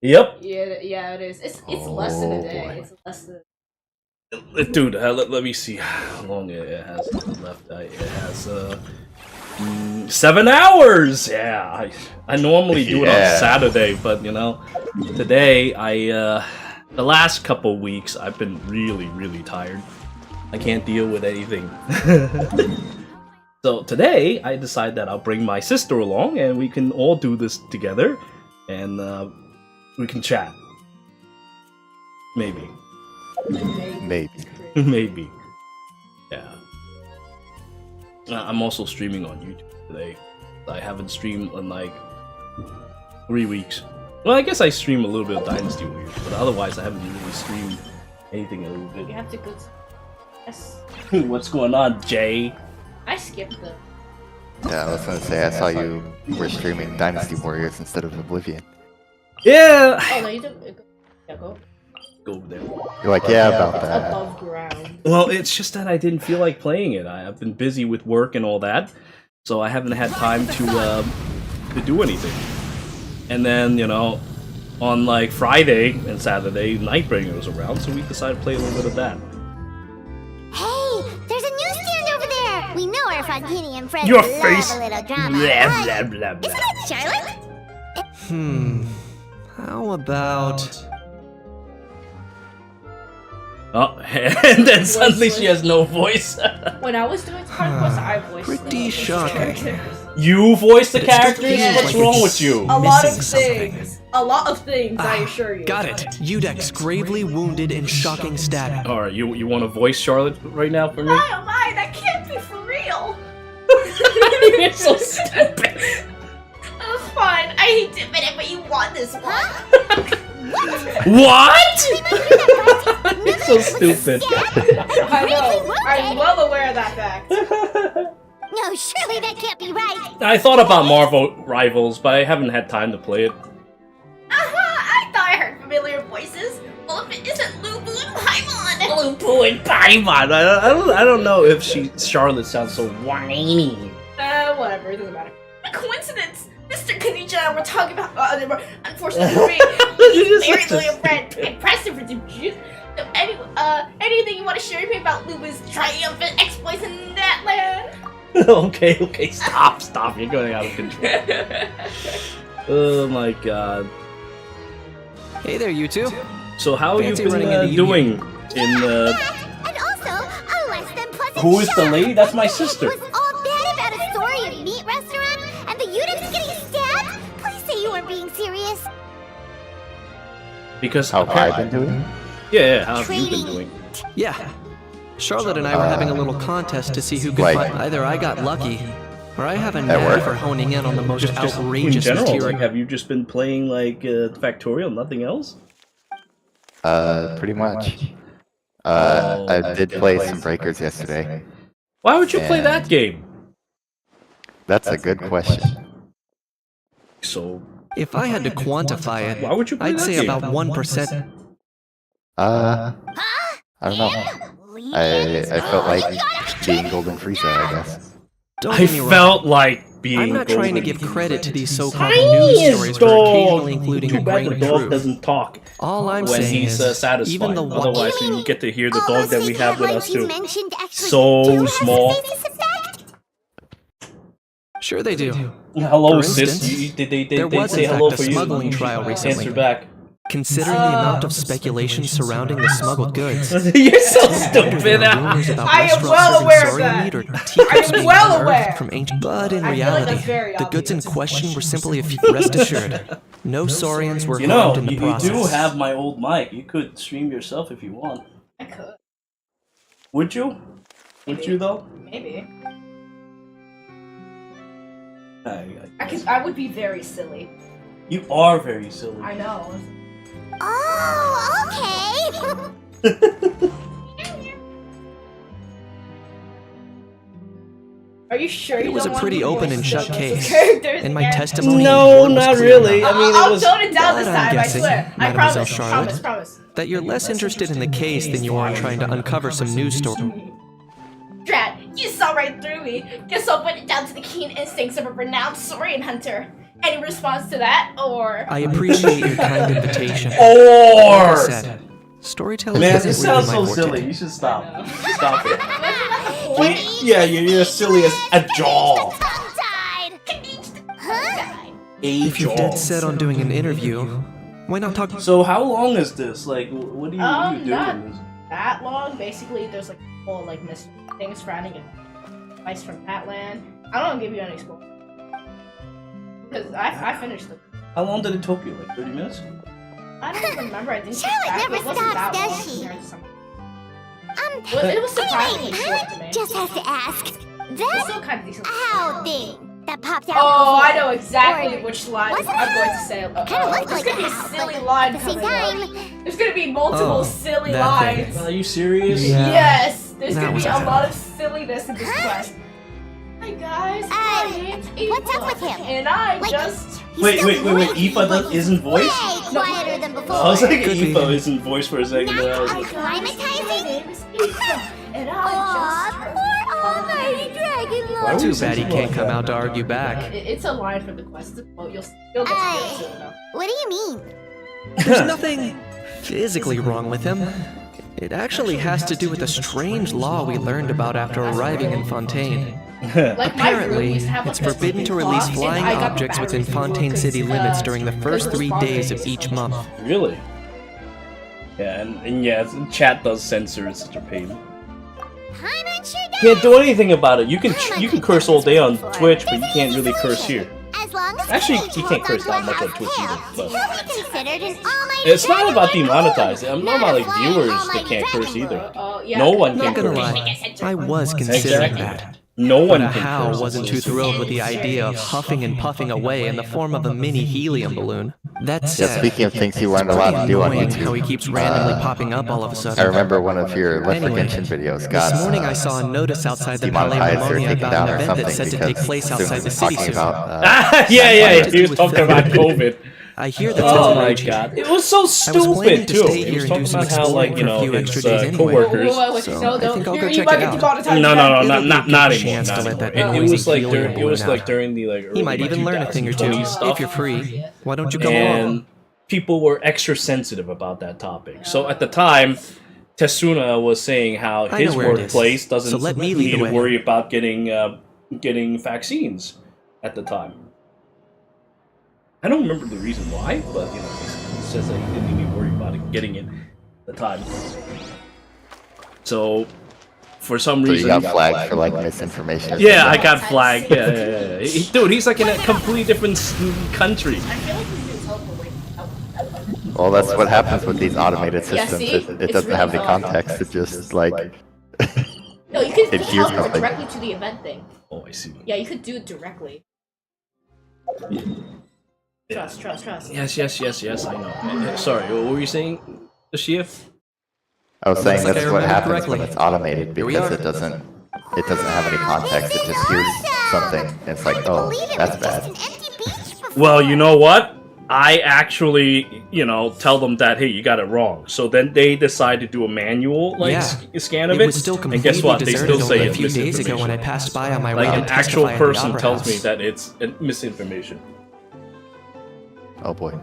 Yep. Yeah, it is. It's less than a day. Boy. It's less than. Dude, let me see how long it has left. It has 7 hours. Yeah, I normally do it on Saturday, but you know, today the last couple weeks I've been really tired. I can't deal with anything. So today I decide that I'll bring my sister along and we can all do this together, and we can chat. Maybe. Maybe. Maybe. Yeah. I'm also streaming on YouTube today. I haven't streamed in like 3 weeks. Well, I guess I stream a little bit of Dynasty Warriors, but otherwise I haven't really streamed anything a little bit. You have to go. Yes. What's going on, Jay? I skipped them. Yeah, I was gonna say, I saw you were streaming Dynasty Warriors instead of Oblivion. Yeah! Oh no, you don't. Yeah, go. Go over there. You're like, yeah, about that. Above ground. Well, it's just that I didn't feel like playing it. I've been busy with work and all that, so I haven't had time to do anything. And then, you know, on like Friday and Saturday, Nightbringer was around, so we decided to play a little bit of that. Hey, there's a newsstand over there. We know our Fontanian friends Your love face. a little drama. Blah, blah, blah, blah. Isn't that Charlotte? How about... Oh, and then suddenly she has no voice. When I was doing Conquest, I voiced Pretty the shocking. characters. You voice the But it still characters? feels What's like wrong it's with you? A lot of missing something. things. A lot of things, I assure you. Got it. Udex gravely wounded in shocking static. Alright, you want to voice Charlotte right now for me? Oh my, that can't be for real. You're so stupid. That's fine. I hate to admit it, but you won this one. What? You're so stupid. I know. I'm well aware of that fact. No, surely that can't be right. I thought about Marvel Rivals, but I haven't had time to play it. I thought I heard familiar voices. Well, if it isn't Lubu and Paimon. Lupu and Paimon. I don't know if Charlotte sounds so whiny. Whatever. It doesn't matter. A coincidence. Mr. Kanija and I were talking about. Unfortunately for me, he's very loyal friend. Impressive for the juice. So anything you want to share with me about Lubu's triumphant exploits in that land? Okay, stop. You're going out of control. Oh my god. Hey there, you two. So how are you Fancy running into you doing here. in And also, a less than pleasant Who is the shock. lady? That's my sister. Was all that about a story of meat restaurant and the Udex getting stabbed? Please say you weren't being serious. Because How have I been doing? Yeah, how have you been Trading. doing? Yeah. Charlotte and I were having a little contest to see who could Like- find. Either I got lucky, or I have a At knack work? for honing in on the most Just in outrageous general, material. like, have you just been playing like Factorial, nothing else? Pretty much. Oh, I did play some breakers yesterday. Why would you play And- that game? That's a good question. So If I had to quantify it, why would you play I'd that say game? about 1%. I don't know. Leave I felt like being Golden Frieza, I guess. Don't I get me wrong. felt like being. I'm not trying to Golden. give credit to these so-called Tiny news as stories dog. for occasionally including Too a bad grain the of dog truth. doesn't talk All I'm when saying he's is, satisfied. even the one. Otherwise, you get to hear the all dog those that we fake have with us headlines you too. mentioned actually So do have small. some basis in fact? Sure they do. Hello, For sis. instance, Did they there was say in hello fact a for you? smuggling trial recently. Answer back. Considering the amount of speculation surrounding the smuggled goods, You're so there stupid. are rumors about I am restaurants well serving aware of sorry that. meat or teacups I am being well unearthed aware. from ancient. But in I feel like reality, that's very the goods in obvious. question were simply a few. Rest assured, no saurians were You know, harmed in the you process. do have my old mic. You could stream yourself if you want. I could. Would you? Would you though? Maybe. I I would be very silly. You are very silly. I know. Oh, okay. Are you sure It you was don't a want pretty to open voice and shut the case. characters In my again? testimony, No, the board was not clear really. enough I mean, it I'll was. tone it down this But I'm time, I guessing, swear. I Mademoiselle promise, Charlotte, promise. that you're less interested in the case than you are in trying to uncover some news story. Drat, you saw right through me. Guess I'll put it down to the keen instincts of a renowned saurian hunter. Any response to that, or? I appreciate your kind invitation. Like Or I said, storytelling man, isn't this really sounds my so forte. silly. You should stop. Stop it. What? Yeah, you're silly as a jaw. Tongue tied. Huh? If you're dead set on doing an interview, why not talk? So how long is this? Like, what do you do? Not that long. Basically, there's like whole like mystery things surrounding it. Advice from that land. I don't give you any spoilers because I finished it. How long did it take you? Like 30 minutes? I don't remember. I think Charlotte never it wasn't that stops, long does she? compared to some- Well, it was surprisingly short to me. Just has to ask. It's That still kind of decent. how thing that popped out. Oh, before. I know exactly Or- which line wasn't I'm it? going to say. Kinda looked There's like gonna be a a house, silly but line at the same coming up. time. There's gonna be multiple Oh, silly that thing. lines. Are you serious? Yeah. Yes, there's That gonna was be a happening. lot of silliness in this quest. Hi guys, my name's Eva. what's up with him? And I Like, just He's Wait, still wait, noisy, Aoife but he's isn't voiced? way quieter than before. I was like, Could be. Aoife isn't voiced for a second. Now and I was I'm like, climatizing? name's Eva. And Aw, I poor almighty dragon Why lord. would Too you say bad he something can't like come that? out to argue back. It's a line from the quest. It's a quote. You'll get to it soon enough. What do you mean? There's nothing physically wrong with him. It actually has to do with a strange law we learned about after arriving in Fontaine. Like my Apparently, room used to have, it's like, a forbidden to clock, release and flying I got the objects within batteries Fontaine because, city limits during the first because 3 the days of sponsors each so much. month. Really? Yeah, and yeah, chat does censor. It's such a pain. Paimon sure does. Can't do anything about it. You can curse all day on Twitch, but you can't really curse here. As long as Actually, Paige you holds can't curse onto that much a on Twitch house either, but- tail, he'll be considered an almighty It's not about dragon demonetizing. I'm not Not about a like flying viewers that almighty can't curse dragon either. Yeah. No one Not can gonna curse. lie, I was considering Exactly. that. No one But a can How curse. wasn't too thrilled with the idea of huffing and puffing away in the form of a mini helium balloon. That Yeah, said, speaking of things you weren't it's allowed pretty to do on annoying how he YouTube, keeps randomly popping up all of a sudden. I remember one of your Left 4 Anyway, Genshin videos got This morning I saw a notice outside the Palais demonetized or Harmonia taken about down an or event something that's set to because take place Zoom outside was the city talking soon. about Yeah, to he do was with talking about filming. COVID. I hear that Oh my raging. god, it was so planning stupid to too. stay He here was and talking do some about how, like, exploring you for a know, few his extra days anyway. coworkers. So, I think I'll go check it out. No, It'll be a good not chance anymore. to let that It noisy was like helium during, it was balloon like out. during the like. He early might even learn a thing or two 2020 stuff. if you're free. Why don't you come along? And people were extra sensitive about that topic. So at the time, Tessuna was saying how I his know where it is. workplace doesn't So let me lead need the to way. worry about getting vaccines at the time. I don't remember the reason why, but you know, he says that he didn't need to worry about getting it at the time. So for some So reason, you got flagged for like misinformation. or yeah, I something. got flagged. Yeah. Dude, he's like in a completely different country. I feel like he's been teleporting. Well, that's what happens with these automated Yeah, systems. see? It It's doesn't have the really context. It just like No, you could It hears teleport nothing. directly to the event thing. Oh, I see. Yeah, you could do it directly. Trust. Yes, I know. Sorry, what were you saying, Shiv? I was saying like that's I what remember happens correctly. when it's automated Here we because are. it doesn't have any context. It just hears something and it's like, oh, Believe it that's was just bad. an empty beach before. Well, you know what? I actually, tell them that, hey, you got it wrong. So then they decide to do a manual Yeah. Scan of It it. was still And completely guess what? They deserted still say only a it's few days ago when I misinformation. passed by on my Like way an to actual testify at the person Opera tells me House. that it's misinformation. Oh boy.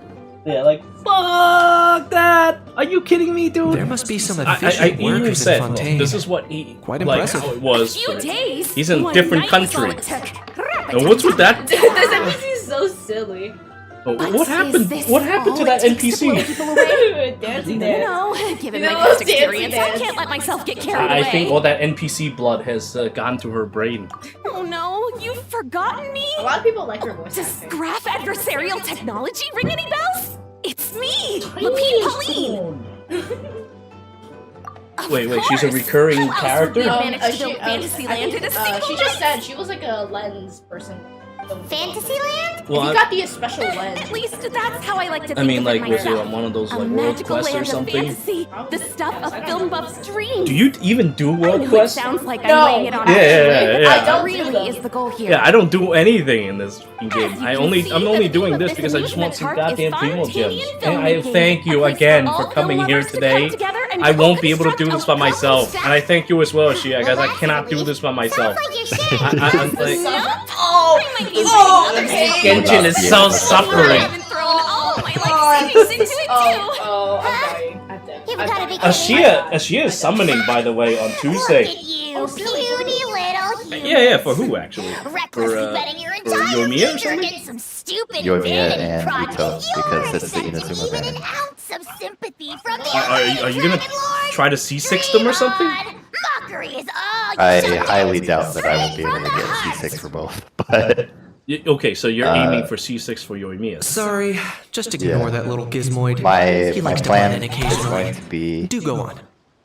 Yeah, like, fuck that! Are you kidding me, dude? There must be some I efficient even workers in said, Fontaine. this is what he, Quite like, impressive. how it was. few for- days. He's in a One different night is all country. it took. And what's with that? This NPC is so silly. What happened? Is What this happened to all that it takes to blow NPC? people away? Dancing No, dance. no, given You my know, past dancing experience, I dance. can't let myself get carried I away. think all that NPC blood has gone to her brain. Oh no, you've forgotten me? A lot of people like her voice Does acting. graph adversarial technology ring any bells? It's me, Lapine Pauline. Of Wait, she's a course. recurring How else would character? we have managed to build I Fantasyland think, in a single she just night? said she was like a lens person. Fantasyland? Well, you got the special lens. At least that's how I like to think I mean, of like, it was it myself. on one of those A like world magical quests or land of something? fantasy, the stuff of film buffs' dreams. Do you even do I world know it quests? sounds like No. I'm laying it on Yeah, actually, yeah. but don't do really them. is the goal here. Yeah, I don't do anything in this game. As you I'm can see, only the doing theme of this this because I just want some amusement park goddamn is Primo gems. Fontanian And I filmmaking, thank you a place again for for all coming film here lovers to come today. together and I won't be able to co-construct do this a by myself, puzzle and I thank you as well, Shia, guys. I that's cannot do relief. this by myself. Sounds like you're sharing I'm like, Oh Oh, Genshin is so suffering. I've been throwing all my life savings into it too. I'm dying. I'm dead. You've got to be Ashia is summoning, by the way, on Look Tuesday. at you, puny little humans. Yeah, for who actually? Recklessly betting your for entire Yoimiya or future something? against some stupid Yoimiya vanity and project. Ito, because You're it's the accepting Inazuma even banner. an ounce of sympathy from the Are you gonna Dragon Lord? try to C6 them or something? Dream on. Mockery is all I you shall highly do. doubt that I will be able to get C6 for both, but Okay, so you're aiming for C6 for Yoimiya. Sorry, just ignore that little gizmoid. my He my likes to run plan in is occasionally. going to be Do go on.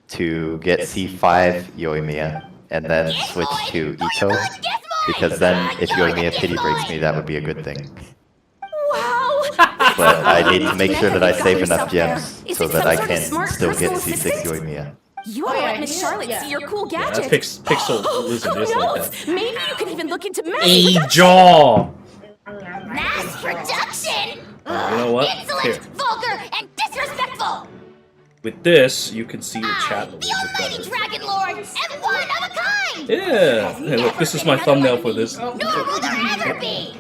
to get C5 Yoimiya and then switch to Ito, because then if Yoimiya pity breaks me, that would be a good thing. Wow. But I need to make sure that I save enough gems Is so it that some I sort of can smart still get personal C6 assistant? Yoimiya. You ought to yeah, let Miss Charlotte see your cool That gadget. Pixel lizard Who is like knows? that. Maybe you could even look into mass A production. jaw! Mass production. You know what? Insolent, Here. vulgar, and disrespectful. With this, you can see the I, chat a little the bit Almighty better. Dragon Lord, am one of a kind. Yeah! Hey, look, this is my thumbnail for this. Nor will there ever be.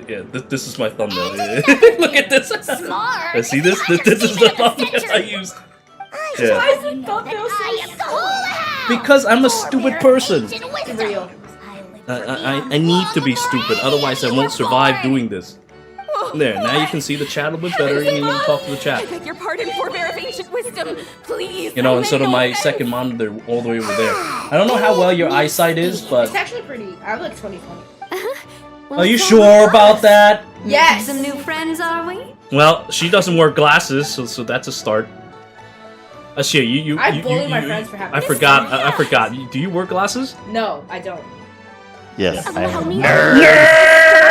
Yeah, this is my thumbnail. And never Look at this! Smart. See this? This is the thumbnail I use. Yeah. Why is the thumbnail so I am the whole house. Because I'm a stupid person. Ancient wisdom. real? I need to be stupid, otherwise I won't survive doing this. There, now you can see the chat a little bit better and you can talk to the I chat. beg your pardon, forebear of ancient wisdom. Please. You know, I instead meant of no my offense. second monitor all the way over there. I don't know how well your eyesight is, but It's actually pretty. I have like 20/20. are you sure about that? Yes. Some new friends, are we? Well, she doesn't wear glasses, so that's a start. Ashia, you I bully my friends for having I forgot. I forgot. Do you wear glasses? No, I don't. Yes, I am a me- nerd.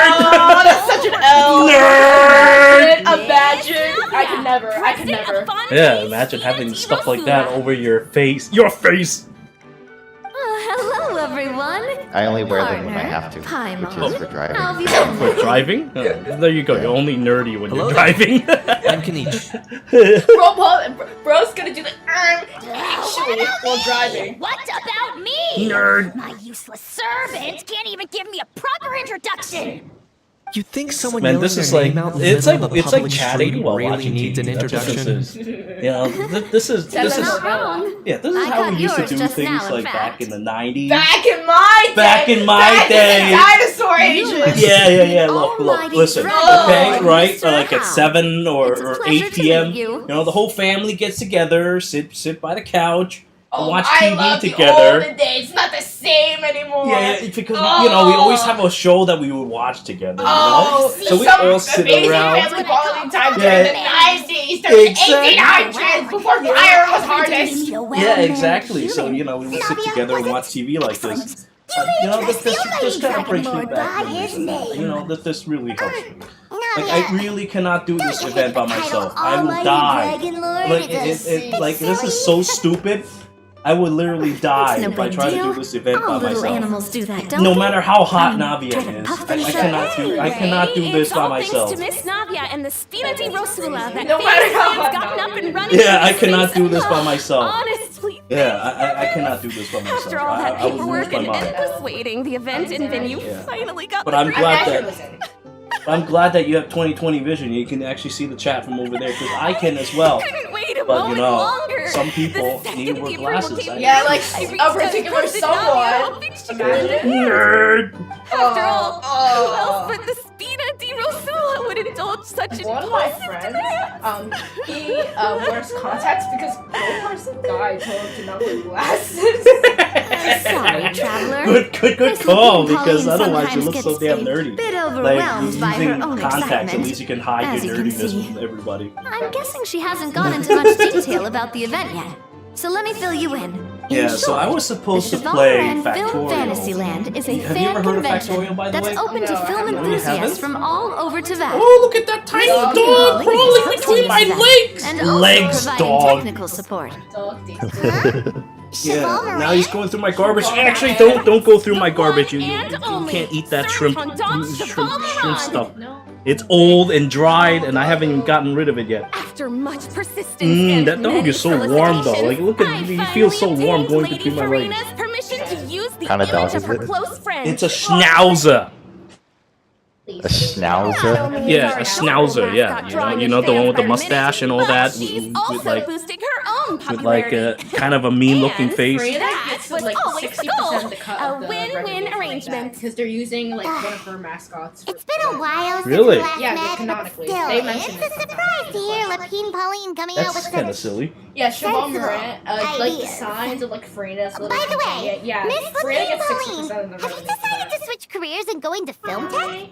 Oh, that's such an L. Nerd! Imagine. I could never. I could President never. of Fun Yeah, Days, imagine having Tina stuff like that Rosula. over your face. Your face. Hello, everyone. I only wear them when I Partner. have to, Hi, which Mom. is for driving. How have you been? For driving? Oh, there you go. You're only nerdy when Hello you're there. driving. I'm Kanish. Bro's gonna do the actually while driving. What about me? Nerd. My useless servant can't even give me a proper introduction. You think someone Man, yelling this their is like name out in the it's middle like of a it's like public chatting street while really watching needs TV. an That's what introduction? this is. You know, this is That's this is not wrong. yeah. This is I how cut we used to yours do just things now, in like fact. back in the '90s. Back in my day. Back in my back day. In the dinosaur ages. Yeah. Look. Almighty Listen, Dragon okay, Lord, right? Mr. Like at Howe. 7 or It's a pleasure 8 to p.m. meet you. You know, the whole family gets together, sit by the couch, Oh, watch I TV love together. The olden days. It's not the same anymore. Yeah, because you know we always have a show that we would watch together. Oh, You know? So we some all sit amazing around. family bonding time Yeah. during the 90s, during Exactly. the 1800s, before fire was harnessed. Yeah, exactly. So you know we would sit together and watch TV like this. You know, this kind of brings me back. You know, this really helps me. Like I really cannot do this event by myself. I will die. Like this is so stupid. I would literally die No if I big try to deal. do this event All by little myself. animals do that, don't No they? matter how hot Try Navia to is, puff I themselves. cannot do this It's by all myself. thanks to Miss Navia and the Spina di Rosula that No matter how Fantasyland's hot gotten Navia up and running. Yeah, in I this cannot space. do this by myself. Honestly. Yeah, I cannot do this by myself. After all that I would lose paperwork my and mind. endless waiting, the event and venue Yeah. finally got But the I'm green glad light. that I'm glad that you have 20/20 vision. You can actually see the chat from over there because I can as well. Couldn't wait a But you moment know, longer. some people The need to second wear the approval glasses. came Yeah, through, like I reached a out and particular posted someone. Navia a picture. Imagine. Nerd. After all, Oh. who else but the Spina di Rosula would indulge such an One of my impulsive friends, demand? he wears contacts because no guy told him to not wear glasses. Sorry, traveler. Good Miss call Lupin because Pauline otherwise you sometimes look so gets damn a nerdy. bit Like overwhelmed by her using own contacts, at excitement. least you can hide As your you can nerdiness see. from everybody. I'm guessing she hasn't gone into much detail about the event yet. So let me fill you in. In Yeah, so I short, was supposed the to play Chevron Film Factorial. Fantasyland is a Have you ever fan heard of convention Factorial, by the that's way? open to No, film I haven't. You enthusiasts haven't? from all over Tibet. Oh, look at that tiny Dog dog Pauline crawling is hosting between my this event, legs. and also Legs, providing dog. technical support. Dog days. Yeah, now he's going through my garbage. Actually, don't go through my garbage. You And only can't eat that served shrimp on Don shrimp stuff. No. It's old and dried, and I haven't even gotten rid of it yet. After much persistence and That dog many is so warm though. Like, look at I he feels so finally warm obtained going Lady between my legs. Farina's permission to use the Kinda dog image of is her it? close friend. It's a schnauzer. A schnauzer? Yeah, a schnauzer. Yeah, you know the one with the mustache and all that, She's with also like boosting her own with like popularity. a kind of a mean-looking face. Freda That gets was like always the 60% goal. of the cut A of the win-win arrangement. because they're using like one of her mascots. It's been a while since Really? we last Yeah, met, but canonically. still, They it's mentioned a it surprise to sometimes. hear Lapine Pauline coming out That's with kind of some silly. Yeah, Siobhan sensible Morant, like the ideas. signs of like Freda's little By the way, companion. Yeah, Miss Freda Lapine gets 60% Pauline, of the have you revenue. decided to switch careers and go into film tech?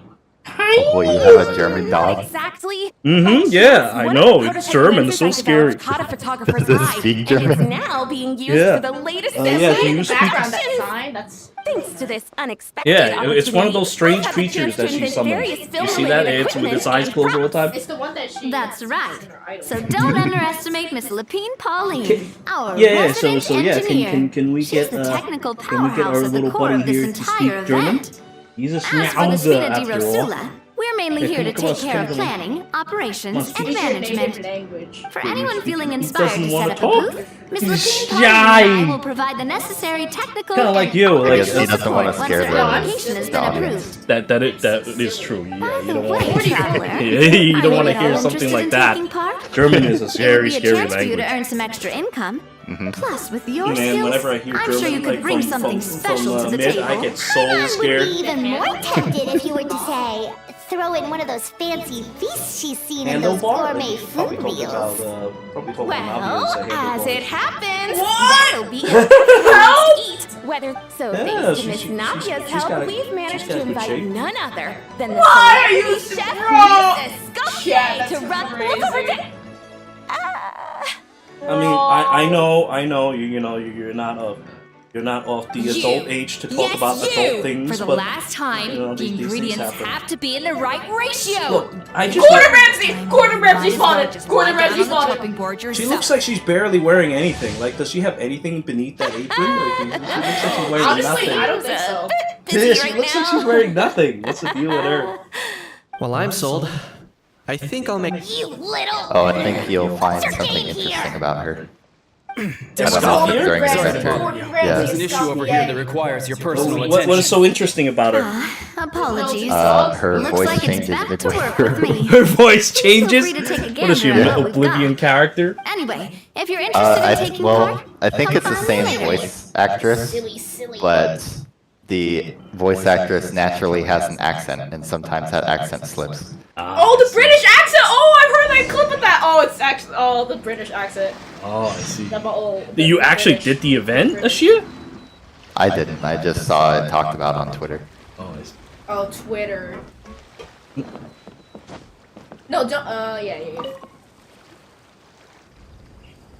Well, you have a German dog. Exactly. Yeah, I One know. prototype It's German. It's so lenses I developed scary. caught a photographer's Does it eye, speak and German? it's now being used Yeah. for the latest Yeah, design do you The speak- background, that productions. sign, that's Thanks to this unexpected Yeah, it's one of those strange I've had the creatures chance to that she invent summons. various You see film-related that? It's with its equipment eyes and closed all the props. time. it's the one that she. That's has right. in her idol. So don't underestimate Miss Lapine Pauline, our Yeah, resident engineer. can we She's get the technical can we get our powerhouse at the little core buddy of this here to speak entire German? event. He's a As for the schnauzer Spina di after all. Rosula, we're mainly Yeah, here to come on, take care of come on. planning, operations, Must and be. management. language. For anyone feeling He inspired doesn't to wanna set up a talk. booth, Miss He's Lapine Pauline shy. and I will provide the necessary technical Kinda like and you, like- I guess he operational doesn't want to support scare once the their application has the been audience. approved. That is true. Yeah, By you the don't way, want traveler, you don't are want to at hear all something interested like in that. taking part? German is a It scary, would be a scary chance for you to language. earn some extra income. Plus, with your Man, skills, whenever I hear I'm German, sure you could like, bring from something special to the mid, table. I get so Would scared. be even more tempted if you were to say, throw in one of those fancy feasts she's seen in those Handlebar? gourmet Probably food talking about, reels. probably talking Well, about as it happens, What? that'll be it. Eat. Whether so, Yeah, thanks to she- Miss she- Nadia's she's help, got a- we've she's managed got to a good invite shape. none other than the Why are you celebrity chef bro? Mrs. Yeah, Scofier to that's run crazy. look over there. I mean, I know, you're not of the adult age to talk about adult things, For the but last time, you know, the these things ingredients happen. have to be in the right ratio. Look, I just Gordon Ramsay spotted. Gordon Ramsay spotted. chopping board she yourself. looks like she's barely wearing anything. Like, does she have anything beneath that apron? Like, she looks like she's wearing Honestly, nothing. I don't think so. Busy Yeah, she right looks like now. she's wearing nothing. What's the deal with her? Well, I'm sold. I think I'll make. You little... Oh, I think you'll find What's your something game interesting here? about her. I That's don't know not if here? during the Gordon event. Ramsay, Yeah. There's an issue over here that requires your personal What is so interesting about her? Apologies. Her Looks voice like it's changes back to work midway. with me. Her voice changes. Feel free to take a What is she, gander an at what we've Oblivion got. character? Anyway, if you're interested in taking part, I think come it's the find same me later. voice actress, Silly. but the voice actress naturally has an accent, and sometimes that accent slips. Oh, the British accent! Oh, I've heard that clip of that. Oh, it's actually the British accent. Oh, I see. Oh, You actually did the event, Ashia? I didn't. I just saw it talked about on Twitter. Oh, I see. Oh, Twitter. No, don't. Yeah.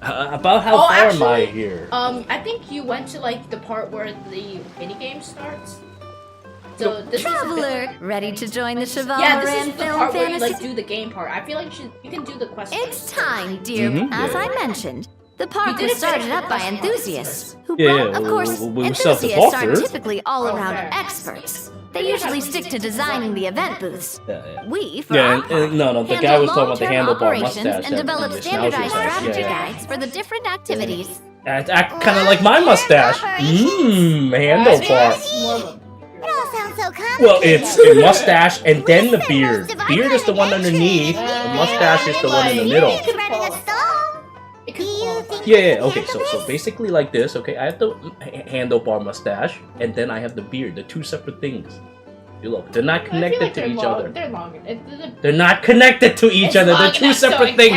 About how Oh, far am I actually, here? I think you went to like the part where the mini game starts. So this is a bit, Traveler, ready to join the yeah, Chivalry this and is the Film part where you Fantasy? like do the game part. I feel like you can do the quest. It's first. time, dear. As I mentioned, the park You was didn't finish started the up by quest enthusiasts who Yeah, brought, yeah, of course, we still have to enthusiasts talk aren't first. typically all-around fair. experts. They usually stick to designing the event booths. Yeah. We, for Yeah, our and- part, no, the guy handle was talking about the long-term handlebar operations mustache and that develop the standardized schnauzer has. strategy Yeah. guides for the different activities. Act kind of like my mustache. Handlebar. More of a- It all sounds so complicated. Well, it's a mustache and then the beard. Beard is the one underneath. The mustache is the one in the middle. It's writing a song. It Do could you qualify. think Yeah, you yeah, can okay, handle so this? basically like this, okay, I have the handlebar mustache, and then I have the beard, the two separate things. You look, they're not I feel connected like to they're each long- other. They're longer. They're not connected to each other, they're two separate things.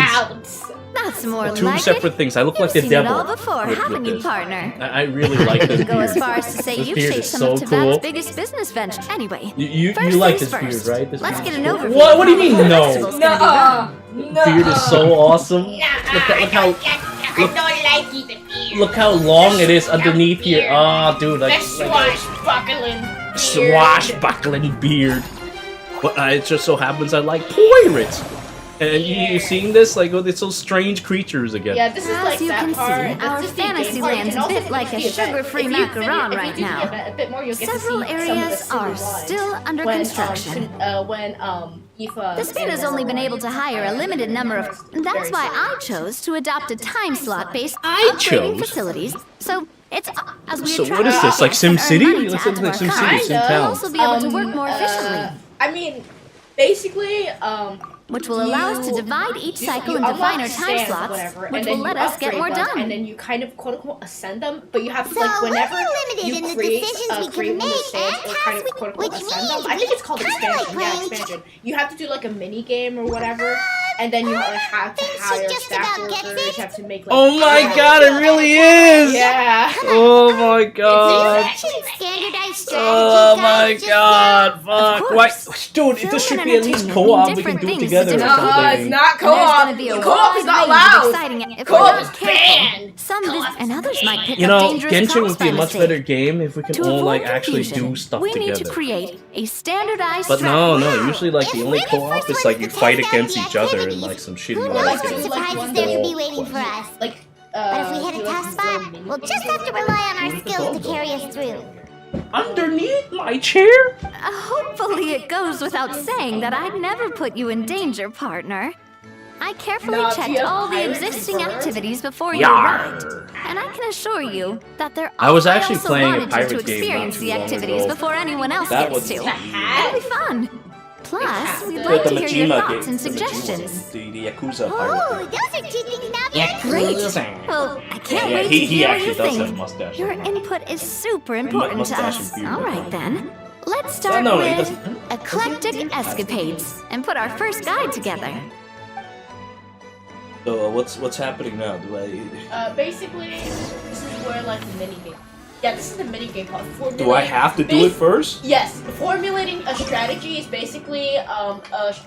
That's more Two like separate it. things, I look You've like the seen devil. it all before, with haven't you, this. partner? I really like this Go as beard. far as to say This you've beard shaped is some so of Tibet's cool. biggest business venture. Anyway, You first like things this beard, first. right? This Let's beard get is an cool. overview. What? What do of you how mean, the no? festival's gonna be run. Beard is so awesome. Look how I don't like you, the beard. look how long it is underneath here. Oh, dude, like swashbuckling beard. swashbuckling beard. But it just so happens I like pirates. And you seeing this? Like, it's those strange creatures again. Yeah, this is As like you that can part. see, That's our just the game fantasy part. land's And a bit also like a finish the event. sugar-free If you macaron finish- right if you do now. the event a bit more, you'll get to Several see some of the areas silly are lines. still under when, construction. When Aoife The Spina's only been able to hire a limited number of. That's why I chose to adopt a time slot based upgrading chose? facilities. So it's as we So attract what is this, like guests and Sim City? earn money to Let's add to like our Sim cars, City, Sim we'll Town. also be able to work more efficiently. I mean, basically, which will allow us to divide each cycle into finer time slots, which will let us get more done. And then you kind of quote unquote ascend them, but you have to like So whenever we're limited you in the create decisions we create can one of the make stands and or kind of tasks quote unquote which ascend them. means I think it's called kinda expansion. like Yeah, playing- expansion. You have to do like a mini game or whatever, and then you have to Think she hire just staff about gets workers. You it? have to make like. Oh my god, it really is! Yeah. Oh my god. Standardized strategy Oh my guides just god, Of fuck. course. What? Dude, Film this should and be at least entertainment co-op. mean We can different do it things together to or different something. It's not And there's co-op. gonna be a Co-op is wide not range of allowed. exciting if Co-op we're not is careful. banned. Some and others might pick You up know, dangerous Genshin crops would be by a much mistake. better game if we can To all avoid like actually confusion, do stuff we together. need to create a standardized But no, strategy. usually like the If only we're the co-op first is ones like to you test fight out against the each other in activities, like some shitty who like knows what do, like, surprises one there day. could be waiting for us. Like. But if we hit a tough spot, we'll just have to rely on our skills to carry us through. underneath my chair. Hopefully it goes without saying that I'd never put you in danger, partner. I carefully No, do checked you have all the pirates existing and birds? activities before you arrived. Yarr. And I can assure you that they're I was actually also playing a wanted you pirate to game not experience too the long activities ago. before anyone else That gets was to. The hat? It'll be fun. Plus, we'd The like to The hear your Majima thoughts game. and The Majima suggestions. game. The Yakuza Oh, pirate. those are two things now. Great. Well, I can't Yeah, wait he to hear what actually you does have think. mustache. Your input is super important to mustache us. and beard. All right then. Let's start No, he with doesn't. eclectic escapades and put our first guide together. So what's happening now? Do I? Basically, this is where like the mini game. Yeah, this is the mini game part. Do I have to do it first? Yes, formulating a strategy is basically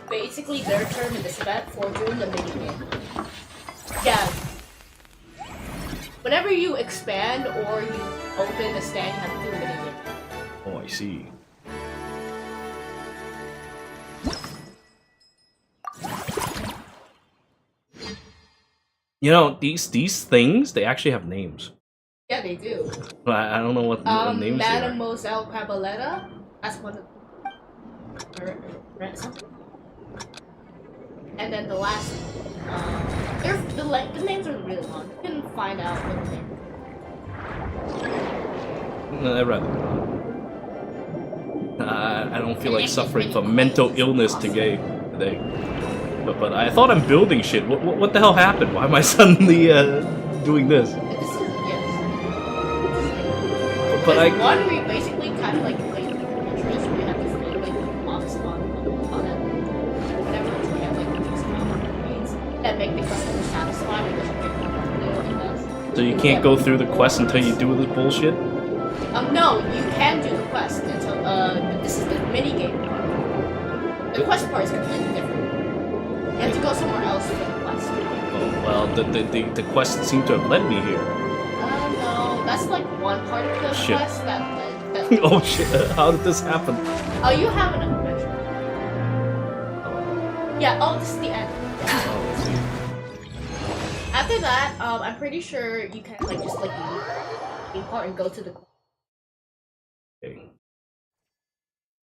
basically their term in this event for doing the mini game. Yeah. Whenever you expand or you open a stand, you have to do a mini game. Oh, I see. You know, these things, they actually have names. Yeah, they do. But I don't know what the names they are. Mademoiselle Crabaletta. That's one of something. And then the last, the names are really long. You can find out what the name. No, I'd rather not. I don't feel like suffering from mental illness today. But I thought I'm building shit. What the hell happened? Why am I suddenly doing this? This is yes. But There's one where you basically kind of like play the interest where you have to find like blocks on it. Whenever you get like these grades that make the customer satisfied because you get more revenue and thus. So you can't go through the quest until you do this bullshit? No, you can do the quest until but this is the mini game part. The quest part is completely different. You have to go somewhere else for the quest. Oh, well, the quest seemed to have led me here. No, that's like one part of the Shit. quest that Oh shit, how did this happen? Oh, you have an adventure. Yeah, oh, this is the end. After that, I'm pretty sure you can like just like leave the part and go to the. Okay.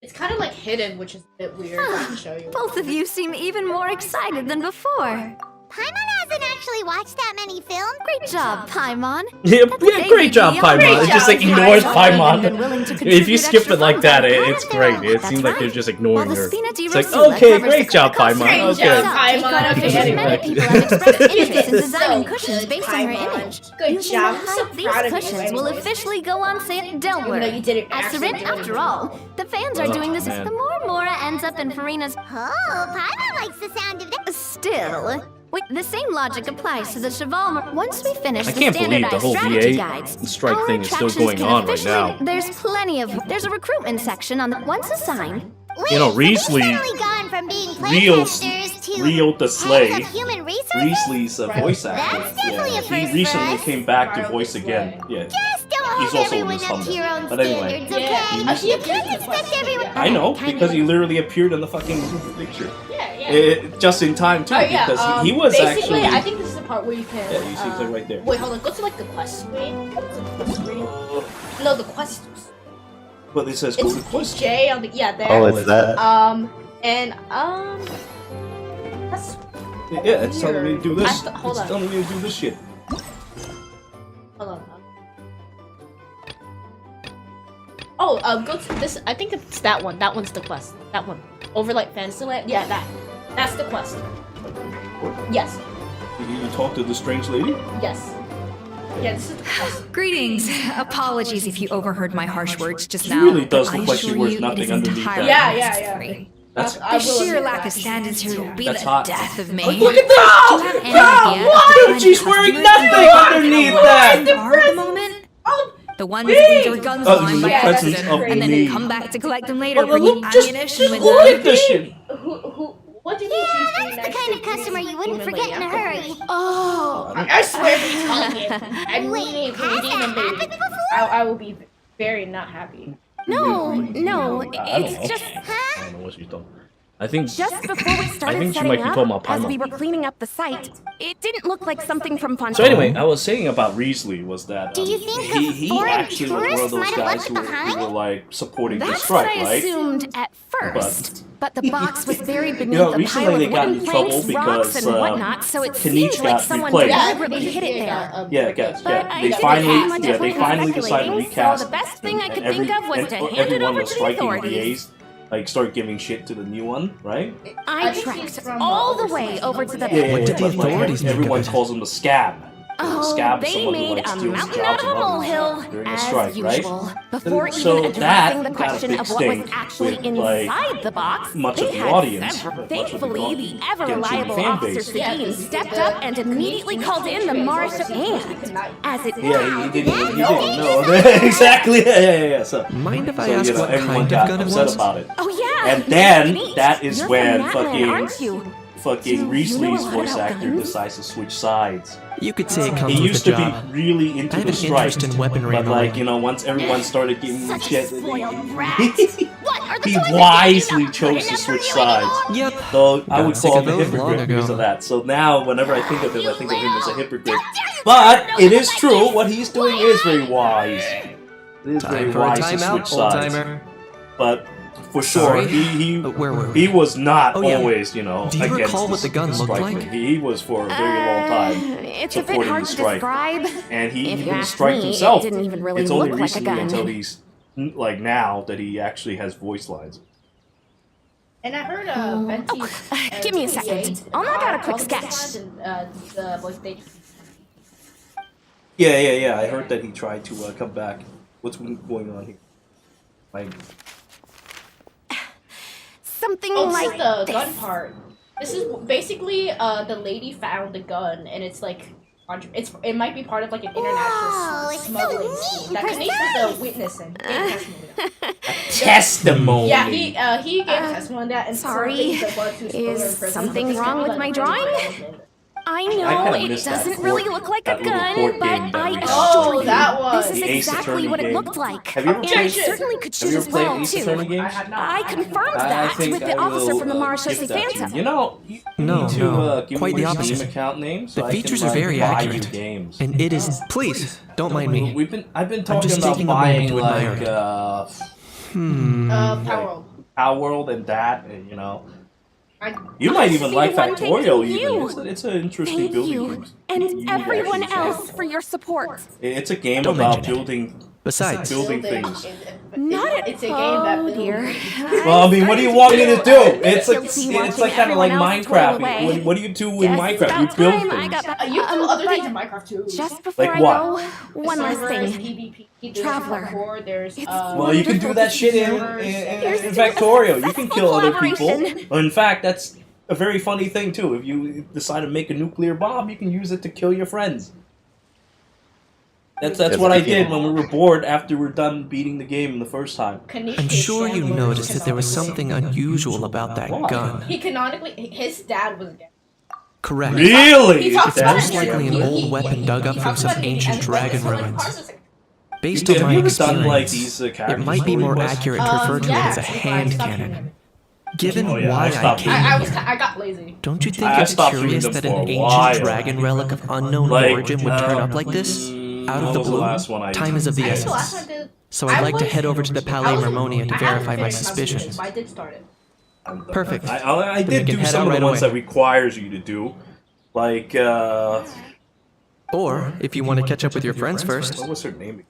It's kind of like hidden, which is a bit weird. I can show you. Both of you seem even more excited than before. Paimon hasn't actually watched that many films. Great job, Paimon. Yeah, great job, Paimon. It just like ignores Paimon. If you skip it like that, it's great. It seems like they're just ignoring her. It's like, okay, great job, Paimon. Okay. Many people have expressed interest in designing cushions based on her image. Good Using job. the I'm so hype, these proud of you cushions will anyways. officially go on sale. Don't Even though worry. you didn't As actually Sarin, do after anything. all, the fans are doing this. man. The more Mora ends up in Farina's. Oh, Paimon likes the sound of that. Still. Wait, the same logic applies to the Cheval. Once we finish I the can't believe the standardized whole strategy VA guides, strike our thing is still attractions going can on right officially- now. There's a recruitment section on the once assigned. You know, Wait, so we've Riesli- suddenly gone from being Real- playtesters to Real to Slay. heads of human resources? Riesli's voice actor. That's definitely a He first for recently us. came back to voice again. Yeah. Just don't He's hold also in everyone this up to thumbnail. your own But anyway. standards, Yeah. okay? He You can't expect everyone. I know, Tiny because he one. literally appeared in the fucking picture. Yeah. Just in time, too, Oh yeah. because he was basically, actually... I think this is the part where you can. Yeah, you see it's like right there. Wait, hold on. Go to like the quest screen. Go to the quest screen. No, the quest. But it says go to It's quest. J on the there. Oh, it's that. That's Yeah, it's telling me to do this. hold It's on. telling me to do this shit. hold on. Oh, go to this. I think it's that one. That one's the quest. That one. Overlight Fantasyland? Yeah, that's the quest. Yes. You talk to the strange lady? Yes. Yeah, this is the quest. Greetings. Apologies if you overheard my harsh words just She now. really does but look I like she assure wears you nothing it is underneath entirely that. Yeah. unnecessary. That's I The will sheer admit lack that. of standards here will be That's the hot. death of me. Look at Do you have that! any idea of the Dude, kind she's of wearing customers nothing we have underneath at that! our at the moment? Oh, The ones that leave their guns Oh, behind the by presence accident, of and then me. come back to collect them later, But bringing look, just ammunition with look them. at this shit! what do you mean? Yeah, she's that's the next kind to of customer you wouldn't demon forget lady? in a I'm hurry. confused. Oh, I swear if you tell me I Wait, mean it, has demon that lady, happened before? I will be very not happy. no, I don't it's know. just I don't know what she's talking. I think Just before we started think she setting might be up, talking about as Paimon. we were cleaning up the site, it didn't look like something from Fun. So anyway, I was saying about Riesli was that Do you think he a foreign actually was one of tourist those might have guys left who it were behind? like supporting the That's strike, what I right? assumed at first. But the box was buried beneath know, a recently pile they of got wooden in trouble planks, because, rocks, and whatnot, so it Kanich seems like got someone replaced. deliberately hid it there. But I They didn't finally, have much they point in finally decided to speculating, recast. so the best thing I and could think of was and to hand it everyone over was to the striking authorities. VAs, like start giving shit to the new one, right? I think trekked she's from, all the overseas. way over to the What did the but, like, authorities make of everyone it? calls him the scab. Oh, Scab is they someone who, made like, a steals mountain jobs out of a from others molehill, during a as strike, right? usual. Before So even that addressing the got a question big of what was stink actually with, like, inside the box, much they of the had audience, several. much of the Thankfully, the Genshin ever-reliable fan Officer base. Sagine stepped up and immediately called in the Marshal and, as it Yeah, he didn't know. Exactly. Yeah. So, Mind if I so ask you know, what everyone kind got of gun it upset was? about it. Oh yeah. And then Neat. that is You're when from Natlan, aren't fucking you know Riesli's a lot voice about actor guns? decides to switch sides. You could say it He comes with used the to job. be really into I have the an strike, interest in weaponry but and like all. you know, once everyone started giving him shit, What are the he toys wisely that chose to switch sides. Yep. Though I would Got call sick him a of those long hypocrite because ago. of that. So now, whenever I think of him, I think of him as a hypocrite. But it is true. What he's doing is very wise. It is very Time for a wise to timeout, switch old sides. timer. But for Sorry. sure, Where were we? he was not Oh, yeah. always, you know, Do you against recall what the gun looked strike. like? He was for a very long time It's a bit supporting hard the to strike. describe. And he If you even ask striked me, himself. it didn't even really It's only look like a recently gun. until he's like now that he actually has voice lines. And I heard Venti. Give me a second. I'll knock out a quick sketch. The voice they Yeah. I heard that he tried to come back. What's going on here? Like, Something Oh, this like is the this. gun part. This is basically the lady found the gun, and it's like it might be part of like an Whoa, international it's so smuggling neat scheme. and That Kanich was a witness in. testimony. Yeah, he gave testimony on that. And sorry. Is something wrong with my drawing? I know kinda it missed that doesn't really court- look like that a little gun, court but game that I we had. Oh, assure that you, was this is the Ace exactly Attorney what it game. looked like. Have you ever And played- I certainly could Have shoot you as ever played well Ace too. Attorney games? I confirmed I that think with I the officer will, from the Marshal give that to Santa. you. You know, you No, need to no, give quite me the your Steam opposite. account name so The I features can, are very buy accurate. you games. And it is. Please, don't mind me. I've been I'm talking just about taking a moment buying to admire like it. Power World. Power World and that, and, you know. I, You might even see like one Factorio. thanking you. Even it's an interesting Thank building you, game. and You everyone actually else can. for your support. It's a game Don't about mention it. building Besides, building things. Not at It's a game that oh builds. dear. Well, I mean, what do you want me to do? It's like Guilty it's watching like kind of like everyone else Minecraft. toil away. What do you do in Just Minecraft? You about build time I things. got back. You do other but things in Minecraft too. just before Like I what? go, one last Servers, thing. PvP, there's Traveler. hardcore, there's It's Well, you can do that shit in Here's to a Factorio. You can successful kill other people. collaboration. In fact, that's a very funny thing too. If you decide to make a nuclear bomb, you can use it to kill your friends. That's what I did when we were bored after we're done beating the game the first time. I'm sure you noticed that there was something unusual about that Why? gun. He canonically, his dad was dead. Correct. Really? He talks about Most it. likely an He- old he- weapon he- dug up he from talks some about it, ancient and dragon so, like, ruins. parts of it. Based Have on my you ever done like experience, these it character might be more story quests? accurate to refer to it as a Yes, hand I stopped cannon. doing it. Given Oh, yeah, why I I stopped came doing here, I got lazy. don't you think I it's stopped doing curious them that for an a while. ancient dragon relic of unknown Like, origin would turn up like this? Out of what the was the blue? last one I Time is of the I think the last essence. time I did. So I'd like to was- head over to the I Palais was- Mermonia to I haven't verify my finished suspicions. but I did start it. Perfect. I Then did we can do head some out of the right ones away. that requires you to do, like Or, if you want to catch up with your friends first, what was her name?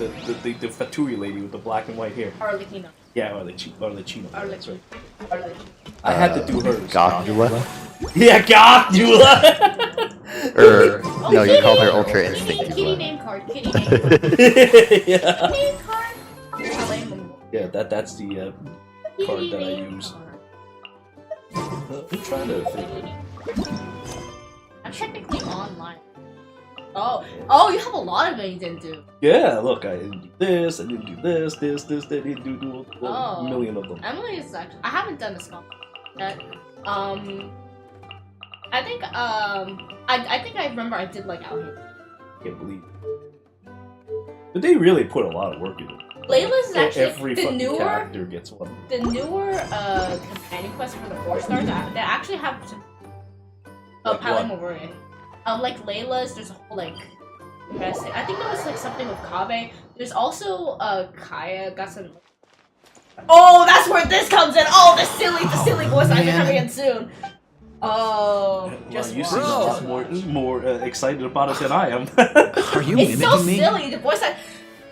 the Fatui lady with the black and white hair. Arlecchino. Yeah, Arlecchino. Arlecchino. That's right. Arlecchino. I had to do hers. Gothula? Yeah, Gothula! No, you called her Ultra Instinct. Kitty name card. Kitty name card. Yeah. Name card. Yeah, that's the card that I use. I'm trying to think. I'm technically online. Oh, you have a lot of things to do. Yeah, look, I didn't do this, I didn't do this, they didn't do a million of them. Emily is actually. I haven't done this comp yet. I think I remember I did like out here. Can't believe it. But they really put a lot of work into it. Layla's is actually Every the fucking newer character gets one. the newer companion quest for the 4 stars. They actually have some. Oh, Like what? Palomarian. Like Layla's, there's a whole like. I think there was like something with Kabe. There's also Kaya got some. Oh, that's where this comes in. Oh, the silly voice lines are coming in soon. Oh, just You seem a watch. lot more excited about it than I am. Are you It's so mimicking me? silly. The voice line.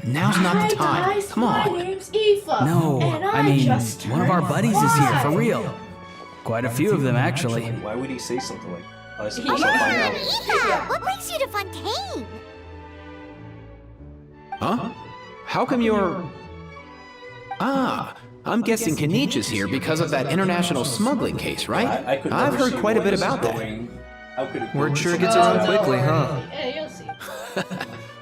Now's not the time. Hi guys, Come my on. name's Aoife. No, and I mean, just one of our turned buddies is here, for 5. real. Quite a few of them, actually. Why would he say something like that? I suppose He- I'll find out. Aoife, what brings you to Fontaine? Huh? How come you're... Ah, I'm guessing Kenichi's here because of that international smuggling case, right? I could I've never heard see quite a where bit this is about that. going. How could it Word go sure so gets fast? around quickly, huh? Yeah, you'll see.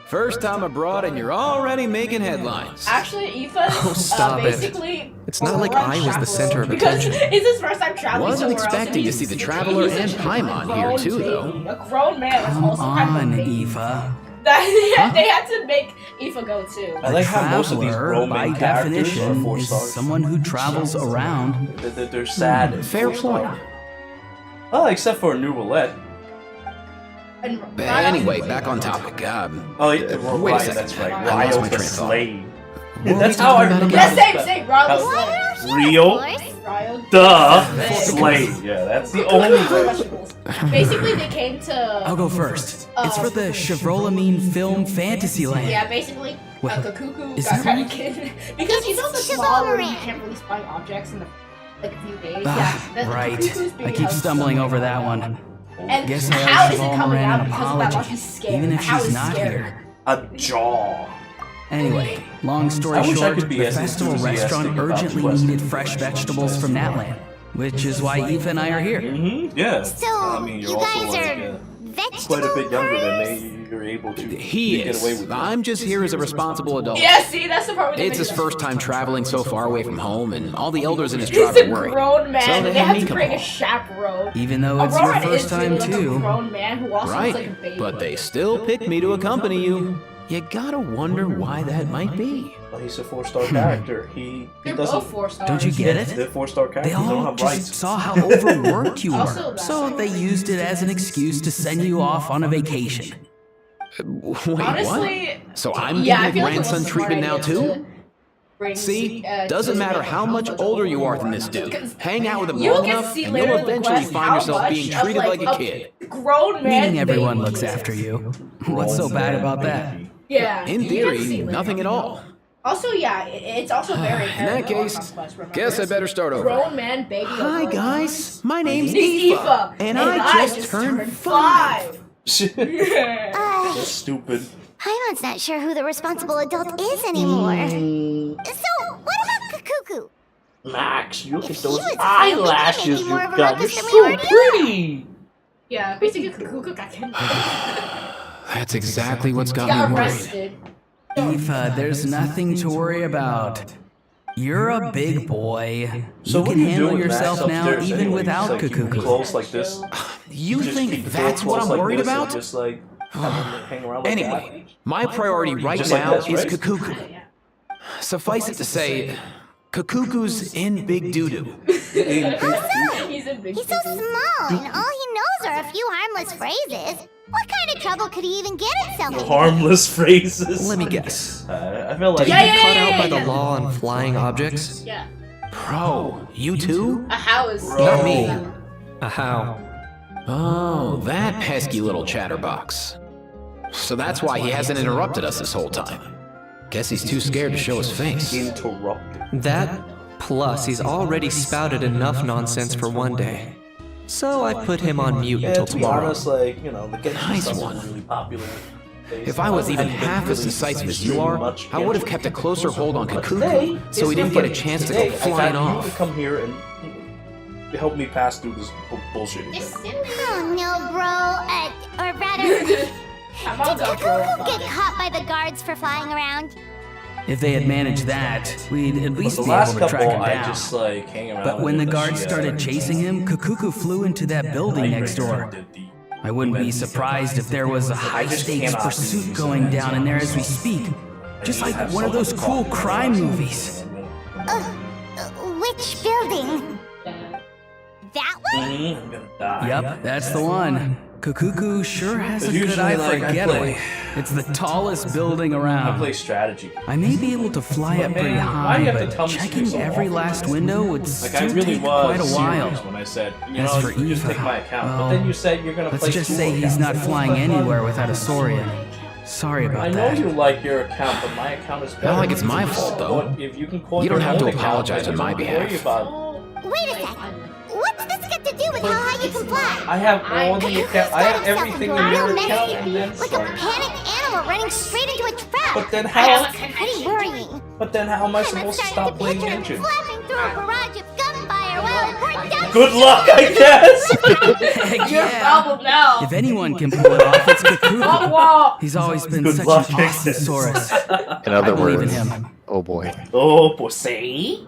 First time abroad and you're already making headlines. Actually, Aoife Oh, stop it. basically. It's not like I was the center of because attention. it's his first time traveling. Wasn't somewhere else, and expecting to he's- see the Traveler he's and a Paimon here grown too, though. baby. A grown man that's Come also kind of a on, baby. Eva. They had to make Aoife go too. I like how most of these Traveler, Roman by characters are definition, 4 is stars. someone who travels around. They're sad. and Fair 4 star. point. Oh, except for New Roulette. And But Ryan- anyway, back on topic. Oh, yeah, well, Wait a Ryan, second. that's right. I lost Ryo's my the train of thought. slave. What That's were we how I talking about remember. Yeah, again? same. Ryan was That's slave. Real, Ryan. duh, slave. Yeah, that's the only way. Vegetables. Basically, they came to. I'll go first. It's for the Chevrolamine Film Fantasyland. Yeah, basically, Well, a cuckoo is got that kind right? of kid. Because you know the It's smaller, you Chevrolamine. can't really find objects in like a few days. Ah, yeah, the right. cuckoo's being I keep held stumbling somewhere. over that one. And Guess I how owe is it coming Chevrolamine out an because of that? Must be apology, scared. even if How she's is not scared? here. A jaw. Anyway, long story I wish I short, could be the as festival enthusiastic restaurant about urgently Quest needed as fresh you vegetables from Natland, which is why Eva and I are here. Mm-hmm. Yeah. So, I mean, you're you also guys like, are vegetable quite a bit younger than growers? me. You're able to He get away is. with it. I'm just here as a responsible adult. Yeah, see, that's the part where they It's make his it first time traveling so far away from home, and all the elders in his He's tribe a are worried. grown man, So and they they had have me to come bring a along. chaperone. Even though it's your Aurora first is time really like a too. grown man who also looks like a Right, baby. but they still picked me to accompany you. You gotta wonder why that might be. Well, he's a 4-star character. He They're doesn't. both 4 stars. Don't you get it? They're 4-star They characters. They don't all have just rights. saw how overworked you Also were, that. so they used it as an excuse to send you off on a vacation. Wait, Honestly, what? So I'm yeah, I getting a feel like it was grandson a smart treatment now idea too? to bring See, to doesn't matter make how much older you are than this dude. Hang out with him You long can enough, see and later you'll in the eventually quest find how yourself much being of, treated like, like a kid. grown man. Meaning everyone baby looks he is. after you. What's so bad about that? Yeah. In you get to see theory, later. nothing at all. Also, yeah, it's also very. In that case, guess I better start over. Grown man, baby. Hi guys, my name's It's Aoife, and I just turned 5. That's stupid. Paimon's not sure who the responsible adult is anymore. So, what about Kakuku? Max, you look at If he those was eyelashes making you more of a got. You're ruckus than we so already pretty. Yeah, basically, Cuckoo got kidnapped. That's exactly what's got Got me worried. arrested. Eva, there's nothing to worry about. You're a big boy. So You what can do you do handle with yourself Max now, upstairs even anyway? without Just, like, keep him Kakuku. close like this. You Just think keep the that's door what I'm closed like worried this and about? Just like have him hang around like Anyway, my priority right Just like now this, is right? Kakuku. Suffice it to say, Kakuku's in big doo-doo. He's a big. He's so small, and all he knows are a few harmless phrases. What kind of trouble could he even get himself that. into? Harmless phrases. Let me guess. I feel like Did Yeah, you yeah, get caught yeah, out yeah, by the yeah. law on flying objects? Yeah. Bro, you too? A house. Not me. A how? Oh, that pesky little chatterbox. So that's why he hasn't interrupted us this whole time. Guess he's too scared to show his face. Interrupted. That, plus he's already spouted enough nonsense for one day. So I put him on mute Yeah, until to be tomorrow. honest, like, you know, the Genshin Nice stuff one. is really popular. If I was even half as decisive as you are, I would have kept a closer hold on Today, Kakuku, so he it's didn't get a different. chance to Today, go I flying got you off. to come here and help me pass through this bullshit. It's silly. Oh no, bro. Or rather, did Kakuku get caught by the guards for flying around? If they had managed that, we'd at least The be last able to couple, track him I down. just like hang around. But when the with guards shit. started chasing him, Kakuku flew into that building next door. I wouldn't be surprised if there was a high-stakes pursuit going down in there as we speak. Just like one of those cool crime movies. Which building? That one? I'm gonna die. Yep, that's the one. Kakuku sure has a good Usually, eye for like, a I getaway. play- It's the tallest building I around. play strategy. I may be able to fly up pretty Man, why do you high, have to tell but me checking so every often? last window would Like I still really take was quite a while. serious when I said, you As know, for you just Eva, take my account. well, But then you said you're gonna play Let's just two say he's accounts. not flying anywhere without a Saurian. Sorry I about know that. you like your account, but my account is better. Not like it's my fault, though. If you can call You don't your have to own account, apologize then on my don't worry behalf. about it. Wait a sec. What's this got to do with how high you can fly? I have all the Kakuku's account. I got have himself everything into in a your real account, mess and then here, like a panicked animal running straight into a trap. But then That's how? pretty worrying. But then how am I I'm supposed to starting stop playing picture him Genshin? flapping through a barrage of gunfire while it worked out. Good luck, I guess. Heck Your yeah! problem now. If anyone can pull it off, it's Kakuku. Whoa. He's always been Good such luck, an awesome Saurus. In other I believe in words, him. oh boy. Oh, pussy.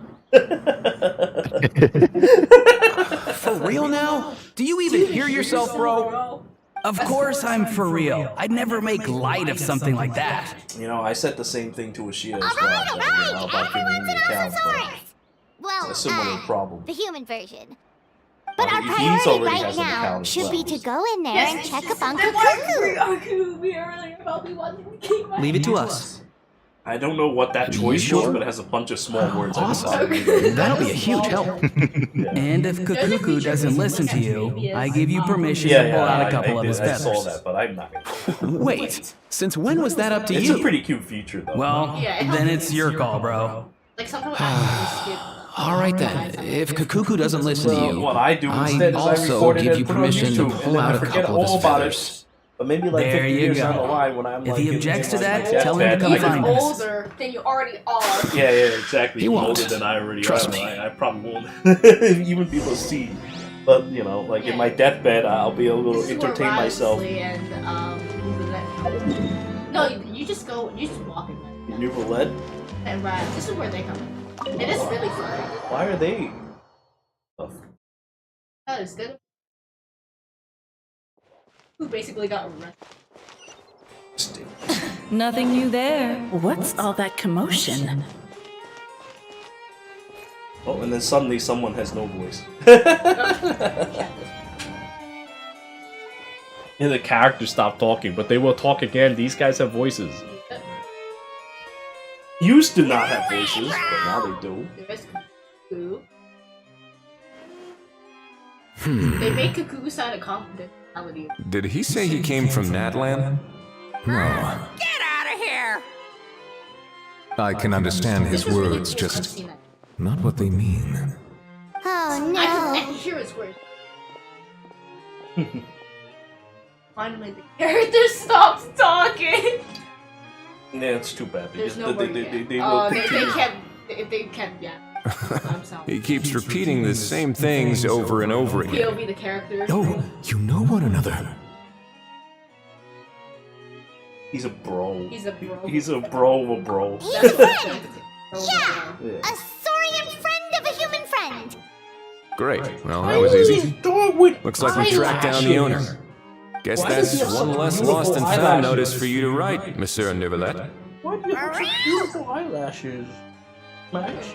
For real now? Do you even hear yourself, bro? Of course I'm for real. I'd never make light of something like that. You know, I said the same thing to Ashia as well. Alright, you know, about giving everyone's me an the account, but Allosaurus. Well, a similar problem. the human version. But Well, our he's priority already right has an now account as should well. be to go in there and check up on Then why Kakuku. Kakuku me earlier about me wanting to keep my Leave it to us. I don't know what that choice sure? was, but it has a bunch of small words. Awesome. That'll be a huge help. And if Kakuku doesn't listen to you, I give you permission Yeah, to pull out a couple I of his did, I saw feathers. that, but I'm not gonna. Wait, since when was that up to It's you? a pretty cute feature, though. Well, Yeah, it then helps. it's your call, bro. Like sometimes I skip. Alright then, if Kakuku doesn't listen to Well, you, what I do instead is I also record it give and you put it on permission to YouTube, and pull then I out a forget couple of all his about feathers. it. But maybe like There 50 you years go. down the line when I'm If like... he in objects to my that, deathbed, tell him to come like, find us. Older than you already are. Yeah, exactly. He won't. Older than I already Trust am. me. I probably won't even be able to see. But, you know, like in my deathbed, I'll be able to This is where entertain Riley myself. and no, you just go. You just walk in there. New roulette? And this is where they come. It is really fun. Why are they... Oh, That is good. Who basically got arrested. Nothing new there. What's all that commotion? Oh, and then suddenly someone has no voice. Yeah, the characters stopped talking, but they will talk again. These guys have voices. Used to not have voices, but now they do. There is Kakuku. They make Kakuku sound a confidentiality. Did he say he came from Natlan? No. Get out of here! I can understand his This is really words, cool. I've just seen that. not what they mean. Oh I can no. hear his words. Finally, the character stops talking. Yeah, it's too bad. There's They, no they, word they, yet. they, they will They continue. can't. They can't. Yeah. I'm sorry. He keeps repeating the same things over and over again. POV the character. Oh, you know one another. He's a bro. He's a bro. He's a bro of a bro. He's a friend. Yeah. Yeah. A saurian friend of a human friend. Great. Well, that was easy. With Looks like we tracked down the owner. Guess Why does that's he have one such less beautiful lost and found eyelashes? notice for you to write, Monsieur Nivelet. Why do you have such beautiful eyelashes? Max?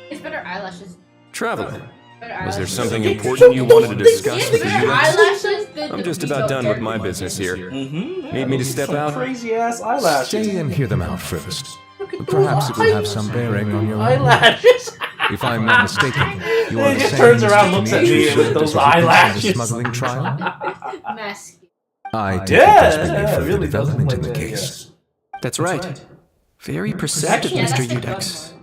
It's better eyelashes. Traveler, Better was there eyelashes. something important you wanted to discuss It's with the better units? eyelashes than I'm the just detailed about done with my character business models. here. Mm-hmm. Need me to step out? Crazy ass eyelashes. Stay and hear them out first. Look at Perhaps those it will have some bearing on your own. eyelashes. If I'm not mistaken, you are He the just same turns around, Mr. looks at Kenichi me who with served those as a witness in the eyelashes. smuggling trial? Mask. I take Yeah, it there's been yeah, a further really doesn't development like in the that, case. That's right. Very perceptive, Yeah, Mr. that's the Udex.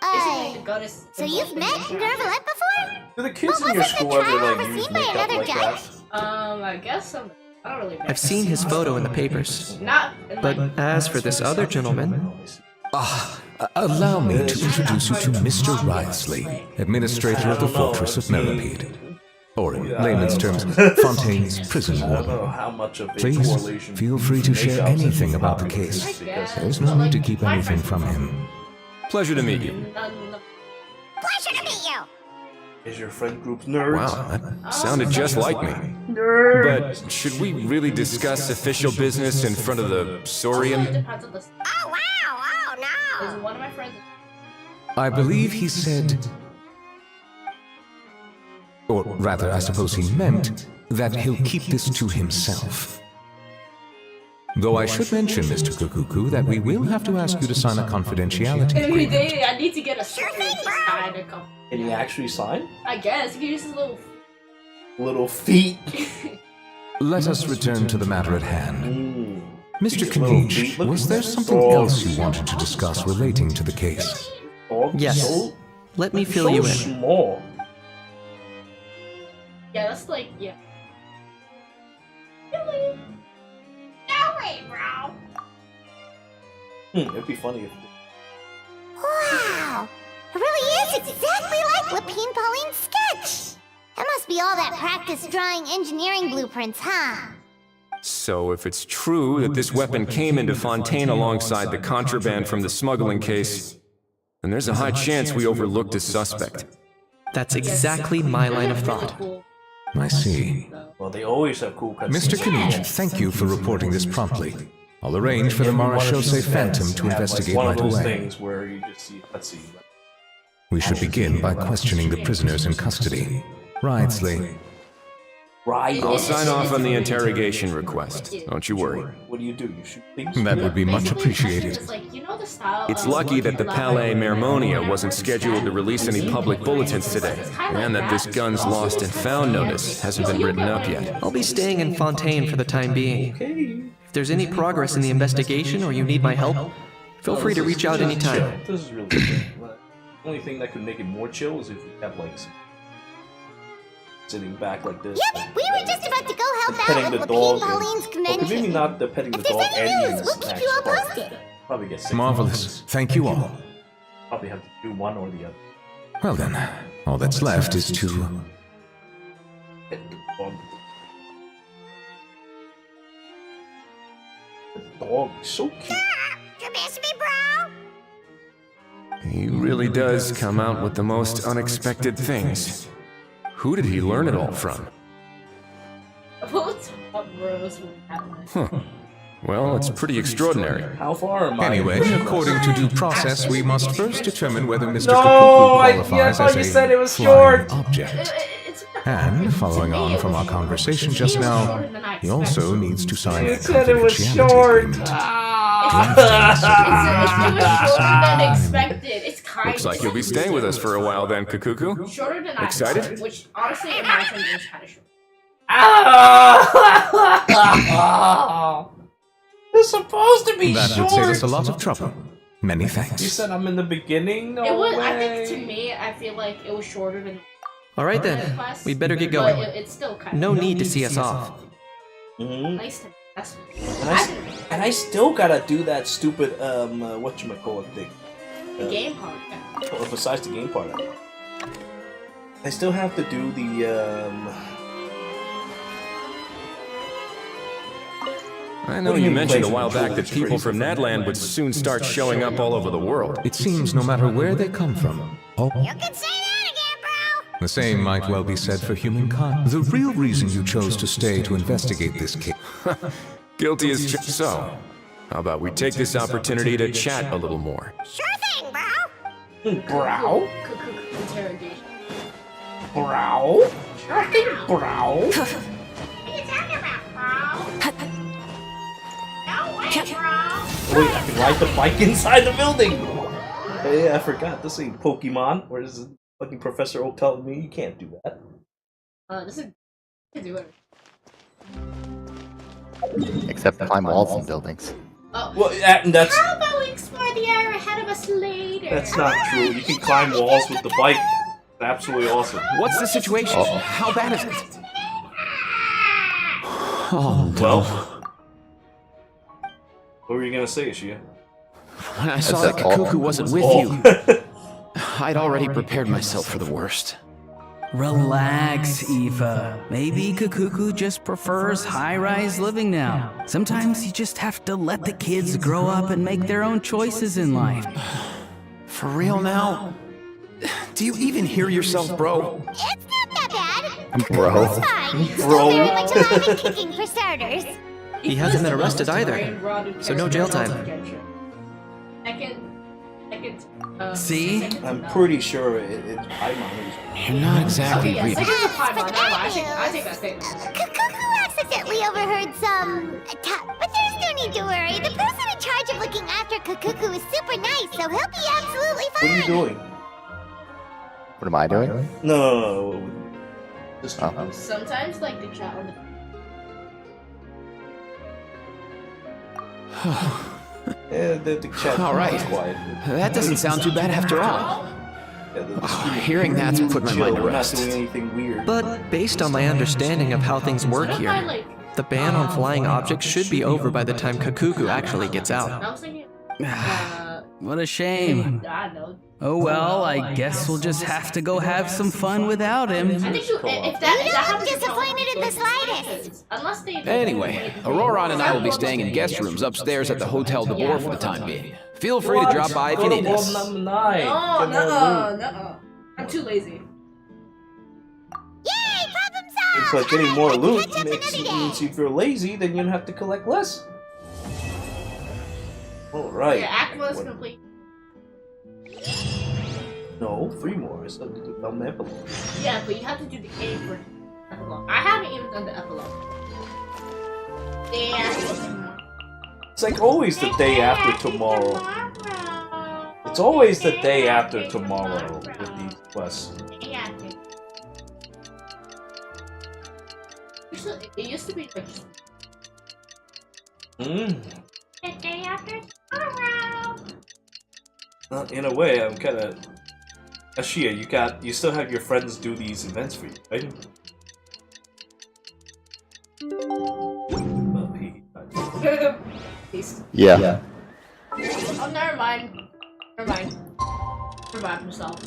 Basically, the goddess. So you've met Nervalette before? Do the kids in your wasn't the school ever trial like use overseen by makeup another like judge? that? I guess some. I don't really. I've seen his photo in the papers. Not. But as for this other gentleman, Allow me to introduce you to Mr. Wriothesley, administrator of the Fortress of Millipede. Or in layman's terms, Fontaine's prison I don't know warden. how much of a Please, correlation feel free to share makeups anything and about the comics case. is because There's no need to keep anything from him. Pleasure to meet you. Pleasure to meet you. Is your friend group nerds? Wow, that sounded just like me. But should we really discuss official business in front of the Saurian? Oh, wow. Oh, no. One of my friends. I believe he said... Or rather, I suppose he meant that he'll keep this to himself. Though I should mention, Mr. Kukuku, that we will have to ask you to sign a confidentiality agreement. I need to get a sure thing, bro. Can he actually sign? I guess he uses Little feet. Let us return to the matter at hand. Mr. These little feet Kanish, look was there something else you wanted to discuss relating to the case? yes. So, Let me fill so you in. small. Yeah, that's like yeah. No way, bro. It'd be funny if. Wow. It really is exactly like Lapine Pauline's sketch. That must be all that practice drawing engineering blueprints, huh? So if it's true that this weapon came into Fontaine alongside the contraband from the smuggling case, then there's a high chance we overlooked a suspect. That's exactly my line of thought. I see. Well, they always have cool cutscenes. Mr. Kanish, thank you for reporting this promptly. I'll arrange for the Marechaussee Phantom to investigate one right of those away. things where you just see a cutscene. We should begin by questioning the prisoners in custody. Wriothesley. Right. I'll sign off on the interrogation request. Don't you worry. What do? You shoot things? That would be much appreciated. It's lucky that the Palais Mermonia wasn't scheduled to release any public bulletins today, and that this guns lost and found notice hasn't been written up yet. I'll be staying in Fontaine for the time being. If there's any progress in the investigation or you need my help, feel free to reach out anytime. This is really good. The only thing that could make it more chill is if we have like sitting back like this. Yep, we were just about to go help petting out the with dog. Lapine Pauline's Well, convention. maybe not the petting the If there's dog any and news, the we'll keep snacks you all part. posted. Probably get sick. Marvelous. Thank you all. Probably have to do one or the other. Well then, all that's left is to... Pet the dog. The dog is so cute. You miss me, bro? He really does come out with the most unexpected things. Who did he learn it all from? Huh. Well, it's pretty extraordinary. How far am I? Anyway, according to due process, we must first determine whether Mr. No, Kukuku qualifies I thought you as said it a was flying short. object. And, following on from our conversation just now, he also needs to sign a You said it was confidentiality short. agreement. than expected. It's kind. Looks like you'll be staying with us for a while then, Kukuku. Shorter than I Excited? thought, which honestly, in my opinion, is kind of short. It's supposed to be That short. would save us a lot of trouble. Many You thanks. said I'm in the beginning. No It was. way. I think to me, I feel like it was shorter than. Alright then, we better get But going. it's still kind of. No need to see us off. Nice to. That's. And I still gotta do that stupid whatchamacallit thing. The game part. Well, besides the game part, I still have to do the I know you mentioned a while back that people from Nadland would soon start showing up all over the world. It seems no matter where they come from, You can say that again, bro. the same might well be said for humankind. The real reason you chose to stay to investigate this case... Guilty as so. How about we take this opportunity to chat a little more? Sure thing, bro. brow. Interrogation. Brow. Brow. What are you talking about, bro? No way, bro. Wait, I can ride the bike inside the building. Hey, I forgot. This ain't Pokemon. Where is the fucking Professor Oak telling me you can't do that? This is. You can do it. Except climb walls and buildings. Oh. Well, that's. How about we explore the area ahead of us later. That's not true. You can climb walls with the bike. It's absolutely awesome. What's the situation? How bad is it? Oh, well. What were you gonna say, Shia? When I saw that Kakuku wasn't with you, I'd already prepared myself for the worst. Relax, Eva. Maybe Kakuku just prefers high-rise living now. Sometimes you just have to let the kids grow up and make their own choices in life. For real now? Do you even hear yourself, bro? It's not that bad. Bro. It's fine. Still very much alive and kicking for starters. He hasn't been arrested either, so no jail time. See? I'm pretty sure it's Paimon. You're not exactly reading. I take that statement. Kakuku accidentally overheard some but there's no need to worry. The person in charge of looking after Kakuku is super nice, so he'll be absolutely fine. What are you doing? What am I doing? No. Just Sometimes, like, the chat on the chat. All right. Quiet. That doesn't sound too bad after all. Hearing that's put my mind to We're not rest. doing anything weird. But based on my understanding of how things work here, the ban on flying objects should be over by the time Kakuku actually gets out. I was thinking, What a shame. I know. Oh well, I guess we'll just have to go have some fun without him. I think if that happens, disappointed in the slightest. Unless they. Anyway, Aurora and I will be staying in guest rooms upstairs at the Hotel de Boer for the time being. Feel free to drop by if you need us. No. I'm too lazy. Yay, problem It's solved! like getting more loot Catch up makes another day. means if you're lazy, then you don't have to collect less. Alright. Yeah, act was complete. No, 3 more. I still have to do the epilogue. Yeah, but you have to do the game for epilogue. I haven't even done the epilogue. Damn. It's like always the day after tomorrow. It's always the day after tomorrow with these quests. Yeah. It used to be like. The day after tomorrow. In a way, I'm kind of. Ashia, you still have your friends do these events for you, right? Peace. Yeah. Oh, never mind. Revive himself.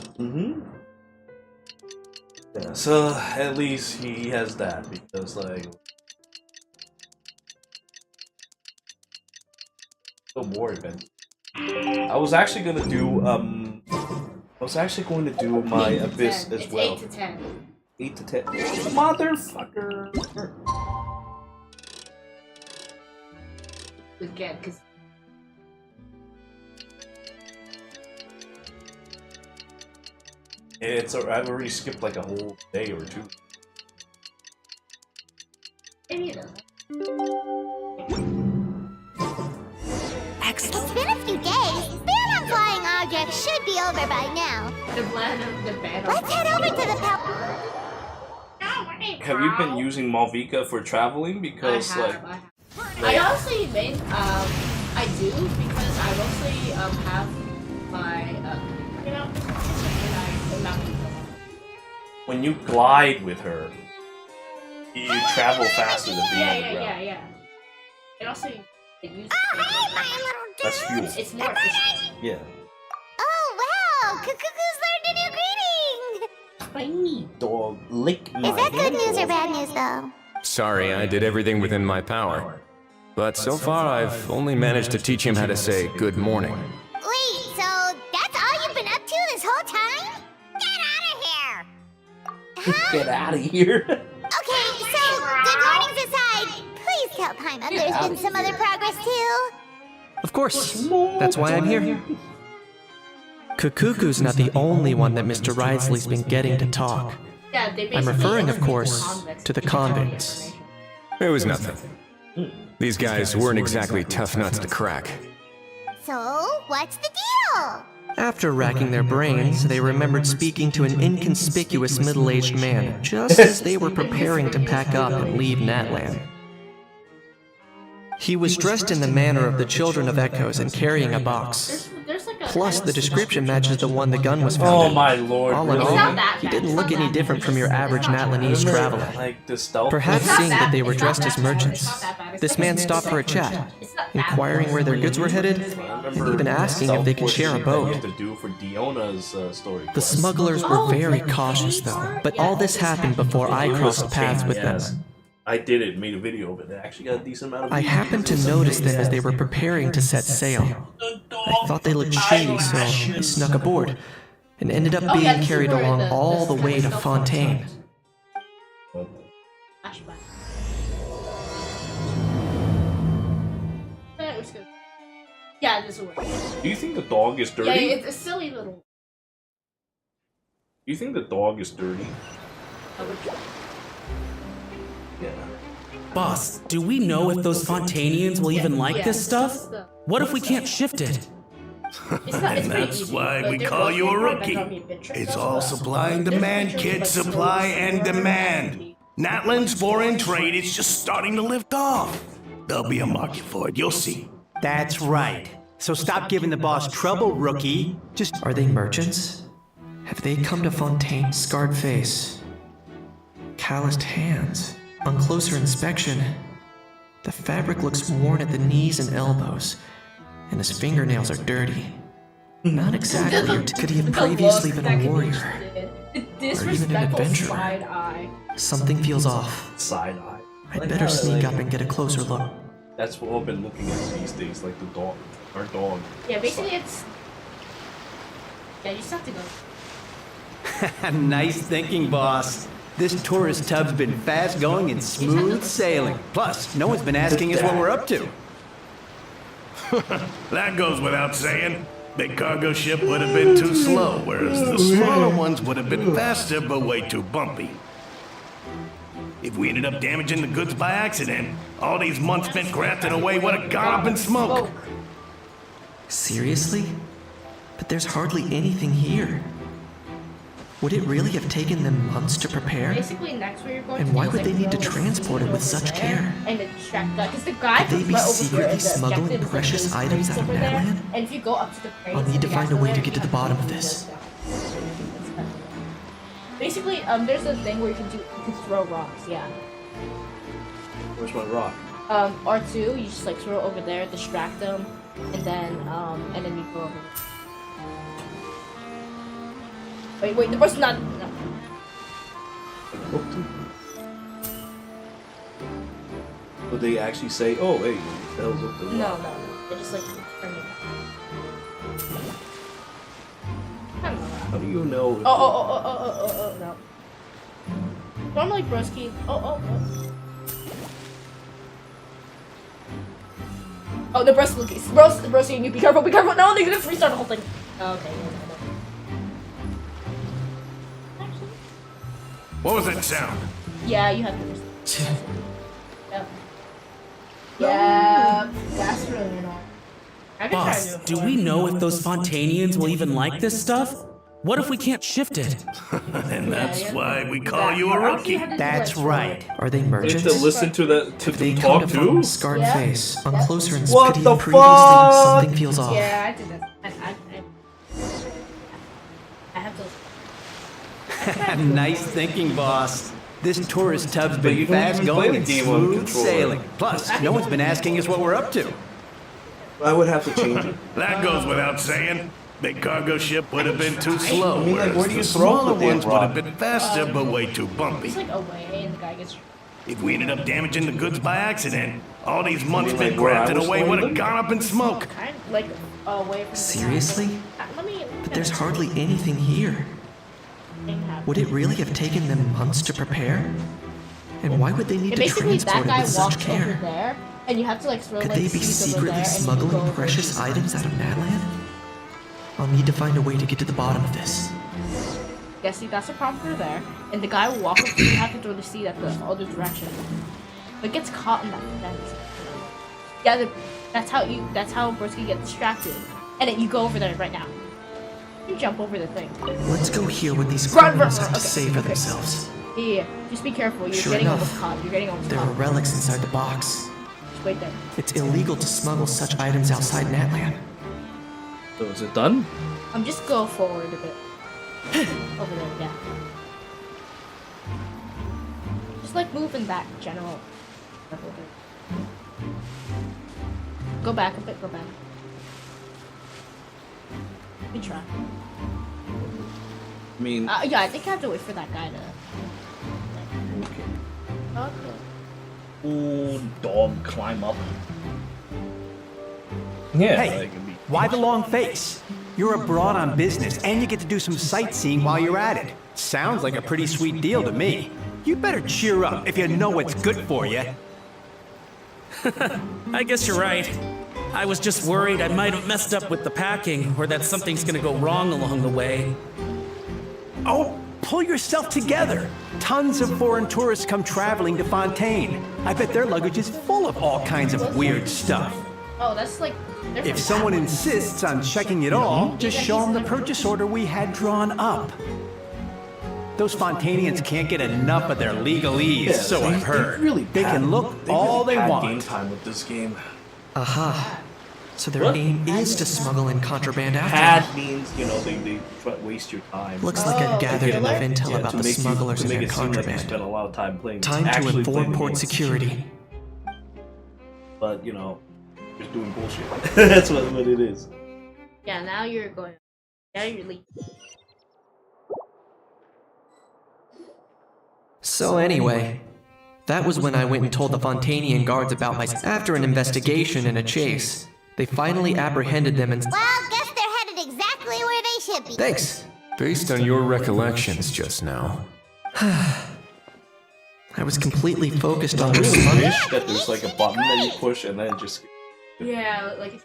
Yeah, so at least he has that because like. Still more events. I was actually gonna do my Abyss as well. 8 to 10. 8 to 10. Motherfucker! Again, because. I've already skipped like a whole day or 2. Maybe it doesn't. Excellent. It's been a few days. Ban on flying objects should be over by now. The ban. Let's head over to the Have you been using Malvika for traveling? Because I honestly mean, I do because I mostly have my when you glide with her, you travel faster than being on the ground. Yeah. And also, it uses That's fuel. It's more efficient. Yeah. Oh wow! Kakuku's learned a new greeting! Tiny dog, lick my Is that good hand news or off. bad news though? Sorry, I did everything within my power. But so far, I've only managed to teach him how to say good morning. Wait, so that's all you've been up to this whole time? Get out of here! Get out of here. Okay, so good mornings aside, please tell Paimon there's been some other progress too. Of course, that's why I'm here. Kakuku's not the only one that Mr. Risley's been getting to talk. Yeah, they I'm referring, of course, to the convicts. It was nothing. These guys weren't exactly tough nuts to crack. So, what's the deal? After racking their brains, they remembered speaking to an inconspicuous middle-aged man just as they were preparing to pack up and leave Natlan. He was dressed in the manner of the Children of Echoes and carrying a box. Plus, the description matches the one the gun was found Oh in. my lord, All in really? all, he didn't look any different from your average Natlanese traveler. Like the stealth. Perhaps seeing that they were dressed as merchants, this man stopped for a chat, inquiring where their goods were headed, and even asking if they could share a boat. The smugglers were very cautious though, but all this happened before I crossed paths with them. I did it, made a video of it. It actually got a decent amount of I views. happened to notice them as they were preparing to set sail. I thought they looked shady, so I snuck aboard, and ended up being carried along all the way to Fontaine. Yeah, this will work. Do you think the dog is dirty? Yeah, it's a silly little. Do you think the dog is dirty? Yeah. Boss, do we know if those Fontanians will even like this stuff? What if we can't shift it? And that's why we call you a rookie. It's all supply and demand, kid. Supply and demand. Natlan's foreign trade is just starting to lift off. There'll be a market for it, you'll see. That's right. So stop giving the boss trouble, rookie. Just... Are they merchants? Have they come to Fontaine? Scarred face. Calloused hands. On closer inspection, the fabric looks worn at the knees and elbows, and his fingernails are dirty. Not exactly, or could he have previously been a warrior? Or even an adventurer? Something feels off. Side eye. I'd better sneak up and get a closer look. That's what I've been looking at these days, like the dog. Our dog. Yeah, basically it's... Yeah, you just have to go. Nice thinking, boss. This tourist tub's been fast going and smooth sailing. Plus, no one's been asking us what we're up to. That goes without saying. Big cargo ship would have been too slow, whereas the smaller ones would have been faster but way too bumpy. If we ended up damaging the goods by accident, all these months spent crafting away would have gone up in smoke. Seriously? But there's hardly anything here. Would it really have taken them months to prepare? Basically, next where you're going and why would they need to transport it with such care? And then distract that, because the guy could they be secretly smuggling precious items out of Madland? And if you go up to the crate, I'll need to find a way to get to the bottom of this. Basically, there's a thing where you can throw rocks. Yeah. Where's my rock? R2, you just like throw it over there, distract them, and then you go over. Wait, the person's not. No. Would they actually say, "Oh, hey, that was up there"? No. They just like turn it. How do you know? Oh, no. Normally, broski. Oh, the broski, you be careful, be careful. No, they're gonna restart the whole thing. Okay. What was that sound? Yeah, you have to restart. Yeah, that's really annoying. Boss, do we know if those Fontanians will even like this stuff? What if we can't shift it? And that's why we call you a rookie. That's right. Are they merchants? You have to listen to they talk come to too? Scarred face. On closer What inspection, the previously fuck? something feels off. Yeah, I did that. I have to. Nice thinking, boss. This tourist tub's been fast going and smooth sailing. Plus, no one's been asking us what we're up to. I would have to change it. That goes without saying. Big cargo ship would have been too slow, I mean, like, where do you whereas the throw smaller the ones damn would have rock? been faster but way too bumpy. It's like away, and the guy gets. If we ended up damaging the goods by accident, all these months like spent where I crafting was away going would have then? gone up in smoke. Kind of like away from. Seriously? Let me. But there's hardly anything here. Would it really have taken them months to prepare? And why would they need to Basically, transport that it guy with such walks over care? there, and you have to like throw Could like they be seeds over there, secretly and you go smuggling over precious and items out of Madland? I'll need to find a way to get to the bottom of this. Yeah, see, that's the problem for there. And the guy will walk up to you, you have to throw the seed at the other direction. But it gets caught in that fence. Yeah, that's how Broski gets distracted. And then you go over there right now. You jump over the thing. Let's go hear what these Run, criminals run, have to okay, say for okay. themselves. Yeah, just be careful. You're Sure getting enough, almost caught. You're getting almost There caught. are relics inside the box. Just wait there. It's illegal to smuggle such items outside Natland. So is it done? Just go forward a bit. Over there, yeah. Just like move in that general. Go back a bit, go back. Good try. I mean... yeah, I think I have to wait for that guy to... Okay. Okay. Ooh, dog, climb up. Yeah. Hey, why the long face? You're abroad on business, and you get to do some sightseeing while you're at it. Sounds like a pretty sweet deal to me. You better cheer up if you know what's good for you. I guess you're right. I was just worried I might have messed up with the packing, or that something's gonna go wrong along the way. Oh, pull yourself together. Tons of foreign tourists come traveling to Fontaine. I bet their luggage is full of all kinds of weird stuff. Oh, that's like... If someone insists on checking it all, just show them the purchase order we had drawn up. Those Fontainians can't get enough of their legalese, so I've heard. They can look all they want. Game time with this game. Aha. So their aim is to smuggle in contraband after. Pad means, you know, they waste your time. Looks like I've gathered enough intel about the smugglers and their contraband. Spend a lot of time playing. Time to inform port security. But, you know, just doing bullshit. That's what it is. Yeah, now you're going... Now you're leaving. So anyway, that was when I went and told the Fontainian guards about my... After an investigation and a chase, they finally apprehended them and... Well, guess they're headed exactly where they should be. Thanks. Based on your recollections just now. I was completely focused on I their really smugglers. wish that there's like a button that you push and then it just... Yeah, like...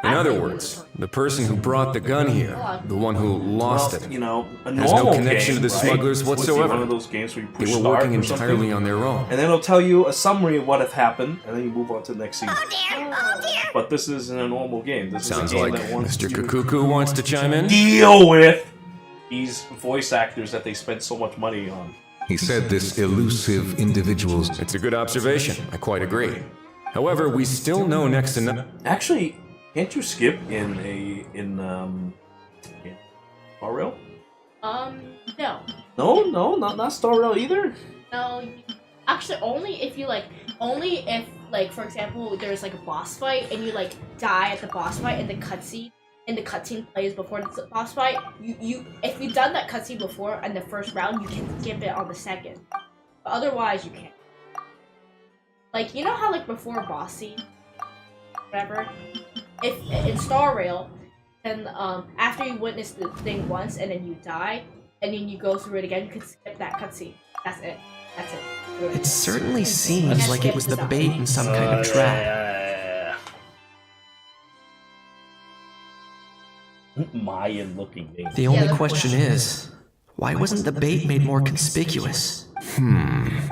In other words, the person who brought the gun here, the one who lost it, you know, a has no normal connection game, to the right? smugglers Would be whatsoever. one of those games where you push They were start working or something, entirely on their own. and then it'll tell you a summary of what had happened, and then you move on to the next scene. Oh dear. But this isn't a normal game. This Sounds is a game like that wants Mr. to Kukuku wants to chime in. deal with these voice actors that they spend so much money on. He said this elusive individual's... It's a good observation. I quite agree. However, we still know next to no... Actually, can't you skip in Star Rail? No. No, not Star Rail either. No, actually, only if, for example, there's like a boss fight and you like die at the boss fight and the cutscene plays before the boss fight. If you've done that cutscene before in the first round, you can skip it on the second. But otherwise, you can't. Like, you know how like before a boss scene, whatever. If in Star Rail, then after you witness the thing once and then you die, and then you go through it again, you can skip that cutscene. That's it. That's it. It certainly seems like it was the bait in some kind of trap. Mayan looking thing. The only question is, why wasn't the bait made more conspicuous?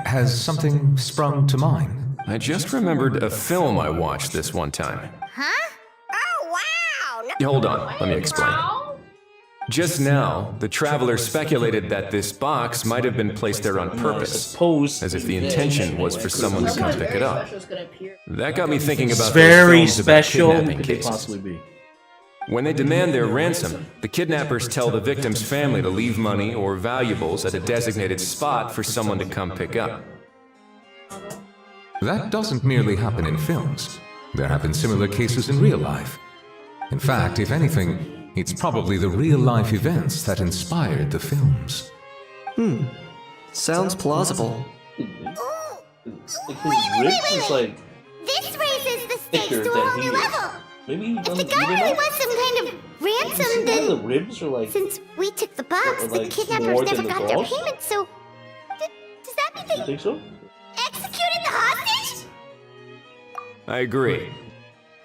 Has something sprung to mind? I just remembered a film I watched this one time. Huh? Oh, wow! Hold on, let me explain. Just now, the traveler speculated that this box might have been placed there on purpose, as if the intention was for someone to come pick it up. That got me thinking about very those films about special. kidnapping Could they cases. possibly be? When they demand their ransom, the kidnappers tell the victim's family to leave money or valuables at a designated spot for someone to come pick up. That doesn't merely happen in films. There have been similar cases in real life. In fact, if anything, it's probably the real-life events that inspired the films. Sounds plausible. It's like his ribs is like This raises the stakes thicker to a than whole he new is. level. Maybe he If doesn't the guy eat really enough. was some kind of ransom, See how then the ribs are like. since we took the box, Or, the like, kidnappers more never than the got their dolls? payment, so... Does that mean You they think so? executed the hostage? I agree.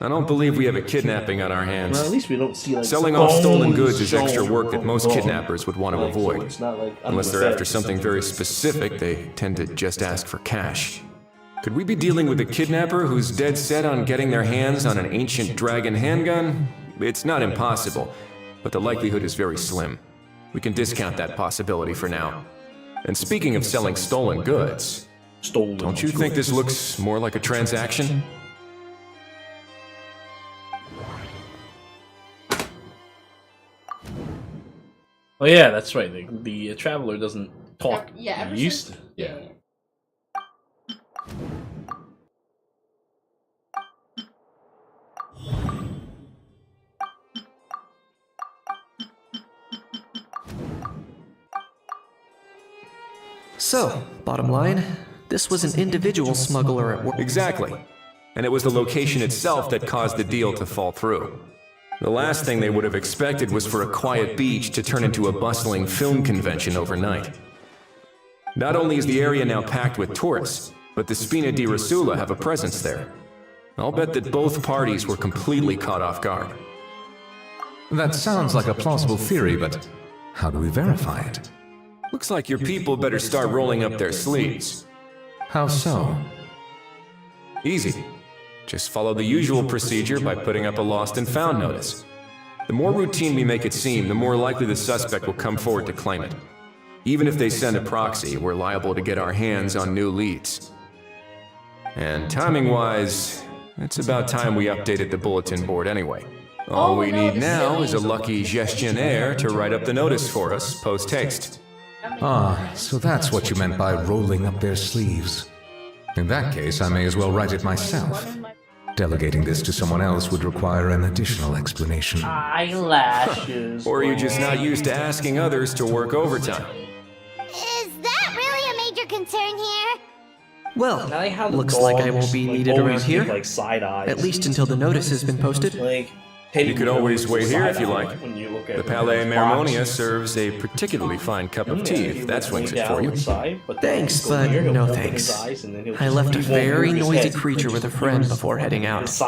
I don't believe we have a kidnapping on our hands. Well, at least we don't see like Selling off stolen bones goods is showing extra work that from most the bone. kidnappers would want to Like, so avoid. it's not like Unless they're unpathetic after or something very specific, they tend to just ask for cash. Could we be dealing with a kidnapper who's dead set on getting their hands on an ancient dragon handgun? It's not impossible, but the likelihood is very slim. We can discount that possibility for now. And speaking of selling stolen goods, don't you think this looks more like a Oh yeah, that's right. The traveler doesn't talk. Yeah, ever He used since- to. Yeah. So, bottom line, this was an individual smuggler at work. Exactly. And it was the location itself that caused the deal to fall through. The last thing they would have expected was for a quiet beach to turn into a bustling film convention overnight. Not only is the area now packed with tourists, but the Spina di Rosula have a presence there. I'll bet that both parties were completely caught off guard. That sounds like a plausible theory, but how do we verify it? Looks like your people better start rolling up their sleeves. How so? Easy. Just follow the usual procedure by putting up a lost and found notice. The more routine we make it seem, the more likely the suspect will come forward to claim it. Even if they send a proxy, we're liable to get our hands on new leads. And timing-wise, it's about time we updated the bulletin board anyway. All we need now is a lucky gestionnaire to write up the notice for us post-haste. Ah, so that's what you meant by rolling up their sleeves. In that case, I may as well write it myself. Delegating this to someone else would require an additional explanation. Eyelashes. Or you're just not used to asking others to work overtime. Is that really a major concern here? Well, looks like I won't be needed around here. Like side eyes. At least until the notice has been posted. Like, You could always wait here if you like. when you look at The Palais Mermonia serves a particularly fine cup of tea, if that swings it for you. Thanks, but no thanks. I left a very noisy creature with a friend before heading out, so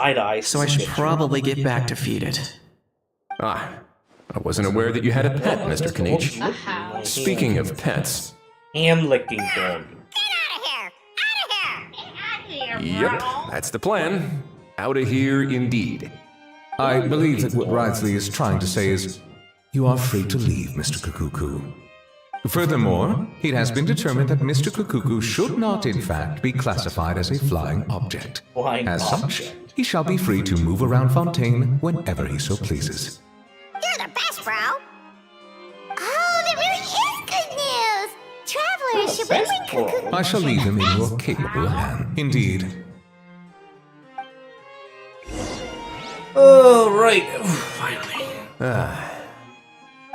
I should probably get back to feed it. Ah, I wasn't aware that you had a pet, Mr. Kanich. Speaking of pets... Hand-licking dog. Yep, that's the plan. Out of here, indeed. I believe that what Wriothesley is trying to say is, you are free to leave, Mr. Kukuku. Furthermore, it has been determined that Mr. Kukuku should not, in fact, be classified as a flying object. As such, he shall be free to move around Fontaine whenever he so pleases. You're the best, bro. Oh, that really is good news. Travelers should bring Cuckoo. I shall leave him in your capable hand. Indeed. Oh, right. Finally.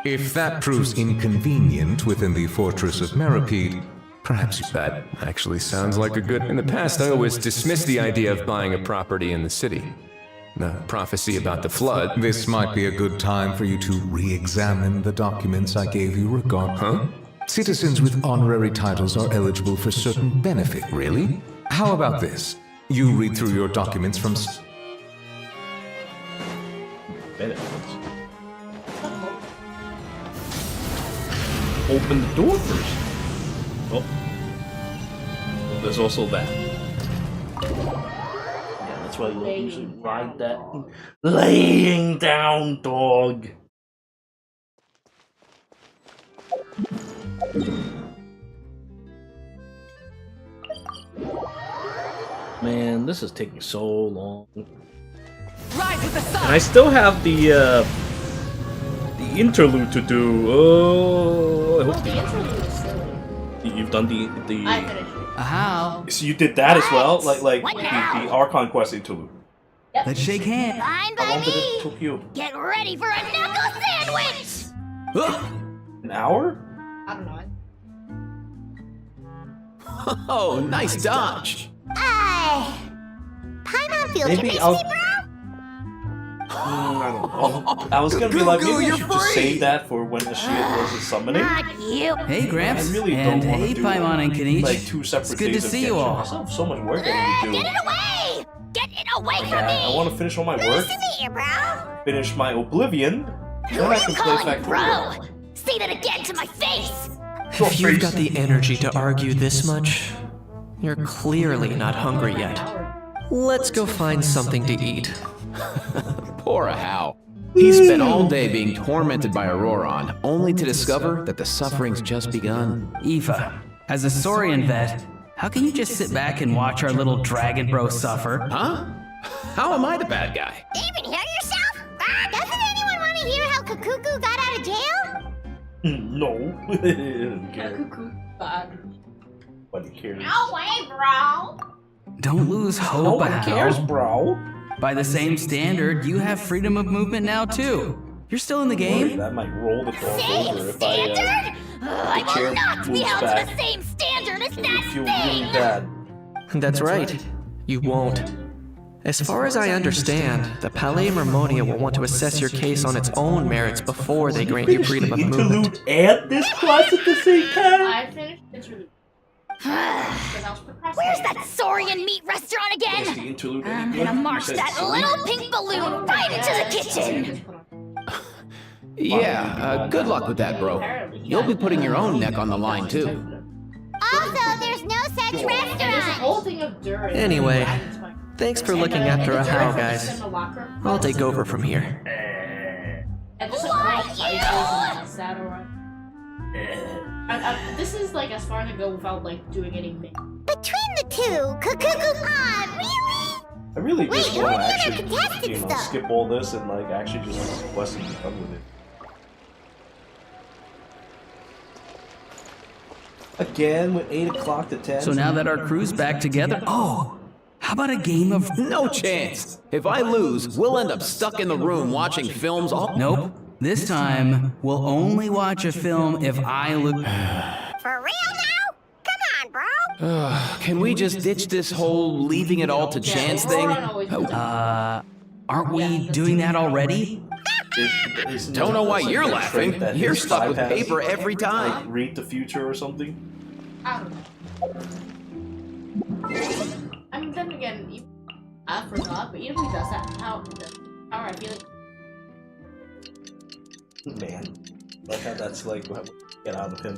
If that proves inconvenient within the fortress of Meripede, perhaps you... That actually sounds like a good... In the past, I always dismissed the idea of buying a property in the city. The prophecy about the flood... This might be a good time for you to re-examine the documents I gave you regarding... Huh? Citizens with honorary titles are eligible for certain benefit. Really? How about this? You read through your documents from... Benefits. Open the door first. Oh. Well, there's also that. Yeah, that's why you usually ride that. Laying down dog. Man, this is taking so long. Rise with the sun. And I still have the interlude to do. Oh, I hope The interlude is silly. you've done the. I finished it. How? So you did that as well, like the Archon Quest interlude. Let's shake hands. Fine How by long did it me. took you? Get ready for a knuckle sandwich. An hour? I don't know. Oh, nice dodge. Paimon Field, Maybe you miss I'll- me, bro? I don't know. I was gonna be like, maybe I should just save that for when the shield was summoning. Not you. Hey, Gramps. I really and don't want hey, to do Paimon and Kanich. like 2 separate It's good days to of see you Genshin. all. I still have so much work I need to Get do. it away! Get it away from I me! want to finish all my work, Nice to meet you, bro. finish my Oblivion, Who then are I you can play calling bro? Factorio. Say that again to my face. If you've got the energy to argue this much, you're clearly not hungry yet. Let's go find something to eat. Poor Hao. He spent all day being tormented by Auroron, only to discover that the suffering's just begun. Aoife, as a Saurian vet, how can you just sit back and watch our little dragon bro suffer? Huh? How am I the bad guy? Even hear yourself? Doesn't anyone want to hear how Kakuku got out of jail? No. Cuckoo bad. Nobody cares. No way, bro. Don't lose hope, Nobody Al. cares, bro. By the same standard, you have freedom of movement now too. You're still in the game. That might roll the dog Same over if standard? I I will not be moves held to back. the same standard as I that feel really thing! bad. That's right. You won't. As far as I understand, the Palais Mermonia will want to assess your case on its own merits before they grant you freedom of movement. And this class at the same time? I finished interlude. Where's that saurian meat restaurant again? Is the interlude I'm any good? gonna march You said that sorry? little pink balloon right into the kitchen! Yeah, good luck with that, bro. You'll be putting your own neck on the line, too. Also, there's no such There's a restaurant! whole thing of dirt. Anyway, thanks for looking after a how, guys. In the locker. I'll take over from here. And just like this is like as far to go without like doing anything. Between the two, really? I really Wait, just who want are to the other actually, contestants, though? skip all this and like actually just quest and be done with it. Again with 8 o'clock to 10. So now that our crew's back together, oh, how about a game of... No chance. If I lose, we'll end up stuck in the room watching films all... Nope. This time, we'll only watch a film if I look... For real now? Come on, bro! Can we just ditch this whole leaving it all to chance thing? Aren't we doing that already? Don't know why you're laughing. You're stuck with paper every time. Like, read the future or something. I don't know. I mean, then again, I forgot, but even if he does that, how I feel like. Man, like how that's like what we get out of him.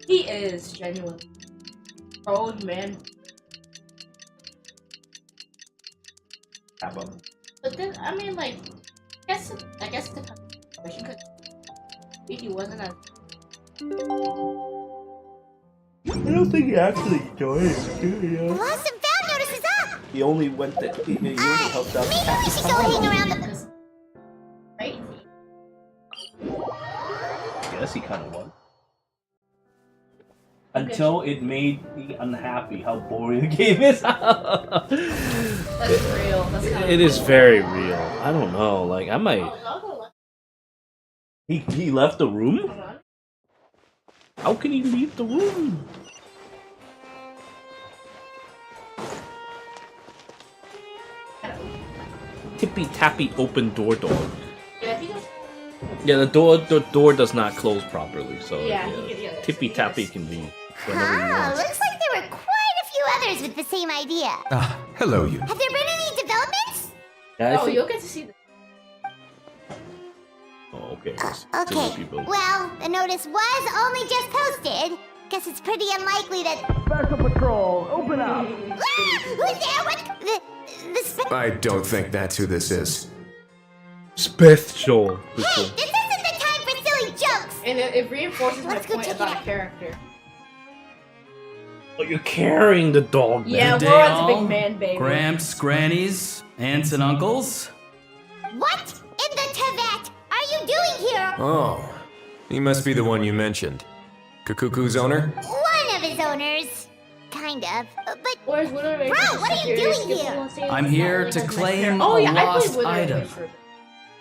He is genuine. Old man. But then, I mean, like, I guess the question could if he wasn't as. I don't think he actually joined it, The lost and found notice is up! He only went there. He only helped out. Maybe we should go hang around the... Right? Yes, he kind of was. Until it made me unhappy how boring the game is. That's real. That's kind It is very real. I don't know. Like I might. He left the room. How can he leave the room? Tippy tappy open door dog. Yeah, the door does not close properly, so tippy tappy can be whenever you Oh, want. looks like there were quite a few others with the same idea. Hello, you. Have there been any developments? Yeah, I think- you'll get to see. Oh, okay. Okay, well, the notice was only just posted. Guess it's pretty unlikely that... Special Patrol, open up! Who's there? What? The I don't think that's who this is. Special. Hey, this isn't the time for silly jokes! And it reinforces my Let's go point check it about out. a character. Oh, you're carrying the dog, man. Yeah, Good we're day, on the big all. man, baby. Gramps, grannies, aunts and uncles. What in the Tibet are you doing here? Oh, he must be the one you mentioned. Kukuku's owner? One of his owners. Kind of. But... Where's Wither Bro, what are you doing here? I'm here to claim Oh a yeah, I lost played Wither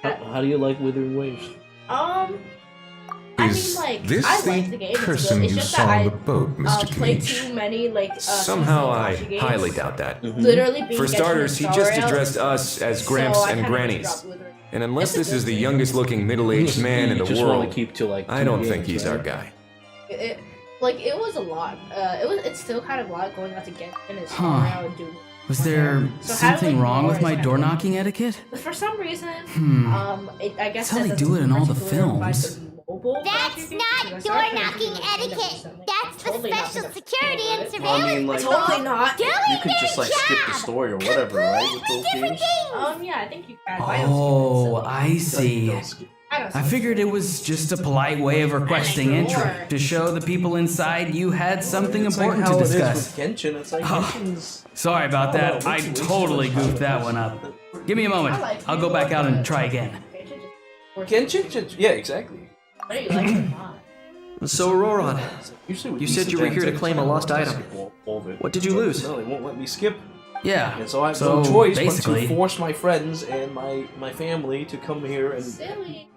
item. How do you like Withering Waves? I Is mean, like, this I like the game. person it's you just saw that on the boat, Mr. played Cage? too many like. Somehow I Tomodachi games. highly doubt that. Literally being For Genshin starters, he and just Star addressed Rail, us as so Gramps I and kinda Grannies. dropped Withering. And unless It's a this is good the game. youngest looking middle-aged man in the just want world, to keep to like. I 2 don't games, think he's right? our guy. It was a lot. It's still kind of a lot going out to Genshin and Star Huh. Rail and doing. Was there So something having wrong with more my is door kinda- knocking etiquette? For some reason, I guess That's how they that's do it in all the particular by films. the mobile That's graphic not games, 'cause I door started knocking playing like etiquette. 100%. That's the Totally not special gonna security and Well, I surveillance. mean, like, Totally not. Doing you could just like skip the story or whatever, right? With those games. Yeah, I think you can. Oh, I see. I don't I figured it was just a polite way of requesting entry to show the people inside you had something It's like important how to it is discuss. with Genshin. It's like Oh. Genshin's. Sorry about that. I totally goofed that one up. Give me a moment. I'll go back out and try again. Genshin, yeah, exactly. Whether you like it or not. So, Roron, Usually with you these said you were here to events, claim a I lost want to item. skip all of it. What did you lose? No, they won't let me skip. Yeah. And so I have so no choice basically, but to force my friends and my family to come here and Silly.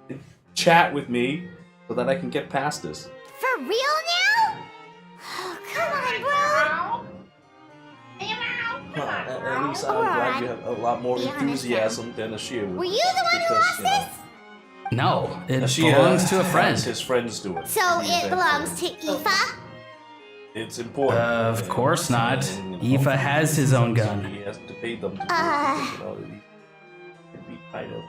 chat with me so that I can get past this. For real now? Oh, come on, bro. At least I'm glad you have a lot more enthusiasm than Ashia would. Were you the one who lost this? no, it Ashia belongs to a has friend. His friends do it. So it belongs to Aoife? It's important. Of course not. Aoife has his own gun. He has to pay them to do it, because, you know, he can be kind of.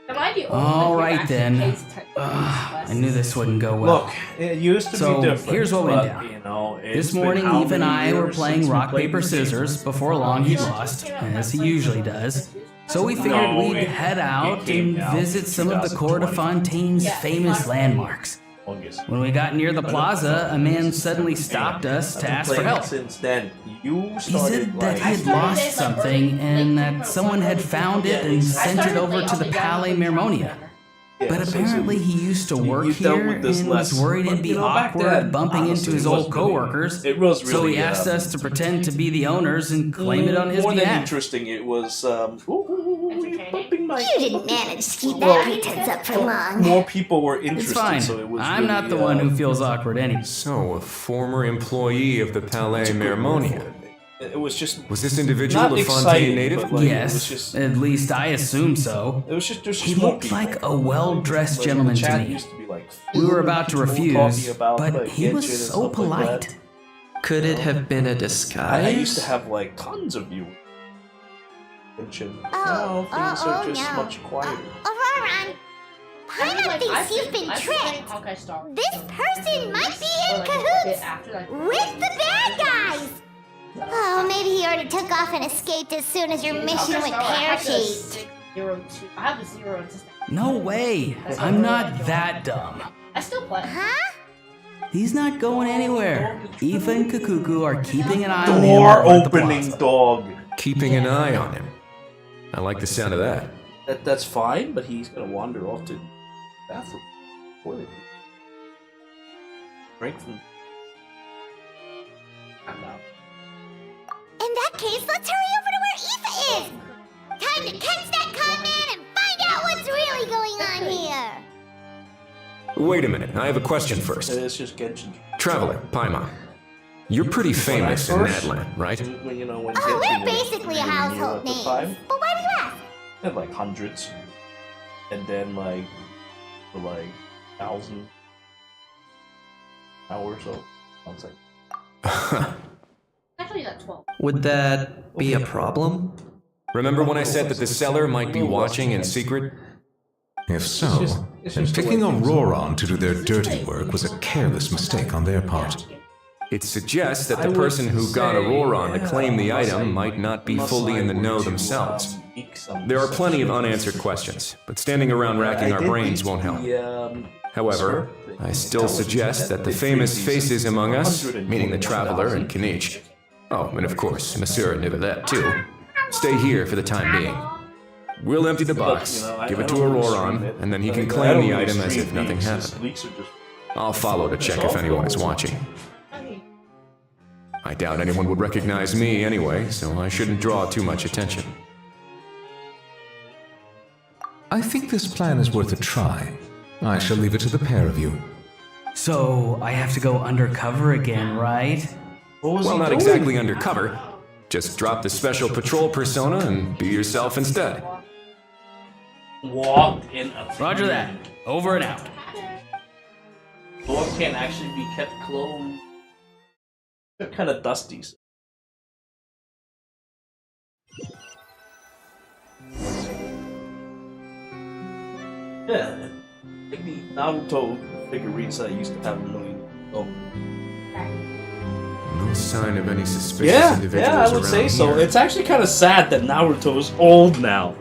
Am I the only All one who right actually then. pays attention to I knew this wouldn't go well. Look, it used to So, be different. here's what went but, down. You know, This morning, Eve and I were playing rock, paper, scissors. Before long, he lost, as he usually does. So we figured we'd head out and visit some of the Cour de Fontaine's famous landmarks. When we got near the plaza, a man suddenly stopped us to ask for help. Since then, you He said that he had lost something and that someone had found it and sent it over to the Palais Mermonia. But apparently he used to work here and was worried it'd be awkward bumping into his old coworkers, so he asked us to pretend to be the owners and claim it on his more than behalf. interesting, it was You didn't manage to keep that pretense up for long. more people were interested. It's fine. So it was I'm really, not the one who feels awkward anyway. So, a former employee of the Palais Mermonia. It was just. Was this individual not a Fontaine exciting, native? but, like, it was Yes, just. at least I assume so. It was just. There's He just more looked people. like a well-dressed Like, gentleman the to chat me. used to be like. We were about to people refuse, talking about, but like, he Genshin was and so stuff like polite. that. Could it have been a disguise? I used to have like tons of viewers. Genshin. Now things are just much quieter. Roran, Paimon thinks you've been tricked. This person might be in cahoots with the bad guys. Oh, maybe he already took off and escaped as soon as your mission went pear-shaped. I have a 0 in system. No way! I'm not that dumb. I still play. Huh? He's not going anywhere. Aoife and Kakuku are keeping an eye on him. Door over at the opening plaza. dog. Keeping an eye on him. I like the sound of that. That's fine, but he's gonna wander off to the bathroom. Toilet. Drink from. I'm out. In that case, let's hurry over to where Aoife is. Time to catch that con man and find out what's really going on here. Wait a minute, I have a question first. It's just Genshin. Traveler, Paimon. You're pretty famous in Nadland, right? When, you know, when Oh, Genshin we're was basically a really new household at the name. time, But why do you ask? they had like hundreds, and then like for like 1,000 hours or something. Actually, that's 12. Would that be a problem? Remember when I said that the seller might be watching in secret? If so, then picking Auroron to do their dirty work was a careless mistake on their part. It suggests that the person who got Auroron to claim the item might not be fully in the know themselves. There are plenty of unanswered questions, but standing around racking our brains won't help. However, I still suggest that the famous faces among us, meaning the Traveler and Kinich, oh, and of course, Monsieur Nivelet too, stay here for the time being. We'll empty the box, give it to Auroron, and then he can claim the item as if nothing happened. I'll follow to check if anyone is watching. I doubt anyone would recognize me anyway, so I shouldn't draw too much attention. I think this plan is worth a try. I shall leave it to the pair of you. So, I have to go undercover again, right? Well, not exactly undercover. Just drop the special patrol persona and be yourself instead. Walked in a. Roger that. Over and out. Door can't actually be kept closed. They're kind of dusty. Yeah, like the Naruto figurines that I used to have a million. Oh. No sign of any suspicious individuals yeah, I would say around so. here. It's actually kind of sad that Naruto is old now.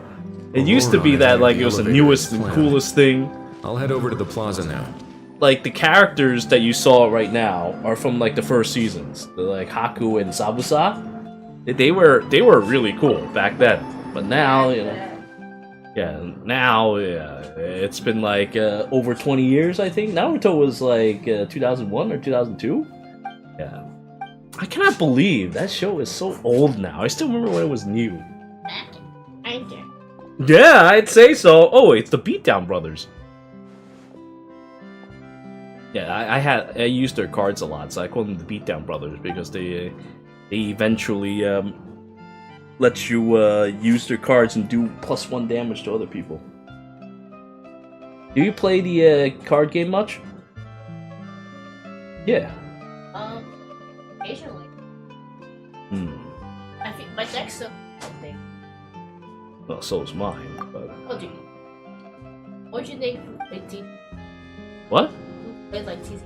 It used to be that like it was the newest and coolest thing. I'll head over to the plaza now. Like the characters that you saw right now are from like the first seasons. They're like Haku and Sabusa. They were really cool back then. But now, you Yeah, now, yeah, it's been like over 20 years, I think. Naruto was like 2001 or 2002. Yeah. I cannot believe that show is so old now. I still remember when it was new. Yeah, I'd say so. Oh, it's the Beatdown Brothers. Yeah, I used their cards a lot, so I called them the Beatdown Brothers because they eventually let you use their cards and do +1 damage to other people. Do you play the card game much? Yeah. Occasionally. I think my deck's so something. Well, so is mine, but... What do you? What do you think? What? Play like TC.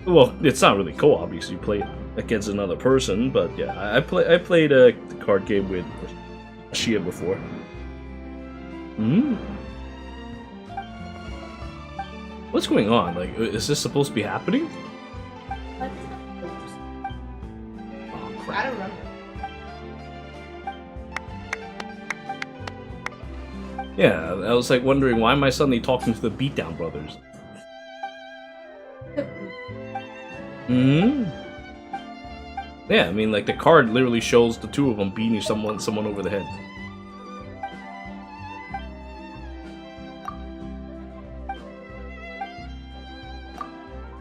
Well, it's not really co-op because you play against another person, but yeah, I played the card game with Shia before. What's going on? Like, is this supposed to be happening? Oh, crap. I don't remember. Yeah, I was like wondering why am I suddenly talking to the Beatdown Brothers? Yeah, I mean, like the card literally shows the two of them beating someone over the head.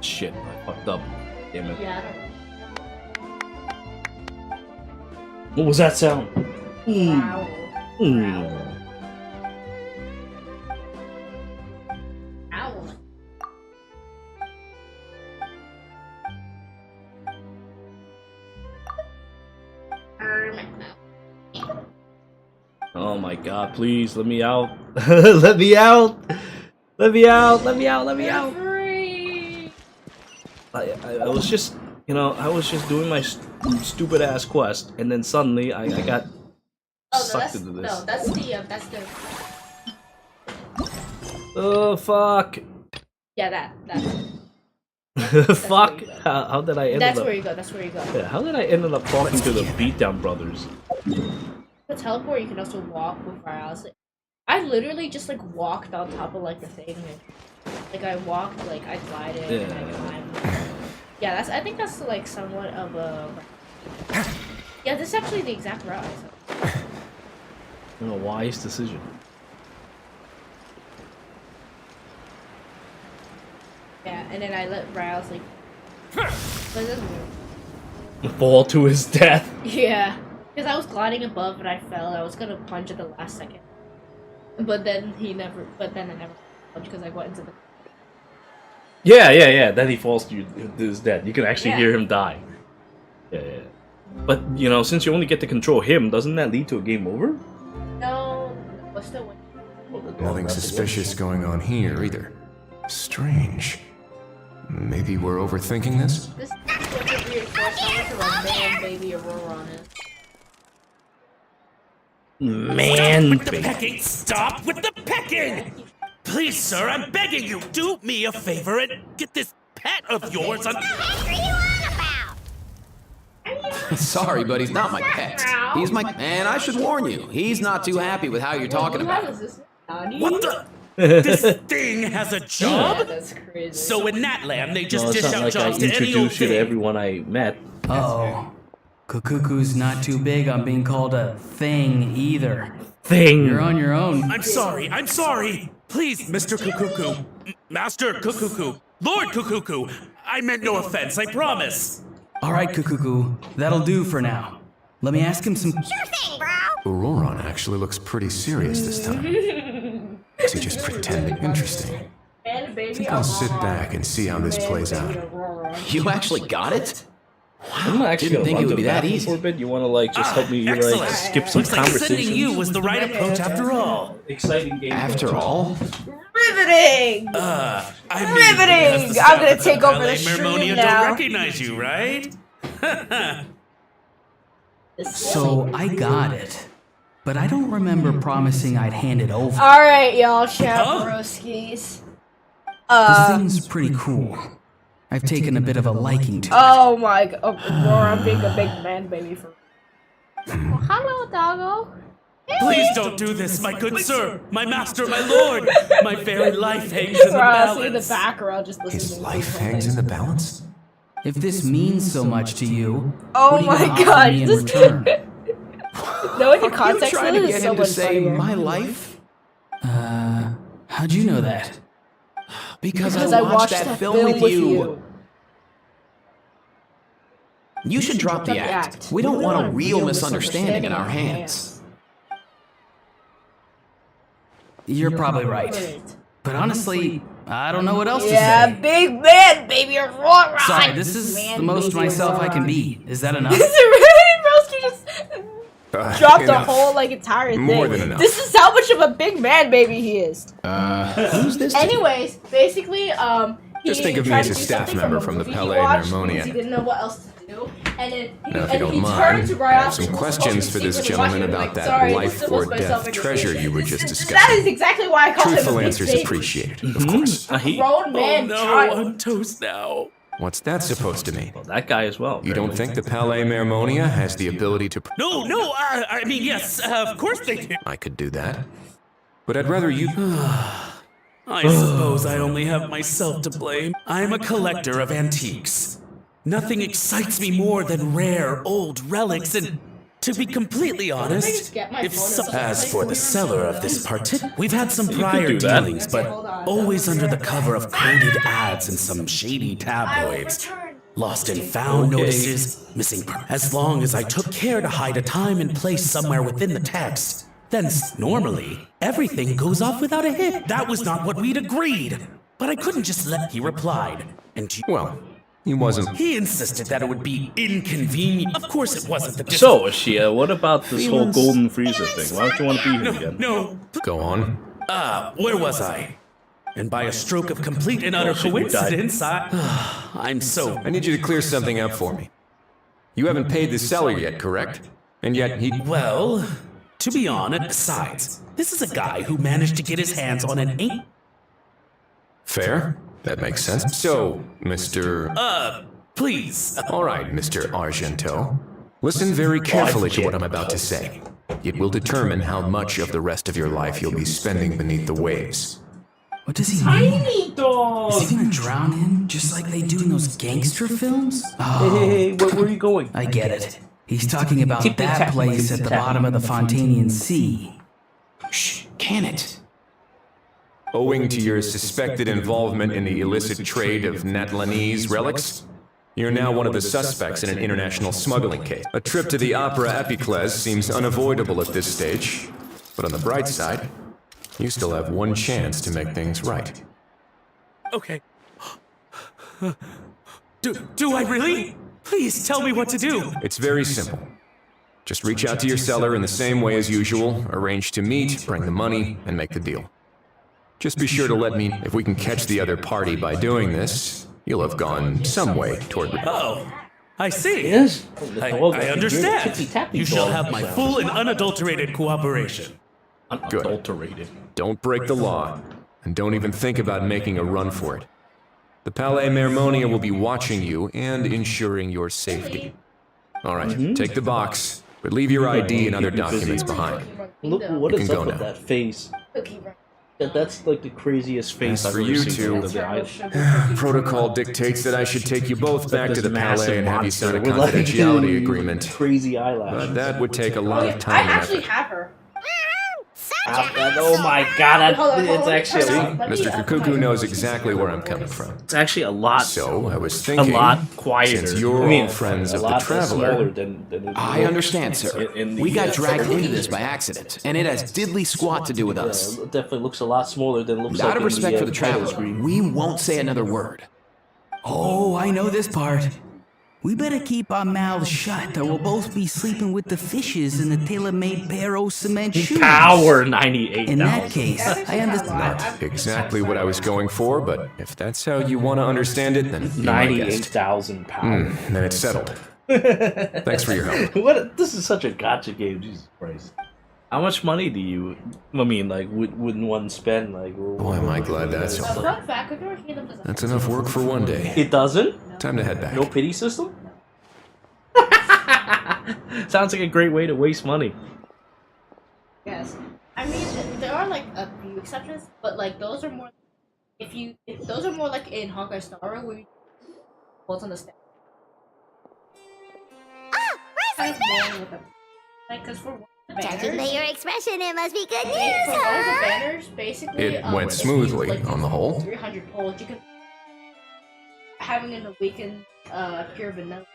Shit, I fucked up. Damn it. Yeah, I don't know. What was that sound? Wow. Oh my god, please, let me out. Let me out! Let me out, let me out, let me out! I was just, you know, I was just doing my stupid ass quest, and then suddenly I got sucked into this. No, that's the, Oh, fuck. Yeah, that's fuck! How did I end up... That's where you go, that's where you go. Yeah, how did I end up talking to the Beatdown Brothers? The teleport, you can also walk with Ryals. I literally just like walked on top of like the thing. Like I walked, like I glided, and I climbed. Yeah, that's. I think that's like somewhat of a. Yeah, this is actually the exact route. A wise decision. Yeah, and then I let Ryals like. But it doesn't move. Fall to his death. Yeah. Because I was gliding above and I fell. I was gonna punch at the last second, but then I never punched because I went into the. Yeah. Then he falls to his death. You can actually hear him die. Yeah. But you know, since you only get to control him, doesn't that lead to a game over? No, but still. Nothing suspicious going on here either. Strange. Maybe we're overthinking this. This is what to reinforce how much of a man baby Aurora on it. Man, stop with the pecking! Stop with the pecking! Please, sir, I'm begging you, do me a favor and get this pet of yours on. Sorry, but he's not my pet. He's my. And I should warn you, he's not too happy with how you're talking about him. What the? This thing has a job? Yeah, that's crazy. So in that land, they just dish it's not out like jobs I to any old introduced you to thing. everyone I met. Oh. Kukuku's not too big on being called a thing either. Thing. You're on your own. I'm sorry. Please, Mr. Kukuku. Master Kukuku. Lord Kukuku. I meant no offense, I promise. Alright, Kukuku. That'll do for now. Let me ask him some. Sure thing, bro. Auroron actually looks pretty serious this time. Is he just pretending? Interesting. I think I'll sit back and see how this plays out. You actually got it? I'm actually Didn't think it would be that easy. For a bit. You want to like just help me like skip some Looks like conversation? sending you was the right approach after all. Exciting game. After all? Riveting! I mean, Riveting! because the I'm gonna staff take at over the Ballet stream Mermonia now. don't recognize you, right? So I got it. But I don't remember promising I'd hand it over. Alright, y'all, Chaperoskis. This thing's pretty cool. I've taken a bit of a liking to it. Oh my god, Aurora, I'm being a big man baby for. Well, hello, doggo. Please don't do this, my good sir, my master, my lord. My very life hangs in the balance. in the background, just listening. His life hangs in the balance? If this means so much to you, Oh what are you my gonna offer gosh, me in this return? knowing the Are you context of trying it to is get so him to much say funnier. my life? How'd you know that? Because Because I watched that film with you. You should drop the act. We don't want a real misunderstanding in our hands. You're probably right. But honestly, I don't know what else to Yeah, say. big man, baby, you're wrong. Sorry, this is the most myself I can be. Is that enough? Is it really, Broski just dropped the Enough. whole like entire thing. More than enough. This is how much of a big man baby he is. Who's this? Anyways, basically, Just he think of me tried as to a do staff something member a from the movie he Palais watched Marmonia. because he didn't know what else to do, and then Now, if you don't he mind, turned to right I have after some he was questions for supposed to this see gentleman watching, about like, that sorry, life this or was my death self-expression. treasure you were just That discussing. is exactly why I call him a Truthful big answers baby. appreciated, of course. Grown man Oh no, child. I'm toast now. What's that supposed to mean? Well, that guy as well. You don't think the Palais Marmonia has the ability to... No, I mean, yes, of course they do. I could do that. But I'd rather you... I suppose I only have myself to blame. I'm a collector of antiques. Nothing excites me more than rare, old relics, and to be completely honest, as for the seller of this particular, we've had some prior do that. dealings, but always under the cover of coded ads in some shady tabloids. Lost and found notices, missing. As long as I took care to hide a time and place somewhere within the text, then normally everything goes off without a hit. That was not what we'd agreed. But I couldn't just let. He replied, and Well, he wasn't... he insisted that it would be inconvenient. Of course, it wasn't the. So, Ashia, what about this whole golden freezer thing? Why don't you want to be here again? No. Go on. Where was I? And by a stroke of complete and utter shit, you died. coincidence, I'm so. I need you to clear something up for me. You haven't paid the seller yet, correct? And yet he... Well, to be honest, besides, this is a guy who managed to get his hands on an ink. Fair. That makes sense. So, Mr... Please. All right, Mr. Argento. Listen very carefully to what I'm about to say. It will determine how much of the rest of your life you'll be spending beneath the waves. What does he mean? Tiny dog! Is he gonna drown him just like they do in those gangster films? Oh, Hey, where are you going? I get it. He's talking about Tip that tap, place tip at the tap. bottom of the Fontanian Sea. Shh, can it? Owing to your suspected involvement in the illicit trade of Natlanese relics, you're now one of the suspects in an international smuggling case. A trip to the Opera Epiclese seems unavoidable at this stage, but on the bright side, you still have one chance to make things right. Okay. Do I really? Please tell me what to do. It's very simple. Just reach out to your seller in the same way as usual, arrange to meet, bring the money, and make the deal. Just be sure to let me, if we can catch the other party by doing this, you'll have gone some way toward... Oh, I see. Yes. I understand. You shall have my full and unadulterated cooperation. Good. Unadulterated. Don't break the law, and don't even think about making a run for it. The Palais Marmonia will be watching you and ensuring your safety. All right, take the box, but leave your ID and other documents behind. Look, what You is can up go with now. that face? That's like the craziest face As I've for ever you seen. two, under the eye. protocol dictates that I should take you both back to the This Palais and have you massive sign a monster with, like, confidentiality agreement. Crazy eyelashes. But that would take a lot Oh, of yeah, time and I actually effort. have her. Oh my god, it's actually See, a lot. Mr. Kukuku knows exactly where I'm coming from. It's actually a lot. So, I was thinking, a lot quieter. since you're I mean, all friends a of the lot Traveler... smaller than it I looks understand, sir. in the, We got dragged into this by accident, and it has diddly squat to do with us. It definitely looks a lot smaller than it looks like Out of in respect for the title traveler, screen. we won't say another word. Oh, I know this part. We better keep our mouths shut, or we'll both be sleeping with the fishes in the tailor-made pair of cement shoes. Power 98,000. In that case, I understand. Not exactly what I was going for, but if that's how you want to understand it, then be my guest. 98,000 power. Then it's settled. Thanks for your help. What? This is such a gotcha game, Jesus Christ. How much money do you, I mean, like, would one spend? Like, Boy, am I glad that's over. Fun fact, Cooker, he doesn't. That's enough work for one day. It doesn't? Time to head back. No pity system? Sounds like a great way to waste money. like a few exceptions, but like those are more. If those are more like in Honkai Star Rail where you hold on the staff. Kind of boring with them. Like, cause for Judging by your expression, it must be good news, for one of the huh? banners, basically, It went smoothly, like, on the whole. 300 polls, you can having an awakened pure vanilla,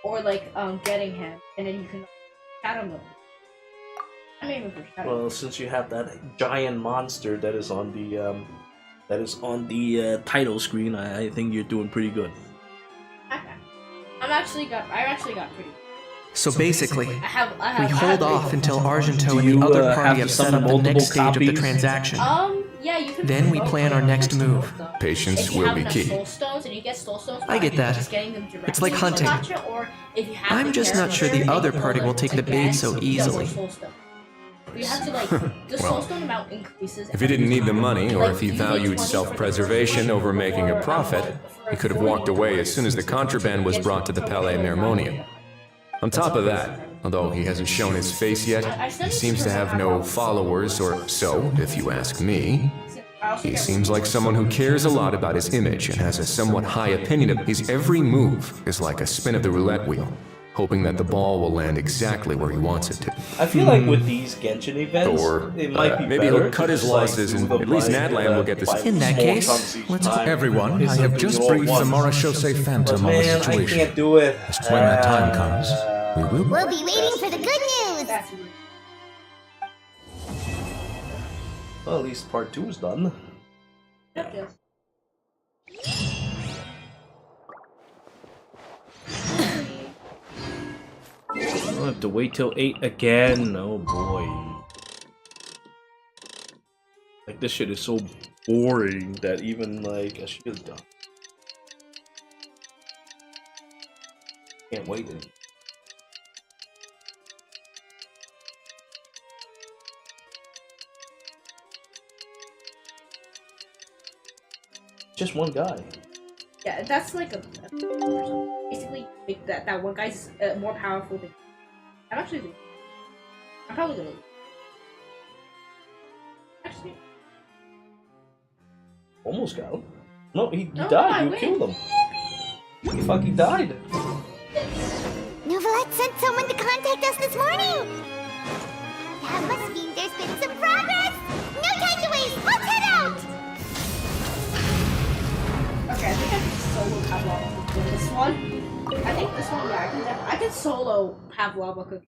or like getting him, and then you can shadow mode. I mean, with your shadow. Well, since you have that giant monster that is on the title screen, I think you're doing pretty good. I actually got pretty. So basically, I have we hold off until Argento and the other party have set up the next stage of the transaction. Yeah, you can. Then we plan our next move. Patience will be key. I get that. It's like hunting. I'm just not sure the other party will take the bait so easily. You have to like the soulstone amount increases. If he didn't need the money, or if he valued self-preservation over making a profit, he could have walked away as soon as the contraband was brought to the Palais Mermonium. On top of that, although he hasn't shown his face yet, he seems to have no followers, or so, if you ask me. He seems like someone who cares a lot about his image and has a somewhat high opinion of his every move is like a spin of the roulette wheel, hoping that the ball will land exactly where he wants it to. I feel like with these Genshin events, or it might be maybe better he'll cut to his just, losses and at least Nadland will get this. In that case, let's go. Everyone, I have just briefed the Marechaussee Phantom on the situation. I can't do it. Just when that time comes, we will. We'll be waiting for the good news. Well, at least part 2 is done. I'll have to wait till 8 again. Oh boy. Like, this shit is so boring that even like I should have done. Can't wait anymore. Just one guy. Yeah, that's like a basically like that one guy's more powerful than. I'm probably gonna. Actually. Almost got him. No, he died. You killed him. He fucking died. Novelette sent someone to contact us this morning. That must mean there's been some progress. No time to waste. Let's head out. Okay, I think I can solo Pavlova with this one. I think this one, yeah, I can solo Pavlova cookie.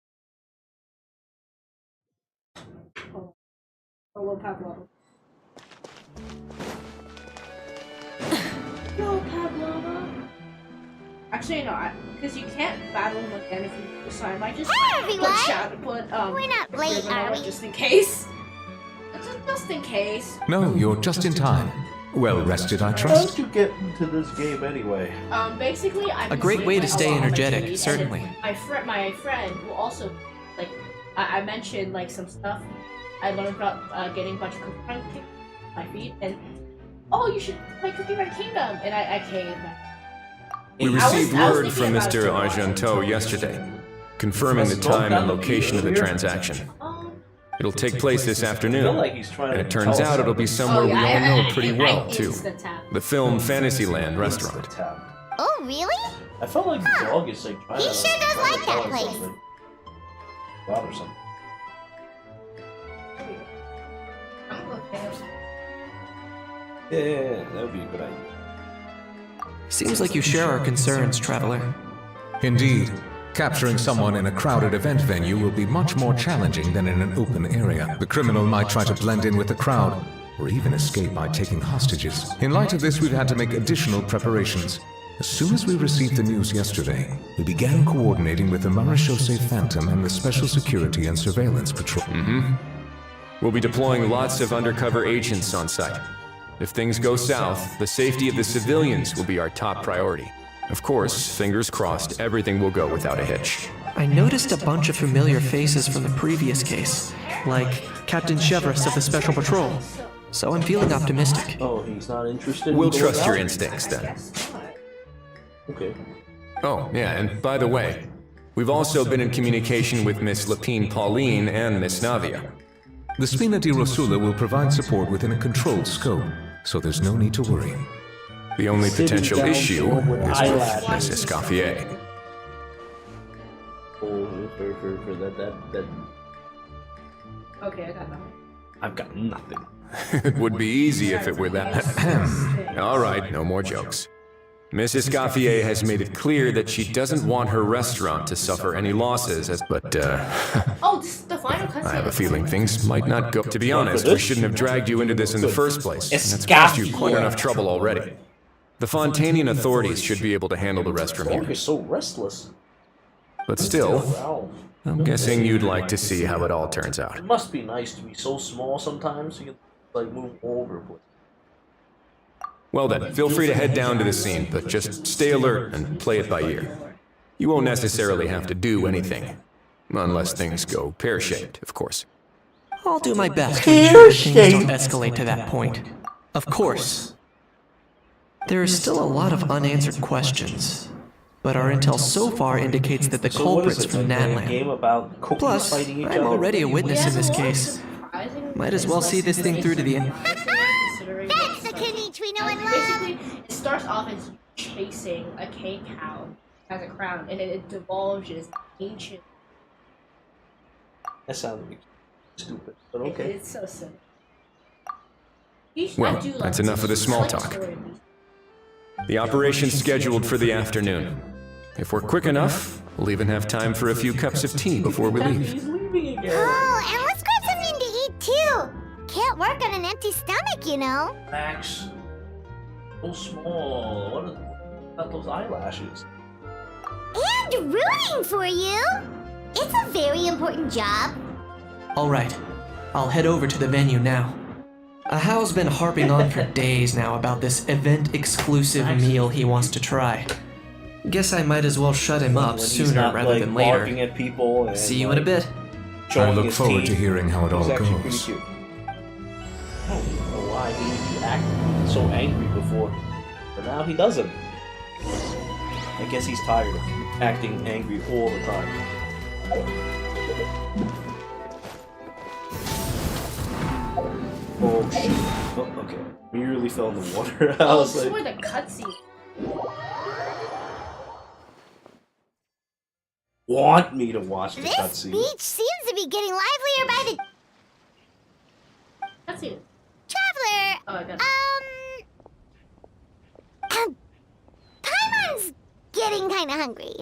Solo Pavlova. No, Pavlova. Actually, no, because you can't battle him again if you decide. I might just We're not late, are we? Just in case. Just in case. No, you're just in time. Well rested, I How trust. did you get into this game anyway? Basically, I'm A great way to stay energetic, certainly. My friend who also, like, I mentioned like some stuff I learned about getting a bunch of Cookie Run kicked my feet, and oh, you should play Cookie Run Kingdom, and I caved. We received word from Mr. Argento yesterday, confirming the time and location of the transaction. It'll take place this afternoon, and it turns out it'll be somewhere we all know pretty well, too. The film Fantasyland restaurant. Oh, really? I felt like the dog is like trying He to... sure does trying to like tell that us place. something. God or something. Yeah, that would be a good idea. Seems like you share our concerns, Traveler. Indeed. Capturing someone in a crowded event venue will be much more challenging than in an open area. The criminal might try to blend in with the crowd, or even escape by taking hostages. In light of this, we've had to make additional preparations. As soon as we received the news yesterday, we began coordinating with the Marechaussee Phantom and the Special Security and Surveillance Patrol. We'll be deploying lots of undercover agents on site. If things go south, the safety of the civilians will be our top priority. Of course, fingers crossed, everything will go without a hitch. I noticed a bunch of familiar faces from the previous case, like Captain Chevrolet of the Special Patrol. So I'm feeling optimistic. Oh, he's not interested in We'll going trust your out? instincts then. Okay. Oh, yeah, and by the way, we've also been in communication with Miss Lapine Pauline and Miss Navia. The Spina di Rosula will provide support within a controlled scope, so there's no need to worry. The only Sitting potential down issue short with is with eyelashes. Miss Escoffier. For that. Okay, I got that. I've got nothing. It would be easy if it were that. All right, no more jokes. Miss Escoffier has made it clear that she doesn't want her restaurant to suffer any losses, but Oh, this is the final cutscene. I have a feeling things might not go. To be honest, we shouldn't have dragged you into this in the first place. It's caused you quite enough trouble already. The Fontanian authorities should be able to handle the rest from Dog here. is so restless. But still, I'm guessing you'd like to see how it all turns out. It must be nice to be so small sometimes you can like move all over the place. Well then, feel free to head down to the scene, but just stay alert and play it by ear. You won't necessarily have to do anything. Unless things go pear-shaped, of course. I'll do my best to ensure that things don't escalate to that point. Of course. There is still a lot of unanswered questions, but our intel so far indicates that the culprits from Natlan. Plus, I'm already a witness in this case. Might as well see this thing through to the end. That's the Kenichi we know and love! Basically, it starts off as chasing a K-cow, has a crown, and then it divulges ancient. That sounds stupid, but okay. It's so silly. Well, that's enough of the small talk. The operation's scheduled for the afternoon. If we're quick enough, we'll even have time for a few cups of tea before we leave. Oh, and let's grab something to eat too! Can't work on an empty stomach, you know? Max, so small. What about those eyelashes? And rooting for you! It's a very important job. Alright, I'll head over to the venue now. Ahao's been harping on for days now about this event-exclusive meal he wants to try. Guess I might as well shut him up sooner rather than later. At people and, See you in a bit. I look forward to hearing how it all Pretty goes. cute. I don't know why he acted so angry before, but now he doesn't. I guess he's tired of acting angry all the time. Oh shit. Oh, okay. Merely fell in the water. I Oh, was this is like, where the cutscene. want me to watch the This cutscene. beach seems to be getting livelier by the... Cutscene. Traveler! Oh, I got it. Paimon's getting kinda hungry.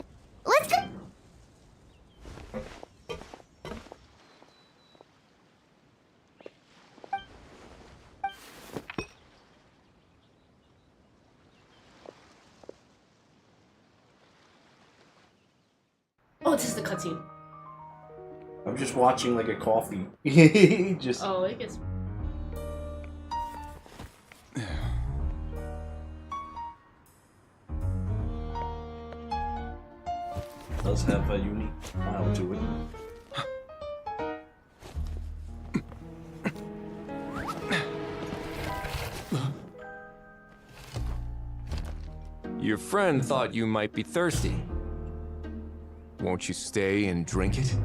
Let's go... Oh, this is the cutscene. I'm just watching like a coffee. Just. Oh, it gets. Does have a unique style to it. Your friend thought you might be thirsty. Won't you stay and drink it?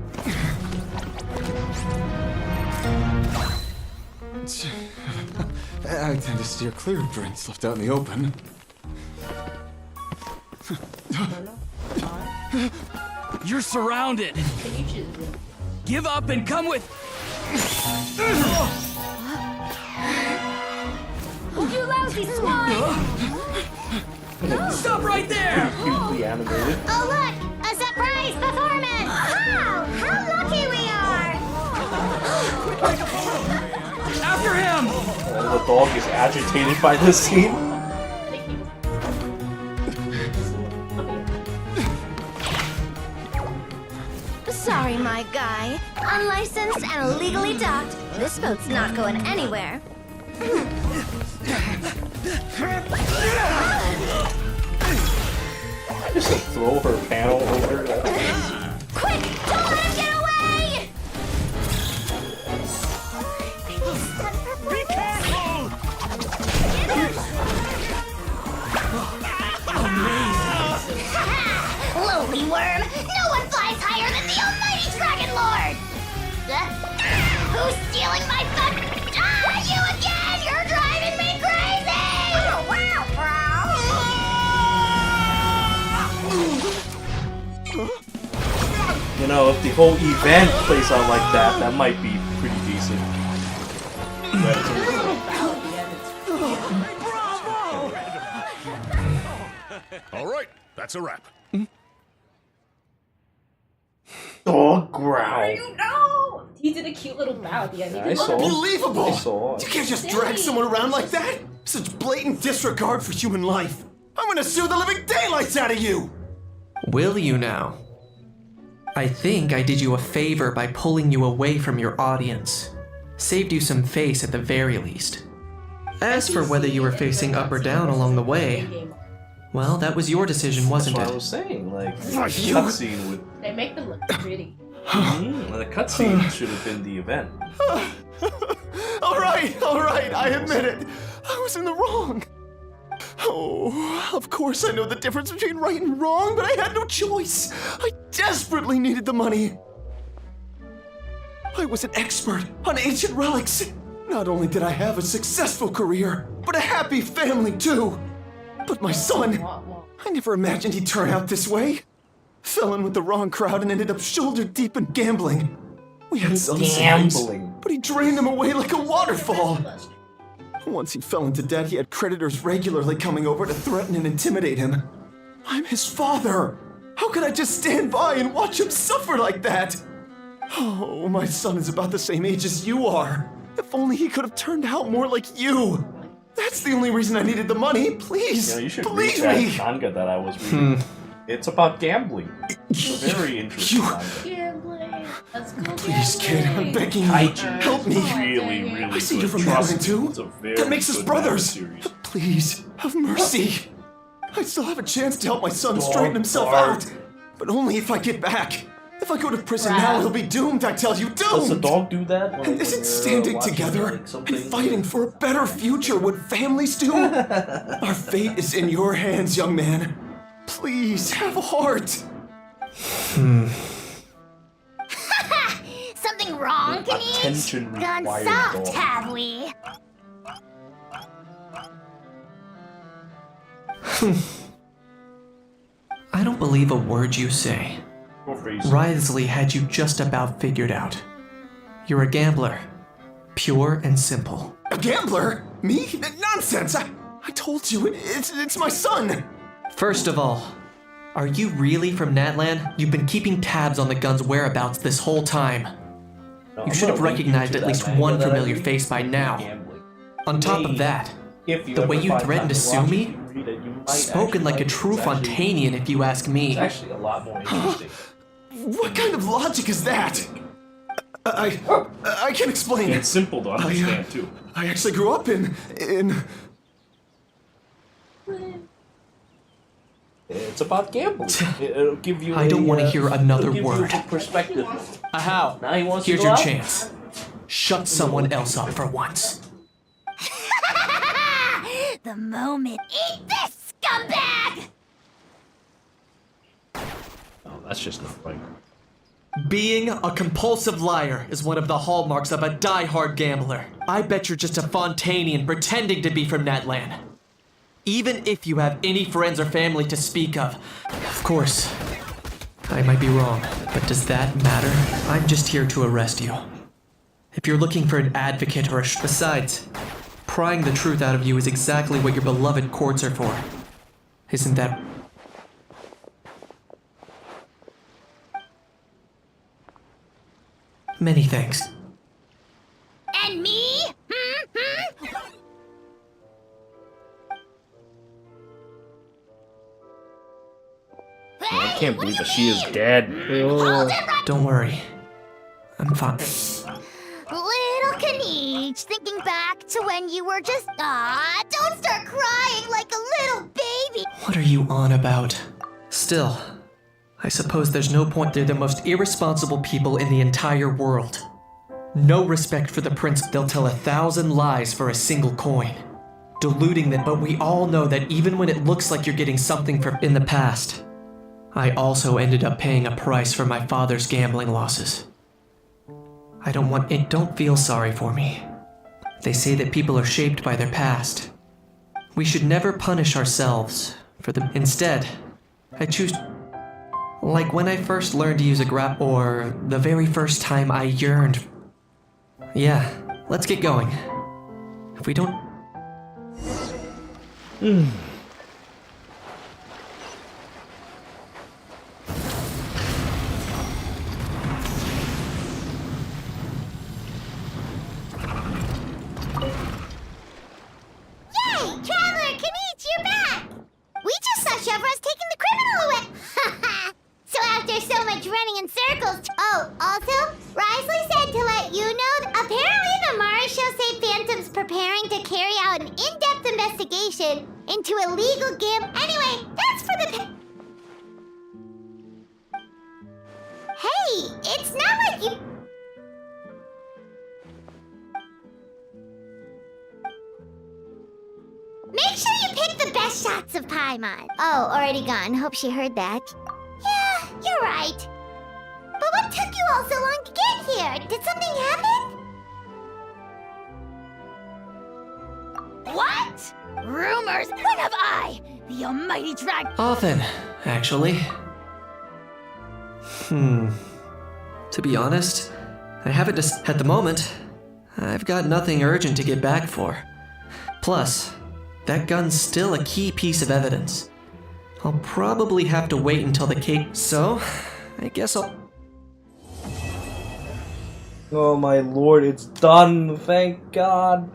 I tend to steer clear of drinks left out in the open. You're surrounded. Give up and come with. You lousy swine! Stop right there! Cutely animated. Oh look! A surprise performance! Wow! How lucky we are! After him! The dog is agitated by this scene. Sorry, my guy. Unlicensed and illegally docked. This boat's not going anywhere. Just like throw her panel over. Quick! Don't let him get away! Be careful! Lowly worm! No one flies higher than the almighty Dragon Lord! Who's stealing know, if the whole event plays out like that, that might be pretty decent. All right, that's a wrap. Dog growl. No! He did a cute little bow at the end. I saw. Unbelievable! I saw. You can't just drag someone around like that! Such blatant disregard for human life! I'm gonna sue the living daylights out of you! Will you now? I think I did you a favor by pulling you away from your audience. Saved you some face at the very least. As for whether you were facing up or down along the way, well, that was your decision, wasn't That's it? what I was saying, like, cutscene would... They make them look pretty. The cutscene should have been the event. Alright, I admit it. I was in the wrong. Oh, of course I know the difference between right and wrong, but I had no choice. I desperately needed the money. I was an expert on ancient relics. Not only did I have a successful career, but a happy family too. But my son, I never imagined he'd turn out this way. Fell in with the wrong crowd and ended up shoulder deep in gambling. We had some savings, but he drained them away like a waterfall. Once he fell into debt, he had creditors regularly coming over to threaten and intimidate him. I'm his father. How could I just stand by and watch him suffer like that? Oh, my son is about the same age as you are. If only he could have turned out more like you. That's the only reason I needed the money. Please, You should believe read me. that manga that I was reading. It's about gambling. It's a very interesting manga. Gambling. Let's go Please, kid, I'm begging you. Help me. Really I see good. you're from Trust Madeline me, too. it's a very That makes us good brothers. manga series. Please, have mercy. I still have a chance to help my son Dog straighten himself bark. out. But only if I get back. If I go to prison now, he'll be doomed, I tell you, Does the doomed! dog do that? And isn't standing together and fighting for a better future what families do? Our fate is in your hands, young man. Please, have a heart. Something wrong, Kenny? Attention Gone required soft, dog. have we? I don't believe a word you say. Wriothesley had you just about figured out. You're a gambler. Pure and simple. A gambler? Me? Nonsense! I told you, it's my son! First of all, are you really from Natlan? You've been keeping tabs on the gun's whereabouts this whole time. You should have recognized at least one familiar face by now. On top of that, the way you threatened to sue me? Spoken like a true Fontanian, if you ask me. It's actually a lot more interesting. What kind of logic is that? I can explain. It's simple to understand too. I actually grew up in... It's about gambling. It'll give you. I don't want to hear another it'll give word. You a perspective. How? Now he wants Here's to go your out? chance. Shut someone else up for once. The moment. Eat this, scumbag! Oh, that's just not right. Being a compulsive liar is one of the hallmarks of a die-hard gambler. I bet you're just a Fontanian pretending to be from Natlan. Even if you have any friends or family to speak of. Of course, I might be wrong, but does that matter? I'm just here to arrest you. If you're looking for an advocate or besides, prying the truth out of you is exactly what your beloved courts are for. Isn't that... Many thanks. And me? I can't believe that she is dead. Don't worry. I'm fine. Little Kaniche, thinking back to when you were just... don't start crying like a little baby! What are you on about? Still, I suppose there's no point. They're the most irresponsible people in the entire world. No respect for the prince. They'll tell 1,000 lies for a single coin. Diluting them, but we all know that even when it looks like you're getting something for in the past, I also ended up paying a price for my father's gambling losses. I don't want it. Don't feel sorry for me. They say that people are shaped by their past. We should never punish ourselves for them. Instead, I choose... Like when I first learned to use a grab, or the very first time I yearned. Yeah, let's get going. If we don't... Yay! Traveler, Kanichi, you're back! We just saw Chevron's taking the criminal away! So after so much running in circles... Oh, also, Risley said to let you know, apparently the Mars show say Phantom's preparing to carry out an in-depth investigation into illegal Anyway, that's for the... Hey, it's not like you... Make sure you pick the best shots of Paimon. Oh, already gone. Hope she heard that. Yeah, you're right. But what took you all so long to get here? Did something happen? What? Rumors? When have I, the almighty dragon? Often, actually. To be honest, I haven't just... At the moment, I've got nothing urgent to get back for. Plus, that gun's still a key piece of evidence. I'll probably have to wait until the case... So, I guess I'll... Oh my lord, it's done, thank God.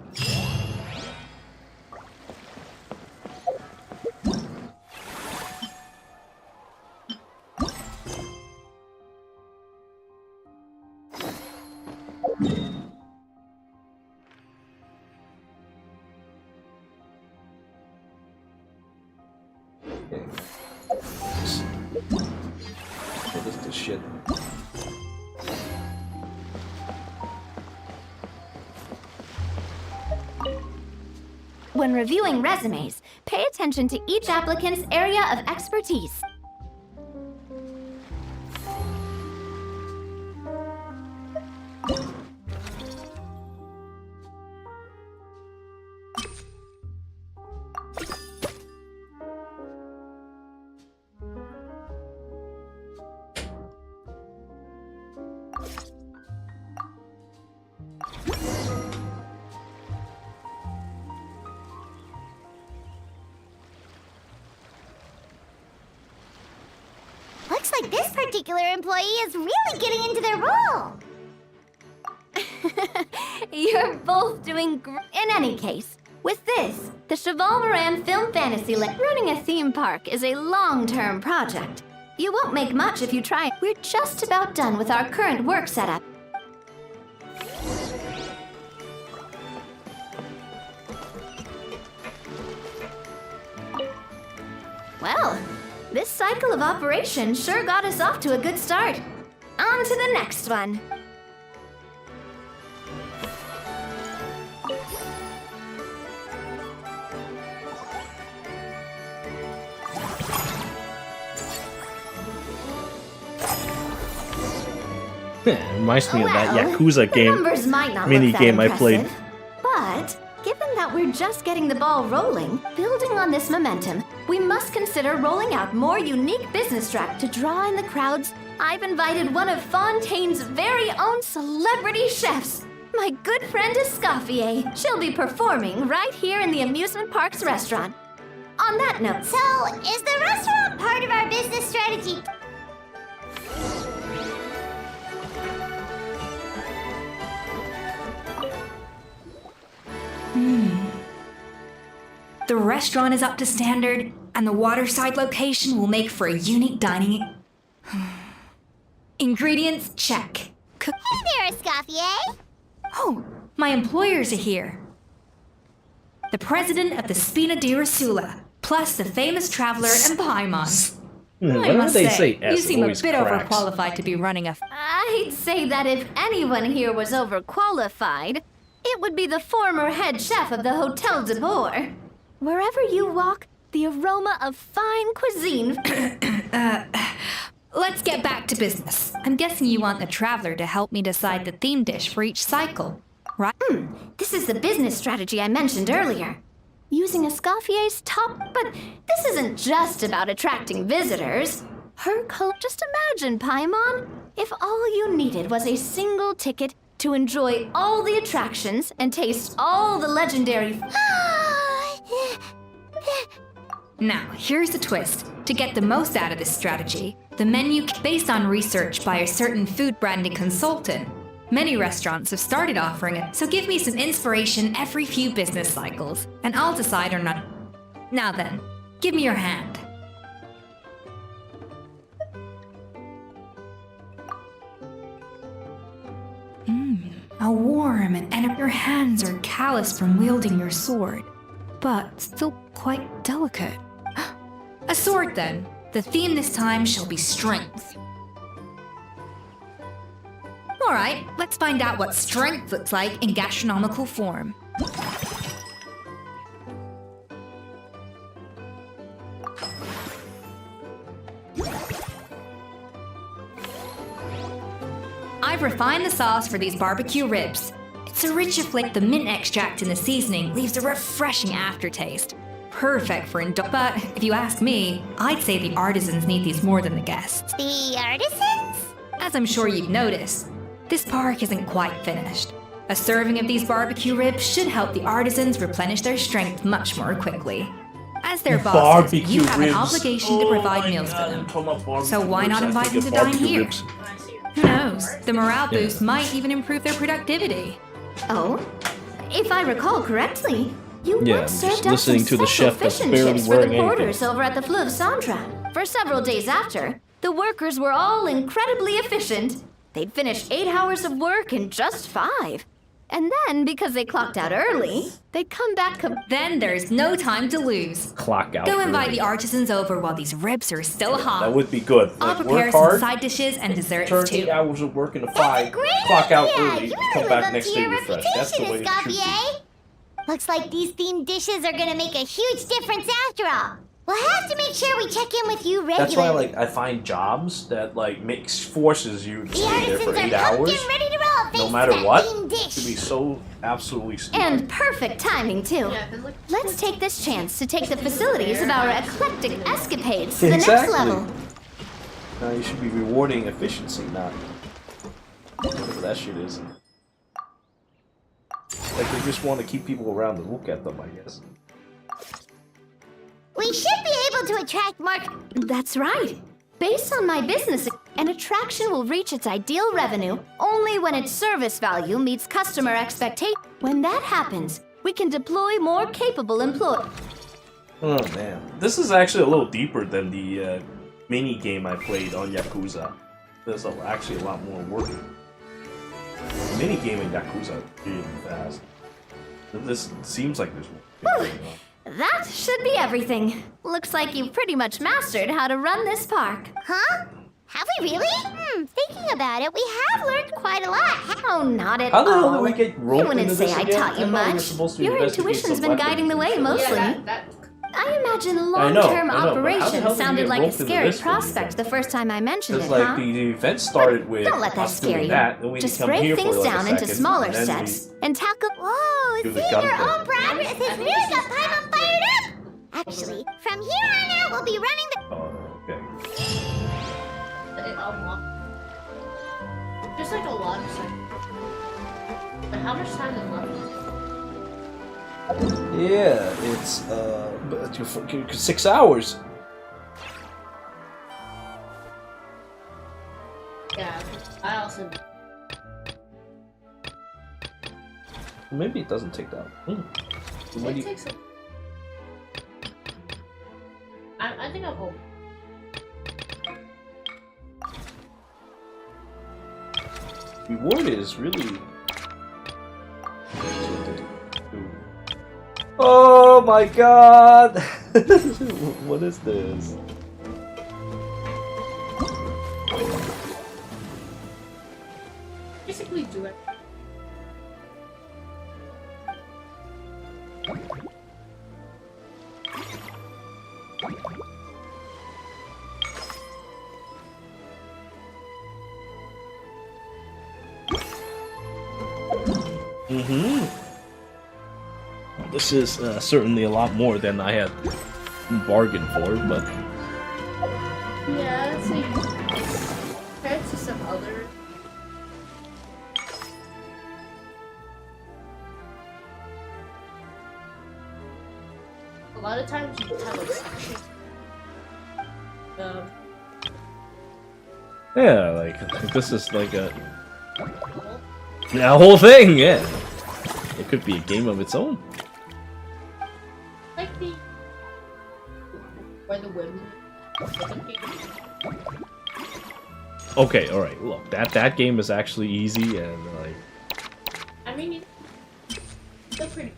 What is this shit? When reviewing resumes, pay attention to each applicant's area of expertise. Looks like this particular employee is really getting into their role. You're both doing in any case, with this, the Cheval Moran Film Fantasy running a theme park is a long-term project. You won't make much if you try. We're just about done with our current work setup. Well, this cycle of operation sure got us off to a good start. On to the next one. It reminds me of that Yakuza game Numbers might not mini look that game I impressive, played. But given that we're just getting the ball rolling, building on this momentum, we must consider rolling out more unique business strategies to draw in the crowds. I've invited one of Fontaine's very own celebrity chefs, my good friend Escoffier. She'll be performing right here in the amusement park's restaurant. On that note, So, is the restaurant part of our business strategy? The restaurant is up to standard, and the waterside location will make for a unique dining. Ingredients, check. Hey there, Escoffier. Oh, my employers are here. The president of the Spina di Rosula, plus the famous traveler and Paimon. I Whenever must they say, S, you it seem a always bit cracks. overqualified to be running a... I'd say that if anyone here was overqualified, it would be the former head chef of the Hotel de Boer. Wherever you walk, the aroma of fine cuisine... Let's get back to business. I'm guessing you want the traveler to help me decide the theme dish for each cycle, right? This is the business strategy I mentioned earlier. Using Escoffier's top... But this isn't just about attracting visitors. Her color. Just imagine, Paimon, if all you needed was a single ticket to enjoy all the attractions and taste all the legendary. Now, here's the twist. To get the most out of this strategy, the menu based on research by a certain food branding consultant. Many restaurants have started offering it, so give me some inspiration every few business cycles, and I'll decide or not. Now then, give me your hand. A warm and your hands are calloused from wielding your sword, but still quite delicate. A sword then. The theme this time shall be strength. Alright, let's find out what strength looks like in gastronomical form. I've refined the sauce for these barbecue ribs. It's a richer flavor. The mint extract in the seasoning leaves a refreshing aftertaste. Perfect for but if you ask me, I'd say the artisans need these more than the guests. The artisans? As I'm sure you've noticed, this park isn't quite finished. A serving of these barbecue ribs should help the artisans replenish their strength much more quickly. As their bosses, you have an obligation to provide meals for them. So why not invite them to dine here? Who knows? The morale boost might even improve their productivity. Oh, if I recall correctly, you Yeah, once I'm just served up some listening to the special chef that's fish and barely chips for the wearing anything. porters over at the Fleuve Centre. For several days after, the workers were all incredibly efficient. They'd finish 8 hours of work in just 5. And then, because they clocked out early, they'd come back. Then there's no time to lose. Clock out. Go invite early. the artisans over while these ribs are still hot. That would be good. I'll Like, prepare work some hard, side dishes and desserts turn too. 8 hours of work into 5, clock out early, You come really back live up next to day your refreshed. That's the way reputation, it should be. Escoffier. Looks like these themed dishes are gonna make a huge difference after all. We'll have to make sure we check in with you regularly. That's why, like, I find jobs that forces you to The stay there for artisans 8 are hours, pumpkin ready to roll, thanks no to matter that what. themed dish. To be so absolutely stupid. And perfect timing, too. Let's take this chance to take the facilities of our eclectic escapades to the next Exactly. level. Now you should be rewarding efficiency, not whatever that shit is. Like they just want to keep people around to look at them, I guess. We should be able to attract more. That's right. Based on my business, an attraction will reach its ideal revenue only when its service value meets customer expectation. When that happens, we can deploy more capable employees. Oh man, this is actually a little deeper than the mini game I played on Yakuza. There's actually a lot more work. The mini game in Yakuza is really fast. This seems like there's more going on. That should be everything. Looks like you've pretty much mastered how to run this park. Huh? Have we really? Thinking about it, we have learned quite a lot. Oh, not at How the hell all. did we get I roped wouldn't into say this I again? taught you I thought we were much. supposed to Your investigate intuition's some been guiding the way weapons. mostly. I imagine long-term I know, but how the operation hell did we sounded get like a roped into scary this when you prospect the first time I mentioned it, Because like huh? the event started with Don't let that us scare doing you. that, then we Just come break here things for like down a into second, smaller and then steps and tackle. Whoa, Do the seeing gun your thing. own progress has really got Paimon fired up! Actually, from here on out, we'll be running the. Oh, okay. There's like a lot of stuff. But how much time is left? Yeah, it's 6 hours. Yeah, I also. Maybe it doesn't take that long. It takes a... I think I'll hold. Reward is really. Oh my god! What is this? Basically do it. This is certainly a lot more than I had bargained for, but Yeah, so compared to some other. A lot of times you have like sections. Yeah, like this is like a whole thing. Yeah, it could be a game of its own. Like the where the women. Okay, all right. Look, that game is actually easy and like. I mean, they're pretty.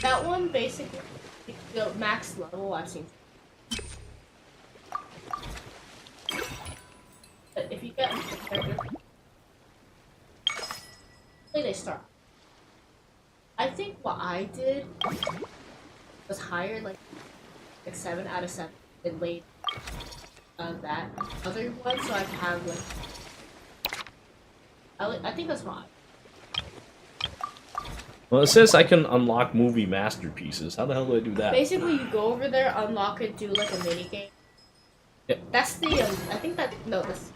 That one basically the max level I've seen. But if you get they start. I think what I did was higher, like 7 out of 7, and late that other one, so I can have like I think that's why. Well, it says I can unlock movie masterpieces. How the hell do I do that? Basically, you go over there, unlock it, do like a mini game. Yeah. That's the I think that no, this.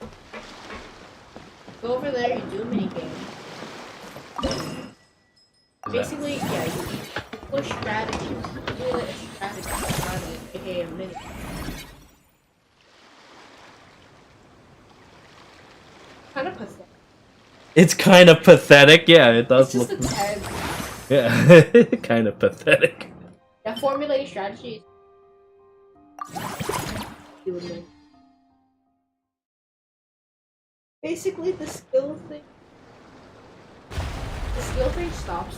Go over there, you do a mini game. Basically, yeah, you push strategy. You do a strategy, aka a mini. Kind of pathetic. It's kind of pathetic. Yeah, it does It's look. just a 10. Yeah, kind of pathetic. That formulating strategy. Basically, the skill thing. The skill thing stops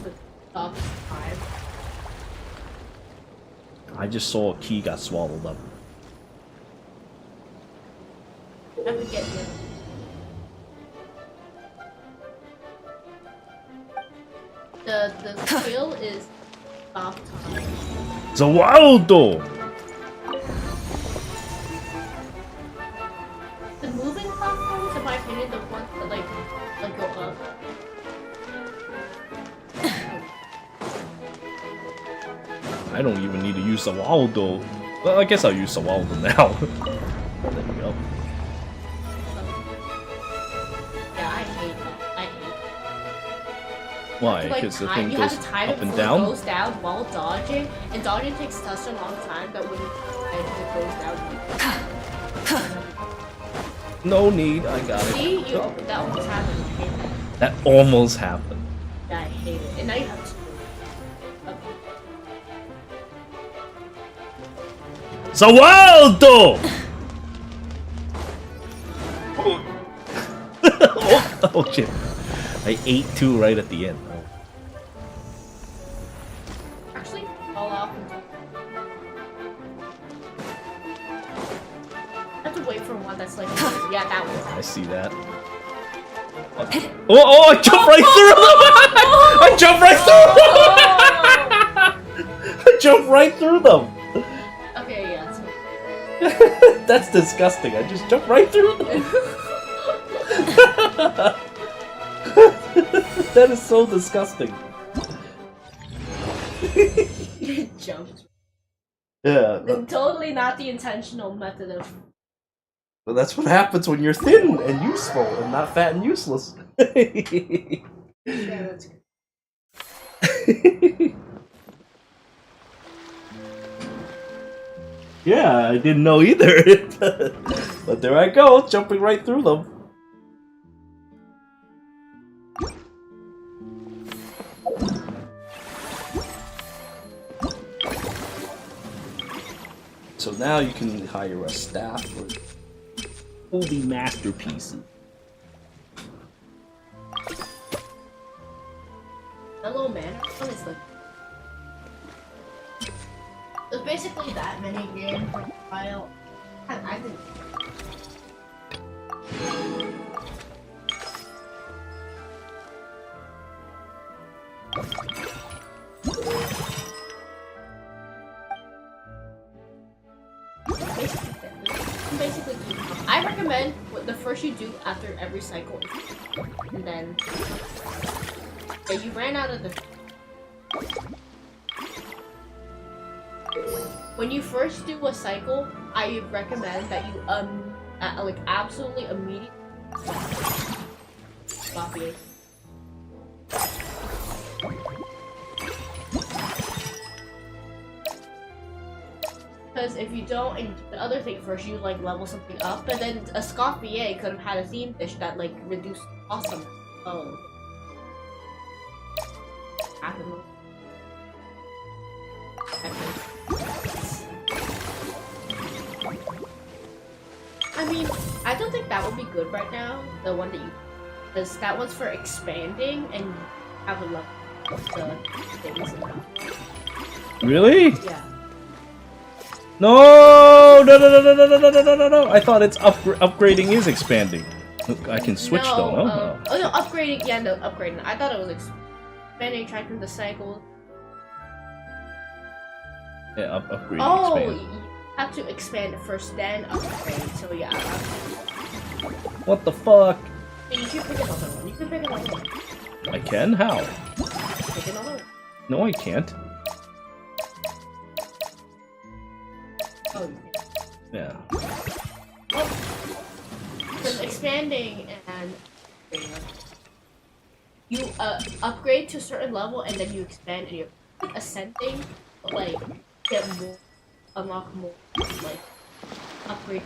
time. I just saw a key got swallowed up. I forget the other. The skill is stop time. Zawaldo! The moving platforms, in my opinion, the ones that like go up. I don't even need to use Zawaldo. Well, I guess I'll use Zawaldo now. There we go. Yeah, I hate it. Why? Like, Because the thing you goes have to time up it and before down? it goes down while dodging, and dodging takes such a long time that when it goes down. No need, I got it. See, that almost happened. I hate that. That almost happened. Yeah, I hate it. And now you have to. Zawaldo! Oh shit. I ate 2 right at the end. Oh. Actually, fall off. I have to wait for one that's like, yeah, that one. I see that. Oh, I jumped right through them! I jumped right through them! I jumped right through them! Okay, yeah. That's disgusting. I just jumped right through them. That is so disgusting. You jumped. Yeah. Totally not the intentional method of. But that's what happens when you're thin and useful and not fat and useless. Yeah, that's good. Yeah, I didn't know either. But there I go, jumping right through them. So now you can hire a staff for movie masterpieces. Hello, man. What is like? It's basically that mini game for a while. I didn't. Basically, I recommend what the first you do after every cycle, and then yeah, you ran out of the. when you first do a cycle, I recommend that you like absolutely immediately copy it. Because if you don't, and the other thing first, you like level something up, but then a Scott VA could have had a theme fish that like reduced awesome. Oh. I mean, I don't think that would be good right now. The one that you, because that one's for expanding and you have a level the things. Really? Yeah. No! No! I thought it's upgrading is expanding. I can switch though, no? Oh no, upgrading, yeah, no, upgrading. I thought it was expanding, tracking the cycle. Yeah, upgrading, oh, expand. You have to expand first, then upgrade, so yeah. What the fuck? You can pick another one, you can pick another one. I can? How? Pick another one. No, I can't. Oh, yeah. Because expanding and you upgrade to a certain level and then you expand and you're like ascending, but like get more, unlock more, like upgrade.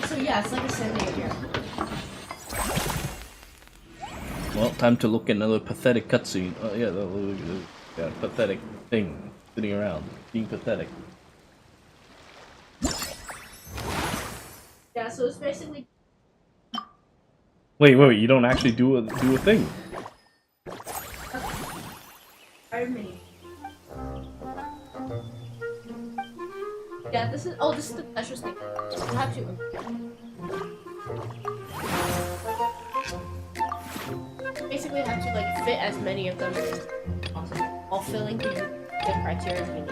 So yeah, it's like ascending here. Well, time to look at another pathetic cutscene. Oh yeah, the pathetic thing sitting around, being pathetic. Yeah, so it's basically. Wait, you don't actually do a thing. Yeah, this is the special thing. You have to. Basically, have to like fit as many of them as possible, while filling the criteria we need.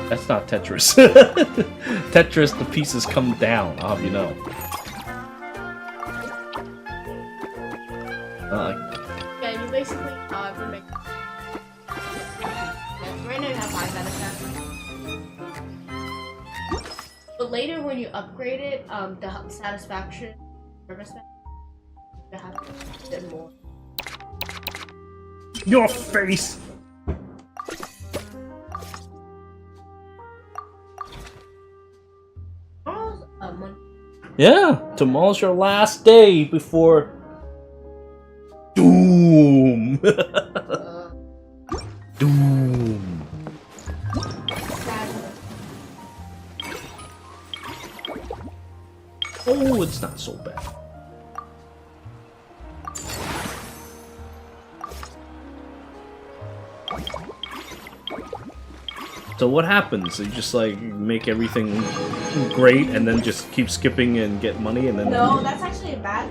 That's not Tetris. Tetris, the pieces come down. I'll have you know. Yeah, you basically make. Right now you have 5 satisfaction. But later, when you upgrade it, the satisfaction, service, you have to get more. Your face. Yeah, tomorrow's your last day before Doom. Doom. Oh, it's not so bad. So what happens? You just like make everything great and then just keep skipping and get money and then... No, that's actually a bad...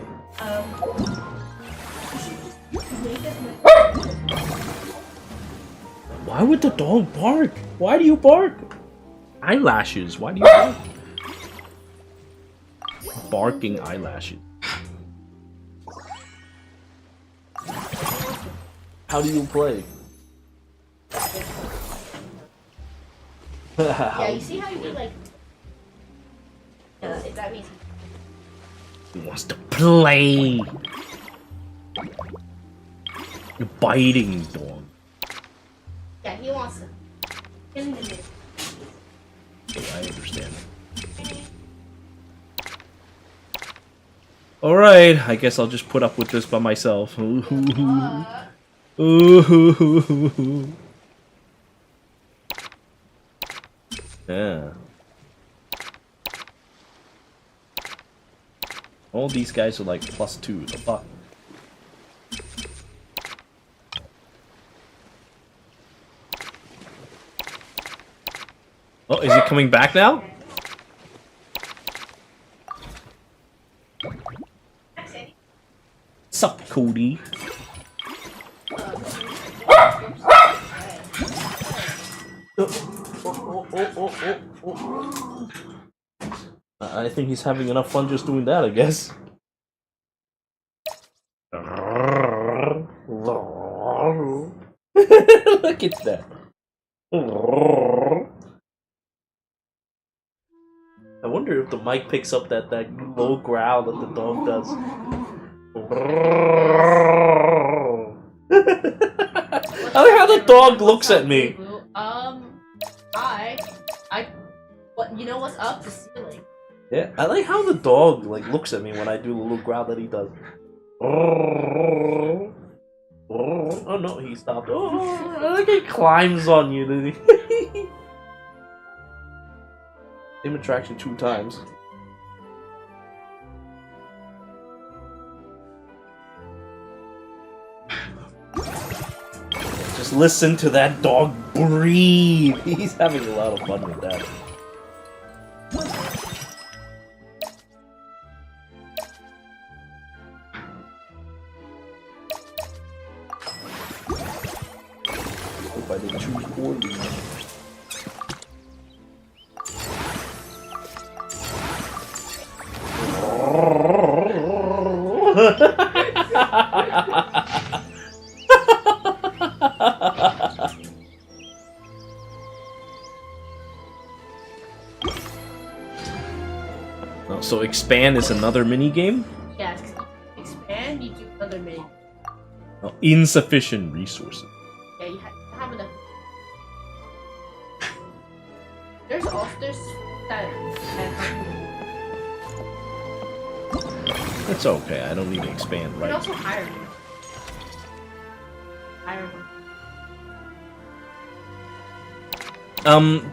Why would the dog bark? Why do you bark? Eyelashes, why do you bark? Barking eyelashes. How do you play? Yeah, you see how you do like... if that means... He wants to play. You're biting, dog. Yeah, he wants to. Okay, I understand. Alright, I guess I'll just put up with this by myself. Yeah. All these guys are like +2. The fuck? Oh, is he coming back now? Sup, Cody? I think he's having enough fun just doing that, I guess. Look at that. I wonder if the mic picks up that low growl that the dog does. I like how the dog looks at me. What? You know what's up? The ceiling. Yeah, I like how the dog looks at me when I do the little growl that he does. Oh no, he stopped. Oh, I like he climbs on you, dude. Same attraction 2 times. Just listen to that dog breathe. He's having a lot of fun with that. Hope I didn't choose poorly. Oh, so expand is another mini game? Yeah, expand. You do another mini. Oh, insufficient resources. Yeah, you have enough. There's that. It's okay. I don't need to expand You right. can also hire me. Hire me.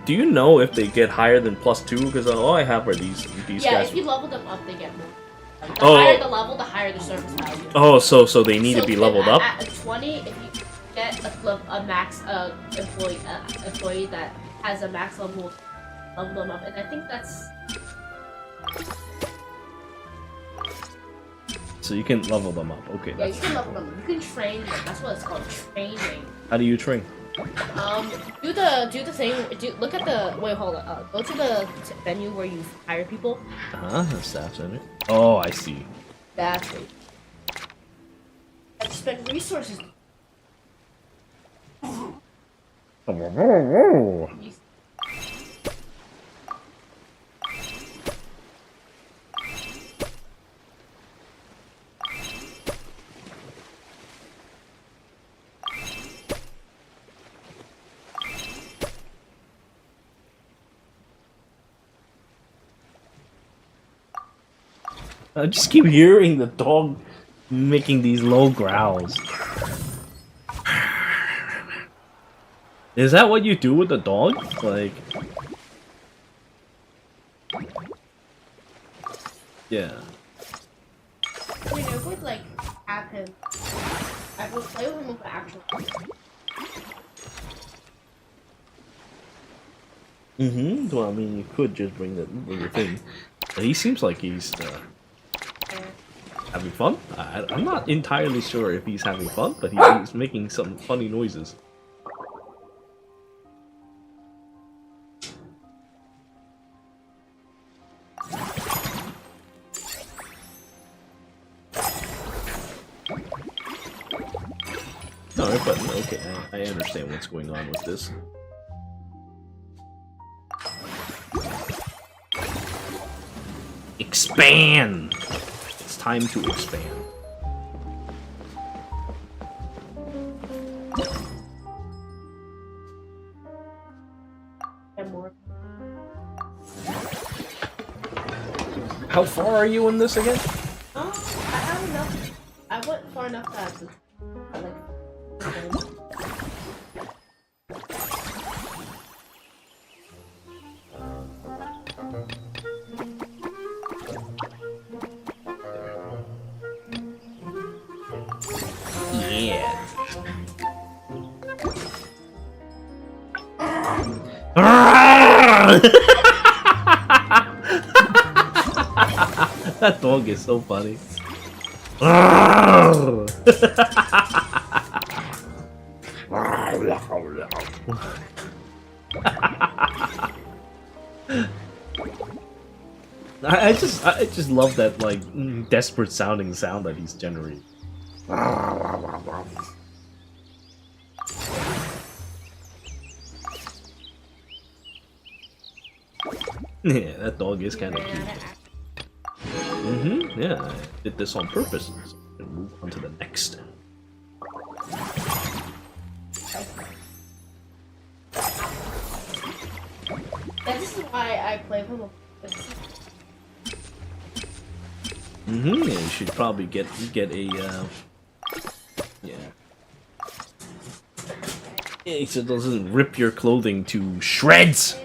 Do you know if they get higher than +2? Because all I have are these Yeah, guys. if you level them up, they get more. The Oh. higher the level, the higher the service value. Oh, so they need to be leveled up? At 20, if you get a max employee that has a max level, level them up, and I think that's. So you can level them up. Okay. Yeah, you can level them up. You can train them. That's what it's called, training. How do you train? Do the thing. Look at the hold on. Go to the venue where you hire people. Staff center. Oh, I see. That's it. And spend resources. I just keep hearing the dog making these low growls. Is that what you do with the dog? Like... Yeah. I mean, I would like have him. I would play with him with actual. Well, I mean, you could just bring the thing. But he seems like he's having fun. I'm not entirely sure if he's having fun, but he's making some funny noises. Alright, but okay, I understand what's going on with this. Expand! It's time to expand. How far are you in this again? I have enough. I went far enough that I like. Yeah. That dog is so funny. just love that like desperate sounding sound that he's generating. Yeah, that dog is kind of cute. Yeah, I did this on purpose. So I'm gonna move on to the next. This is why I play with Yeah, you should probably get a yeah, so it doesn't rip your clothing to shreds.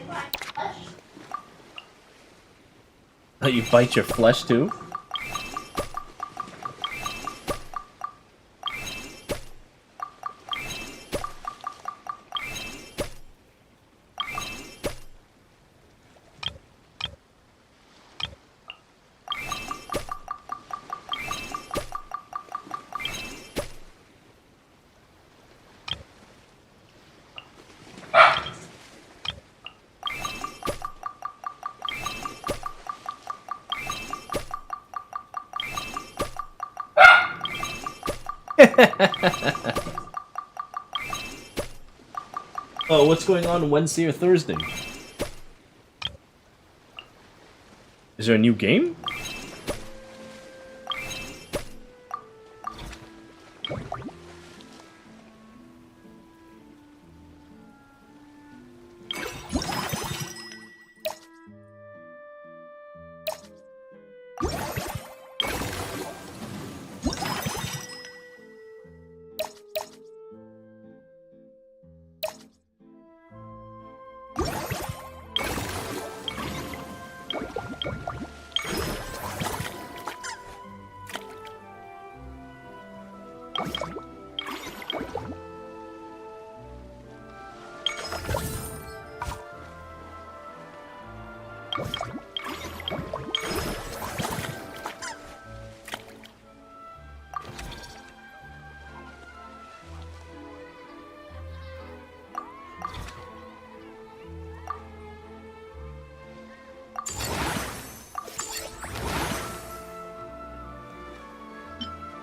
Oh, you bite your flesh too? Oh, what's going on Wednesday or Thursday? Is there a new game?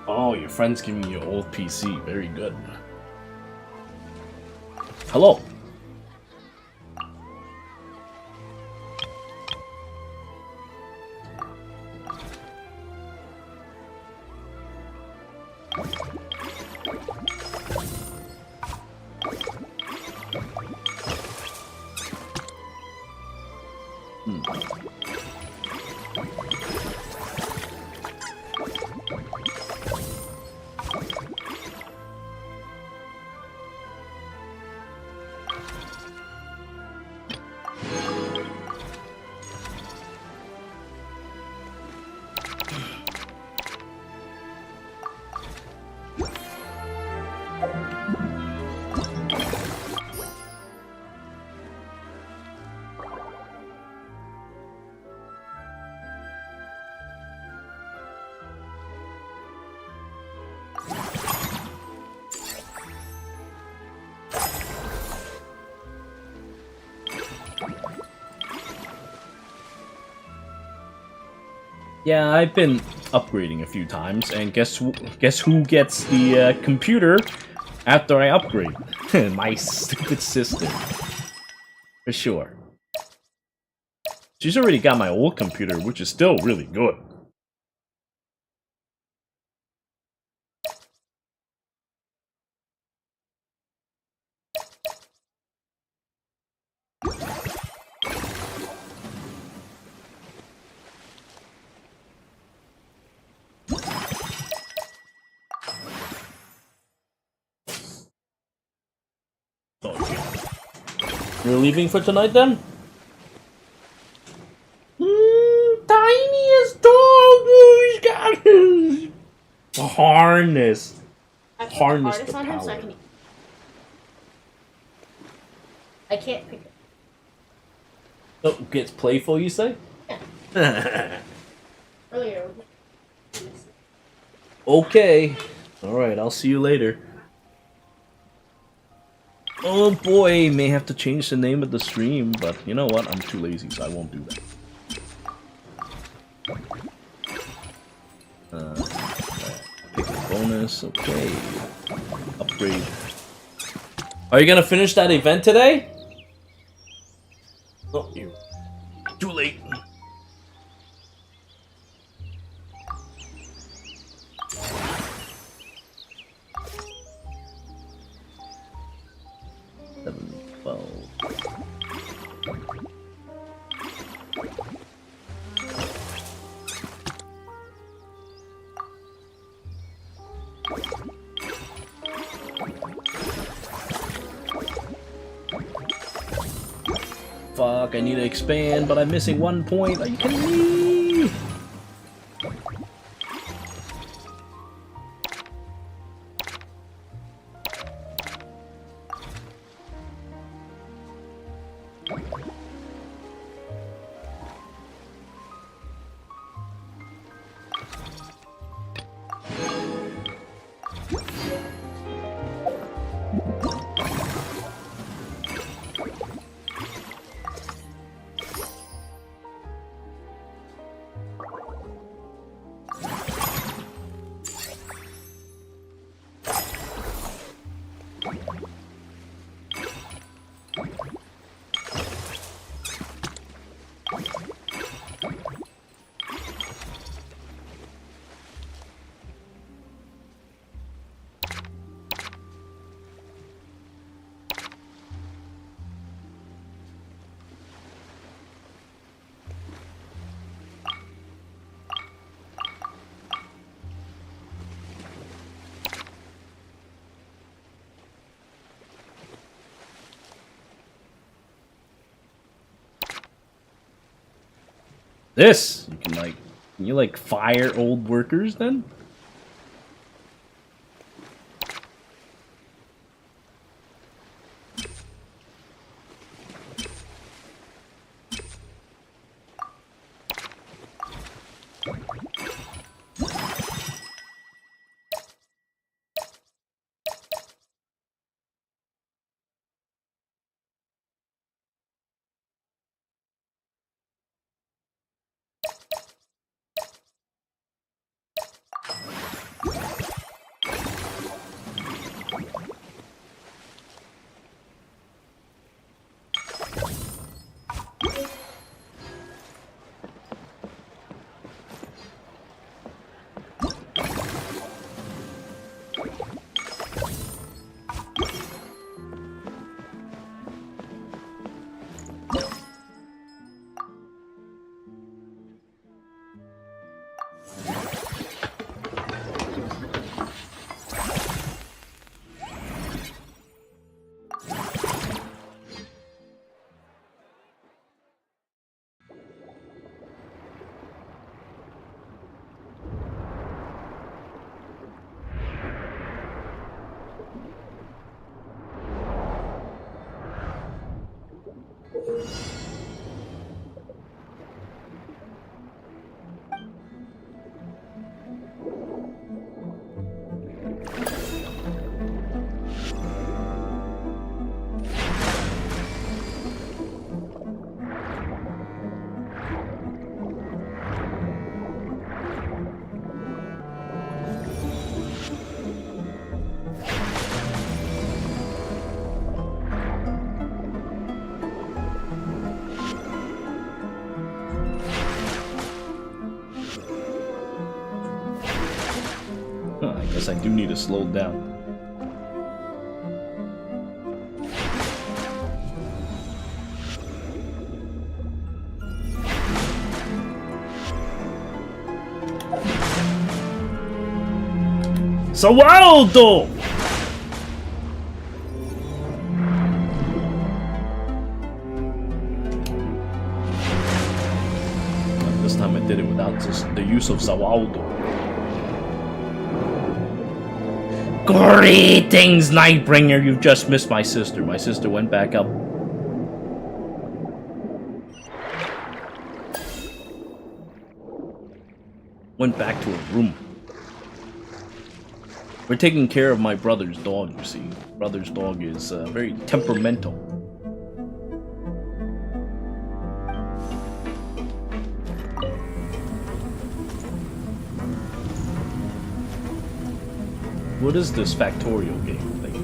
Oh, your friend's giving you your old PC. Very good. Hello. Yeah, I've been upgrading a few times, and guess who gets the computer after I upgrade? My stupid sister. For sure. She's already got my old computer, which is still really good. You're leaving for tonight then? Tiniest dog! He's got a harness. Harness the on him so power. I can't pick it. Oh, gets playful, you say? Yeah. Earlier. Okay. Alright, I'll see you later. Oh boy, may have to change the name of the stream, but you know what? I'm too lazy, so I won't do that. Pick the bonus. Okay. Upgrade. Are you gonna finish that event today? Oh, you. Too late. Fuck, I need to expand, but I'm missing 1 point. Are you kidding me? This! You can like fire old workers then? I guess I do need to slow down. Sawaldo! This time I did it without the use of Sawaldo. Greetings, Nightbringer! You've just missed my sister. My sister went back up. Went back to her room. We're taking care of my brother's dog, you see. Brother's dog is very temperamental. What is this factorial game thing?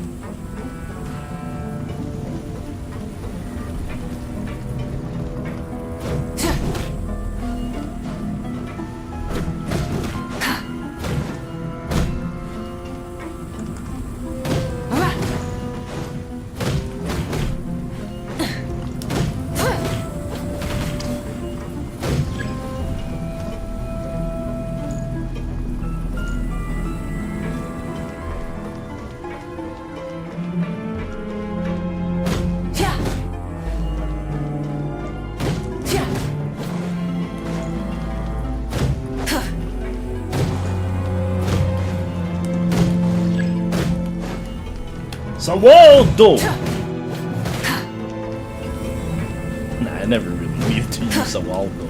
Sawaldo! Nah, I never really needed to use Sawaldo.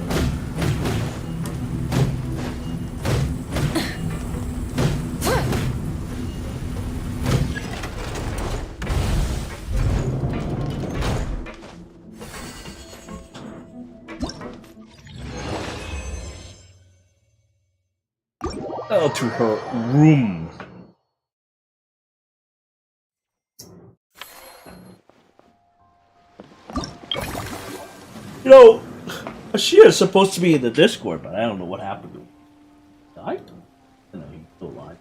Oh, to her room. You know, Ashia is supposed to be in the Discord, but I don't know what happened to him. Died? No, he's still alive.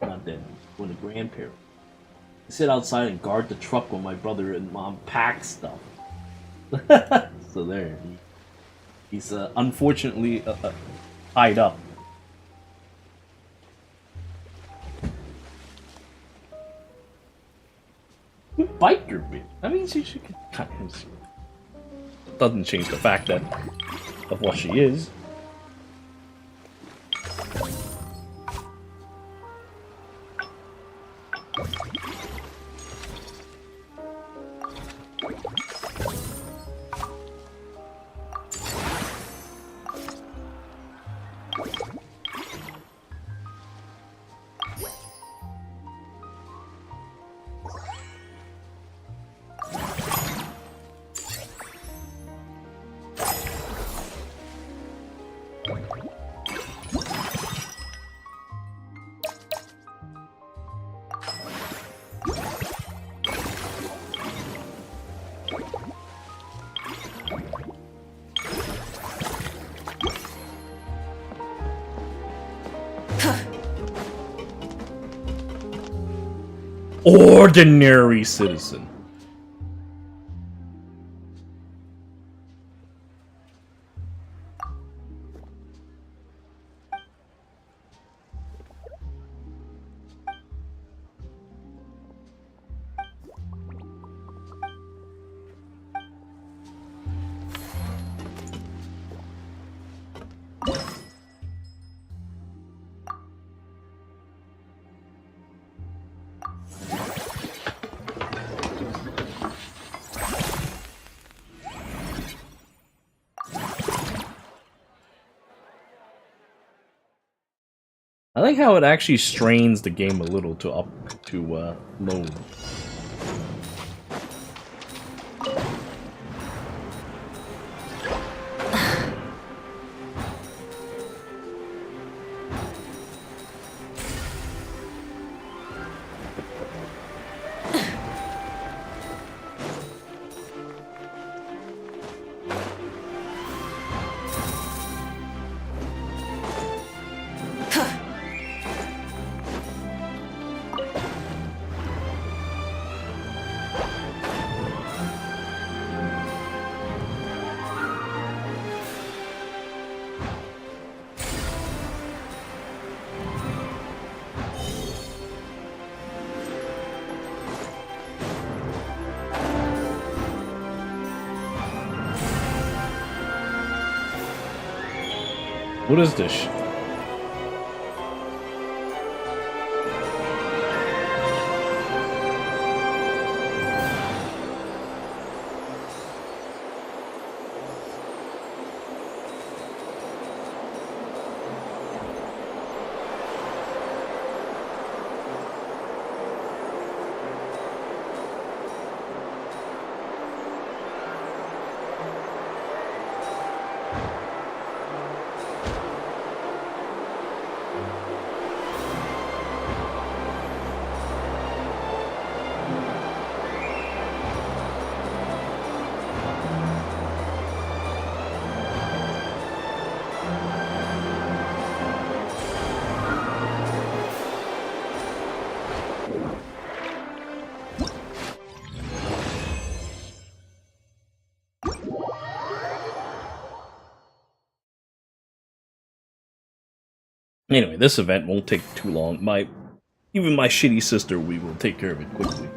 Not dead. He's going to grandparents. I sit outside and guard the truck while my brother and mom pack stuff. So there. He's unfortunately tied up. You bite your bitch. That means you should cut him. Doesn't change the fact that of what she is. Ordinary citizen. I like how it actually strains the game a little to load. What is this? Anyway, this event won't take too long. Even my shitty sister, we will take care of it quickly.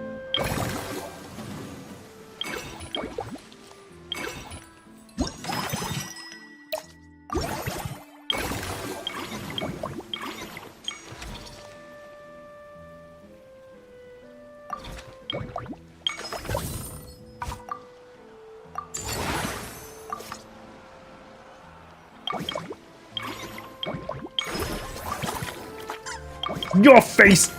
Your face!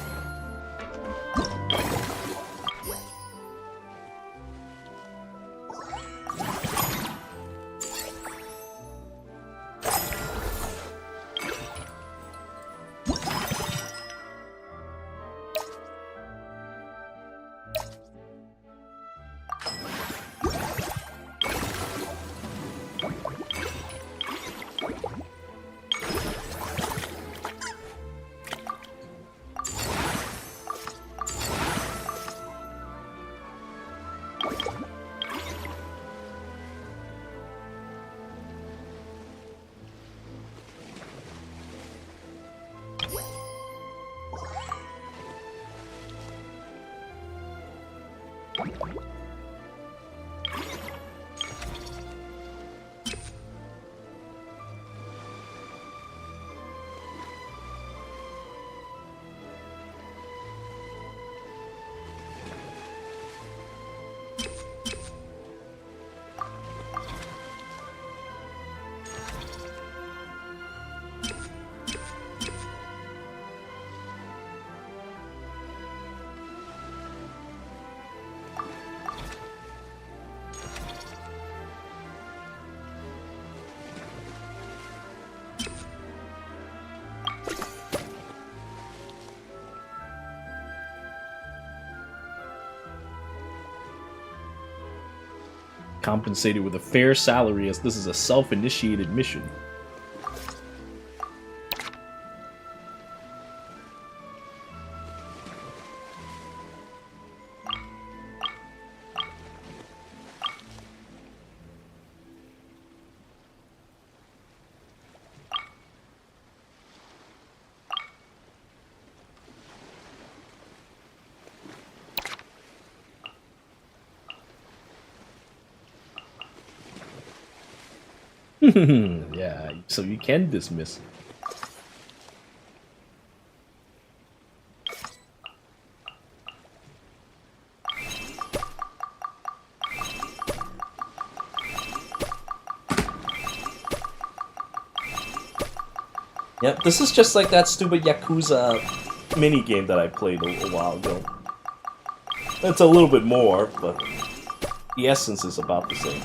Compensated with a fair salary as this is a self-initiated mission. Yeah, so you can dismiss. Yep, this is just like that stupid Yakuza minigame that I played a while ago. It's a little bit more, but the essence is about the same.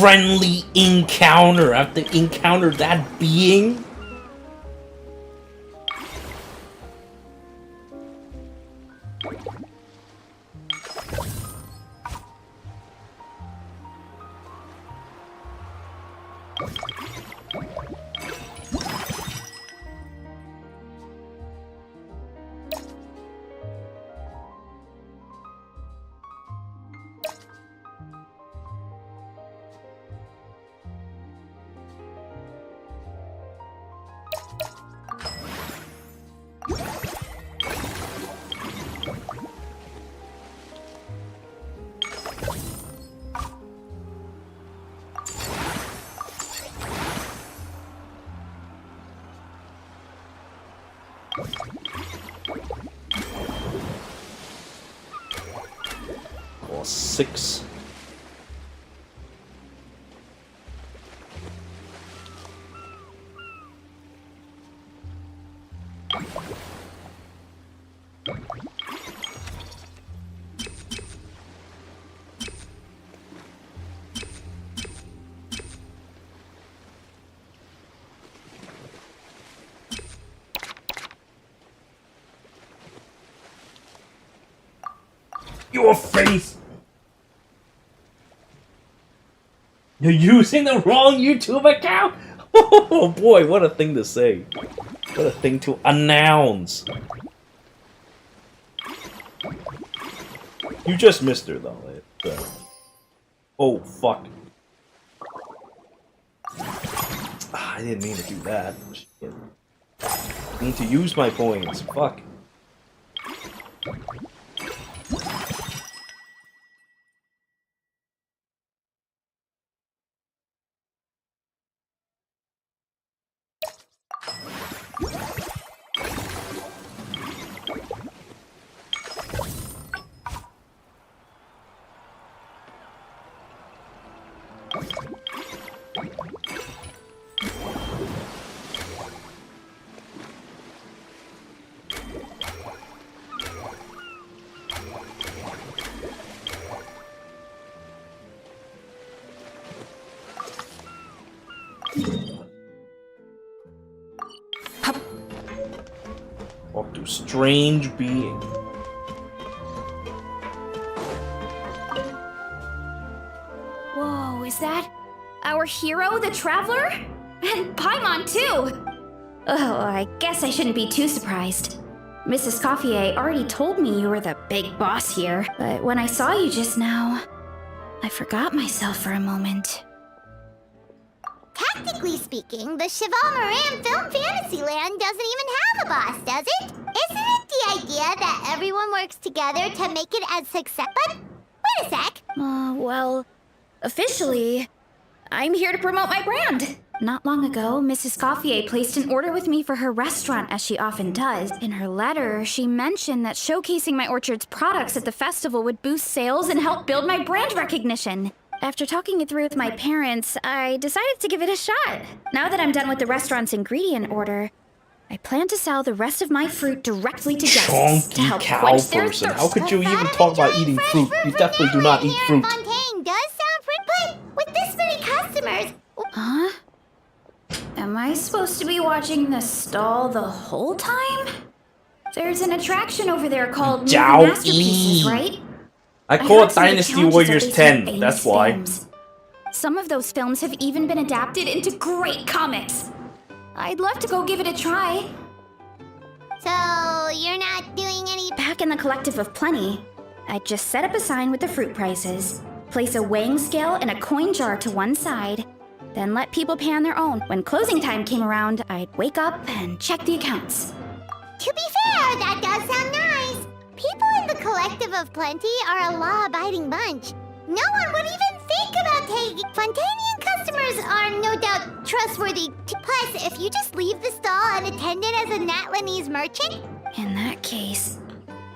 Friendly encounter. I have to encounter that being. 6. Your face! You're using the wrong YouTube account? Oh boy, what a thing to say. What a thing to announce. You just missed her though. Oh, fuck. I didn't mean to do that. I need to use my points. Fuck. Talk to strange being. Whoa, is that our hero, the Traveler? And Paimon, too! Oh, I guess I shouldn't be too surprised. Mrs. Coiffier already told me you were the big boss here, but when I saw you just now, I forgot myself for a moment. Technically speaking, the Cheval Moran Film Fantasyland doesn't even have a boss, does it? Isn't it the idea that everyone works together to make it as success? But wait a sec. Well, officially, I'm here to promote my brand. Not long ago, Mrs. Coiffier placed an order with me for her restaurant, as she often does. In her letter, she mentioned that showcasing my orchard's products at the festival would boost sales and help build my brand recognition. After talking it through with my parents, I decided to give it a shot. Now that I'm done with the restaurant's ingredient order, I plan to sell the rest of my fruit directly to guests to help quench their thirst. How could you even talk about eating fruit? You definitely do not eat fruit. Fontaine does sound pretty, but with this many customers... Huh? Am I supposed to be watching the stall the whole time? There's an attraction over there called Movie Masterpieces, right? I call it Dynasty Warriors 10, that's why. Films. Some of those films have even been adapted into great comics. I'd love to go give it a try. So, you're not doing any... Back in the Collective of Plenty, I'd just set up a sign with the fruit prices, place a weighing scale and a coin jar to one side, then let people pay on their own. When closing time came around, I'd wake up and check the accounts. To be fair, that does sound nice. People in the Collective of Plenty are a law-abiding bunch. No one would even think about taking... Fontainian customers are no doubt trustworthy. Plus, if you just leave the stall unattended as a Natlanese merchant... In that case,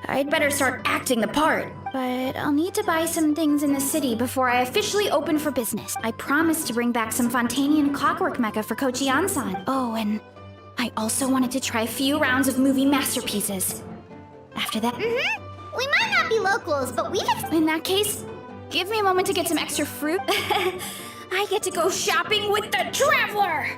I'd better start acting the part. But I'll need to buy some things in the city before I officially open for business. I promised to bring back some Fontainian clockwork mecha for Kochi-san. Oh, and I also wanted to try a few rounds of movie masterpieces. After that... We might not be locals, but we've... In that case, give me a moment to get some extra fruit. I get to go shopping with the Traveler!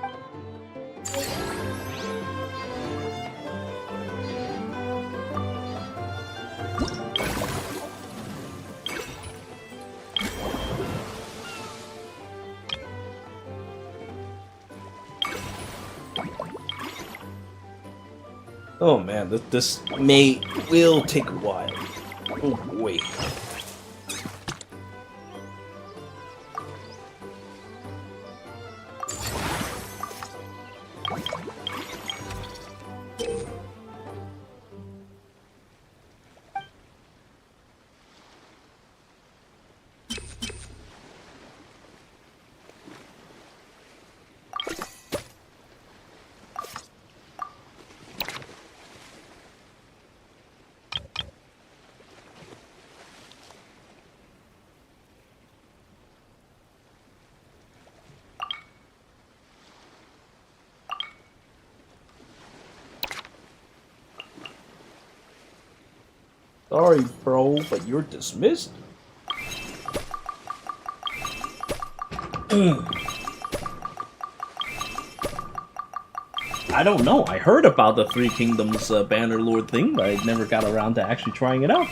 Oh man, this will take a while. Oh boy. Sorry, bro, but you're dismissed. I don't know. I heard about the Three Kingdoms Bannerlord thing, but I never got around to actually trying it out.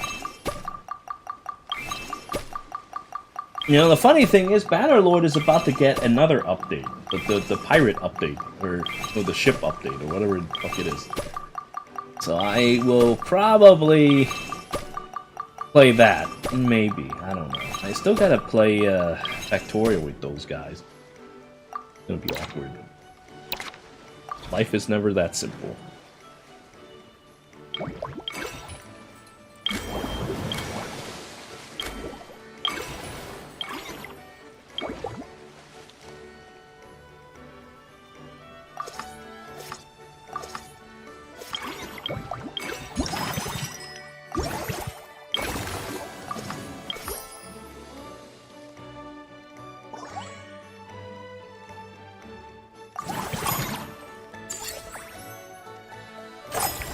You know, the funny thing is, Bannerlord is about to get another update. The pirate update, or the ship update, or whatever the fuck it is. So I will probably play that. Maybe. I don't know. I still gotta play Factorio with those guys. It's gonna be awkward. Life is never that simple.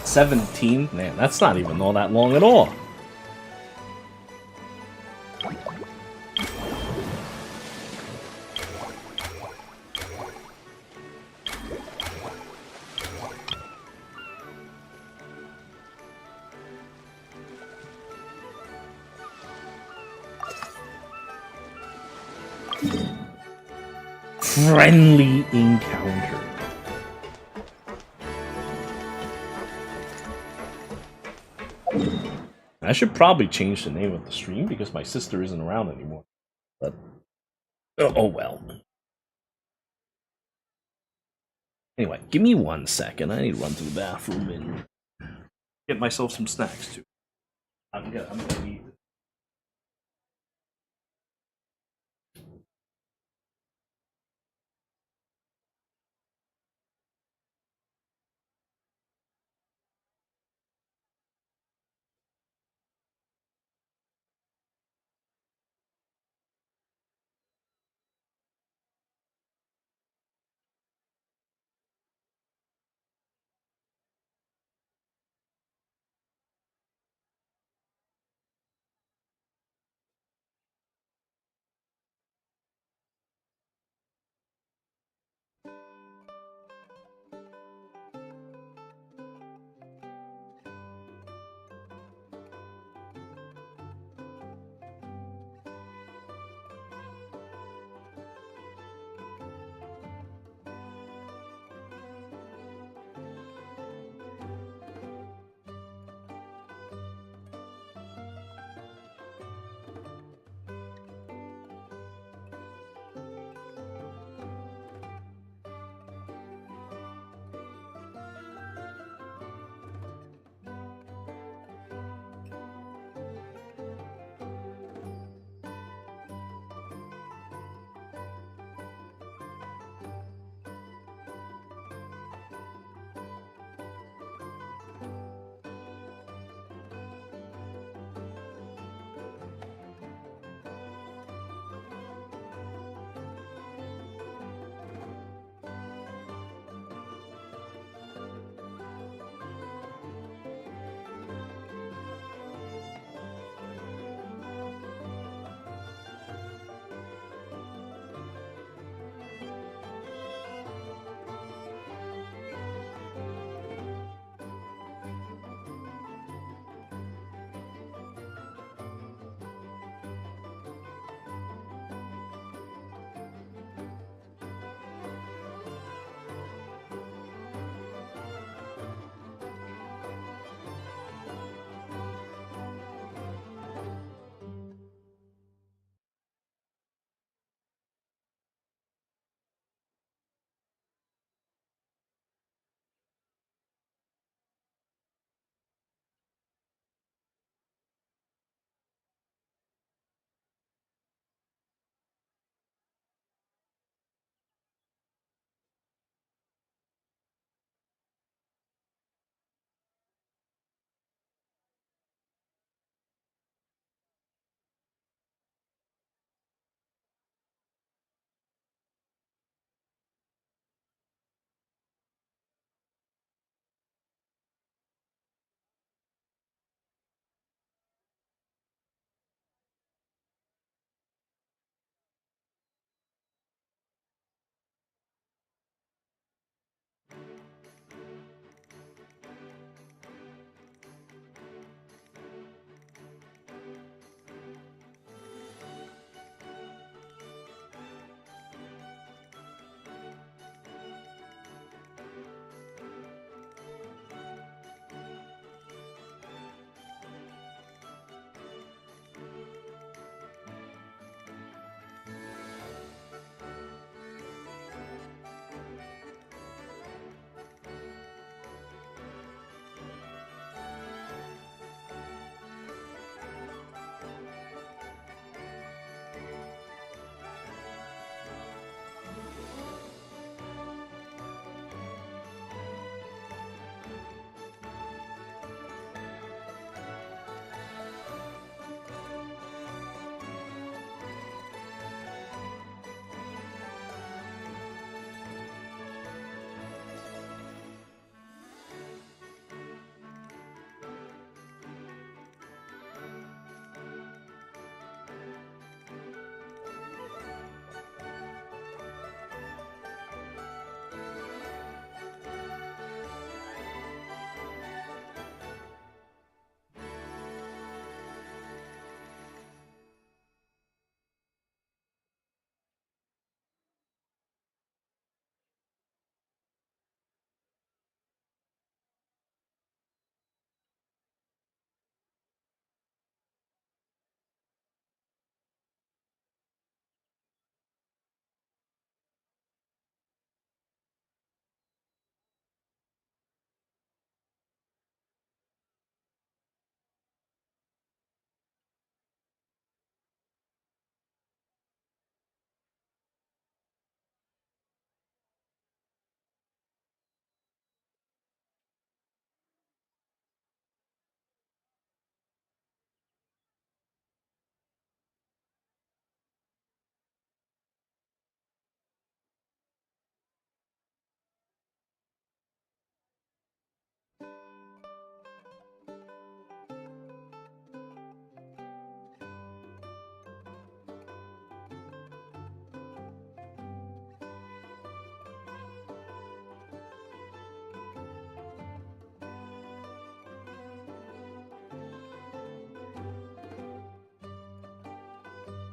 $17? Man, that's not even all that long at all. Friendly encounter. I should probably change the name of the stream because my sister isn't around anymore. But oh well. Anyway, give me 1 second. I need to run to the bathroom and get myself some snacks too. I'm gonna eat.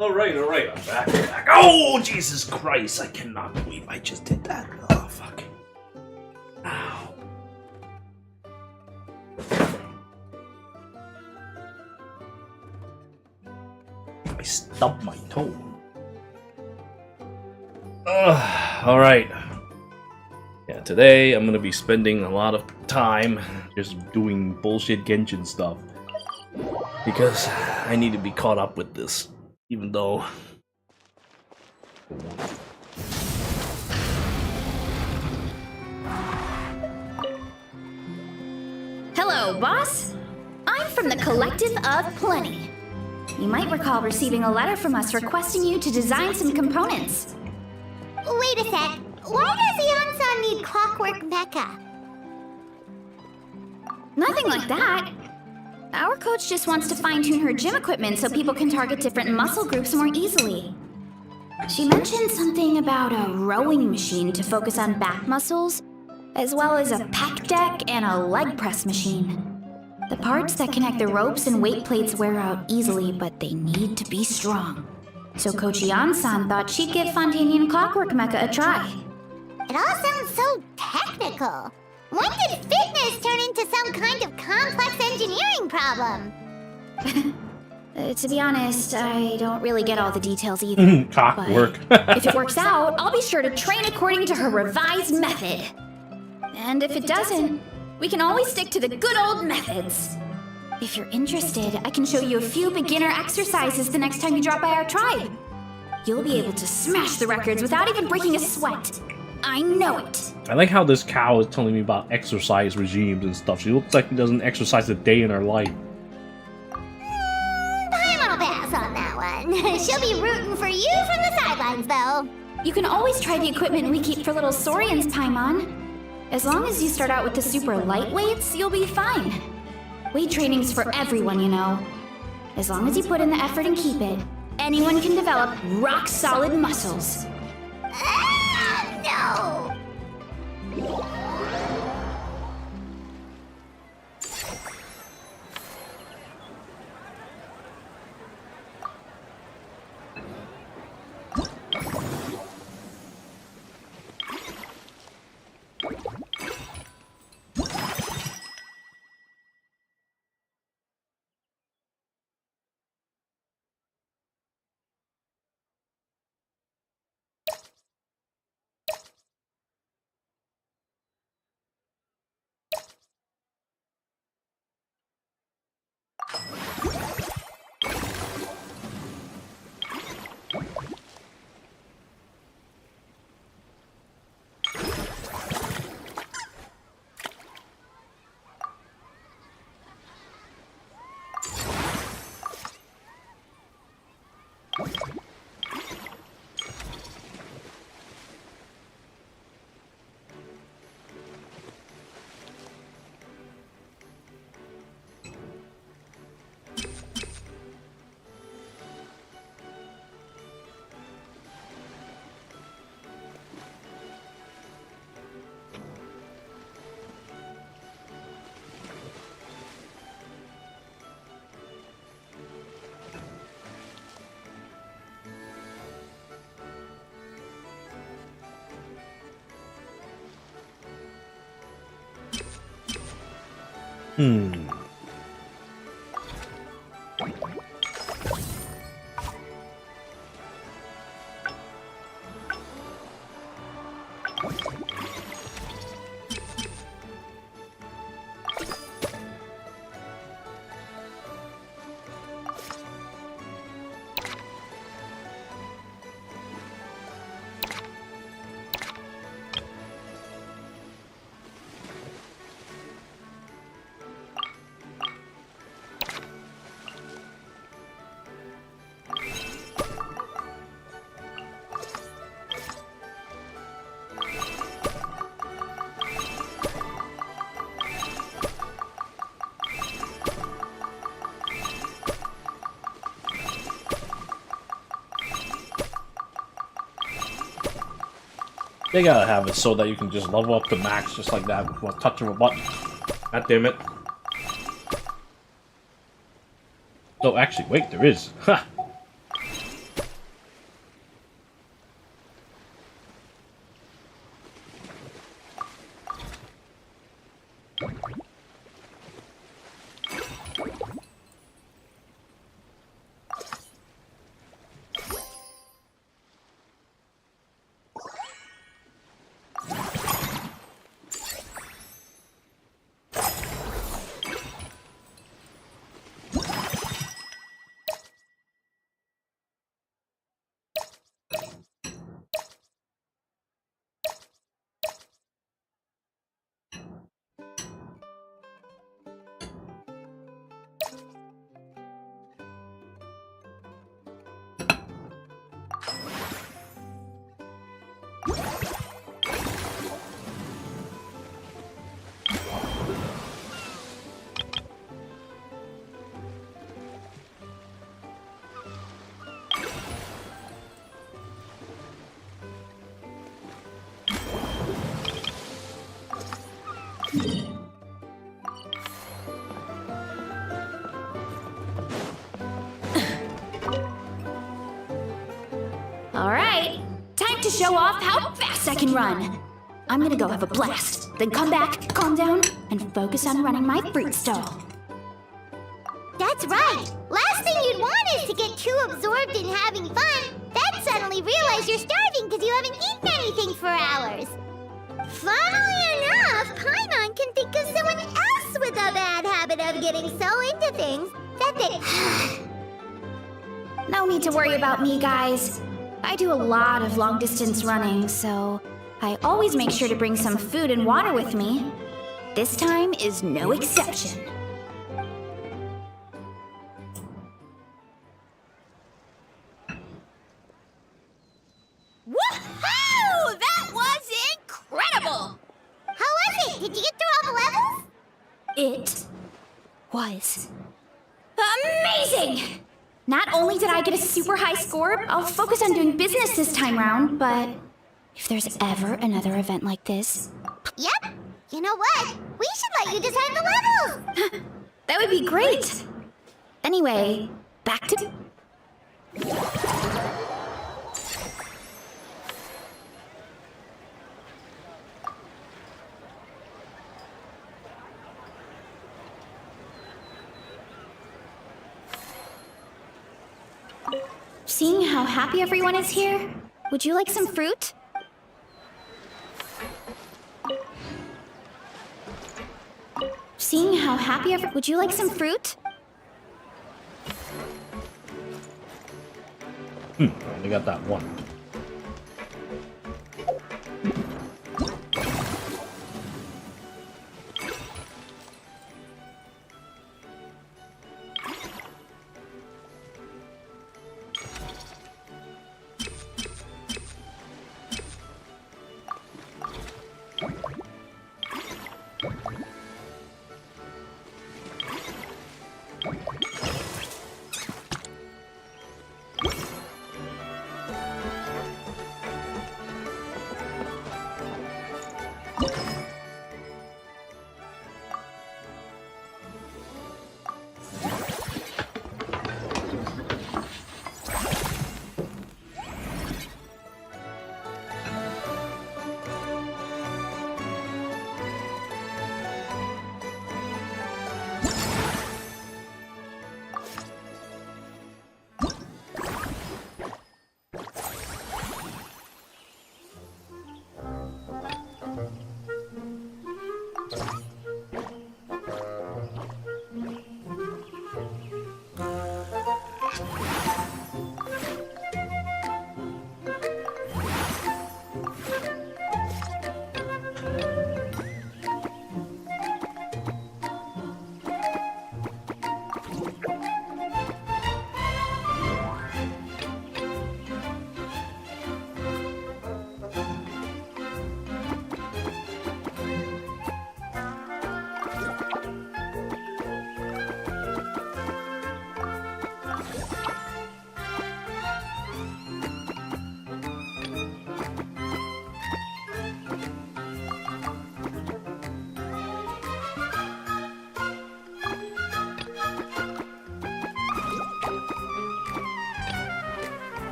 Alright, I'm back. Oh, Jesus Christ, I cannot believe I just did that. Oh, fuck. Ow. I stubbed my toe. Alright. Yeah, today I'm gonna be spending a lot of time just doing bullshit Genshin stuff. Because I need to be caught up with this. Even though... Hello, boss. I'm from the Collective of Plenty. You might recall receiving a letter from us requesting you to design some components. Wait a sec. Why does Yansan need clockwork mecha? Nothing like that. Our coach just wants to fine-tune her gym equipment so people can target different muscle groups more easily. She mentioned something about a rowing machine to focus on back muscles, as well as a pec deck and a leg press machine. The parts that connect the ropes and weight plates wear out easily, but they need to be strong. So Coach Yan-san thought she'd give Fontanian Clockwork Mecha a try. It all sounds so technical. When did fitness turn into some kind of complex engineering problem? To be honest, I don't really get all the details either. Cockwork. If it works out, I'll be sure to train according to her revised method. And if it doesn't, we can always stick to the good old methods. If you're interested, I can show you a few beginner exercises the next time you drop by our tribe. You'll be able to smash the records without even breaking a sweat. I know it. I like how this cow is telling me about exercise regimes and stuff. She looks like she doesn't exercise a day in her life. Paimon will pass on that one. She'll be rooting for you from the sidelines, though. You can always try the equipment we keep for little Saurians, Paimon. As long as you start out with the super lightweights, you'll be fine. Weight training's for everyone, you know. As long as you put in the effort and keep it, anyone can develop rock-solid muscles. No! They gotta have it so that you can just level up to max just like that with a touch of a button. God damn it. Oh, actually, wait, there is. Ha! Alright, time to show off how fast I can run. I'm gonna go have a blast, then come back, calm down, and focus on running my fruit stall. That's right. Last thing you'd want is to get too absorbed in having fun, then suddenly realize you're starving because you haven't eaten anything for hours. Funnily enough, Paimon can think of someone else with a bad habit of getting so into things that they... No need to worry about me, guys. I do a lot of long-distance running, so I always make sure to bring some food and water with me. This time is no exception. Woohoo! That was incredible! How was it? Did you get through all the levels? It was amazing! Not only did I get a super high score, I'll focus on doing business this time round, but if there's ever another event like this... Yep. You know what? We should let you design the levels! That would be great! Anyway, back to... Seeing how happy everyone is here, would you like some fruit? Seeing how happy would you like some fruit? Only got that one.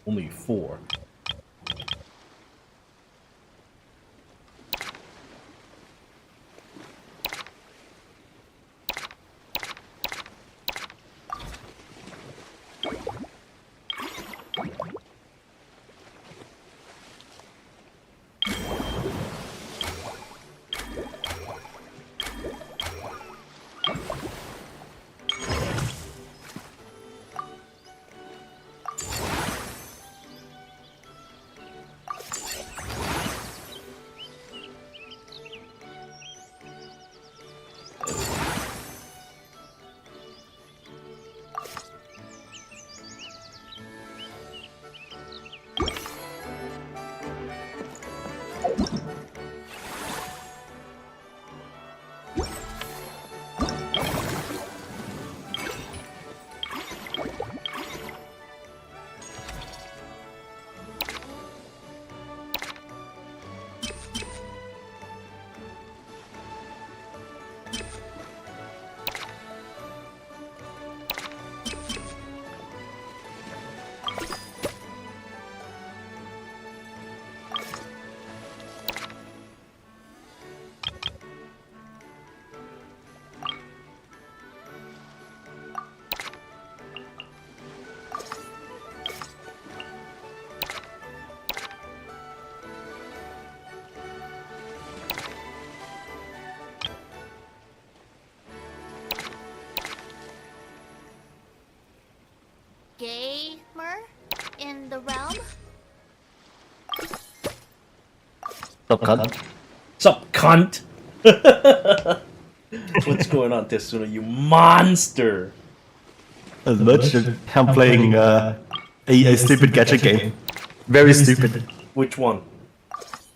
Only 4. Gamer in the realm? Sup, cunt? Sup, cunt? What's going on, Tetsuna, you monster? As much as I'm playing a stupid gacha game. Very stupid. Which one?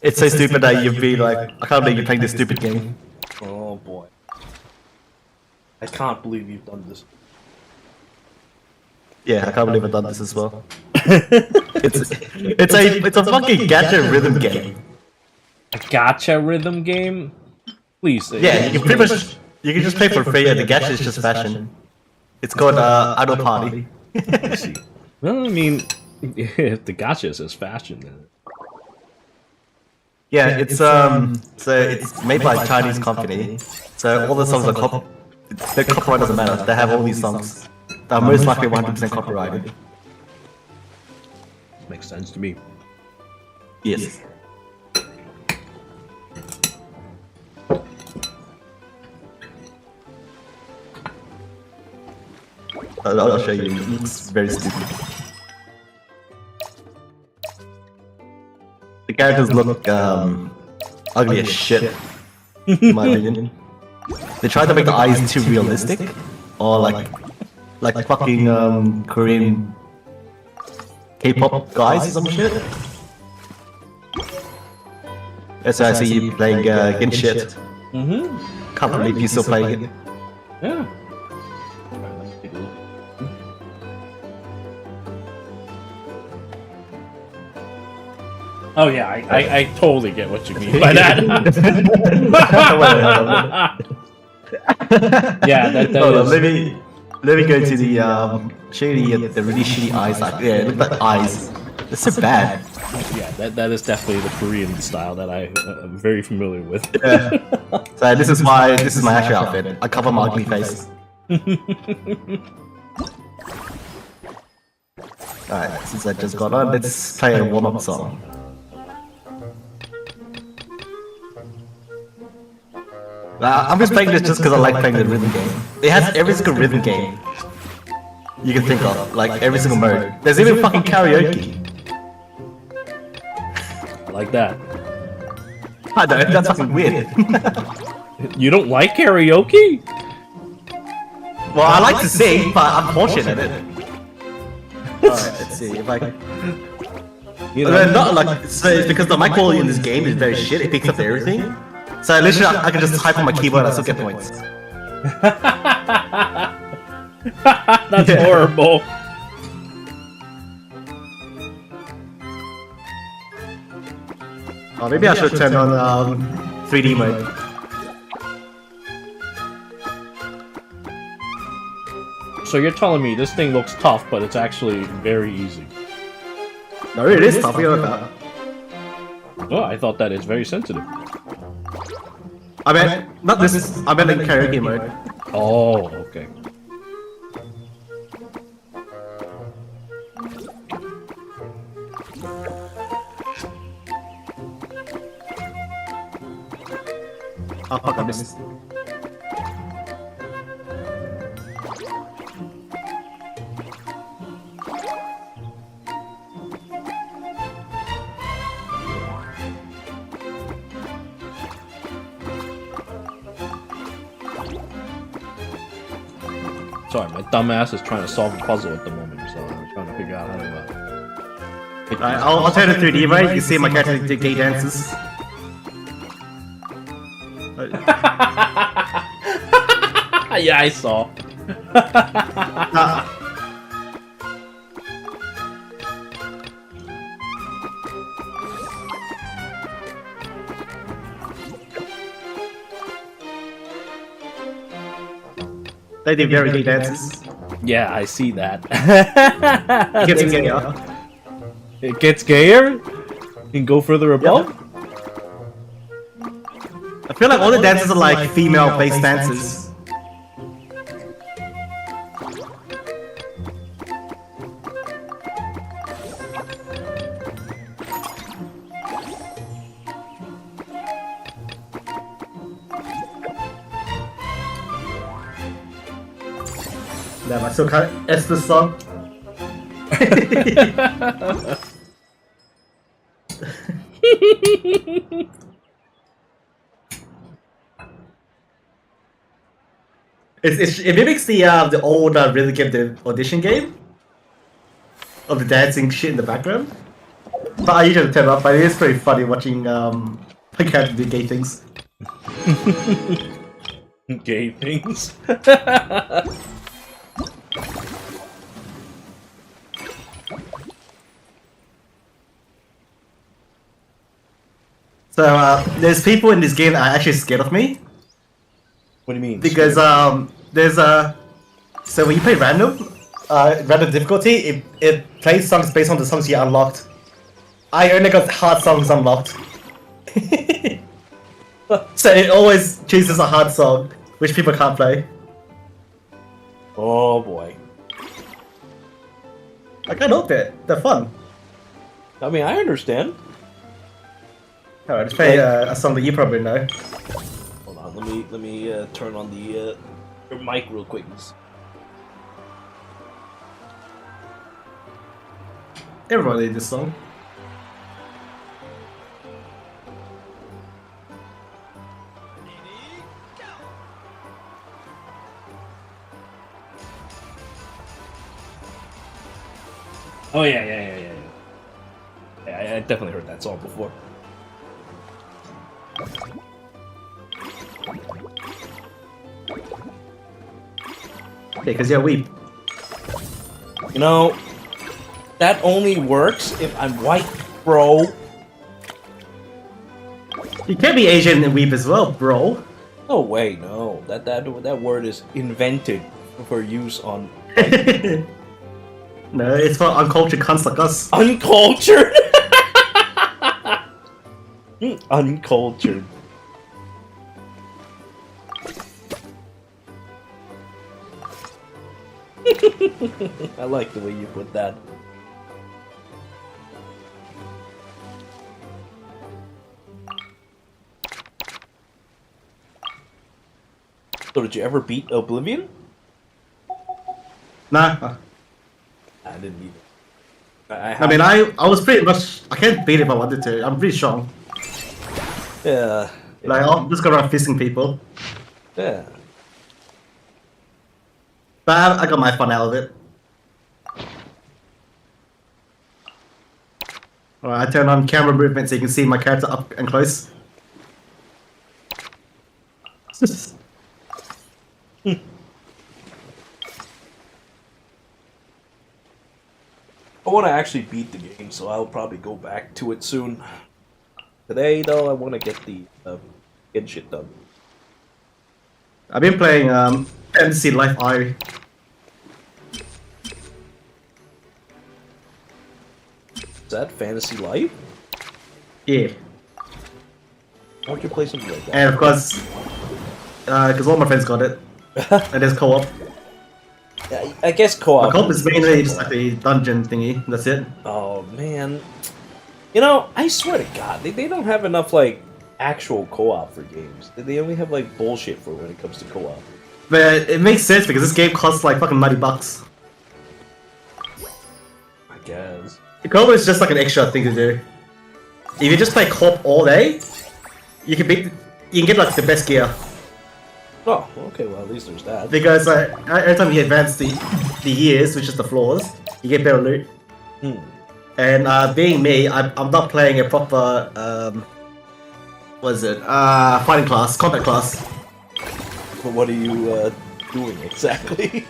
It's so stupid that you'd be like, I can't believe you're playing this stupid game. Oh boy. I can't believe you've done this. Yeah, I can't believe I've done this as well. it's a fucking gacha rhythm game. A gacha rhythm game? Please. Yeah, you can pretty much just play for free and the gacha is just fashion. It's called Idol Party. I see. Well, I mean, if the gacha says fashion, then. Yeah, so it's made by a Chinese company. So all the songs are their copyright doesn't matter. They have all these songs that are most likely 100% copyrighted. Makes sense to me. Yes. I'll show you. It looks very stupid. The characters look ugly as shit, in my opinion. They tried to make the eyes too realistic, or like fucking Korean K-pop guys or some shit. Yes, I see you playing Genshin. Can't believe you're still playing it. Yeah. Oh yeah, I totally get what you mean by that. Yeah, that is... Let me go to the shitty, the really shitty eyes. Like, yeah, look at the eyes. It's so bad. Yeah, that is definitely the Korean style that I'm very familiar with. Yeah. So this is my actual outfit. I cover my ugly face. Alright, since I just got on, let's play a warm-up song. I'm just playing this just because I like playing the rhythm game. It has every single rhythm game you can think of, like every single mode. There's even fucking karaoke. Like that. I don't, that's fucking weird. You don't like karaoke? Well, I like to sing, but I'm bullshit at it. Alright, let's see if I can... You know, not like, so it's because the mic quality in this game is very shit, it picks up everything. So literally I can just type on my keyboard and I still get points. That's horrible. Oh, maybe I should turn on 3D mode. So you're telling me this thing looks tough, but it's actually very easy. No, it is tough. You know that. Oh, I thought that is very sensitive. I meant not this. I meant in karaoke mode. Oh, okay. Oh fuck! I missed. Sorry, my dumbass is trying to solve a puzzle at the moment, so I'm trying to figure out how to. Alright, I'll turn it 3D, right? You can see my character do gay dances. Yeah, I saw. They do very gay dances. Yeah, I see that. It gets gayer. It gets gayer? You can go further above? Yep. I feel like all the dances are like female-based dances. Damn, I still can't S this song. It mimics the old rhythm game, the audition game of the dancing shit in the background. But I usually turn it off. But it is pretty funny watching my character do gay things. Gay things. So there's people in this game that are actually scared of me. What do you mean? Because there's so when you play random difficulty, it plays songs based on the songs you unlocked. I only got hard songs unlocked. So it always chooses a hard song, which people can't play. Oh boy. I can't help it. They're fun. I mean, I understand. Alright, let's play a song that you probably know. Hold on, let me turn on the your mic real quick. Everybody did this song. Oh yeah. Yeah, I definitely heard that song before. Okay, because you're a weep. You know, that only works if I'm white, bro. You can be Asian and weep as well, bro. No way, no. That word is invented for use on. No, it's for uncultured cunts like us. Uncultured. Uncultured. I like the way you put that. So did you ever beat Oblivion? Nah. I didn't either. I mean, I was pretty much... I can't beat it if I wanted to. I'm pretty strong. Yeah. Like, I'm just going around fisting people. Yeah. But I got my fun out of it. Alright, I turn on camera movement so you can see my character up and close. I want to actually beat the game, so I'll probably go back to it soon. Today, though, I want to get the Genshin done. I've been playing MC Life I. Is that Fantasy Life? Yeah. Why don't you play something like that? And of course, because all my friends got it. And there's co-op. Yeah, I guess co-op. Co-op is mainly just like the dungeon thingy. That's it. Oh man, you know, I swear to God, they don't have enough like actual co-op for games. They only have like bullshit for when it comes to co-op. But it makes sense because this game costs like fucking $90. I guess. The co-op is just like an extra thing to do. If you just play co-op all day, you can get like the best gear. Oh, okay. Well, at least there's that. Because every time you advance the years, which is the floors, you get better loot. And being me, I'm not playing a proper what is it? Fighting class, combat class. But what are you doing exactly?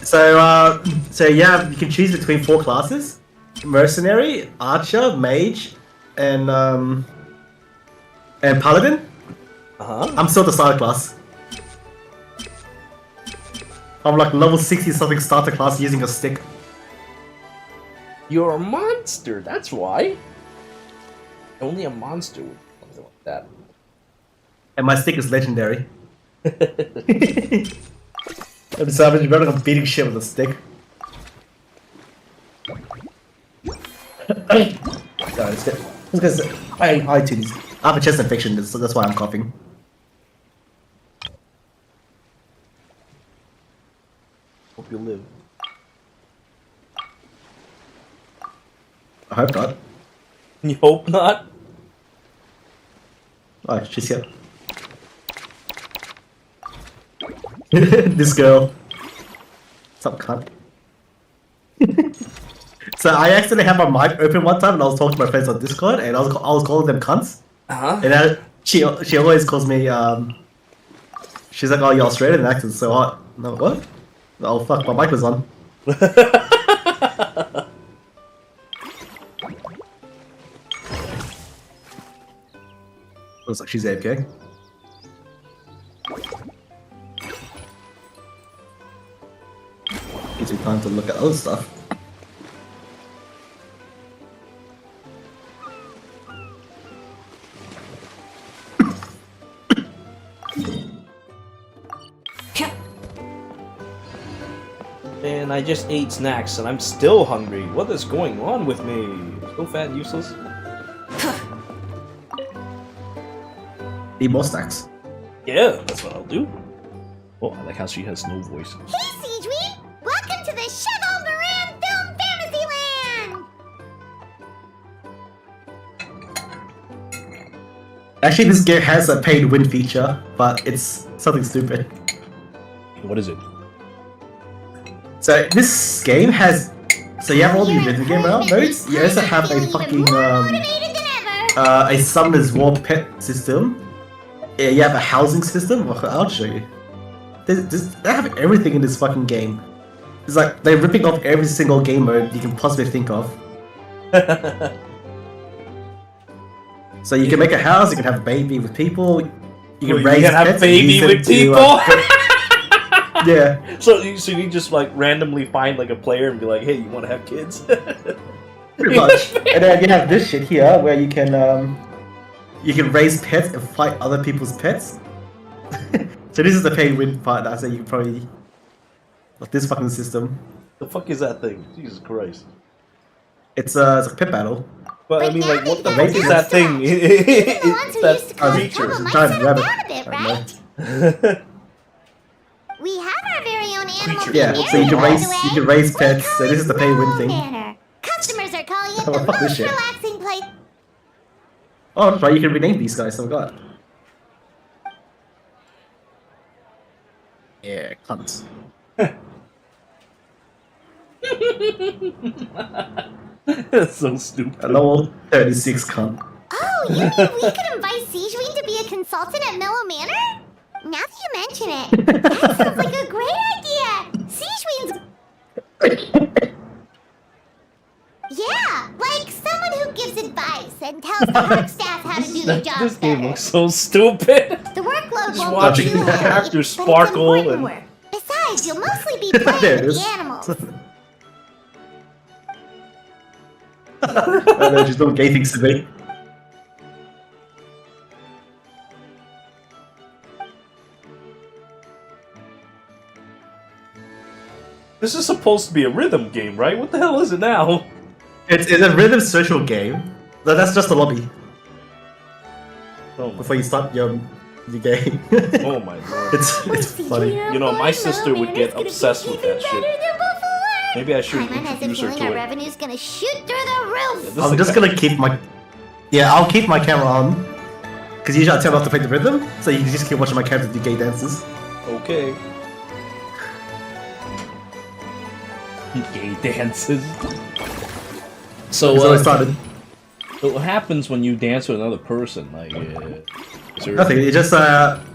So yeah, you can choose between 4 classes: mercenary, archer, mage, and paladin. I'm still the starter class. I'm like level 60 something starter class using a stick. You're a monster. That's why. Only a monster would do something like that. And my stick is legendary. I'm savage. You're running a beating shit with a stick. Because I too. I have a chest infection, so that's why I'm coughing. Hope you live. I hope not. You hope not? Oh, she's here. This girl. What's up, cunt? So I accidentally had my mic open one time and I was talking to my friends on Discord and I was calling them cunts. And she always calls me, she's like, oh, you're Australian accent, so hot. No, what? Oh, fuck, my mic was on. Looks like she's AFK. Gives me time to look at other stuff. Man, I just ate snacks and I'm still hungry. What is going on with me? So fat and useless. Need more snacks. Yeah, that's what I'll do. Oh, I like how she has no voice. Hey, Siegeween! Welcome to the Cheval Moran Film Fantasyland! Actually, this game has a pay to win feature, but it's something stupid. What is it? So this game has, so you have all these video game modes. You also have a fucking a summoner's war pet system. Yeah, you have a housing system. I'll show you. They have everything in this fucking game. It's like they're ripping off every single game mode you can possibly think of. So you can make a house. You can have a baby with people. You can raise pets. Have a baby with people. Yeah. So you just like randomly find like a player and be like, hey, you want to have kids? Pretty much. And then you have this shit here where you can raise pets and fight other people's pets. So this is the pay win part that I say you can probably like this fucking system. The fuck is that thing? Jesus Christ. It's a pet battle. But I mean, like, what the fuck is that thing? It's that creature. It's a giant rabbit. We have our very own animal. Yeah, so you can raise pets. So this is the pay win thing. Customers are calling it Oh, the fuck this most shit. relaxing place. Oh, that's right. You can rename these guys. Oh god. Yeah, cunts. That's so stupid. A level 36 cunt. Oh, you mean we could invite Siegeween to be a consultant at Mellow Manor? Now that you mention it, that sounds like a great idea! Siegeween's... Yeah, like someone who gives advice and tells the park staff how to do their job This game better. looks so stupid. The workload Just won't watching be the too heavy, characters but it's sparkle important and work. Besides, you'll mostly be There playing it with is. the animals. I know, she's doing gay things to me. This is supposed to be a rhythm game, right? What the hell is it now? It's a rhythm social game. No, that's just a lobby. Oh before you start your game. Oh my lord. It's funny. You know, my sister would get obsessed with that shit. Maybe I should introduce her to our it. revenue's gonna shoot through the roof. I'm just gonna keep my... Yeah, I'll keep my camera on. Because usually I tell off to play the rhythm, so you can just keep watching my characters do gay dances. Okay. Gay dances. So, That's how I started. So what happens when you dance with another person? Like, is there... Nothing, you just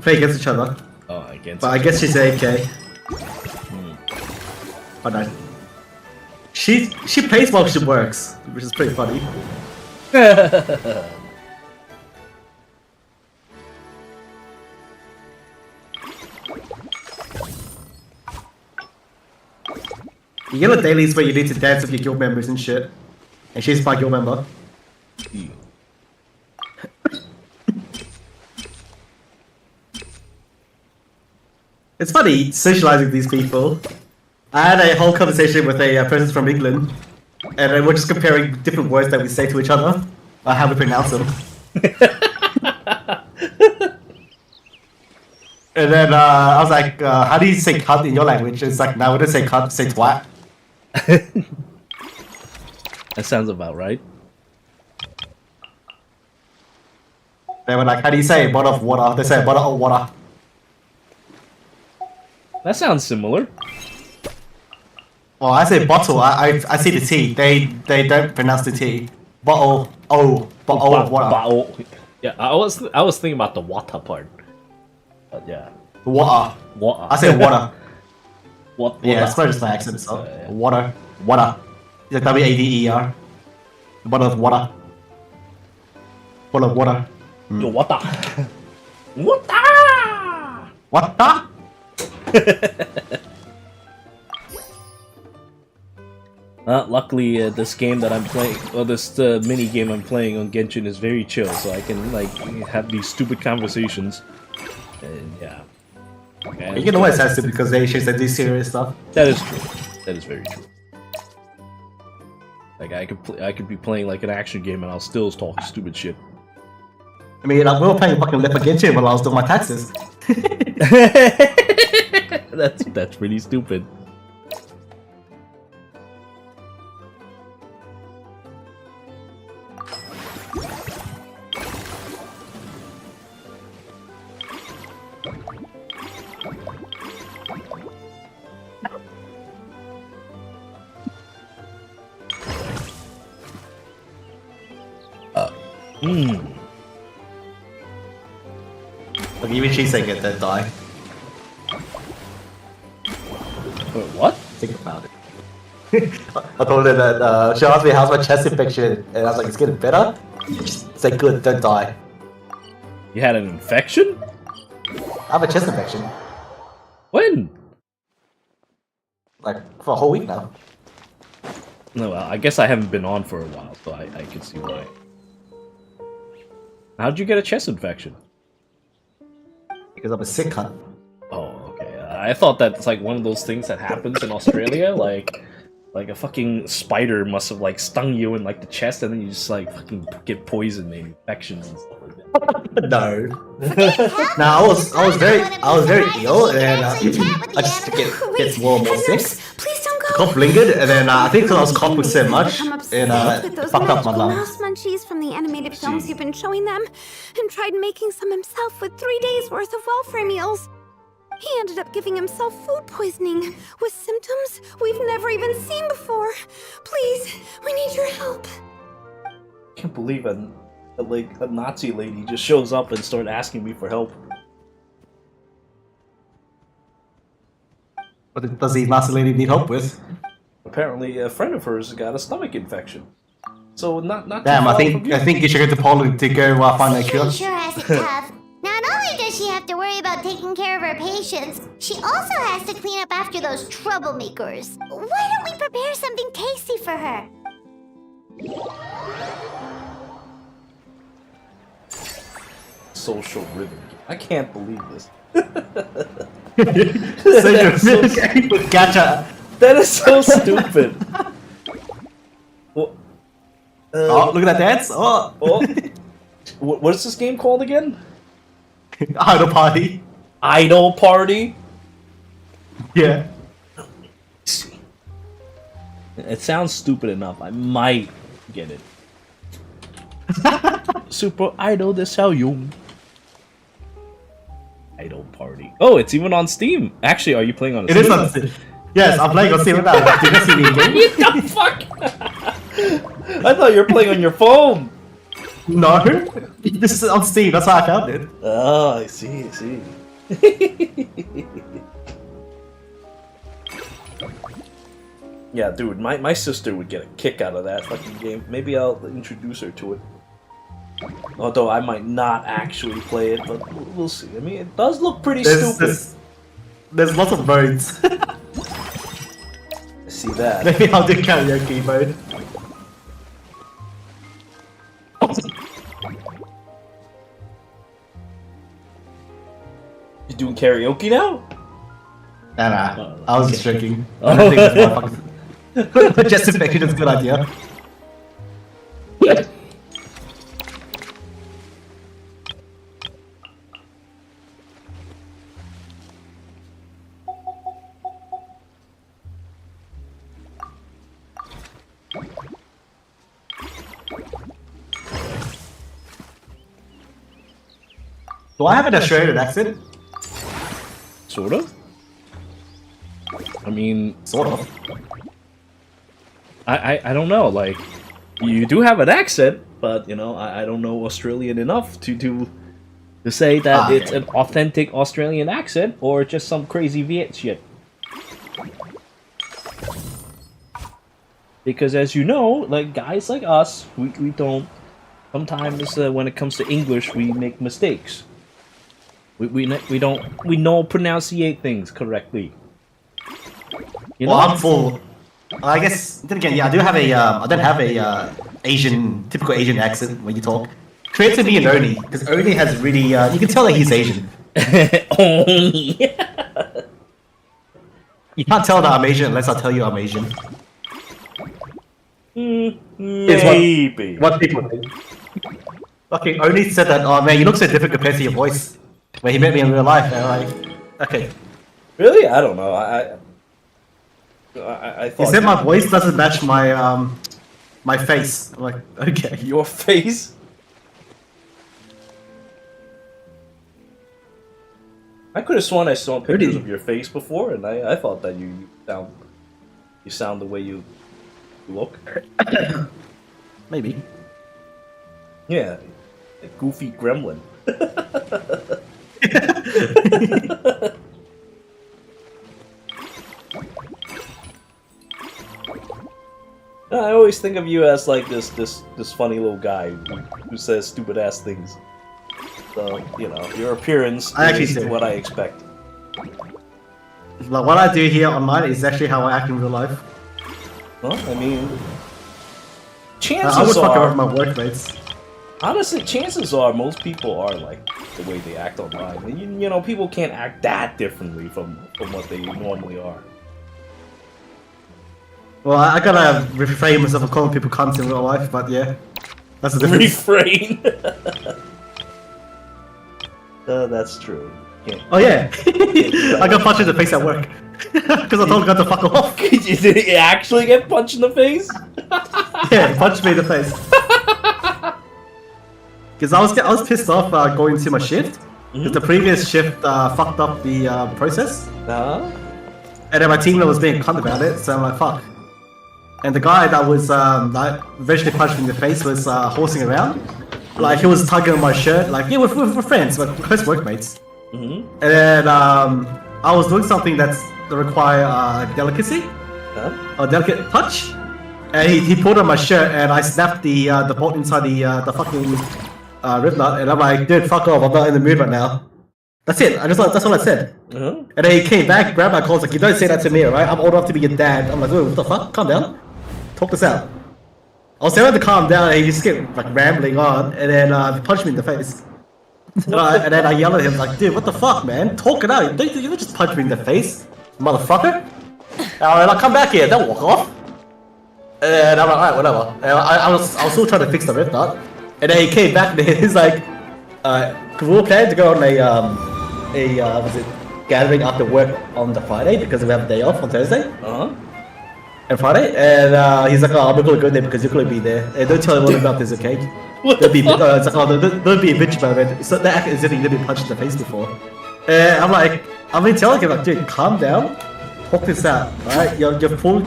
play against each other. Oh, against But I each guess other. she's AK. Oh no. She plays while she works, which is pretty funny. You get the dailies where you need to dance with your guild members and shit. And she's my guild member. It's funny socializing with these people. I had a whole conversation with a person from England, and we're just comparing different words that we say to each other, or how we pronounce them. And then I was like, how do you say cunt in your language? It's like, no, we don't say cunt, we say twat. That sounds about right. They were like, how do you say a bottle of water? They say a bottle of water. That sounds similar. Well, I say bottle. I see the T. They don't pronounce the T. Bottle. Oh, bottle of water. Bottle. Yeah, I was thinking about the water part. But yeah. Water. Water. I say water. Water. Yeah, it's not just my accent. So water. Water. It's like W-A-D-E-R. Bottle of water. Bottle of water. Yo, water. Water. Water. Luckily, this game that I'm playing, well, this mini game I'm playing on Genshin is very chill, so I can like have these stupid conversations. And yeah, okay, You can always ask it because they should do serious stuff. that is true. That is very true. Like I could be playing like an action game and I'll still talk stupid shit. I mean, like, we were playing fucking Leopard Genshin while I was doing my taxes. That's pretty stupid. Like, even she's saying it, then die. Wait, what? Think about it. I told her that, she asked me how's my chest infection, and I was like, it's getting better? Just say good, don't die. You had an infection? I have a chest infection. When? Like, for a whole week now. No, well, I guess I haven't been on for a while, so I can see why. How'd you get a chest infection? Because I'm a sick cunt. Oh, okay. I thought that's like one of those things that happens in Australia, like a fucking spider must have like stung you in like the chest, and then you just like fucking get poisoned and infections and stuff like that. No. No, I was very ill, and I just get more and more sick. The cough lingered, and then I think because I was coughing so much, and fucked up my lungs. Mouse munchies from the animated films you've been showing them, and tried making some himself with 3 days worth of welfare meals. He ended up giving himself food poisoning with symptoms we've never even seen before. Please, we need your help. I can't believe a Nazi lady just shows up and starts asking me for help. What does the Nazi lady need help with? Apparently, a friend of hers got a stomach infection. So not. Damn, too I far think from you. I think you should go to Poland to go find a cure. She sure has it tough. Not only does she have to worry about taking care of her patients, she also has to clean up after those troublemakers. Why don't we prepare something tasty for her? Social rhythm. I can't believe this. Gotcha. That is so stupid. Well, oh, look at that dance! Oh, what is this game called again? Idol Party. Idol Party. Yeah. It sounds stupid enough. I might get it. Super Idol de Saoyong. Idol Party. Oh, it's even on Steam. Actually, are you playing on? It is on Steam. Yes, I'm playing on Steam now. Did you see me again? What the fuck? I thought you were playing on your phone. No, this is on Steam. That's how I found it. Oh, I see. I see. Yeah, dude, my sister would get a kick out of that fucking game. Maybe I'll introduce her to it. Although I might not actually play it, but we'll see. I mean, it does look pretty stupid. There's lots of modes. I see that. Maybe I'll do karaoke mode. You doing karaoke now? Nah, I was just joking. Oh. I don't think this motherfucker. Just infection is a good idea. Do I have an Australian accent? Sort of. I mean, sort of. I don't know. Like, you do have an accent, but you know, I don't know Australian enough to say that it's an authentic Australian accent or just some crazy Viet shit. Because as you know, like guys like us, we don't. Sometimes when it comes to English, we make mistakes. We don't pronunciate things correctly. You know? Well, I'm full. I guess then again, yeah, I do have a I don't have a typical Asian accent when you talk. Compared to me and Oni, because Oni has really you can tell that he's Asian. Oni. You can't tell that I'm Asian unless I tell you I'm Asian. Maybe. What people think. Okay, Oni said that. Oh man, you look so different compared to your voice. When he met me in real life, and I'm like, okay. Really? I don't know. I thought He said my voice doesn't match my my face. I'm like, okay. Your face? I could have sworn I saw pictures of your face before, and I thought that you sound the way you look. Maybe. Yeah, a goofy gremlin. I always think of you as like this funny little guy who says stupid ass things. So you know your appearance is what I expect. Like what I do here online is actually how I act in real life. Well, I mean, chances I would fuck are around with my workmates. Honestly, chances are most people are like the way they act online. And you know, people can't act that differently from what they normally are. Well, I gotta refrain myself from calling people cunts in real life, but yeah, that's the difference. Refrain. That's true. Oh yeah, I got punched in the face at work because I told the guy to fuck off. Did you actually get punched in the face? Yeah, punched me in the face. Because I was pissed off going to my shift. Because the previous shift fucked up the process. And then my team was being cunt about it, so I'm like, fuck. And the guy that was that eventually punched me in the face was horsing around. Like he was tugging on my shirt, like yeah, we're friends, we're close workmates. And then I was doing something that require delicacy, or delicate touch. And he pulled on my shirt, and I snapped the bolt inside the fucking rib nut, and I'm like, dude, fuck off, I'm not in the mood right now. That's it. That's all I said. And then he came back, grabbed my collar, like, you don't say that to me, alright? I'm old enough to be your dad. I'm like, dude, what the fuck? Calm down. Talk this out. I was telling him to calm down, and he just kept like rambling on, and then he punched me in the face. And then I yelled at him like, "Dude, what the fuck, man? Talk it out! You don't just punch me in the face, motherfucker!" And I'm like, "Come back here! Don't walk off!" And I'm like, "Alright, whatever." And I was still trying to fix the rift knot, and then he came back and he's like, "We were planning to go on was it gathering after work on the Friday because we have a day off on Thursday." And Friday, and he's like, "Oh, I'm not gonna go there because you're gonna be there. And don't tell anyone about this, okay? Don't be, it's like, oh, don't be a bitch about it. So that is if you've never been punched in the face before." And I'm like, I've been telling him like, "Dude, calm down, talk this out, alright? You're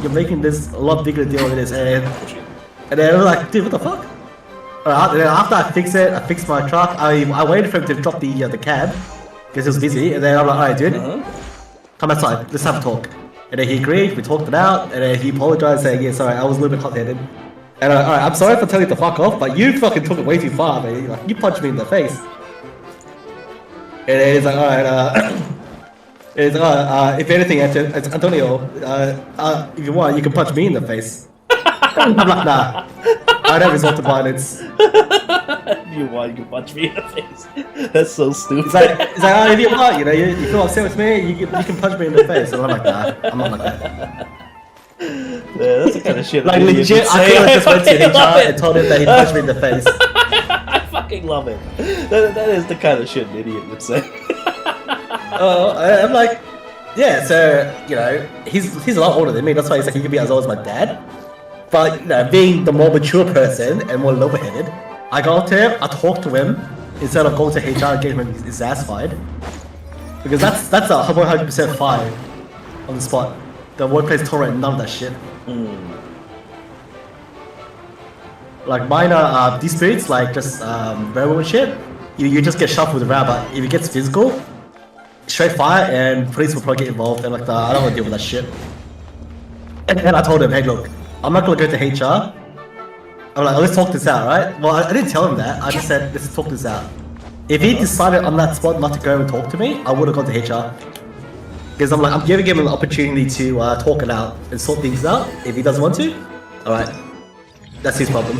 making this a lot bigger deal than it is." And then I'm like, "Dude, what the fuck?" Alright, and then after I fixed my truck. I waited for him to drop the cab because he was busy. And then I'm like, "Alright, dude, come outside. Let's have a talk." And then he agreed, we talked it out, and then he apologized saying, "Yeah, sorry, I was a little bit hot-headed. And alright, I'm sorry for telling you to fuck off, but you fucking took it way too far, man. Like, you punched me in the face." And then he's like, "Alright, if anything, Antonio, if you want, you can punch me in the face." I'm like, "Nah, I don't resort to violence." You want, you can punch me in the face. That's so stupid. It's like, "Oh, if you want, you feel upset with me, you can punch me in the face." And I'm like, "Nah, I'm not like that." Yeah, that's the kind of shit. Like legit, I could have just went to HR and told him that he punched me in the face. I fucking love it. That is the kind of shit an idiot would say. I'm like, yeah, so, he's a lot older than me, that's why he's like, he could be as old as my dad. But, being the more mature person and more level-headed, I go up to him, I talk to him, instead of going to HR and getting his ass fired. Because that's a 100% fire on the spot. The workplace tolerate none of that shit. Like minor disputes, like just verbal shit, you just get shuffled around. But if it gets physical, straight fire, and police will probably get involved. And like, I don't want to deal with that shit. And then I told him, "Hey, look, I'm not gonna go to HR. I'm like, let's talk this out, right?" Well, I didn't tell him that. I just said, "Let's talk this out." If he decided on that spot not to go and talk to me, I would have gone to HR. Because I'm like, I'm giving him an opportunity to talk it out and sort things out. If he doesn't want to, alright, that's his problem.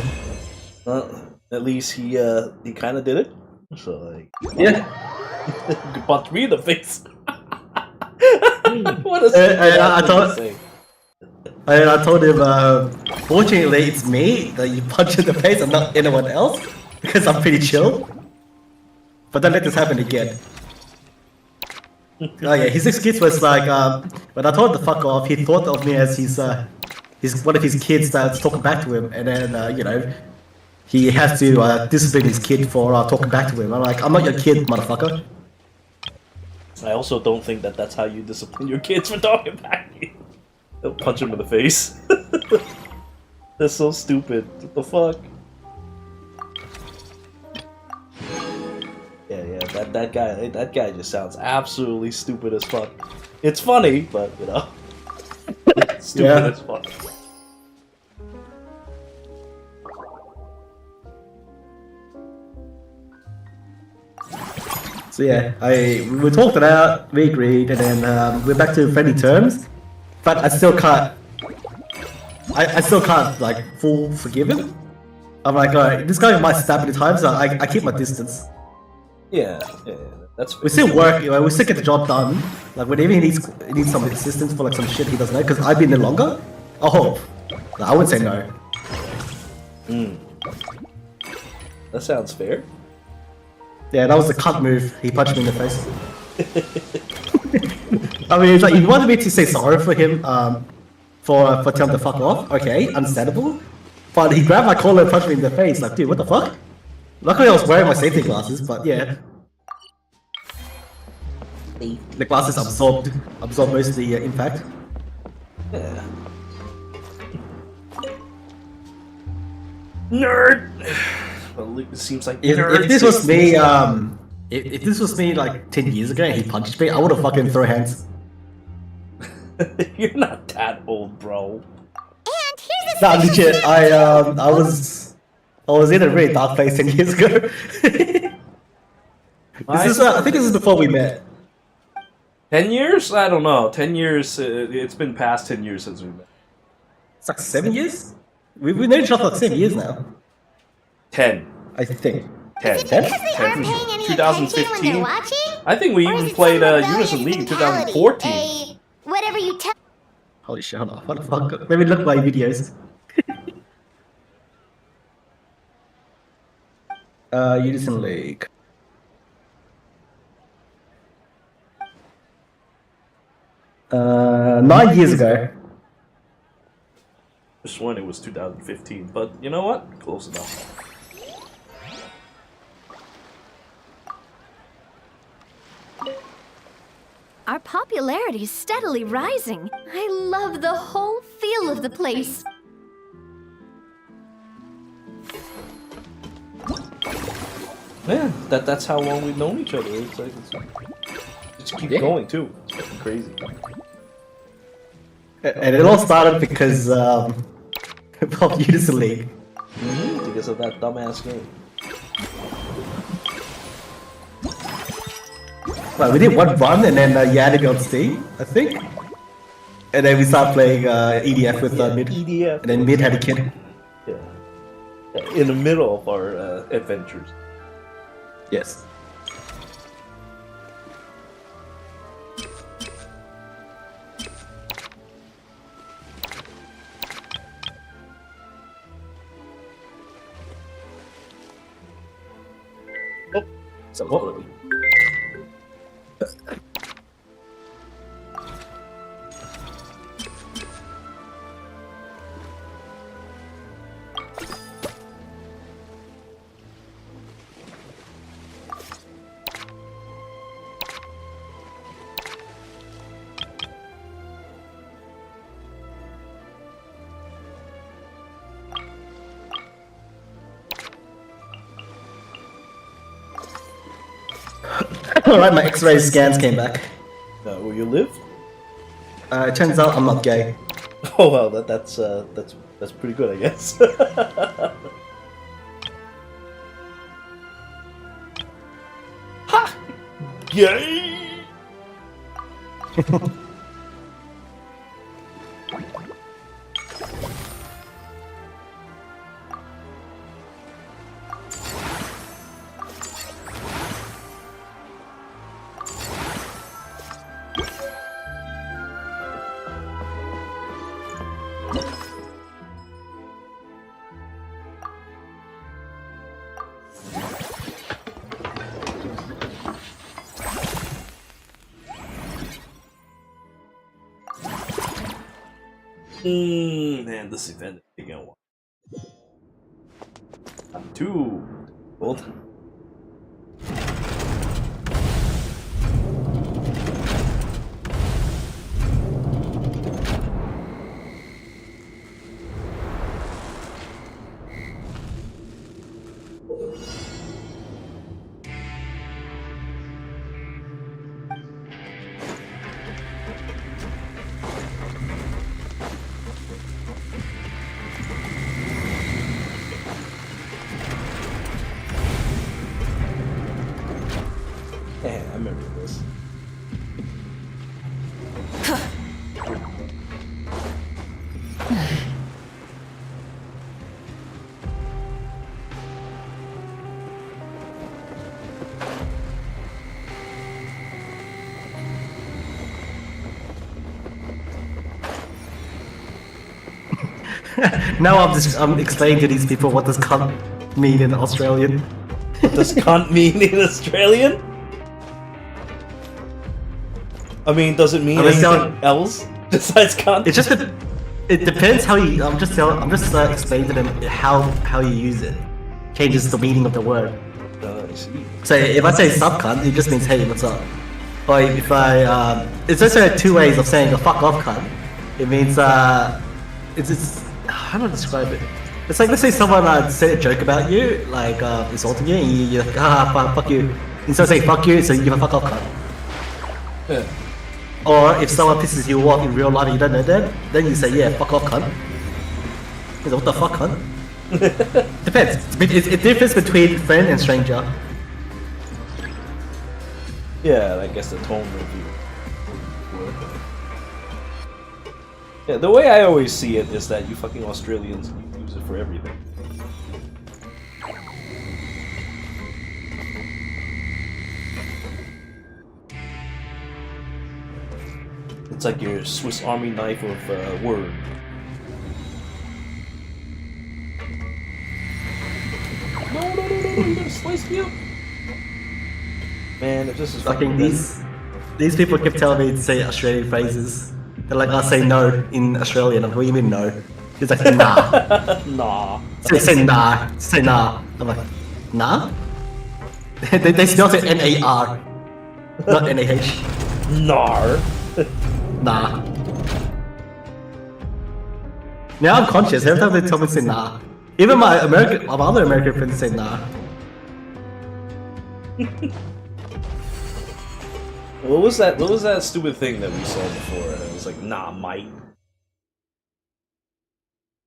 Well, at least he kind of did it. So like, yeah, you could punch me in the face. What a stupid I told him, fortunately, it's me that you punch in the face and not anyone else, because I'm pretty chill. But don't let this happen again. Oh yeah, his excuse was like, when I told him to fuck off, he thought of me as his one of his kids that's talking back to him, and then he has to discipline his kid for talking back to him. I'm like, I'm not your kid, motherfucker. I also don't think that that's how you discipline your kids for talking back to you. Don't punch him in the face. That's so stupid. What the fuck? Yeah, that guy just sounds absolutely stupid as fuck. It's funny, but stupid as fuck. So yeah, we talked it out, we agreed, and then we're back to friendly terms. But I still can't. I still can't like full forgive him. I'm like, alright, this guy might stab me times, so I keep my distance. Yeah, that's. We still work, we still get the job done. Like whenever he needs some assistance for like some shit he doesn't know, because I've been there longer. I hope. I would say no. That sounds fair. Yeah, that was a cunt move. He punched me in the face. I mean, it's like, he wanted me to say sorry for him, for telling him to fuck off. Okay, understandable. But he grabbed my collar and punched me in the face. Like, dude, what the fuck? Luckily, I was wearing my safety glasses, but yeah. The glasses absorbed most of the impact. Yeah. Nerd. Well, it seems like if this was me, if this was me like 10 years ago and he punched me, I would have fucking thrown hands. You're not that old, bro. Nah, legit. I was in a really dark place 10 years ago. I think this is before we met. 10 years? I don't know. 10 years. It's been past 10 years since we met. It's like 7 years. We've known each other for like 7 years now. 10. I think. 10. Because they aren't paying any attention when they're watching? I think we even played Unison League in 2014. Whatever you tell. Holy shit, hold on. What the fuck? Let me look at my videos. Unison League. Uh, 9 years ago. Just when it was 2015, but you know what? Close enough. Our popularity is steadily rising. I love the whole feel of the place. Yeah, that's how long we've known each other. It's like it's keep going too. It's fucking crazy. And it all started because of Unison League. Because of that dumbass game. Well, we did one run and then you added me on Steam, I think. And then we started playing EDF with Mid. EDF. And then Mid had a kid. Yeah. In the middle of our adventures. Yes. Oh, so what? Alright, my X-ray scans came back. Where you live? It turns out I'm not gay. Oh well, that's pretty good, I guess. Ha! Gay! Man, this event is gonna want. I'm too old. Yeah, I remember this. Now I'm explaining to these people what does cunt mean in Australian. What does cunt mean in Australian? I mean, does it mean anything else besides cunt? It's just it depends how you. I'm just explaining to them how you use it. Changes the meaning of the word. I see. So if I say sub cunt, it just means hey, what's up? Or if I it's also two ways of saying a fuck off cunt. It means it's how do I describe it? It's like let's say someone said a joke about you, like insulting you, and you're like fuck you. Instead of saying fuck you, so you give a fuck off cunt. Yeah. Or if someone pisses you off in real life and you don't know them, then you say, yeah, fuck off, cunt. He's like, what the fuck, cunt? Depends. It differs between friend and stranger. Yeah, I guess the tone review. Yeah, the way I always see it is that you fucking Australians use for everything. It's like your Swiss Army knife of word. No, you're gonna slice me up. Man, if this is fucking these people kept telling me to say Australian phrases. They're like, I say no in Australian. I'm like, what do you mean no? He's like, nah. Nah. Say nah. Say nah. I'm like, nah? they spell it N-A-R. Not N-A-H. Nar. Nah. Now I'm conscious. Every time they tell me to say nah. Even my other American friends say nah. What was that stupid thing that we saw before? It was like, nah, mate.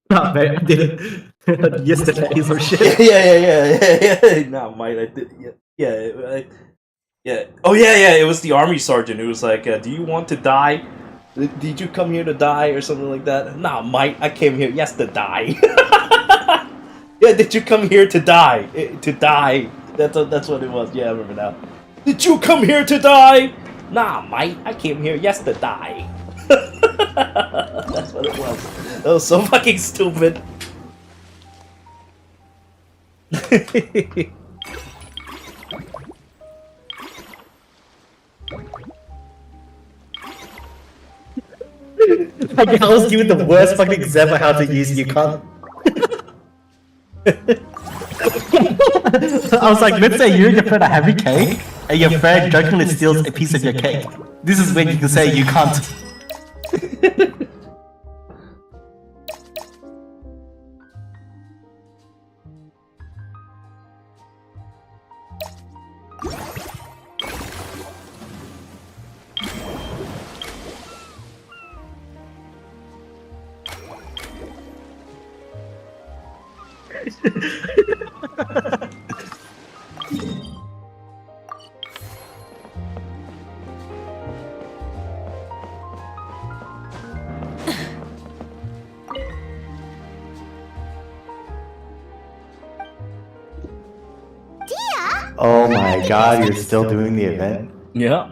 Nah, mate, I did it yesterday or shit. Yeah. Nah, mate, I did. Yeah. Oh yeah. It was the army sergeant who was like, "Do you want to die? Did you come here to die or something like that?" Nah, mate, I came here to die. Yeah, did you come here to die? To die. That's what it was. Yeah, I remember now. Did you come here to die? Nah, mate, I came here to die. That's what it was. That was so fucking stupid. Like, I was given the worst fucking example how to use you can't. I was like, let's say you and your friend are having cake, and your friend jokingly steals a piece of your cake. This is when you can say you can't. Oh my god, you're still doing the event? Yeah.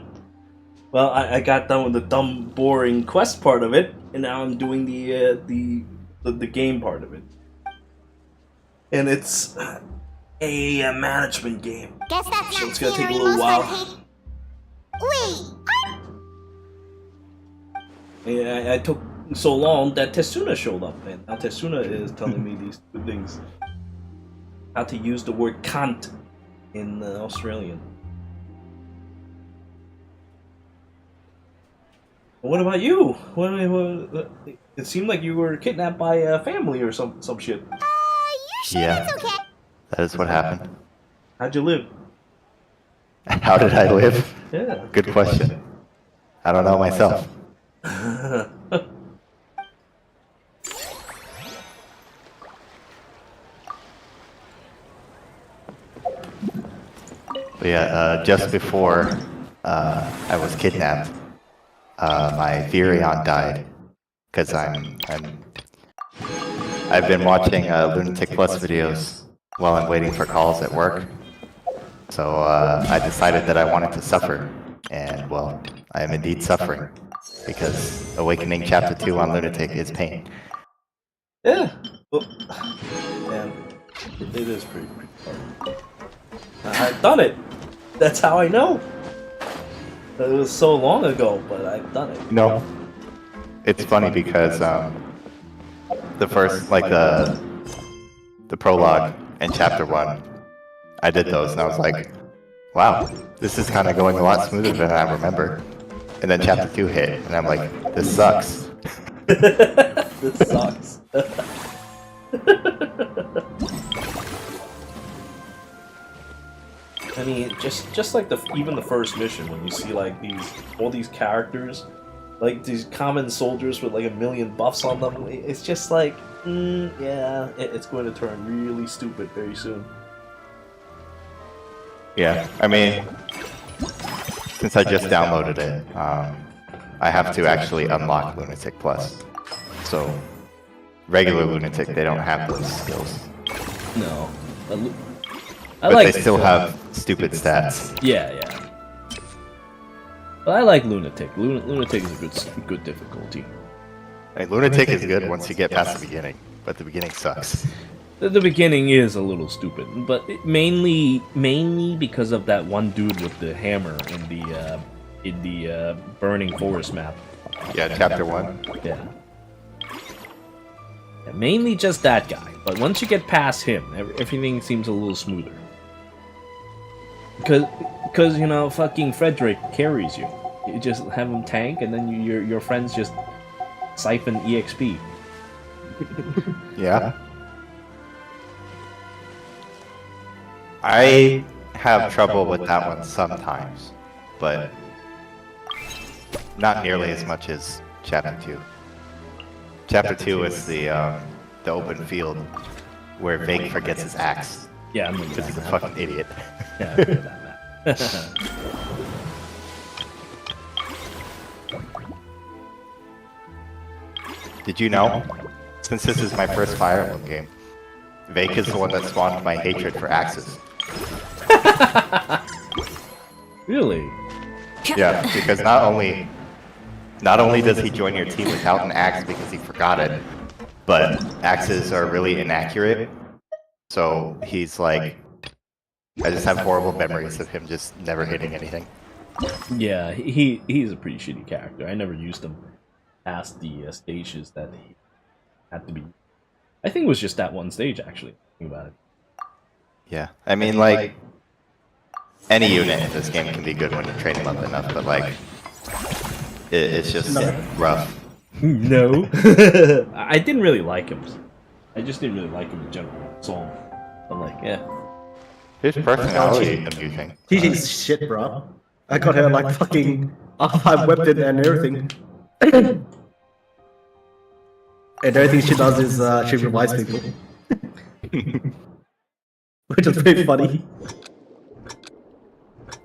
Well, I got done with the dumb, boring quest part of it, and now I'm doing the game part of it. And it's a management game. Guess that's So not it's gonna take a Tannery little while. Mustard Pig. Wait, Yeah, I took so long that Tessuna showed up, and now Tessuna is telling me these two things. How to use the word "cunt" in Australian. What about you? It seemed like you were kidnapped by a family or some shit. Yeah, that is what happened. How'd you live? How did I live? Yeah. Good question. I don't know myself. But yeah, just before I was kidnapped, my Virion died because I've been watching Lunatic Plus videos while I'm waiting for calls at work. So I decided that I wanted to suffer, and well, I am indeed suffering because Awakening Chapter 2 on Lunatic is pain. Yeah. Well, man, it is pretty fun. I've done it. That's how I know. It was so long ago, but I've done it. No, it's funny because the first, like the prologue and Chapter 1, I did those, and I was like, wow, this is kind of going a lot smoother than I remember. And then Chapter 2 hit, and I'm like, this sucks. This sucks. I mean, just like even the first mission, when you see like all these characters, like these common soldiers with like 1,000,000 buffs on them, it's just like, yeah, it's going to turn really stupid very soon. Yeah, I mean, since I just downloaded it, I have to actually unlock Lunatic Plus. So regular lunatic, they don't have those skills. No. But they still have stupid stats. Yeah, yeah. But I like Lunatic. Lunatic is a good difficulty. I mean, Lunatic is good once you get past the beginning, but the beginning sucks. The beginning is a little stupid, but mainly because of that one dude with the hammer in the burning forest map. Yeah, chapter 1. Yeah. Yeah, mainly just that guy, but once you get past him, everything seems a little smoother. Because you know, fucking Frederick carries you. You just have him tank, and then your friends just siphon EXP. Yeah. I have trouble with that one sometimes, but not nearly as much as Chapter 2. Chapter 2 is the open field where Vake forgets his axe. Yeah, I'm because he's a fucking idiot. Yeah, I remember that. Did you know? Since this is my first Fire Emblem game, Vake is the one that spawned my hatred for axes. Really? Yeah, because not only does he join your team without an axe because he forgot it, but axes are really inaccurate. So he's like, I just have horrible memories of him just never hitting anything. Yeah, he's a pretty shitty character. I never used him past the stages that he had to be. I think it was just that one stage, actually. Think about it. Yeah, I mean, like, any unit in this game can be good when you train them up enough, but like, it's just rough. No. I didn't really like him. I just didn't really like him in general. So I'm like, yeah. His personality is amusing. GG's shit, bro. I got her like fucking R5 weapon and everything. And everything she does is she revives people. Which is pretty funny.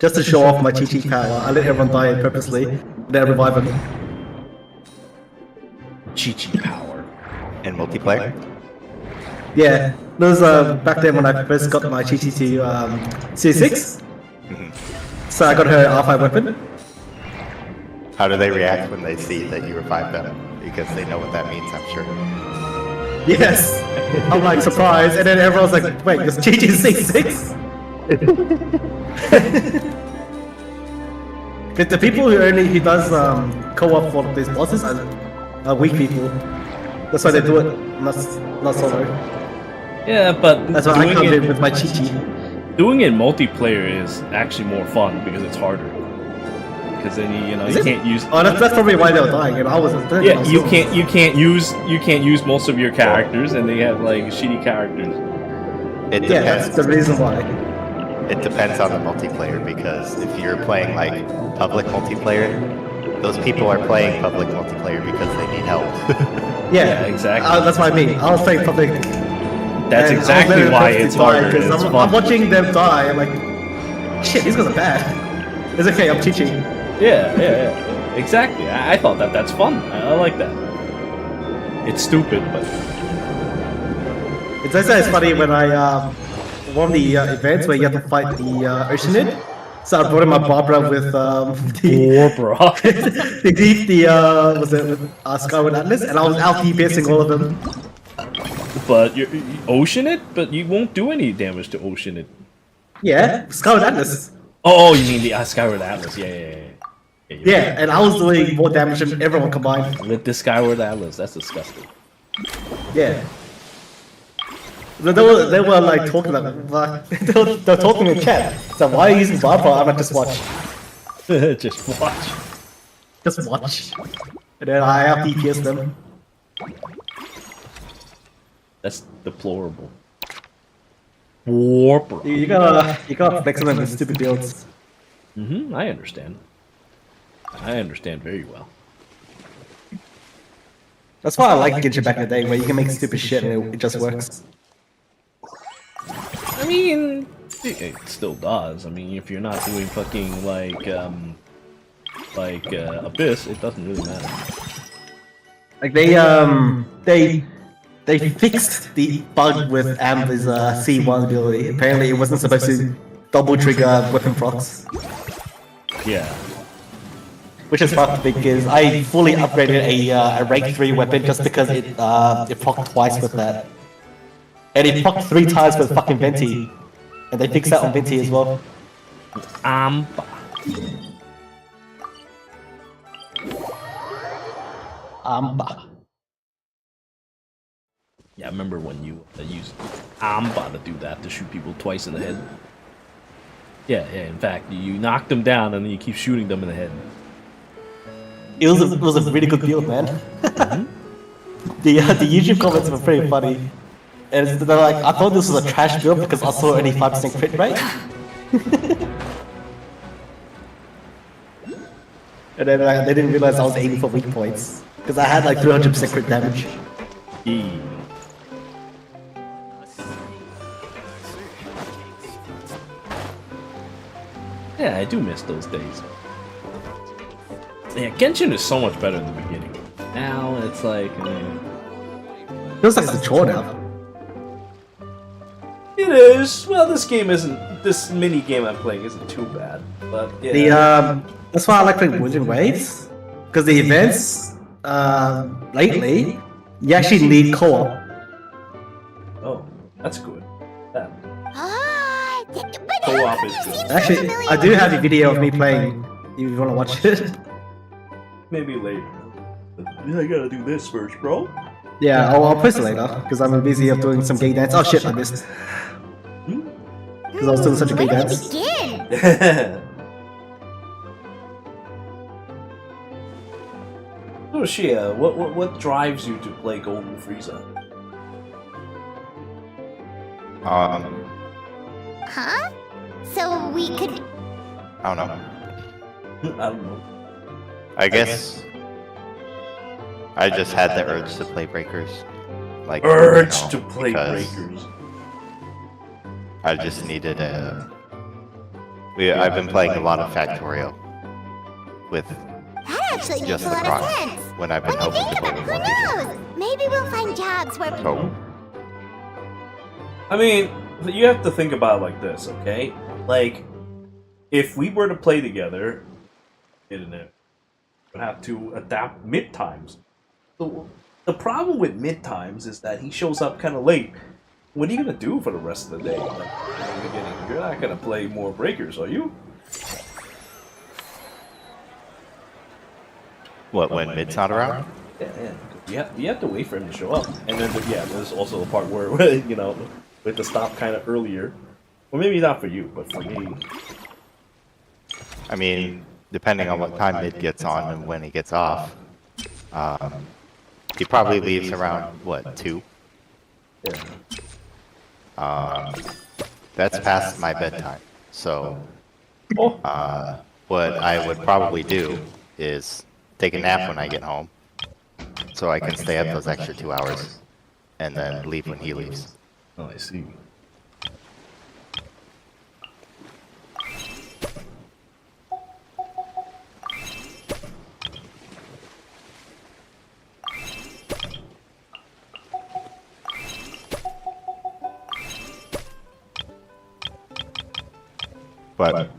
Just to show off my Chi power, I let everyone die purposely, then revive them. Chi power. In multiplayer? Yeah, those back then when I first got my Chi to C6. So I got her R5 weapon. How do they react when they see that you revive them? Because they know what that means, I'm sure. Yes! I'm like surprised, and then everyone's like, wait, does Chi C6? Because the people who does co-op for these bosses are weak people. That's why they do it, not solo. Yeah, but that's why I come in with my Chi. Doing it multiplayer is actually more fun because it's harder. Because then you can't use. Oh, that's probably why they were dying. And I wasn't. Yeah, you can't use most of your characters, and they have like shitty characters. It depends. Yeah, that's the reason why. It depends on the multiplayer, because if you're playing like public multiplayer, those people are playing public multiplayer because they need help. Yeah, exactly. That's what I mean. I was playing public. That's exactly why it's harder. Because I'm watching them die. I'm like, shit, these guys are bad. It's okay. I'm teaching. Yeah. Exactly. I thought that's fun. I like that. It's stupid, but it's funny when I one of the events where you have to fight the Oceanid. So I brought in my Barbara with Skyward Atlas, and I was out DPSing all of them. But you Oceanid? But you won't do any damage to Oceanid. Yeah, Skyward Atlas. Oh, you mean the Skyward Atlas? Yeah. And I was doing more damage than everyone combined. With the Skyward Atlas, that's disgusting. Yeah. They were like talking about they're talking in chat. So why are you using Barbara? I'm like, just watch. Just watch. Just watch. And then I have DPS them. That's deplorable. Warper. You gotta flex them with stupid builds. I understand. I understand very well. That's why I like Genshin back in the day, where you can make stupid shit and it just works. I mean, it still does. I mean, if you're not doing fucking like Abyss, it doesn't really matter. Like they they fixed the bug with Amber's C1 ability. Apparently, it wasn't supposed to double trigger weapon procs. Yeah. Which is fucked because I fully upgraded a rank 3 weapon just because it procced twice with that. And it procced 3 times with fucking Venti. And they fixed that on Venti as well. Amba. Yeah, I remember when you used Amba to do that, to shoot people twice in the head. Yeah, in fact, you knock them down and then you keep shooting them in the head. It was a really good build, man. the YouTube comments were pretty funny. And they're like, I thought this was a trash build because I saw only 5% crit rate. And then they didn't realize I was aiming for weak points. Because I had like 300% crit damage. Yeah, I do miss those days. Yeah, Genshin is so much better in the beginning. Now it's like... feels like it's a chore now. It is. Well, this game isn't... This mini game I'm playing isn't too bad. But yeah. That's why I like playing Winds and Waves. Because the events, lately, you actually need co-op. Oh, that's good. That. Co-op is good. Actually, I do have a video of me playing, if you want to watch it. Maybe later. I gotta do this first, bro. Yeah, I'll post it later, because I'm busy of doing some gay dance. Oh shit, I missed. Because I was doing such a gay dance. Oh shit, what drives you to play Golden Frieza? Huh? So we could... I don't know. I don't know. I guess I just had the urge to play Breakers. Like urge to play Breakers. I just needed a... I've been playing a lot of Factorial with actually just makes the a lot of cross sense. when I've been hoping to play with more people. Who knows? Maybe we'll find jobs where... Oh. I mean, you have to think about it like this, okay? Like, if we were to play together, we'd have to adapt mid-times. The problem with mid-times is that he shows up kind of late. What are you going to do for the rest of the day? Like, in the beginning, you're not going to play more Breakers, are you? What, when mid's not around? Yeah. You have to wait for him to show up. And then, there's also the part where, you know, we have to stop kind of earlier. Well, maybe not for you, but for me. I mean, depending on what time mid gets on and when he gets off. He probably leaves around, what, 2? Yeah. That's past my bedtime. So, what I would probably do is take a nap when I get home, so I can stay up those extra 2 hours, and then leave when he leaves. Oh, I see. But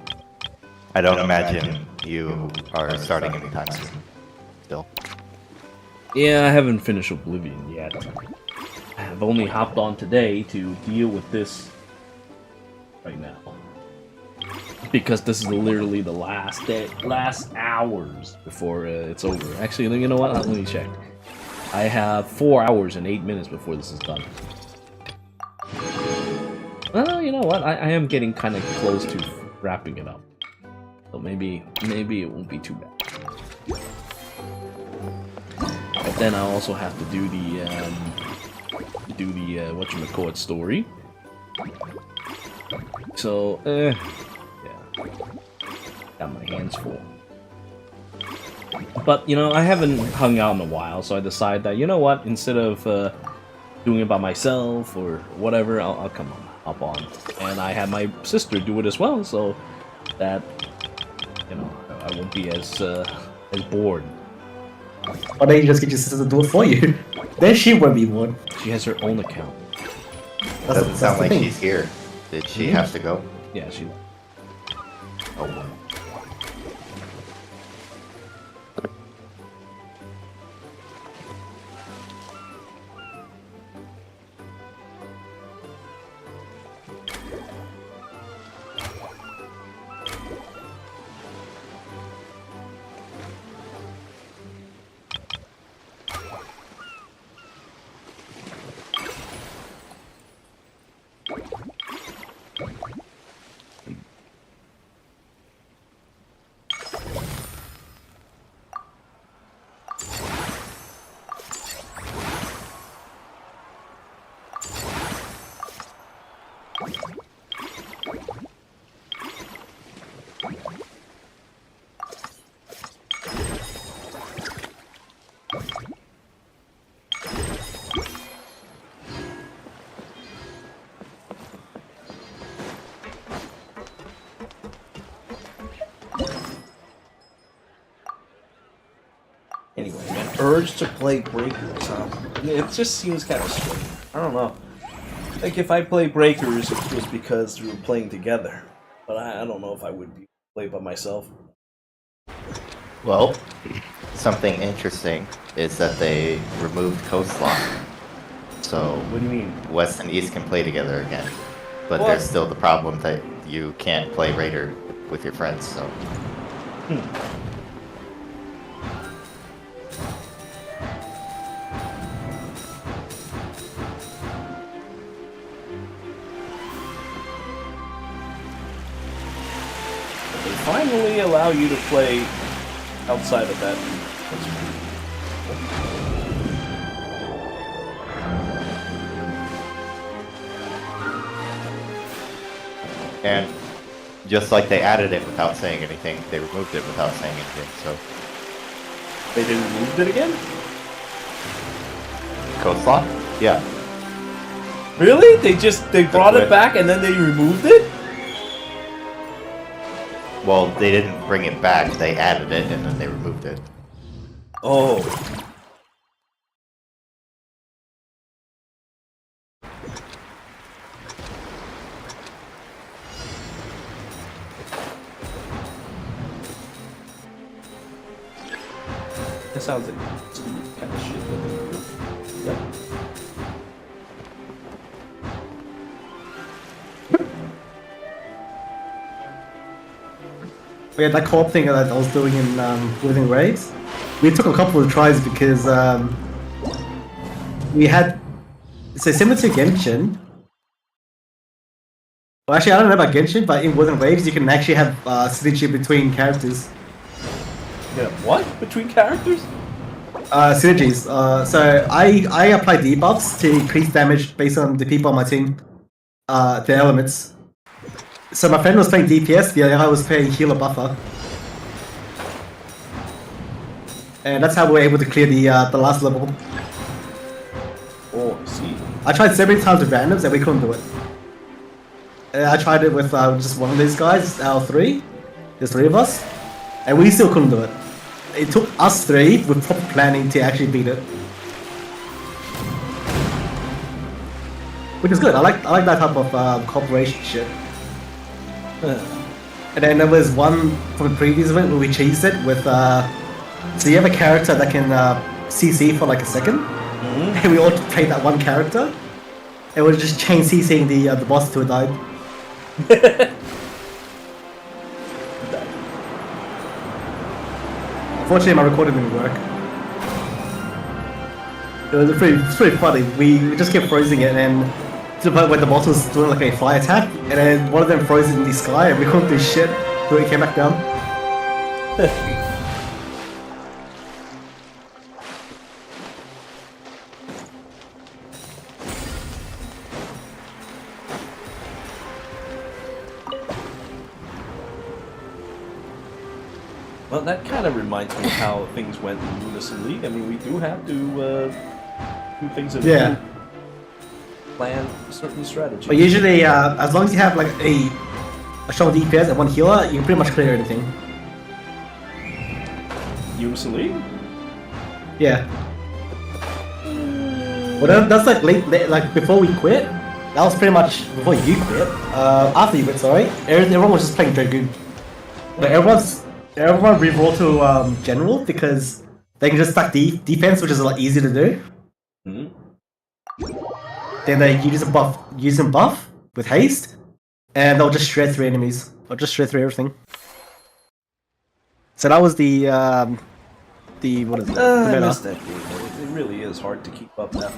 I don't imagine you are starting anytime soon. Still. Yeah, I haven't finished Oblivion yet. I've only hopped on today to deal with this right now. Because this is literally the last hours before it's over. Actually, you know what? Let me check. I have 4 hours and 8 minutes before this is done. Well, you know what? I am getting kind of close to wrapping it up. So maybe it won't be too bad. But then I also have to do the whatchamacallit story. So, yeah. Got my hands full. But, you know, I haven't hung out in a while, so I decided that, you know what, instead of doing it by myself or whatever, I'll come on, hop on. And I had my sister do it as well, so that, you know, I won't be as bored. Or then you just get your sister to do it for you. Then she won't be bored. She has her own account. Doesn't sound like she's here. Did she have to go? Yeah, she. Oh, wow. Anyway, an urge to play Breakers, huh? It just seems kind of strange. I don't know. Like, if I play Breakers, it was because we were playing together. But I don't know if I would be play by myself. Well, something interesting is that they removed Coastlock. So what do you mean? West and East can play together again. But What? there's still the problem that you can't play Raider with your friends, so. They finally allow you to play outside of that. And just like they added it without saying anything, they removed it without saying anything, so. They removed it again? Coastlock? Yeah. Really? They brought it back and then they removed it? Well, they didn't bring it back, they added it and then they removed it. Oh. That sounds like some kind of shit. Yep. We had that co-op thing that I was doing in Living Raids. We took a couple of tries because we had, so similar to Genshin. Well, actually, I don't know about Genshin, but in Within Waves, you can actually have synergy between characters. Yeah, what? Between characters? Synergies. So I apply debuffs to increase damage based on the people on my team, the elements. So my friend was playing DPS, the other guy was playing healer buffer. And that's how we were able to clear the last level. Oh, I see. I tried so many times with randoms and we couldn't do it. I tried it with just one of these guys, L3. There's three of us. And we still couldn't do it. It took us three with proper planning to actually beat it. Which is good. I like that type of cooperation shit. And then there was one from the previous event where we chased it with so you have a character that can CC for like a second, and we all played that one character, and we just chain CCing the boss till it died. Unfortunately, my recording didn't work. It was pretty funny. We just kept freezing it, and to the point where the boss was doing like a fly attack, and then one of them froze in the sky, and we couldn't do shit till it came back down. Well, that kind of reminds me of how things went in Unison League. I mean, we do have to do things in plan a certain strategy. But usually, as long as you have like a strong DPS and one healer, you can pretty much clear anything. Unison League? Yeah. Well, that's like late, like before we quit. That was pretty much before you quit. After you quit, sorry. Everyone was just playing Dragoon. Like everyone rerolled to General because they can just stack defense, which is a lot easier to do. Then they use a buff with haste, and they'll just shred through enemies. They'll just shred through everything. So that was the what is it? The I meta. missed that game. It really is hard to keep up now.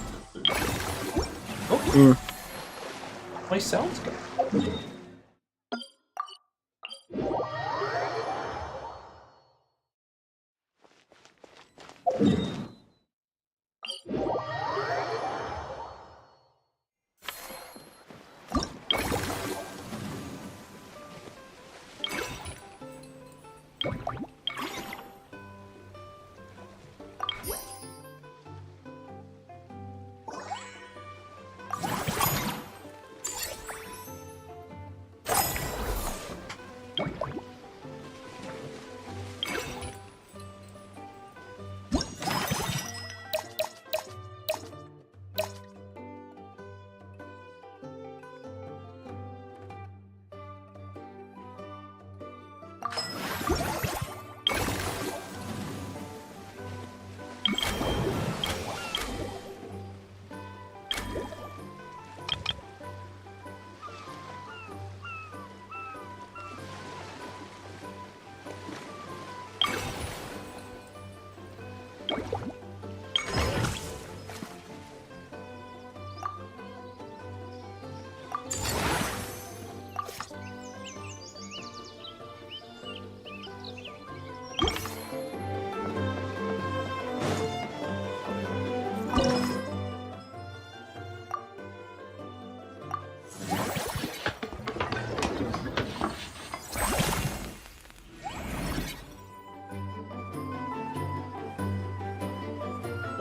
Oh, my sound's good.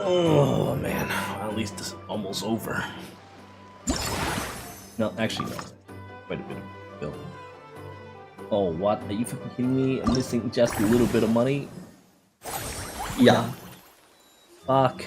Oh man, at least it's almost over. No, actually no. Quite a bit of bill. Oh what? Are you fucking kidding me? I'm missing just a little bit of money? Yeah. Fuck.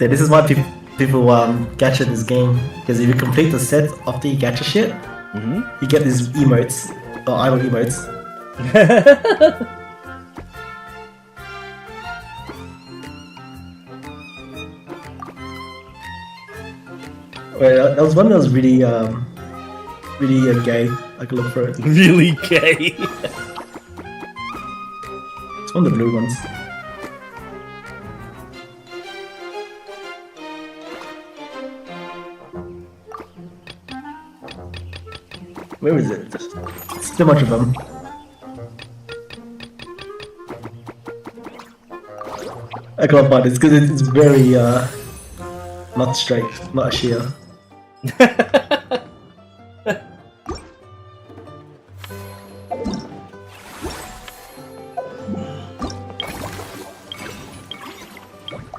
So this is why people gacha this game, because if you complete the set after you gacha shit, you get these emotes or idle emotes. Wait, that was one that was really gay. I could look for it. Really gay. It's one of the blue ones. Where is it? There's too much of them. I can't find it because it's very not straight, not sheer.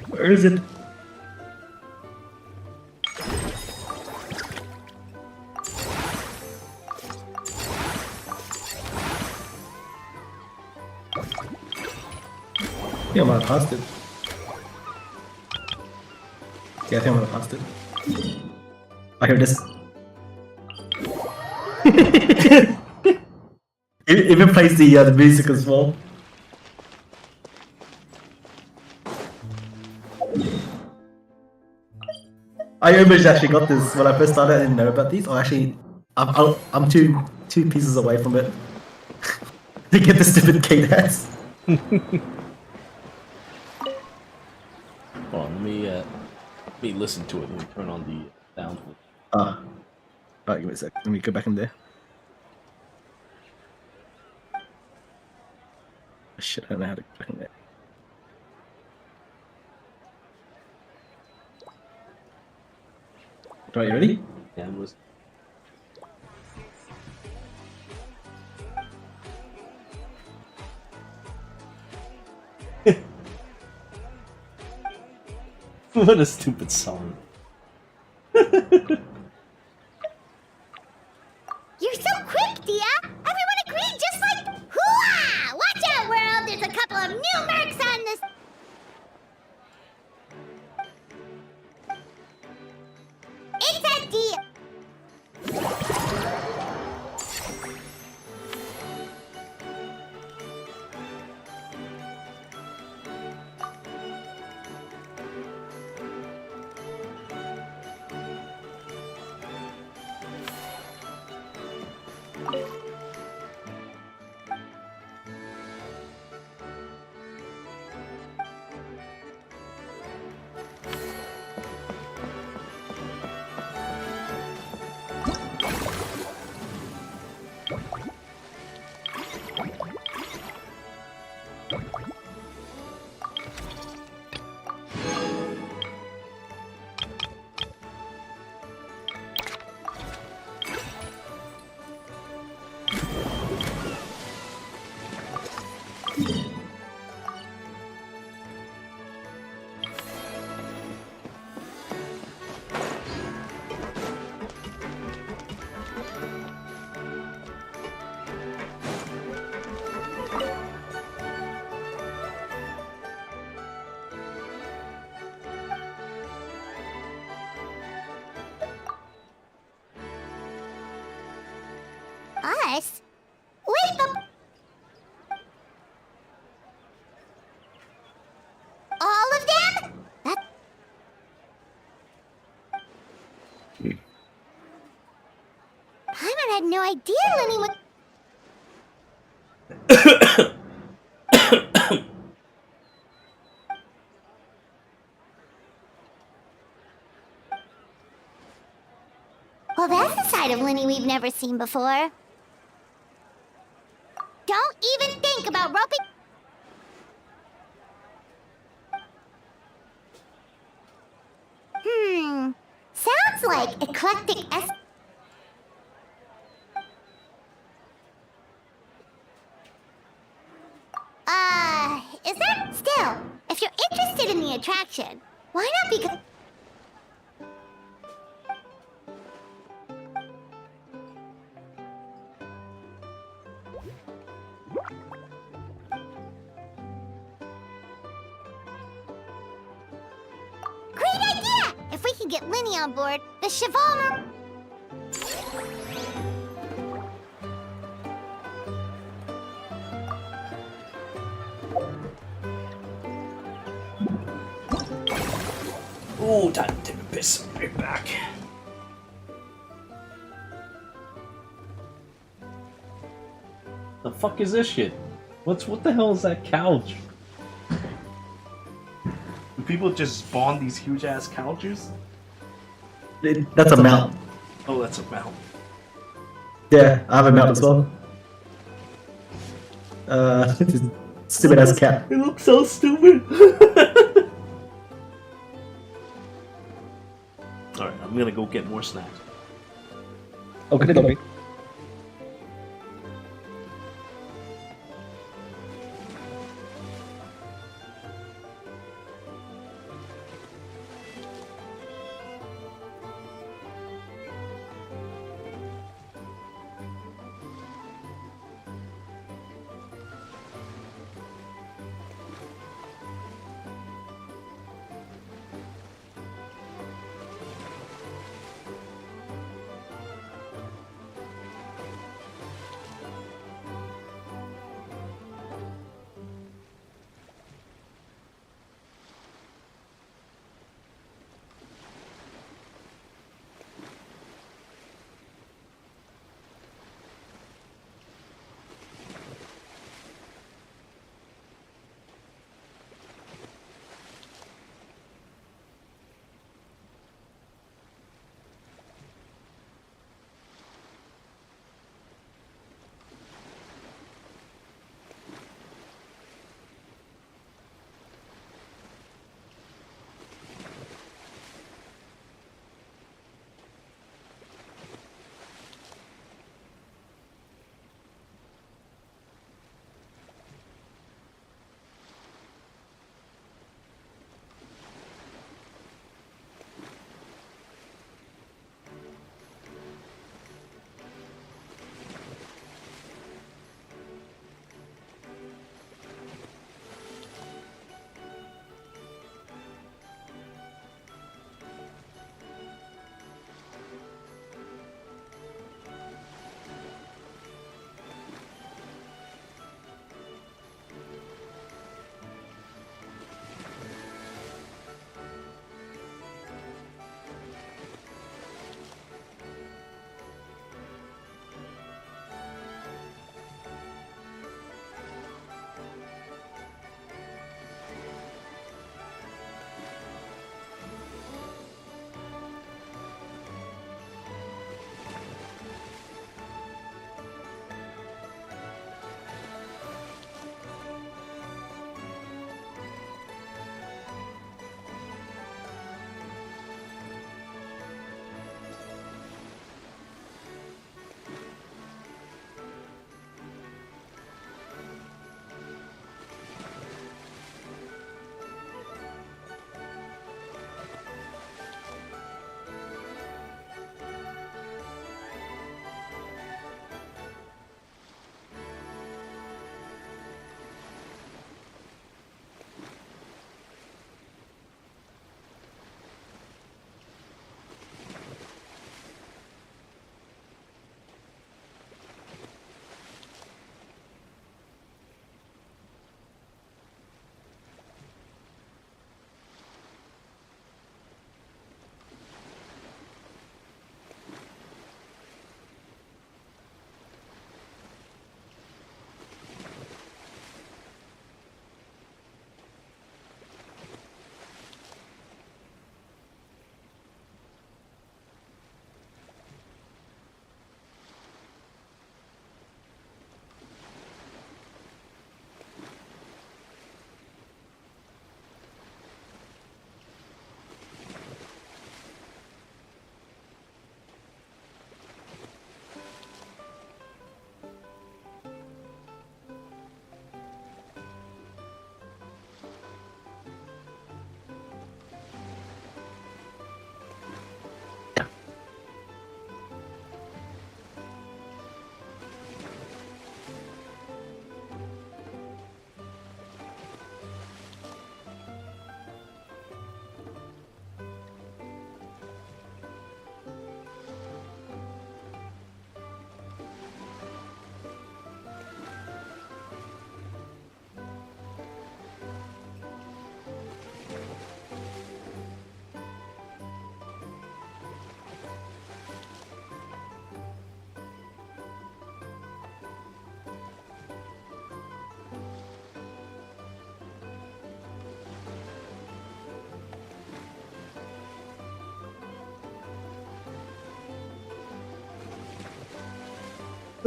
Where is it? Yeah, I might have passed it. Yeah, I think I might have passed it. I hear this. It even plays the music as well. I almost actually got this when I first started. I didn't know about these. I'm two pieces away from it to get the stupid K-Dance. Hold on, let me listen to it. Let me turn on the sound. Alright, give me a sec. Let me go back in there. Oh, shit, I don't know how to go back in there. Right, you ready? Yeah, I'm listening. What a stupid song. You're so quick, Dia! Everyone agreed just like... Hooah! Watch out, world! There's a couple of new mercs on this... It's a Dia! Us? Wait, but... All of them? That... Paimon had no idea Lenny would... Well, that's a side of Lenny we've never seen before. Don't even think about roping... Sounds like eclectic is there? Still, if you're interested in the attraction, why not become... Great can get Linny on board. The Cheval. Ooh, time to take a piss. Right back. The fuck is this shit? What the hell is that couch? Do people just spawn these huge ass couches? That's a mount. Oh, that's a mount. Yeah, I have a mount as well. Stupid ass cat. It looks so stupid. Alright, I'm gonna go get more snacks. Okay, okay.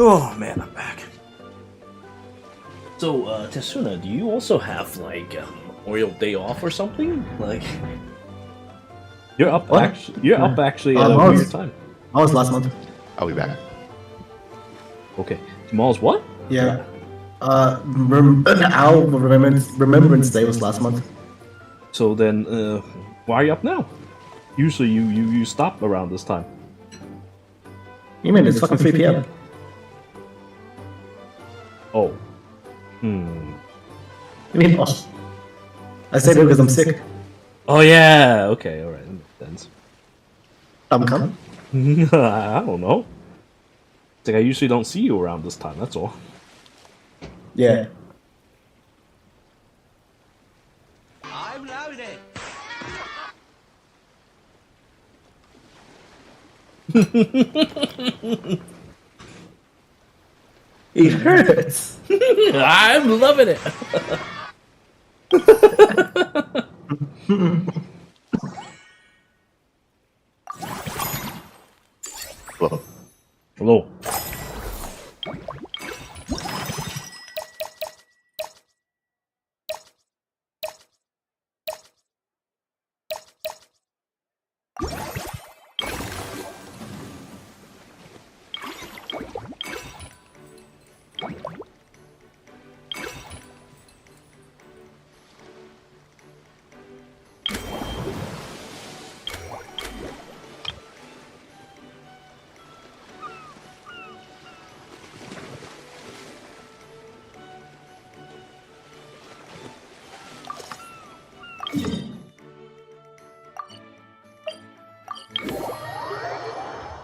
Oh man, I'm back. So, Tessuna, do you also have like a Memorial Day off or something? Like, you're up What? actually. You're up actually at a weird time. I was last month. I'll be back. Okay, tomorrow's what? Yeah. Our Remembrance Day was last month. So then, why are you up now? Usually, you stop around this time. You mean it's fucking 3 p.m. Oh. I mean, oh. I say that because I'm sick. Oh yeah. Okay. All right. That makes sense. I'm coming. I don't know. It's like I usually don't see you around this time. That's all. Yeah. I'm loving it. It hurts. I'm loving it. Hello. Hello.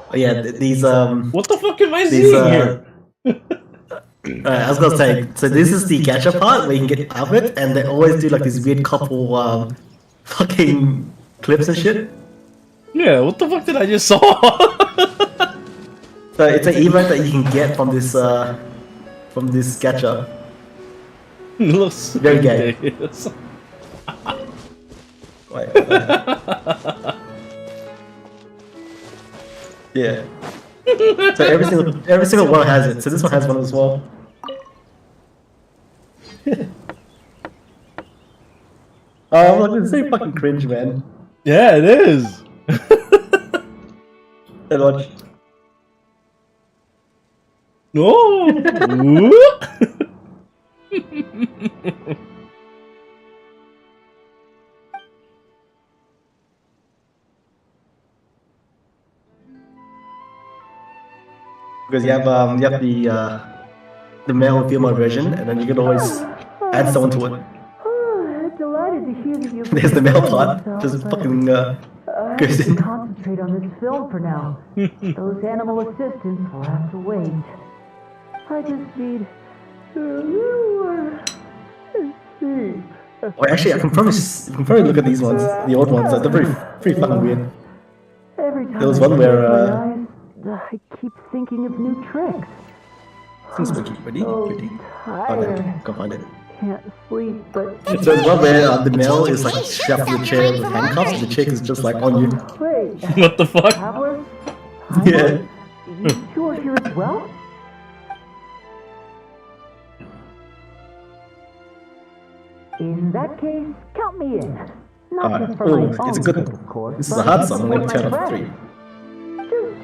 Oh yeah, these What the fuck am I these, seeing here? I was gonna say, so this is the gacha part where you can get out of it, and they always do like these weird couple fucking clips and shit. Yeah, what the fuck did I just saw? So it's an event that you can get from this gacha. Looks Very gay. Wait. Yeah. So every single one has it. So this one has one as well. Oh, look, it's so fucking cringe, man. Yeah, it is. And watch. No. Because you have the male and female version, and then you can always add someone to it. Delighted to hear that you're There's the male part, just fucking goes in. Concentrate on this film for now. Those animal assistants will have to wait. I just need a little sleep. Well, actually, I can probably look at these ones, the old ones. They're pretty fucking weird. Every time There was I one close where my eyes, I keep thinking of new tricks. Seems spooky. Ready? So Oh, tired. no, go find it. Can't sleep, but So there's one where the male is like strapped to the chair with handcuffs, and the chick is just like on you. wait. What the fuck? Traveler? Yeah. You are here as well? In that case, count me in. Not just for my own it's a good sake, of course. This is a but hard song. I'm for like my 10 out of friends. 3. Just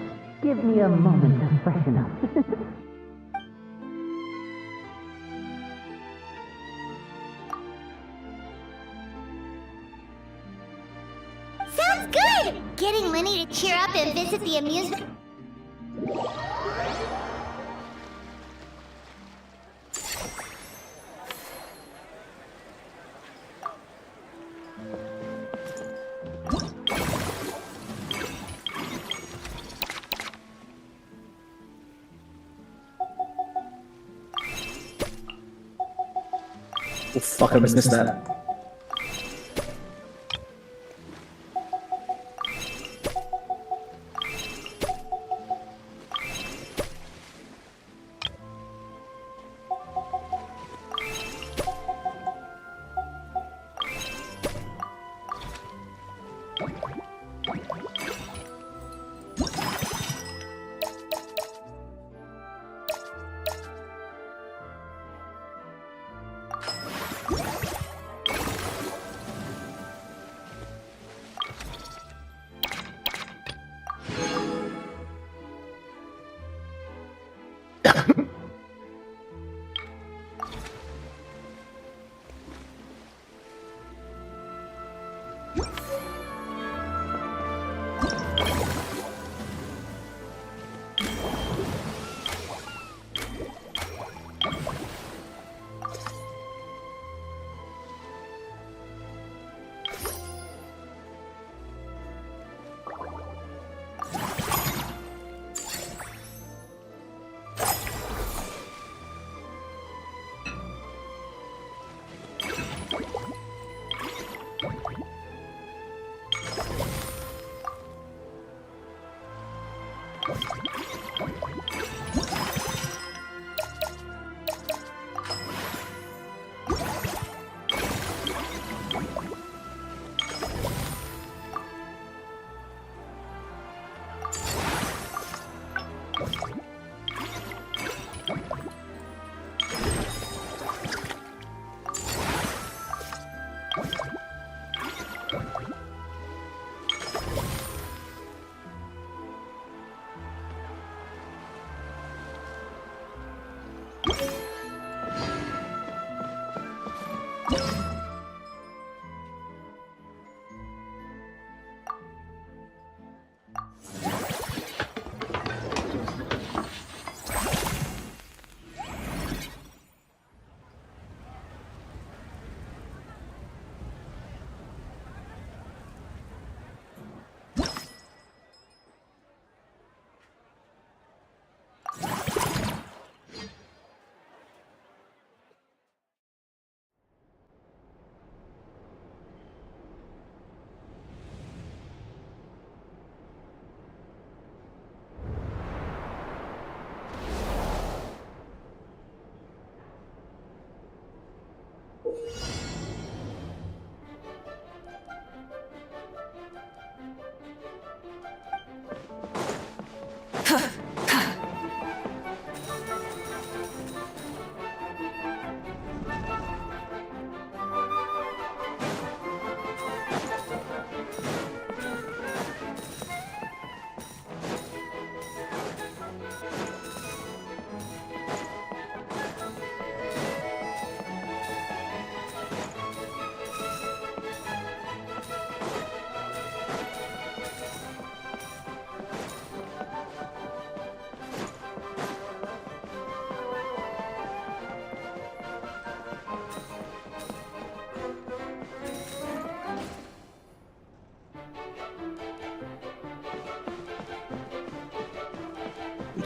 give me a moment to freshen up. Sounds good! Getting Lenny to cheer up and visit the amusement... Oh fuck, I missed that.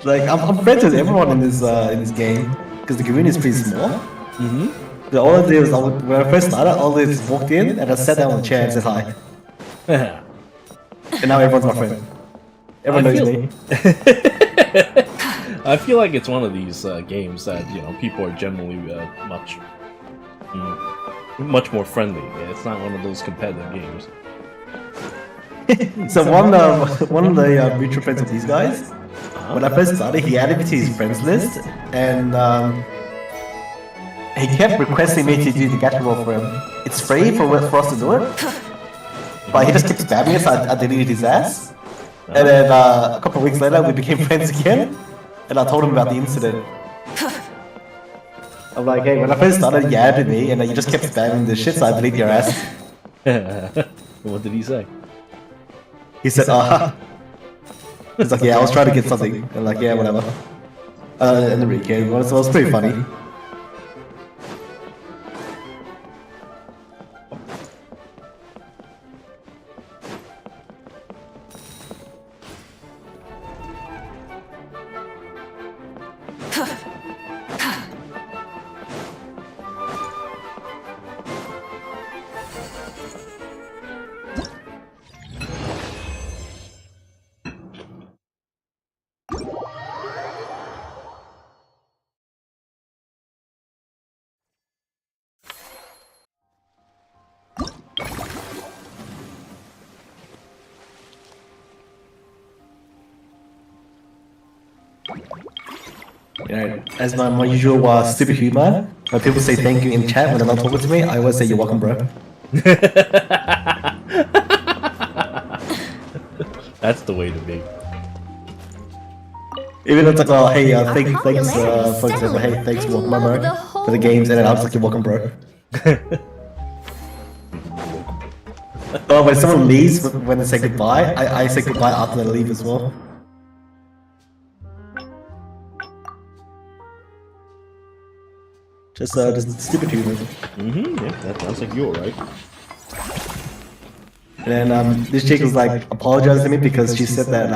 Like I'm friends with everyone in this game because the community is pretty small. Mm-hmm. All I did was when I first started, all I did was walked in and I sat down on the chair and said hi. And now everyone's my friend. Everyone knows me. I feel like it's one of these games that people are generally much more friendly. It's not one of those competitive games. So one of the mutual friends of these guys, when I first started, he added me to his friends list, and he kept requesting me to do the gacha roll for him. It's free for us to do it, but he just kept spamming us, so I deleted his ass. And then a couple of weeks later, we became friends again, and I told him about the incident. I'm like, hey, when I first started, you added me, and you just kept spamming the shit, so I deleted your ass. What did he say? He said, he's like, yeah, I was trying to get something. I'm like, yeah, whatever. And the recade, so it was pretty funny. As my usual stupid humor, when people say thank you in chat when they're not talking to me, I always say you're welcome, bro. That's the way to be. Even if it's like, oh, hey, thanks, for example, hey, thanks, welcome, bro, for the games, and then I was like, you're welcome, bro. Oh, when someone leaves, when they say goodbye, I say goodbye after they leave as well. Just stupid humor. Yeah, that sounds like you're right. And then this chick was like apologizing to me because she said that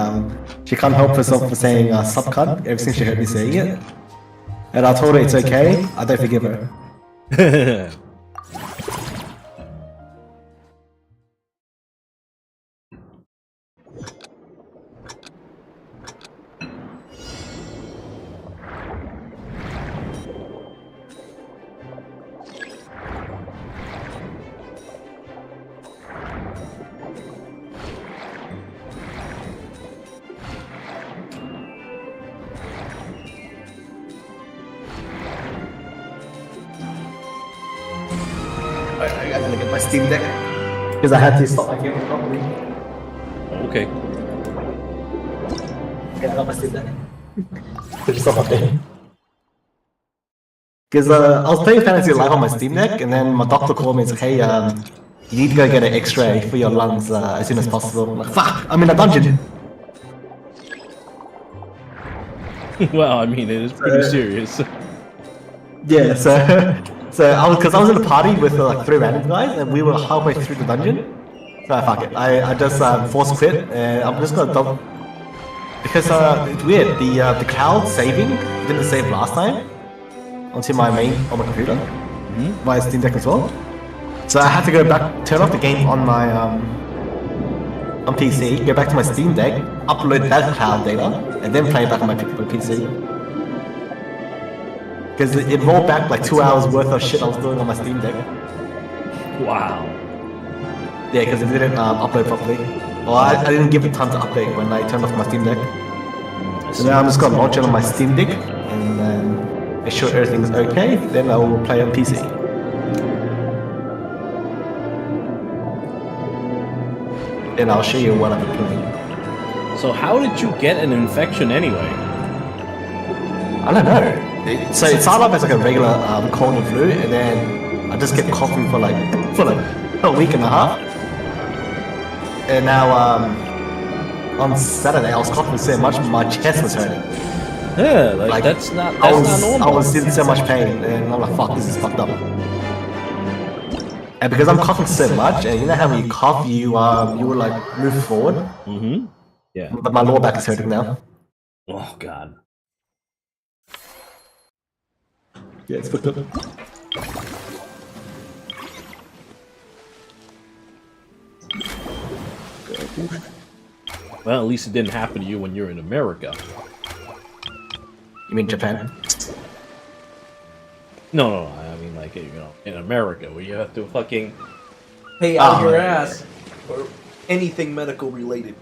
she can't help herself for saying subcut ever since she heard me saying it. And I told her it's okay, I don't forgive her. I gotta get my Steam Deck because I had to stop my game properly. Okay. Yeah, I got my Steam Deck. Just stop my game. Because I was playing Fantasy Live on my Steam Deck, and then my doctor called me and said, "Hey, you need to go get an X-ray for your lungs as soon as possible." I'm like, "Fuck! I'm in a dungeon." Well, I mean, it is pretty serious. Yeah, so I was in a party with like 3 random guys, and we were halfway through the dungeon. So fuck it, I just force quit, and I'm just gonna dump because it's weird. The cloud saving didn't save last time onto my computer, my Steam Deck as well. So I had to go back, turn off the game on my on PC, go back to my Steam Deck, upload that cloud data, and then play it back on my PC. Because it rolled back like 2 hours worth of shit I was doing on my Steam Deck. Wow. Yeah, because it didn't upload properly. Well, I didn't give it time to update when I turned off my Steam Deck. So now I'm just gonna launch it on my Steam Deck and then make sure everything's okay. Then I will play on PC. Then I'll show you what I've been playing. So how did you get an infection anyway? I don't know. So it started off as like a regular cold and flu, and then I just kept coughing for like a week and a half. And now on Saturday I was coughing so much my chest was hurting. Yeah, like that's not normal. I was in so much pain, and I'm like, fuck, this is fucked up. And because I'm coughing so much, and you know how when you cough, you will like move forward. Mm-hmm. Yeah. But my lower back is hurting now. Oh god. Yeah, it's fucked up. Well, at least it didn't happen to you when you're in America. You mean Japan? No, I mean like, you know, in America where you have to fucking pay out your ass for anything medical related.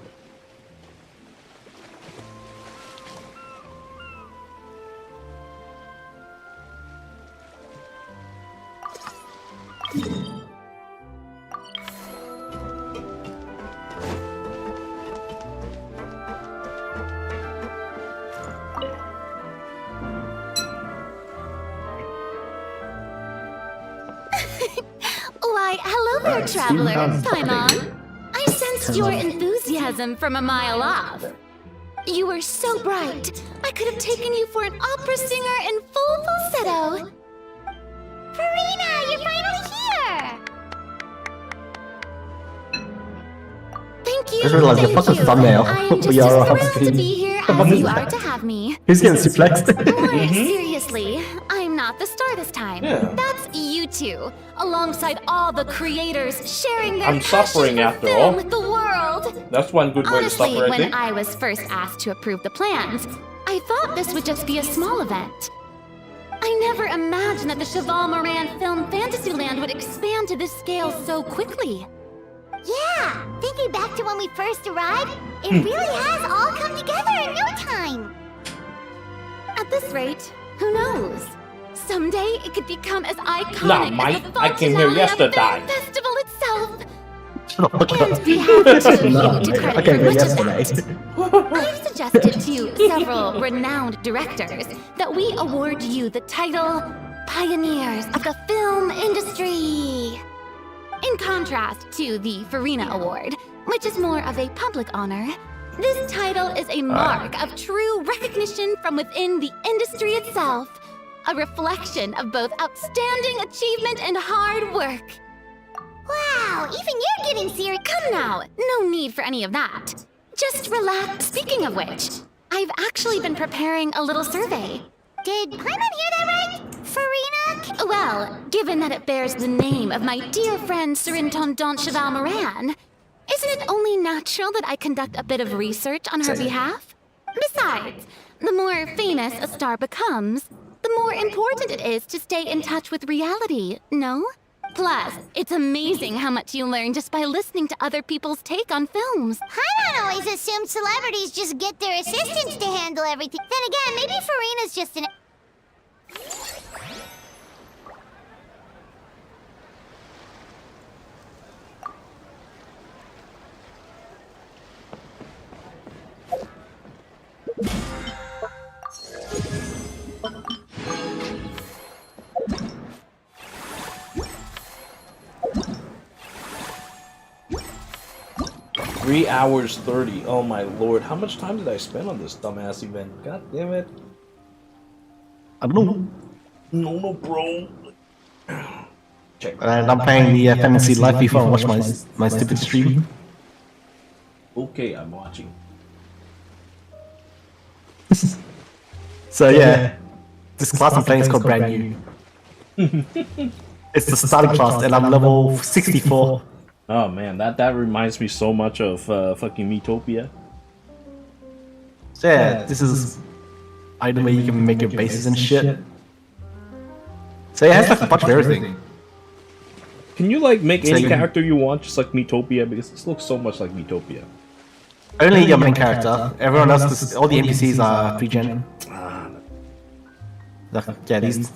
Why, hello there, traveler. Paimon. I sensed your enthusiasm from a mile off. You were so bright, I could have taken you for an opera singer in full falsetto. Farina, you're finally here! Thank you. I just realized the fucking thumbnail. I am just We are as on thrilled to screen. be here as you are to have me. Who's getting suplexed? More seriously, I'm not the star this time. Yeah. That's you two, alongside all the creators sharing their I'm suffering passion for after film all. with the world. That's one good way to Honestly, suffer, I when think. I was first asked to approve the plans, I thought this would just be a small event. I never imagined that the Cheval Moran Film Fantasyland would expand to this scale so quickly. Yeah, thinking back to when we first arrived, it really has all come together in no time. At this rate, who knows? Someday it could become as iconic Nah, Mike, as the I came here Fontinalia yesterday. Film Festival itself. And we have the two of No, you to credit I came for here much of that. yesterday. I've suggested to several renowned directors that we award you the title Pioneers of the Film Industry. In contrast to the Farina Award, which is more of a public honor, this title is a mark of true recognition from within the industry itself, a reflection of both outstanding achievement and hard work. Wow, even you're getting serious. Come now, no need for any of that. Just relax. Speaking of which, I've actually been preparing a little survey. Did Paimon hear that right? Farina? Well, given that it bears the name of my dear friend Surintendant Cheval Moran, isn't it only natural that I conduct a bit of research on her behalf? Besides, the more famous a star becomes, the more important it is to stay in touch with reality, no? Plus, it's amazing how much you learn just by listening to other people's take on films. Paimon always assumed celebrities just get their assistants to handle everything. Then again, maybe Farina's just an... 3 hours 30. Oh my lord. How much time did I spend on this dumbass event? God damn it. I don't know. No, bro. Check. And I'm playing the Fantasy Life before I watch my stupid stream. Okay, I'm watching. So yeah, this class I'm playing is called Brand New. It's the starting class, and I'm level 64. Oh man, that reminds me so much of fucking Metopia. So yeah, this is item where you can make your bases and shit. So yeah, it has like a bunch of everything. Can you like make So any you- character you want, just like Metopia? Because this looks so much like Metopia. Only your main character. Everyone else, all the NPCs are pre-gen. Yeah, these.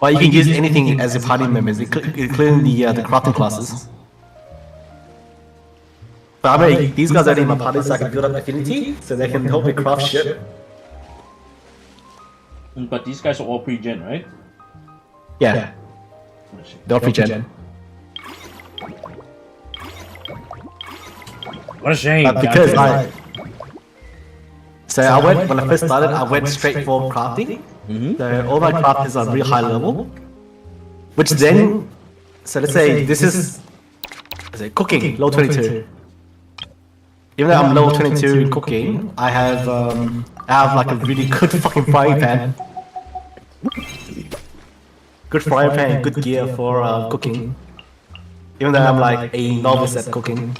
Well, you can use anything as your party members, including the crafting classes. But I mean, these guys are in my party, so I can build up affinity, so they can help me craft shit. But these guys are all pre-gen, right? Yeah. They're all pre-gen. What a shame. Because goddamn. So I went, when I first started, I went straight for crafting. So all my craft is on really high level. Which then, so let's say this is cooking, level 22. Even though I'm level 22 in cooking, I have like a really good fucking frying pan. Good frying pan, good gear for cooking. Even though I'm like a novice at cooking.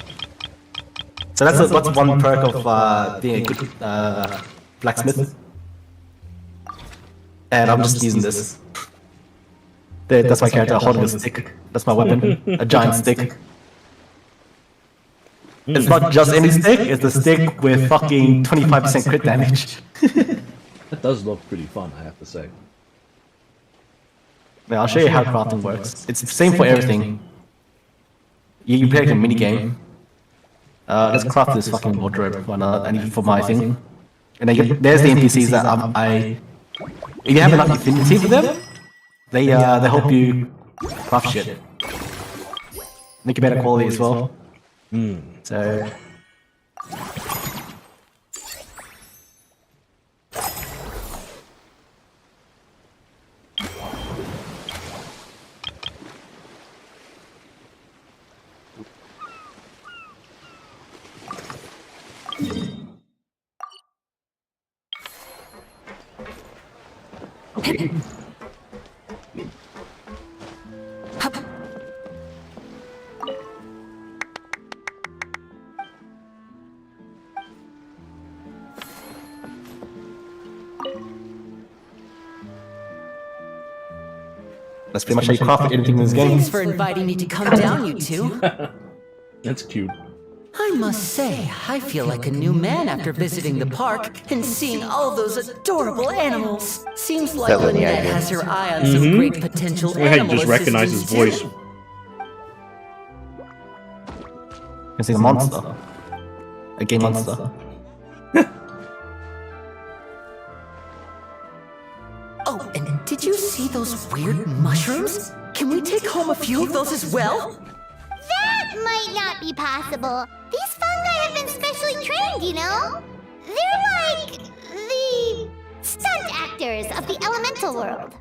So that's one perk of being a good blacksmith. And I'm just using this. That's my character holding a stick. That's my weapon. A giant stick. It's not just any stick, it's the stick with fucking 25% crit damage. That does look pretty fun, I have to say. Yeah, I'll show you how crafting works. It's the same for everything. You play like a mini game. Let's craft this fucking wardrobe. Why not? I need it for my thing. And then there's the NPCs that if you have enough affinity for them, they help you craft shit. Make it better quality as well. So. That's pretty much how you craft anything in this game. Thanks for inviting me to come down, you two. That's cute. I must say, I feel like a new man after visiting the park and seeing all those adorable animals. Seems like Lynette has her eye on some great potential I animal just recognize his voice. It's like a monster. A game monster. Oh, and did you see those weird mushrooms? Can we take home a few of those as well? That might not be possible. These fungi have been specially trained, you know? They're like the stunt actors of the elemental world.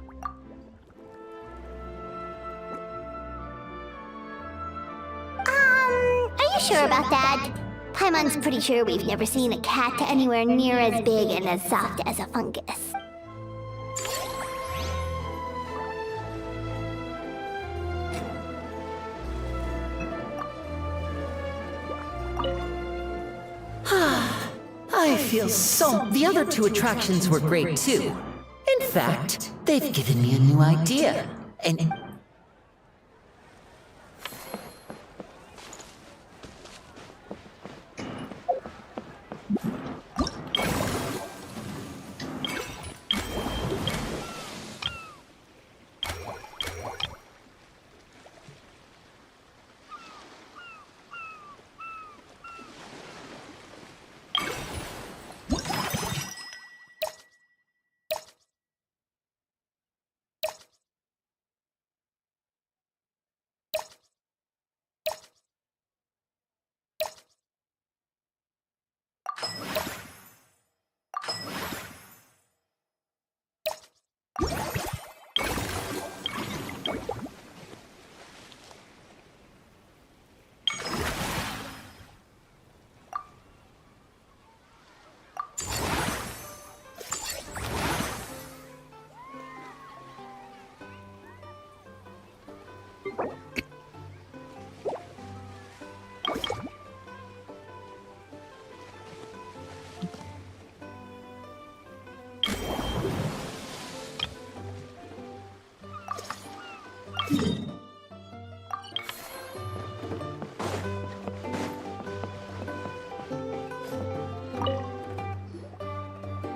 Are you sure about that? Paimon's pretty sure we've never seen a cat anywhere near as big and as soft as a fungus. I feel so... The other two attractions were great too. In fact, they've given me a new idea. And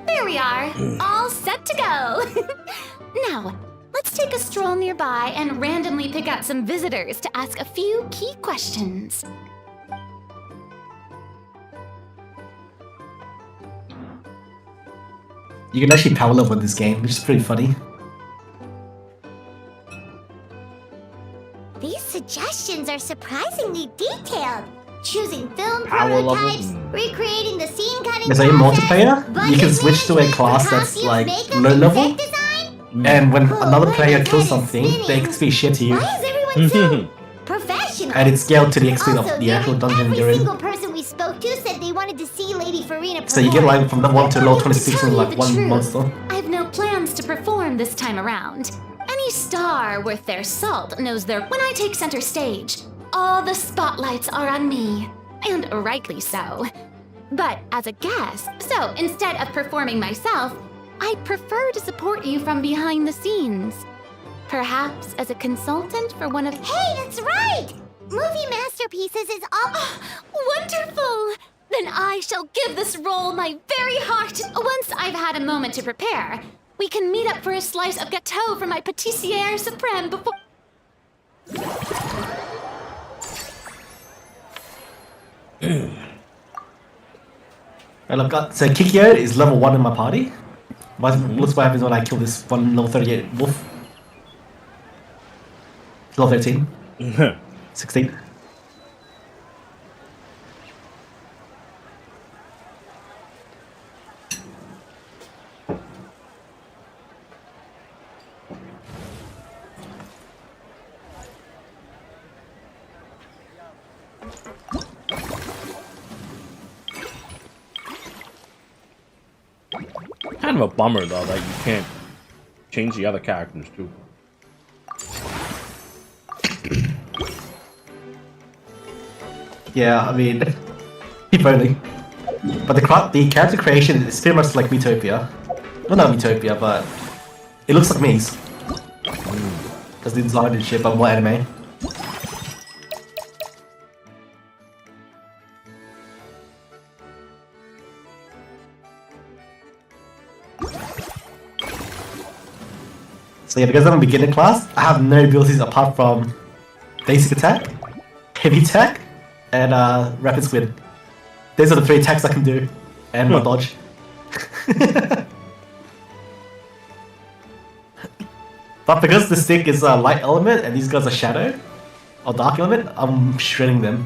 There we are, all set to go. Now, let's take a stroll nearby and randomly pick out some visitors to ask a few key questions. You can actually power level in this game, which is pretty funny. These suggestions are surprisingly detailed. Choosing film Power level? prototypes, recreating the scene cutting There's a multiplayer. You can switch to a class that's like low level, and when another player kills something, the XP is shared to you. Why is everyone so professional? And it's scaled to the XP of the actual dungeon you're Every in. single person we spoke to said they wanted to see Lady Farina So you get perform. like from level 1 to level 26 in like the one truth, monster. I've no plans to perform this time around. Any star worth their salt knows when I take center stage, all the spotlights are on me. And rightly so. But as a guest, so instead of performing myself, I'd prefer to support you from behind the scenes. Perhaps as a consultant for one of— Hey, that's right! Movie masterpieces is all— Wonderful! Then I shall give this role my very heart. Once I've had a moment to prepare, we can meet up for a slice of gâteau from my pâtissière suprême before— And I've got, so Kikyo is level 1 in my party. Looks what happens when I kill this one level 38 wolf. Level 13. 16. Kind of a bummer though that you can't change the other characters too. Yeah, I mean, keep only. But the character creation is pretty much like Miitopia. Well, not Miitopia, but it looks like Mies. Because the design and shit, but more anime. So yeah, because I'm a beginner class, I have no abilities apart from basic attack, heavy attack, and rapid squid. Those are the 3 attacks I can do, and my dodge. But because the stick is a light element and these guys are shadow or dark element, I'm shredding them.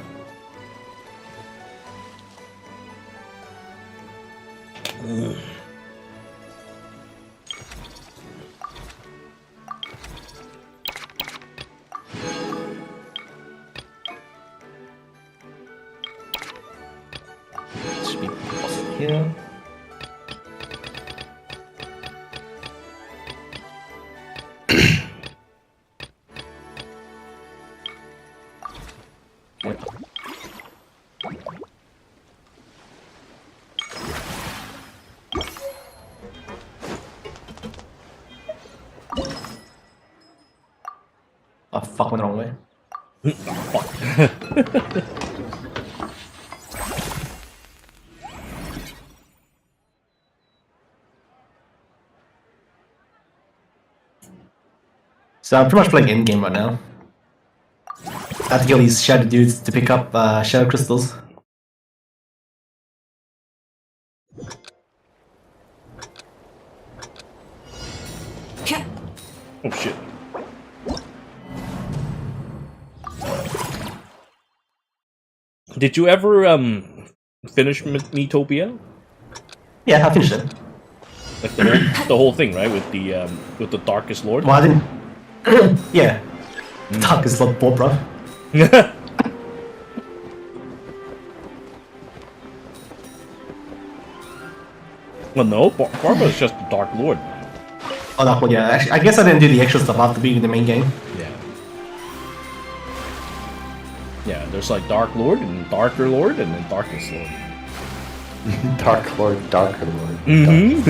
Should be possible here. Oh fuck, went the wrong way. So I'm pretty much playing in-game right now. I have to kill these shadow dudes to pick up shadow crystals. Oh shit. Did you ever finish Miitopia? Yeah, I finished it. Like the whole thing, right? With the Darkest Lord. Well, I didn't. Yeah. Darkest Lord, bro. Well, no, Barbara is just the Dark Lord. Oh, Dark Lord, yeah. Actually, I guess I didn't do the extra stuff after being the main game. Yeah. Yeah, there's like Dark Lord and Darker Lord and then Darkest Lord. Dark Lord, Darker Lord. Mm-hmm.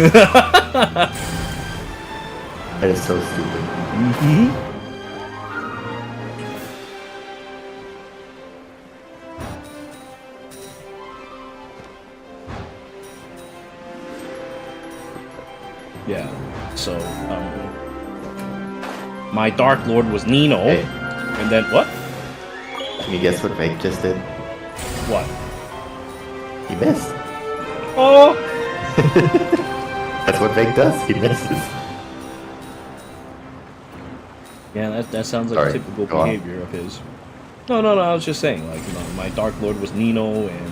That is so stupid. Mm-hmm. Yeah, so, my Dark Lord was Nino, Hey. and then, what? Can you guess what Fake just did? What? He missed. Oh! That's what Fake does, he misses. Yeah, that sounds like Sorry, typical go on. behavior of his. No, I was just saying, like, you know, my Dark Lord was Nino, and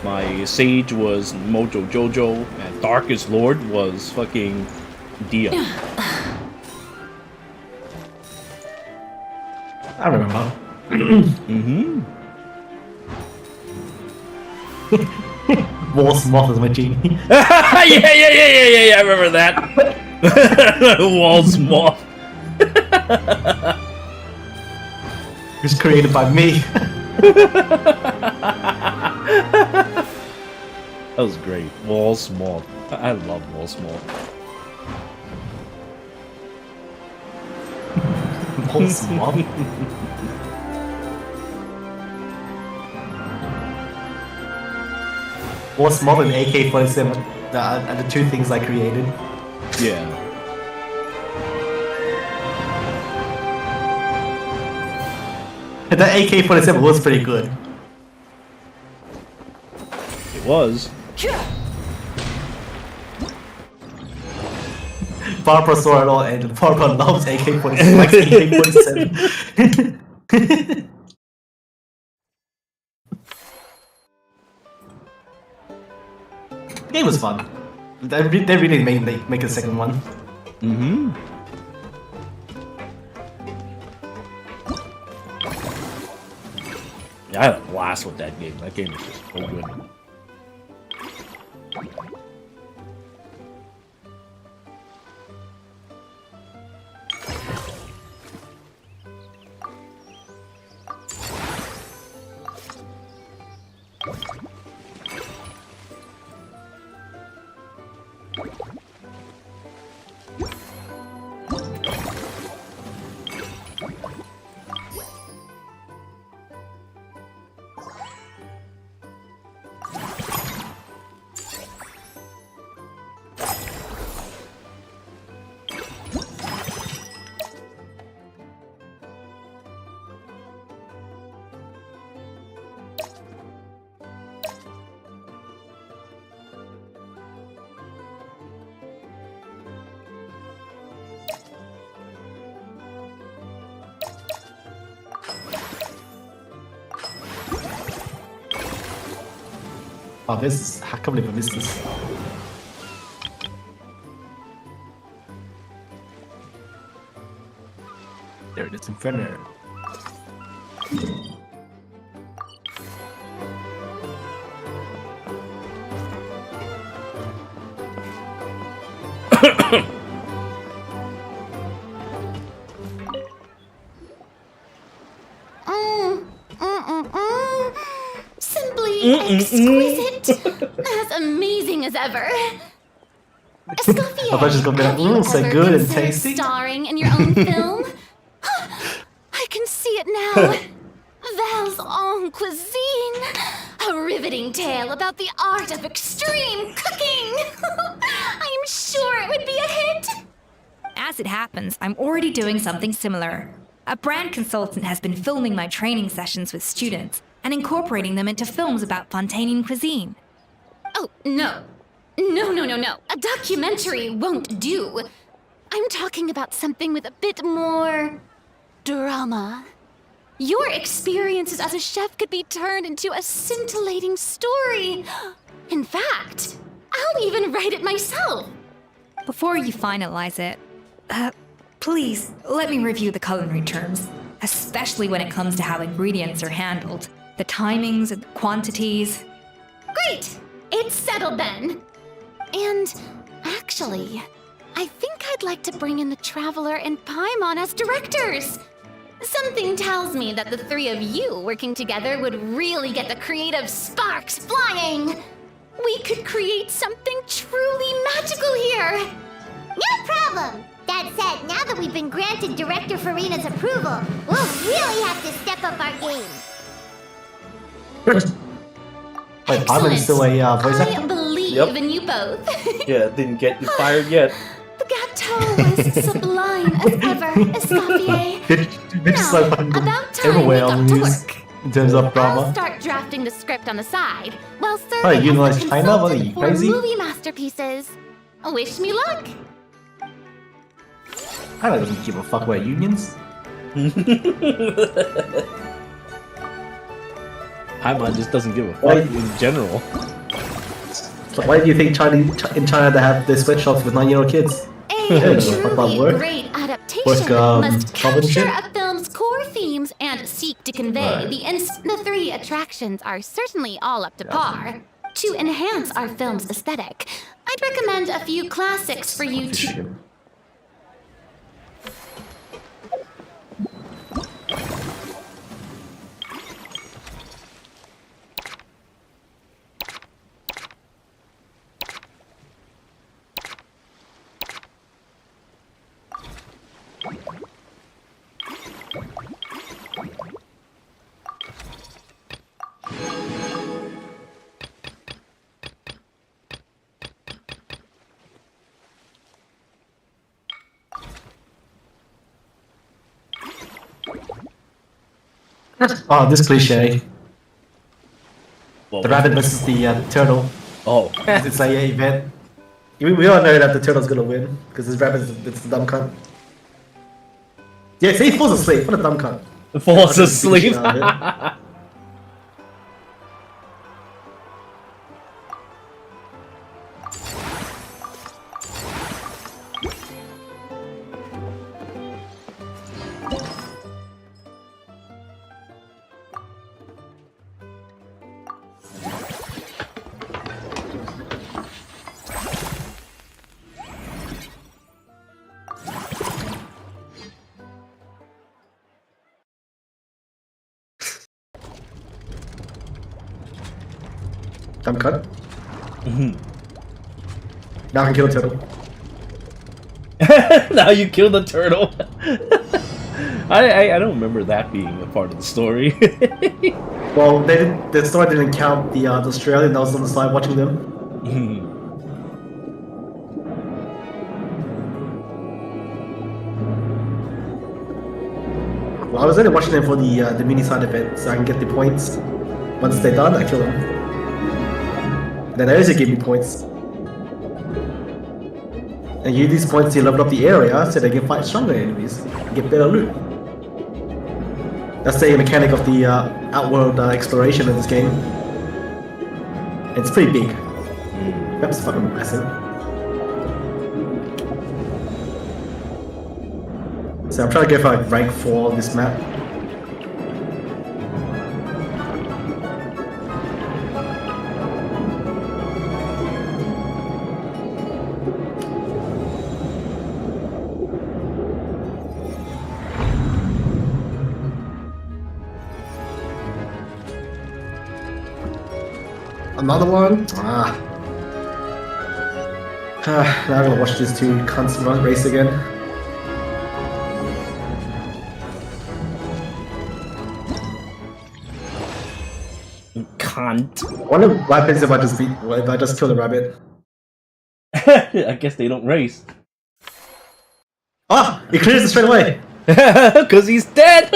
my Sage was Mojo Jojo, and Darkest Lord was fucking Dia. I remember. Mm-hmm. War Moth is my genie. yeah, I remember that. Walls Moth. It was created by me. That was great. Walls Moth. I love Walls Moth. Walls Moth? Walls Moth and AK-47 are the two things I created. Yeah. That AK-47 was pretty good. It was. Barbara saw it all and Barbara loves AK-47. Likes AK-47. The game was fun. They really make a second one. Mm-hmm. Yeah, I had a blast with that game. That game was just so good. Oh, this is... I can't believe I missed this. There it is, Inferno. Simply exquisite. As amazing as ever. Escoffier, I thought she was gonna be like, have you so ever good and considered tasty. starring in your own film? I can see it now. Val's own cuisine. A riveting tale about the art of extreme cooking. I'm sure it would be a hit. As it happens, I'm already doing something similar. A brand consultant has been filming my training sessions with students and incorporating them into films about Fontainian cuisine. Oh, no. No. A documentary won't do. I'm talking about something with a bit more drama. Your experiences as a chef could be turned into a scintillating story. In fact, I'll even write it myself. Before you finalize it, please let me review the culinary terms, especially when it comes to how ingredients are handled, the timings and quantities. Great! It's settled then. And actually, I think I'd like to bring in the Traveler and Paimon as directors. Something tells me that the three of you working together would really get the creative sparks flying. We could create something truly magical here. No problem. That said, now that we've been granted Director Farina's approval, we'll really have to step up our game. Wait, Paimon's still a voice actor? I believe in you both. Yeah, didn't get you fired yet. The gâteau was sublime as ever, Escoffier. Bitch like fucking About time everywhere we on got to these work. in terms of I'll drama. start drafting the script on the side, while serving What, you as like the China? What are you, consultant for crazy? movie masterpieces. Wish me luck. I don't give a fuck about unions. Paimon just doesn't give a fuck Why- in general. So why do you think in China they have the sweatshops with 9-year-old kids? A truly great adaptation must capture a film's core themes and seek to convey the three attractions are certainly all up to par. To enhance our film's aesthetic, I'd recommend a few classics for you to... Oh, this cliche. The rabbit versus the turtle. Oh. It's like a event. We all know that the turtle's gonna win, because this rabbit's it's the dumb cunt. Yeah, see, he falls asleep. What a dumb cunt. Falls asleep. Dumb cunt. Now I can kill a turtle. Now you kill the turtle. I don't remember that being a part of the story. Well, the story didn't count the Australian that was on the side watching them. Well, I was only watching them for the mini side event, so I can get the points. Once they're done, I kill them. Then they also give me points. And use these points to level up the area so they can fight stronger enemies and get better loot. That's the mechanic of the outworld exploration of this game. It's pretty big. That's fucking massive. So I'm trying to go for like rank 4 on this map. Another one? Now I'm gonna watch these two cunts run race again. Cunt. I wonder what happens if I just kill the rabbit. I guess they don't race. Ah! He clears it straight away! Because he's dead!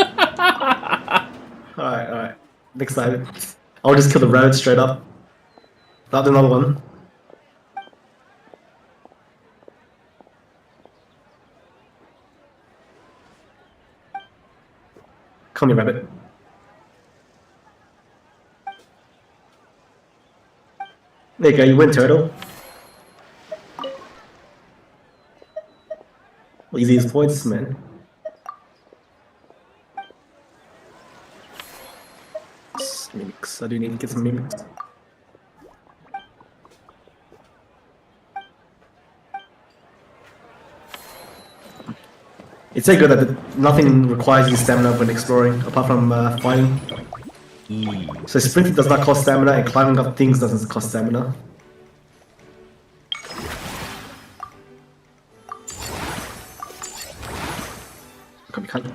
Alright. Next time. I'll just kill the rabbit straight up. Not another one. Come here, rabbit. There you go, you win, turtle. Easiest points, man. Mimics. I do need to get some mimics. It's so good that nothing requires you stamina when exploring, apart from fighting. So sprinting does not cost stamina, and climbing up things doesn't cost stamina. Come on.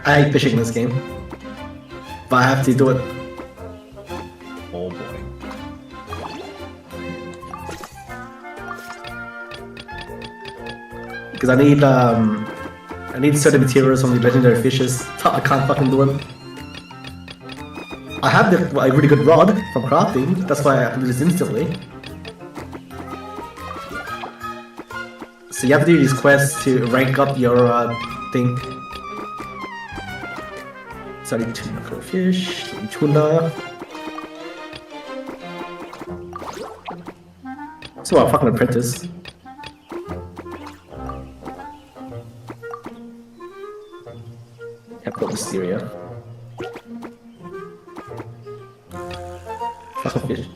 I hate fishing in this game, but I have to do it. Oh boy. Because I need certain materials from the legendary fishes. I can't fucking do it. I have a really good rod from crafting, that's why I can do this instantly. So you have to do these quests to rank up your thing. So I need tuna for fish, tuna. So I'm fucking apprentice. Have got Mysteria. Fucking fish.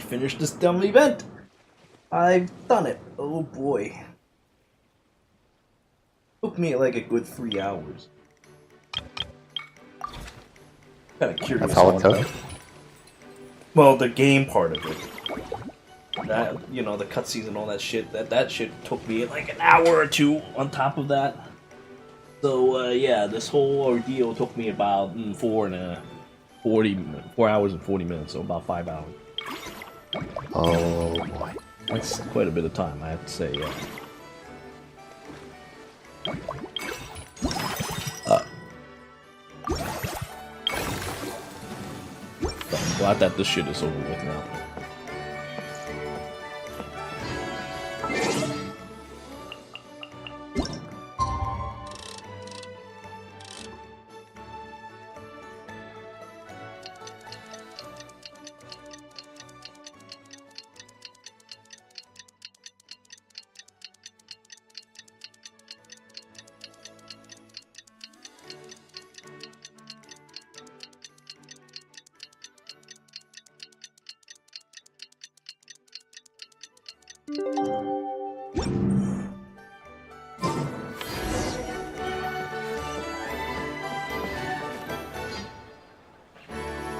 finished this dumb event. I've done it. Oh boy. Took me like a good 3 hours. Kinda curious. That's all it took? Well, the game part of it. That, you know, the cutscenes and all that shit, that shit took me like an hour or two on top of that. So, yeah, this whole ordeal took me about 4 hours and 40 minutes, so about 5 hours. Oh boy. That's quite a bit of time, I have to say, yeah. I'm glad that this shit is over with now.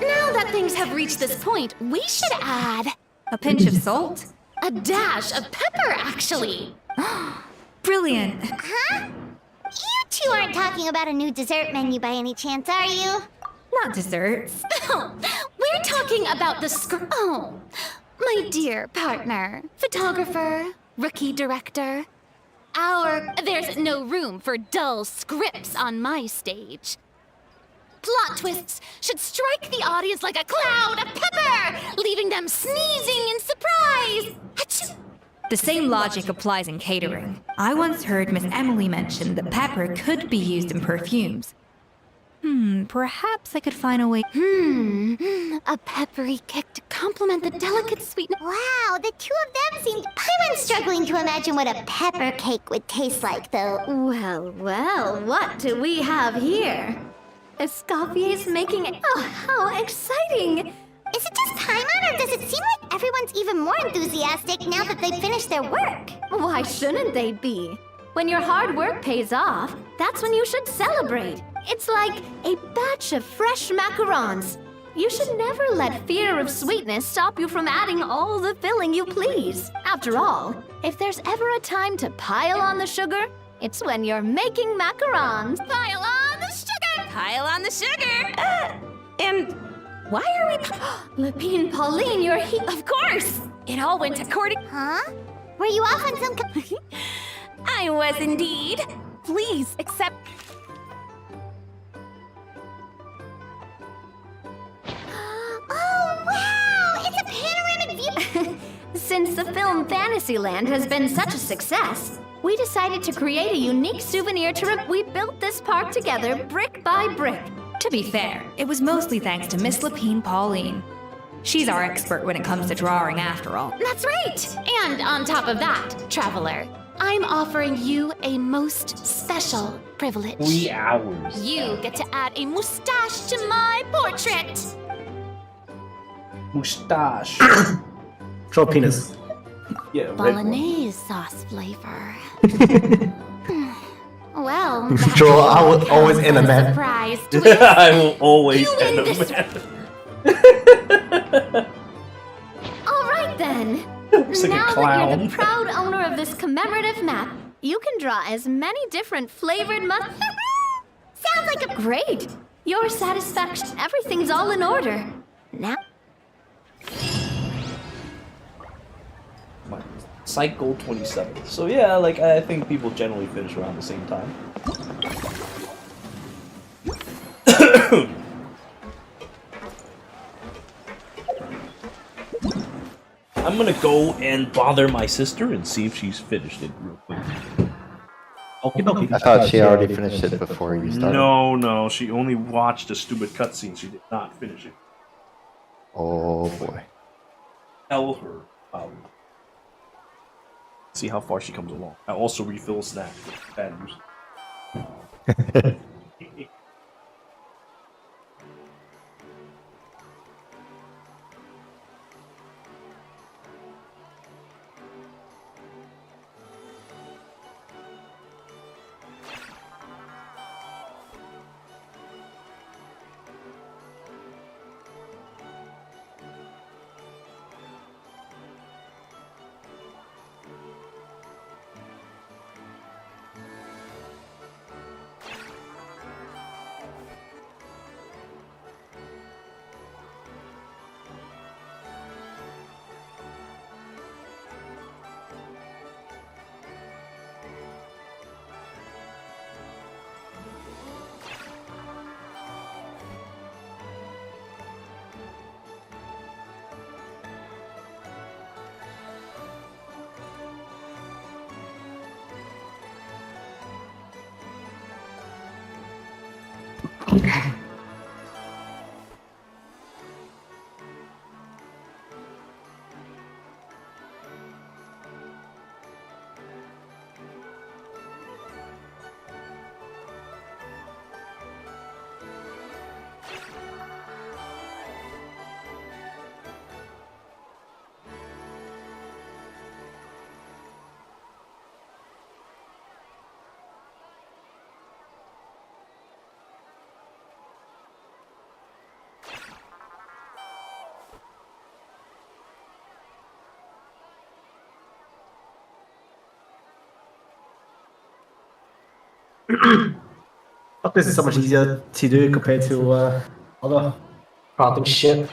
Now that things have reached this point, we should add A pinch of salt? a dash of pepper, actually. Brilliant. Huh? You two aren't talking about a new dessert menu by any chance, are you? Not desserts. We're talking about the Oh, my dear partner, photographer, rookie director. There's no room for dull scripts on my stage. Plot twists should strike the audience like a cloud of pepper, leaving them sneezing in surprise. Achoo! The same logic applies in catering. I once heard Miss Emily mention that pepper could be used in perfumes. Perhaps I could find a way. A peppery kick to complement the delicate sweetness. Wow, the two of them seem... I'm struggling to imagine what a pepper cake would taste like, though. Well, what do we have here? Escoffier's making it. Oh, how exciting! Is it just Paimon, or does it seem like everyone's even more enthusiastic now that they've finished their work? Why shouldn't they be? When your hard work pays off, that's when you should celebrate. It's like a batch of fresh macarons. You should never let fear of sweetness stop you from adding all the filling you please. After all, if there's ever a time to pile on the sugar, it's when you're making macarons. Pile on the sugar! Pile on the sugar! And why are we... Lapine Pauline, you're Of course! It all went according... Huh? Were you off on some... I was indeed. Please accept... Oh, wow! It's a panoramic view! Since the film Fantasyland has been such a success, we decided to create a unique souvenir to We built this park together, brick by brick. To be fair, it was mostly thanks to Miss Lapine Pauline. She's our expert when it comes to drawing, after all. That's right! And on top of that, Traveler, I'm offering you a most special privilege. 3 hours. You get to add a mustache to my portrait! Mustache. Draw penis. Yeah, red Bolognese sauce flavor. Well, Draw, I will always end a man. surprise one. twist. I will always You end win up this- mad. All right then. Looks like a Now that clown. you're the proud owner of this commemorative map, you can draw as many different flavored Sounds like a... Great. Your satisfaction. Everything's all in order. Now. Psych goal 27. So yeah, like I think people generally finish around the same time. I'm gonna go and bother my sister and see if she's finished it real quick. I thought she already finished it before you started. No, she only watched a stupid cutscene. She did not finish it. Oh boy. Tell her. See how far she comes along. I also refill snack. Bad news. Fuck, this is so much easier to do compared to other crafting shit.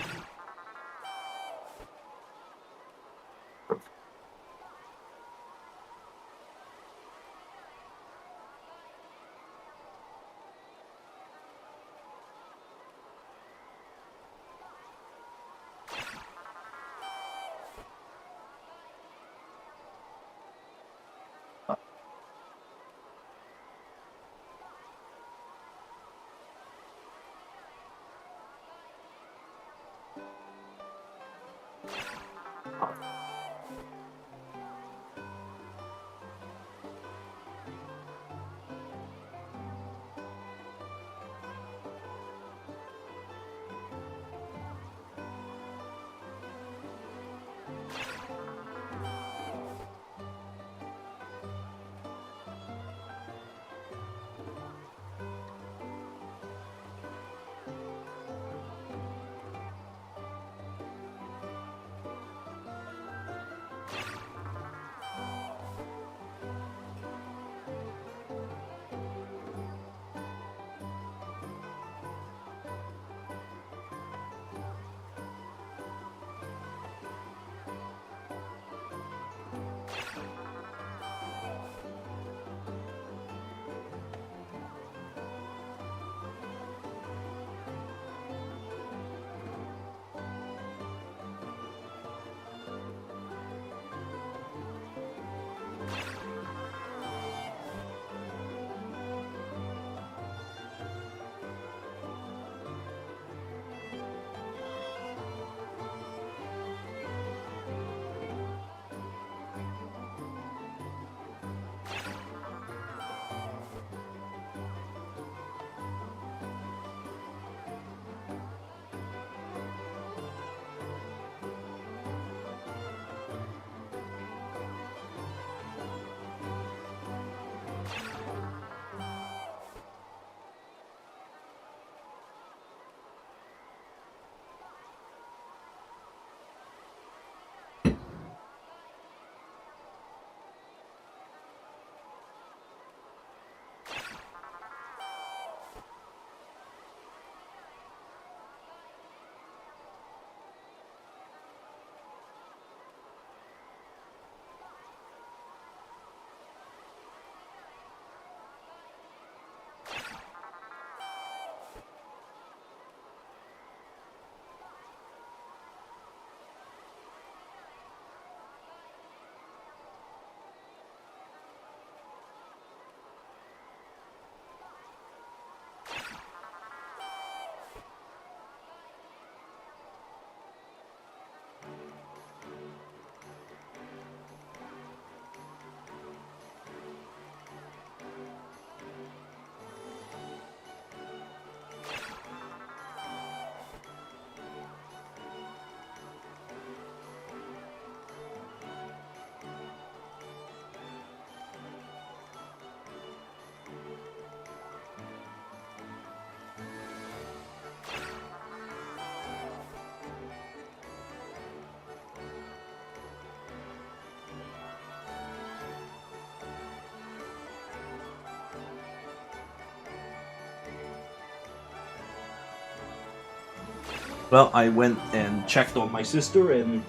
Well, I went and checked on my sister and...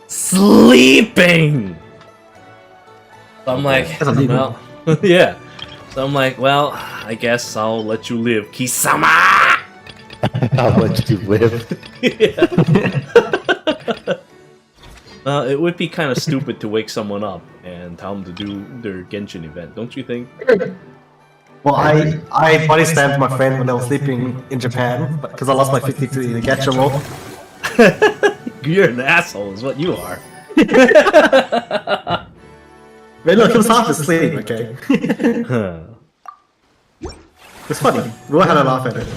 sleeping! So I'm like, well, yeah. So I'm like, well, I guess I'll let you live, Kisama! I'll let you live. It would be kind of stupid to wake someone up and tell them to do their Genshin event, don't you think? Well, I body slammed my friend when I was sleeping in Japan because I lost my 50 to the gacha roll. You're an asshole, is what you are. Man, look, he was half asleep, okay? It's funny. We all had a laugh at it.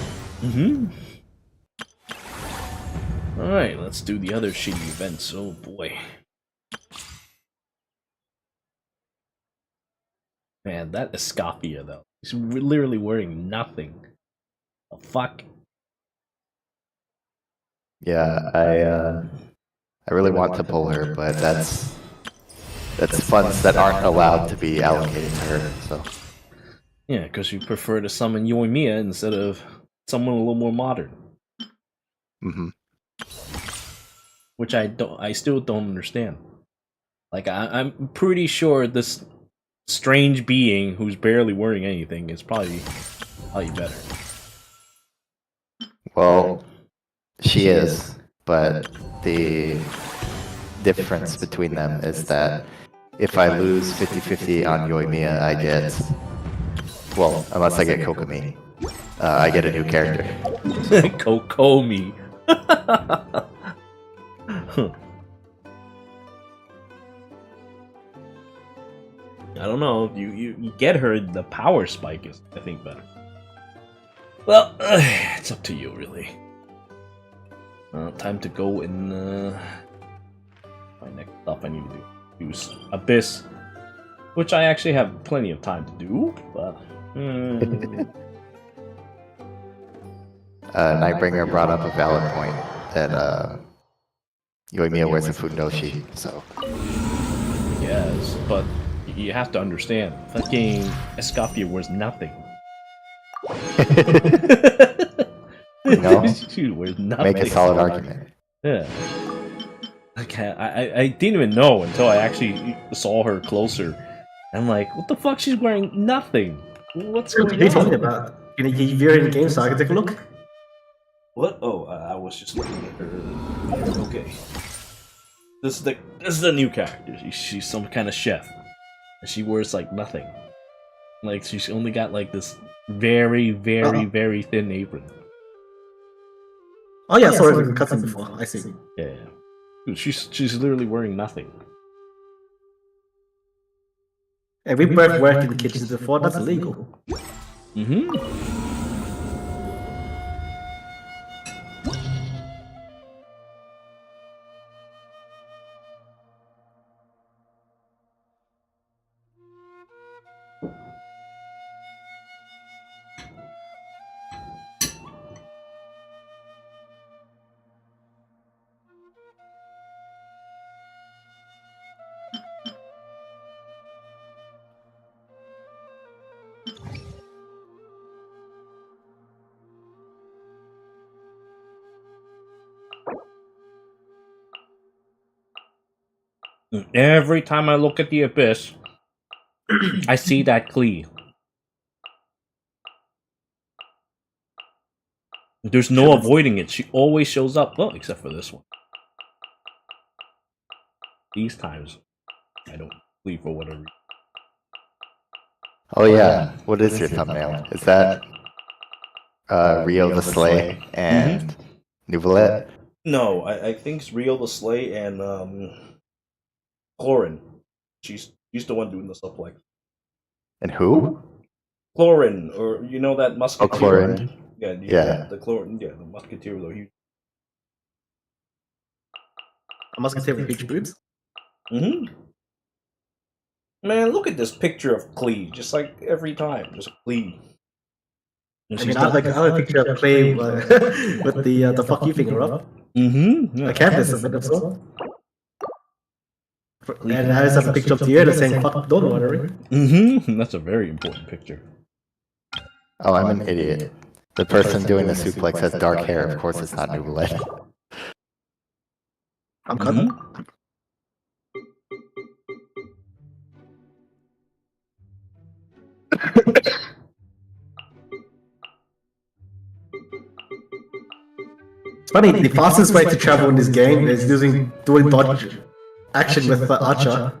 Alright, let's do the other shitty events. Oh boy. Man, that Escafia though. He's literally wearing nothing. The fuck? Yeah, I really want to pull her, but that's funds that aren't allowed to be allocated to her, so. Yeah, because you prefer to summon Yoimiya instead of someone a little more modern. Which I still don't understand. Like, I'm pretty sure this strange being who's barely wearing anything is probably better. Well, she is, but the difference between them is that if I lose 50-50 on Yoimiya, I get, well, unless I get Kokomi, I get a new character. Kokomi. I don't know. You get her, the power spike is, I think, better. Well, it's up to you, really. Time to go and my next stuff I need to do. Use Abyss, which I actually have plenty of time to do, but... Nightbringer brought up a valid point that Yoimiya wears a Fundoshi, so... Yes, but you have to understand, fucking Escafia wears nothing. No? She wears nothing. Make a solid argument. Yeah. I didn't even know until I actually saw her closer. I'm like, what the fuck? She's wearing nothing. What's going on? What are you talking about? You're in the game, so I can take a look. What? Oh, I was just looking at her. Okay. This is the new character. She's some kind of chef. And she wears like nothing. Like she's only got like this very, very, very thin apron. Oh yeah, sorry, we've cut them before. I see. Yeah. Dude, she's literally wearing nothing. Hey, we both worked in the kitchens before. That's illegal. Every time I look at the Abyss, I see that Klee. There's no avoiding it. She always shows up. Well, except for this one. These times, I don't leave for whatever reason. Oh yeah, what is your thumbnail? Is that Rio the Slay and Nouvellette? No, I think it's Rio the Slay and Clorin. She's the one doing the suplex. And who? Clorin, or you know that musketeer. Oh, Clorin. Yeah, the Clorin. Yeah, the musketeer though. A musketeer with huge boobs. Man, look at this picture of Klee, just like every time, just Klee. I mean, I like a picture of Clay with the fuck you finger up. Yeah. I can't miss a bit of so. And I just have a picture of Tierra saying fuck don't worry. That's a very important picture. Oh, I'm an idiot. The person doing the suplex has dark hair. Of course, it's not Nouvellette. I'm coming. It's funny, the fastest way to travel in this game is doing dodge action with Archer.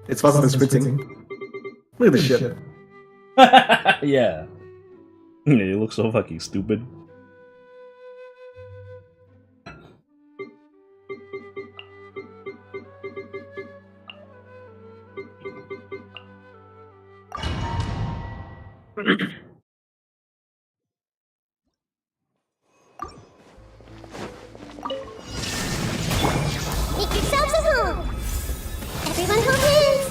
It's faster than sprinting. Look at this shit. Yeah. You look so fucking stupid. Make yourselves at home. Everyone hold hands.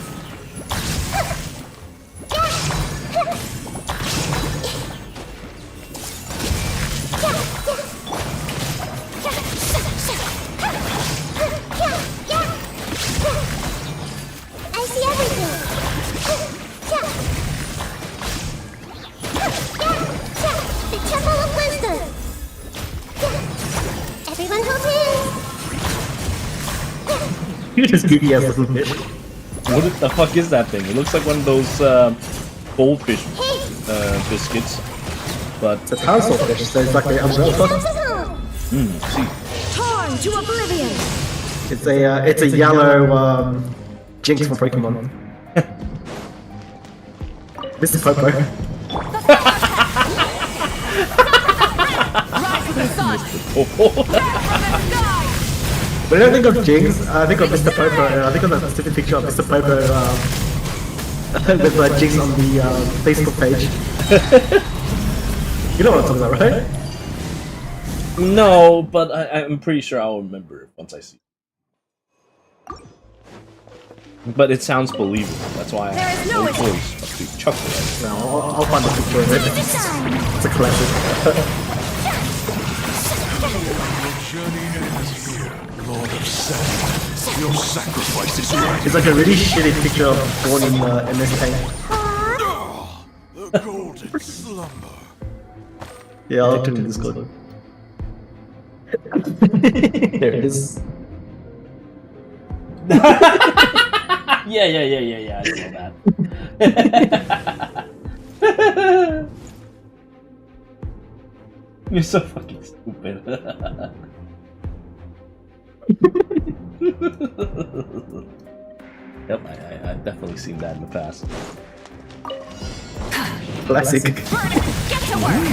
I see everything. The Temple of Wisdom. Everyone hold hands. You just give me a little bit. What the fuck is that thing? It looks like one of those goldfish biscuits. But it's a parasol fish, so it's like an umbrella. See. Torn to oblivion. It's a yellow Jinx from Pokemon. This is Popo. When I think of Jinx, I think of Mr. Popo, and I think of that specific picture of Mr. Popo with Jinx on the Facebook page. You know what I'm talking about, right? No, but I'm pretty sure I'll remember it once I see it. But it sounds believable. That's why I have no choice but to chuckle at it. No, I'll find a picture of it. It's a classic. Lord of Seven, your sacrifice is right. It's like a really shitty picture of born in MS Paint. The golden slumber. Yeah, I'll turn this good. There it is. Yeah, I saw that. You're so fucking stupid. Yep, I've definitely seen that in the past. Classic. Get to work.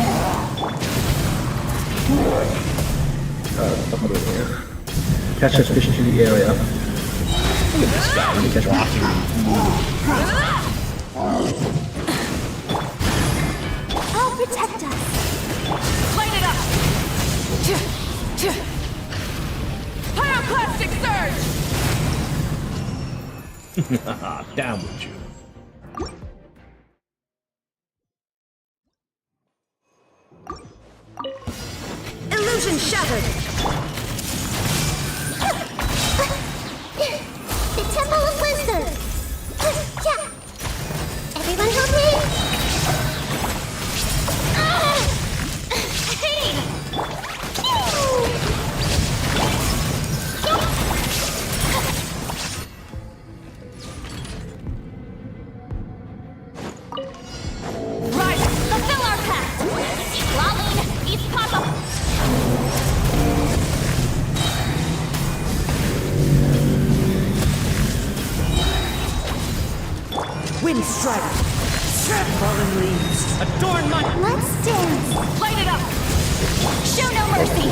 Catch a fish in the area. Look at this guy, he's walking. I'll protect us. Light it up. Pyroclastic surge. Down with you. Illusion shattered. The Temple of Wisdom. Everyone help me. Pain. Rise, fulfill our pact. Lolly, it's Papa. Wind strike. Fallen leaves. Adorn my. Let's dance. Light it up. Show no mercy.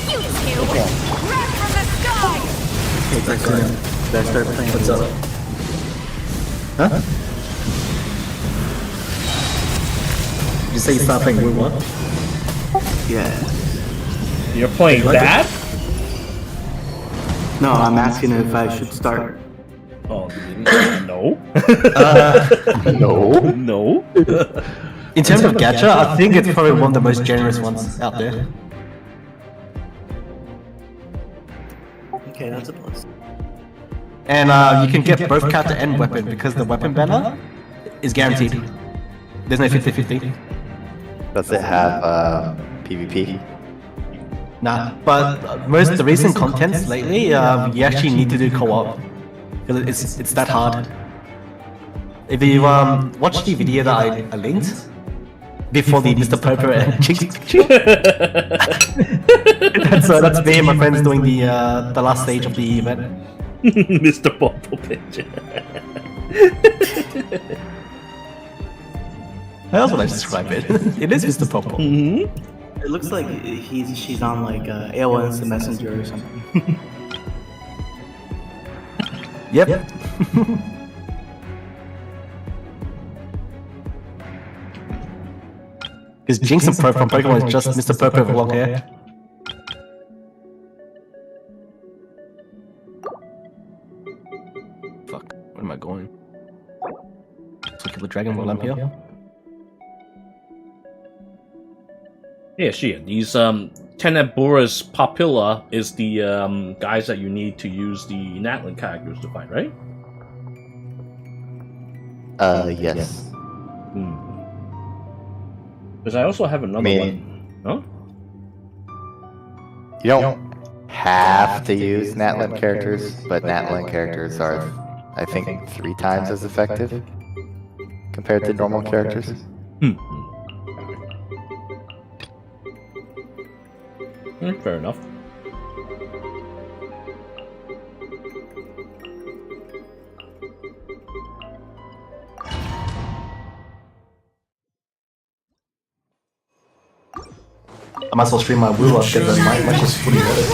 You two. Wrath from the sky. Hey, thanks, man. Let's start playing. What's up? Huh? Did you say you start playing Wii 1? Yeah. You're playing like that? No, I'm asking if I should start. Oh, no. No. No. In terms of gacha, I think it's probably one of the most generous ones out there. Okay, that's a plus. And you can get both character and weapon because the weapon banner is guaranteed. There's no 50-50. Does it have PvP? Nah, but most of the recent contents lately, you actually need to do co-op. Because it's that hard. If you watch the video that I linked before the Mr. Popo and Jinx picture, that's me and my friends doing the last stage of the event. Mr. Popo picture. That's what I describe it. It is Mr. Popo. It looks like she's on like AOL Instant Messenger or something. Yep. Because Jinx and from Pokemon is just Mr. Popo with long hair. Fuck, where am I going? So kill the dragon while I'm here? Yeah, shit. These Tenebura's Papilla is the guys that you need to use the Natlan characters to fight, right? Yes. Because I also have another one. Huh? You don't have to use Natlan characters, but Natlan characters are, I think, 3 times as effective compared to normal characters. Fair enough. I might as well stream my Woo up because my shit's fully loaded.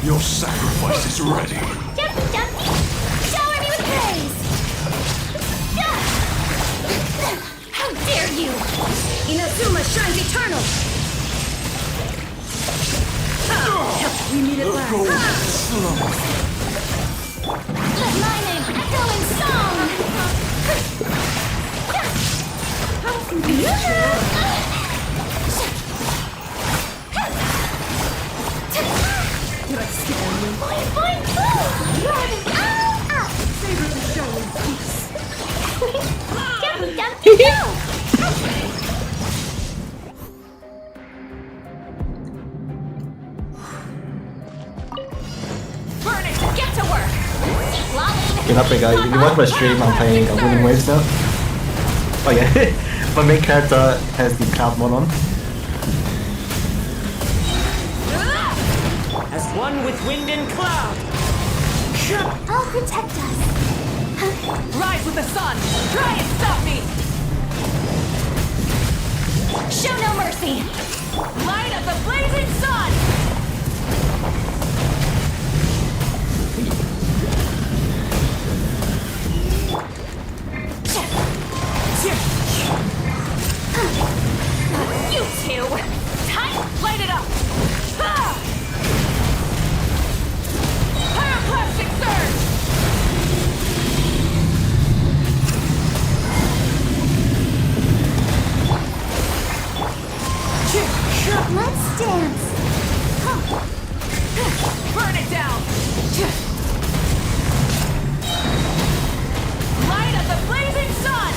Your sacrifice is ready. Shower me with praise! How dare you! Inazuma shines eternal! We meet at last. Let my name echo in song! Savor the show in peace. Burn it! Get to work! Okay, not big guy. If you watch my stream, I'm playing Winning Waves now. Oh yeah, my main character has the cloud mod on. As one with wind and cloud. I'll protect us. Rise with the sun! Try and stop me! Show no mercy. Light of the blazing sun! You two! Time! Light it up! Ah! Pyroclastic surge! Let's dance. Burn it down! Light of the blazing sun!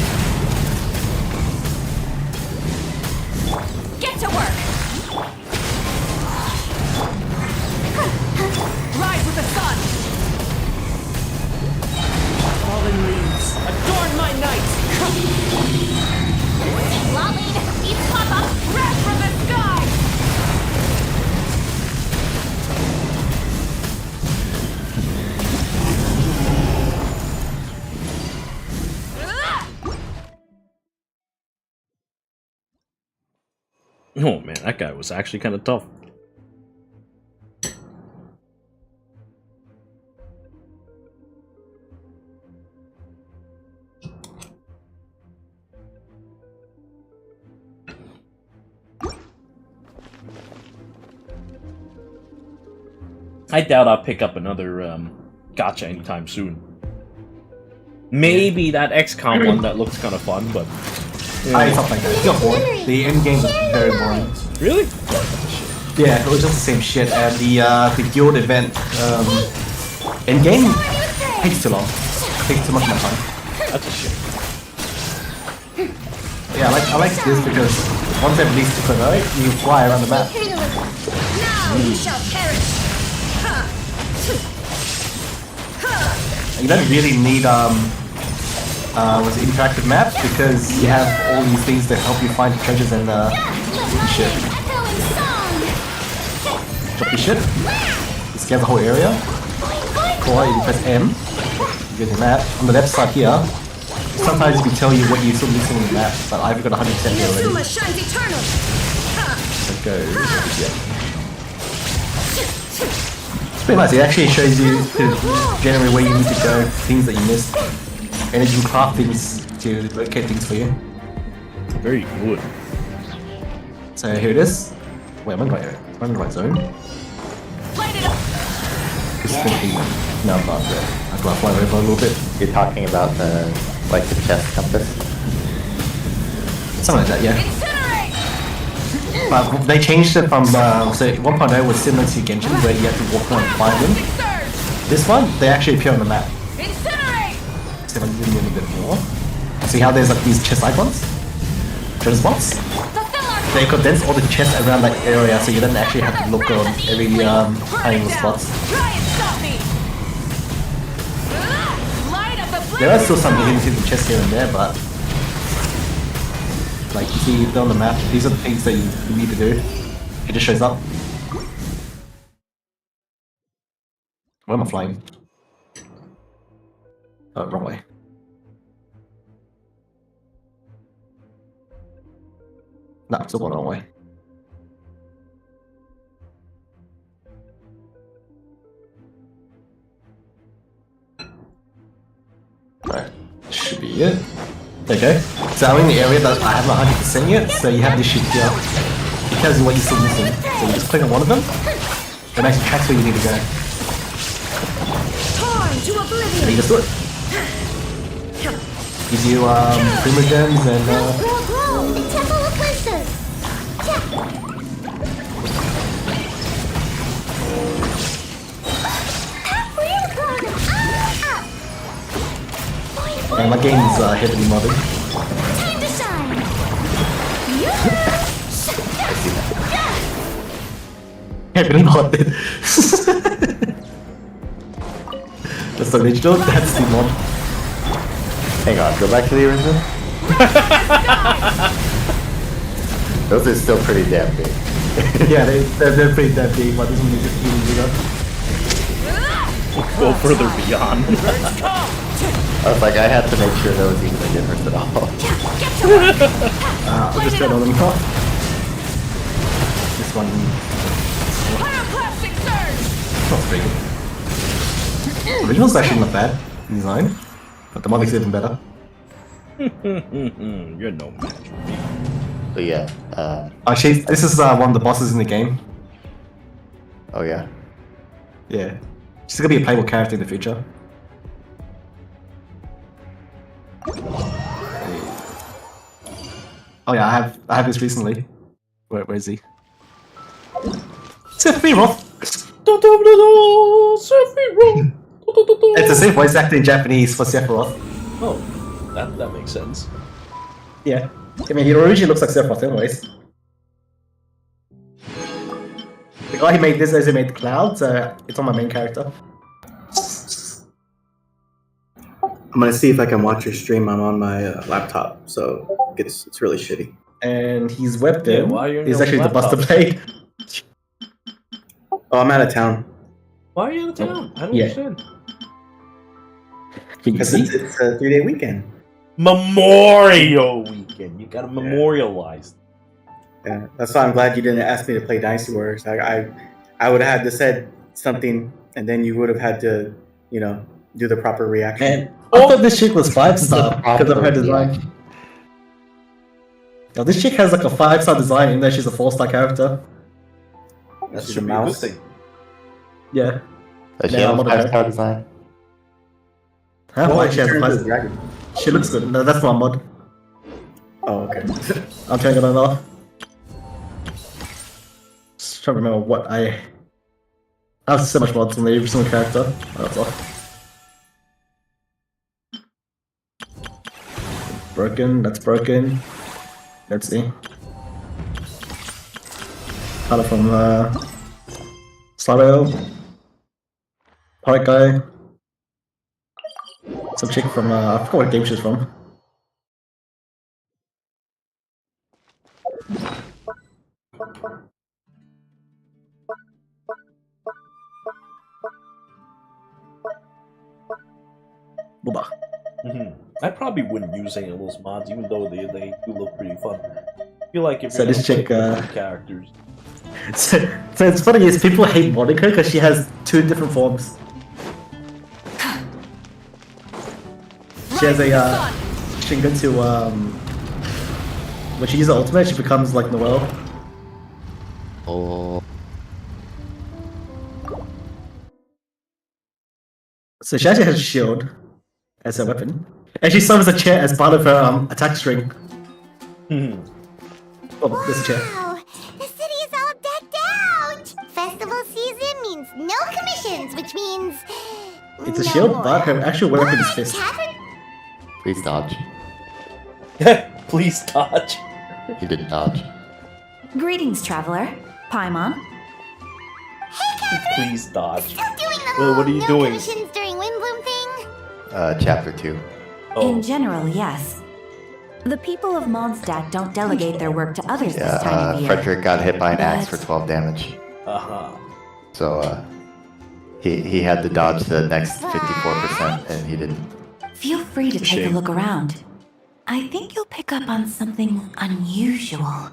Get to work! Rise with the sun! Fallen leaves, adorn my night! Lolling, eat pop up. Wrath from the sky! Oh man, that guy was actually kind of tough. I doubt I'll pick up another gacha anytime soon. Maybe that XCOM one that looks kind of fun, but... I thought like that. It got boring. The end game was very boring. Really? Yeah, it was just the same shit. And the guild event end game takes too long. Takes too much of my time. That's a shame. Yeah, I like this because once they release the Kudai, you fly around the map. Now you shall perish. You don't really need was interactive maps because you have all these things that help you find treasures and shit. Drop your shit. You scan the whole area. Or you press M. You get the map. On the left side here, sometimes we tell you what you're still missing on the map, but I've got 100% here already. Inazuma shines eternal. Let's go. Yeah. It's pretty nice. It actually shows you generally where you need to go, things that you missed, and it can craft things to locate things for you. Very good. So here it is. Wait, am I in the right zone? This is gonna be... No, I'm not there. I've got to fly over a little bit. You're talking about the chest compass? Something like that, yeah. But they changed it from, so 1.0 was similar to Genshin where you have to walk around and find them. This one, they actually appear on the map. So if I zoom in a bit more. See how there's like these chest icons? Treasure spots? They condense all the chests around that area so you don't actually have to look on every hiding spots. There are still some hidden chests here and there, but like you see on the map, these are the things that you need to do. It just shows up. Where am I flying? Oh, wrong way. No, still going the wrong way. Alright, should be it. Okay, so I'm in the area that I haven't 100% yet, so you have this shit here. It tells you what you're still missing. So you just click on one of them, it actually tracks where you need to go. And you just do it. Gives you primogems and The Temple of Wisdom. and my game's heavily modded. Time to shine. Heavily modded. That's the original, that's the mod. Hang on, go back to the original. Those are still pretty damn big. Yeah, they're pretty damn big, but this one is just even bigger. Go further beyond. I was like, I had to make sure there was even a difference at all. I'll just turn on them off. This one... Not very good. The original's actually not bad in design, but the mod is even better. You're no match for me. But yeah, actually, this is one of the bosses in the game. Oh yeah? Yeah. She's gonna be a playable character in the future. Oh yeah, I have this recently. Where is he? Sephiroth! It's the same voice acting in Japanese for Sephiroth. Oh, that makes sense. Yeah. I mean, he originally looks like Sephiroth anyways. The guy who made this is he made Cloud, so it's on my main character. I'm gonna see if I can watch your stream. I'm on my laptop, so it's really shitty. And his weapon Yeah, is actually the Buster Blade. Oh, I'm out of town. Why are you out of town? I don't Yeah. understand. Because it's a 3-day weekend. Memorial Weekend. You gotta memorialize. Yeah, that's why I'm glad you didn't ask me to play Dynasty Warriors. I would have had to said something, and then you would have had to, do the proper reaction. And I thought this chick was 5-star because of her design. Now this chick has like a 5-star design, even though she's a 4-star character. That's Should your be a good mouse. thing. Yeah. Does she Yeah, have I'm a on 5-star design? Huh? Well, Why she has a she turns 5-star? into a dragon. She looks good. No, that's not a mod. Oh, okay. I'm trying to get it off. Just trying to remember what I have so much mods on the original character. Oh, that's off. Broken, that's broken. Let's see. Color from Slaro. Pirate guy. Some chick from I forgot what game she's from. Booba. I probably wouldn't use any of those mods, even though they do look pretty fun. I feel like if So you're this gonna chick, play with characters. So it's funny is people hate Monica because she has 2 different forms. She has a Shingetsu, when she uses her ultimate, she becomes like Noelle. Oh. So she actually has a shield as a weapon. And she summons a chair as part of her attack string. Oh, there's a chair. Wow, the city is all decked out. Festival season means no commissions, which means It's a shield, but her actual weapon is fist. Please dodge. Please dodge. He didn't dodge. Greetings, traveler. Paimon. Please dodge. Still doing the Well, what are you no doing? commissions during Windbloom thing? Chapter 2. In general, yes. The people of Mondstadt don't delegate their work to others this time of year. Frederick got hit by an axe for 12 damage. So, he had to dodge the next 54%, and he didn't. Feel free to take a look around. I think you'll pick up on something unusual.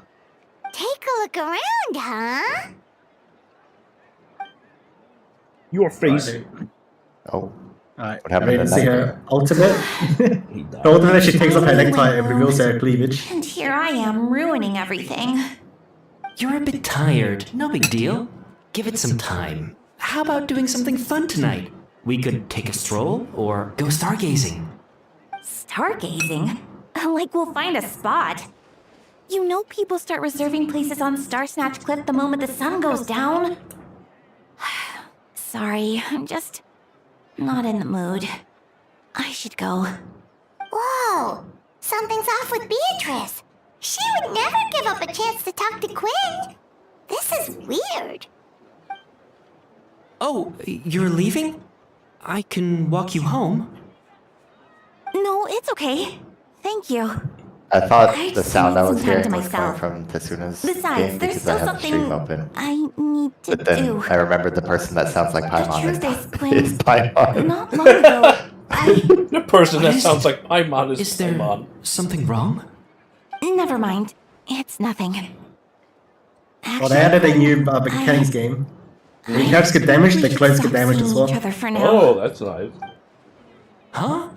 Take a look around, huh? Your face. Oh. Alright, What happened ready to to see that? her ultimate? Her ultimate, she takes off her necktie and reveals her cleavage. And here I am ruining everything. You're a bit tired. No big deal. Give it some time. How about doing something fun tonight? We could take a stroll or go stargazing. Stargazing? Like we'll find a spot. You know people start reserving places on Star Snatch Cliff the moment the sun goes down. Sorry, I'm just not in the mood. I should go. Whoa, something's off with Beatrice. She would never give up a chance to talk to Quinn. This is weird. Oh, you're leaving? I can walk you home. No, it's okay. Thank you. I thought I the just sound need I was some time to hearing was coming myself. from Tasuna's Besides, game there's because still I have the stream something open. I need to But then do. I remembered the person that sounds like Paimon truth is, is Quinn, Paimon. Not long ago, The person that sounds like Paimon is there Paimon. something wrong? Never mind. It's nothing. Well, they added a new mechanics game. When characters get damaged, their clothes get damaged as well. Each other for now. Oh, that's nice. Huh?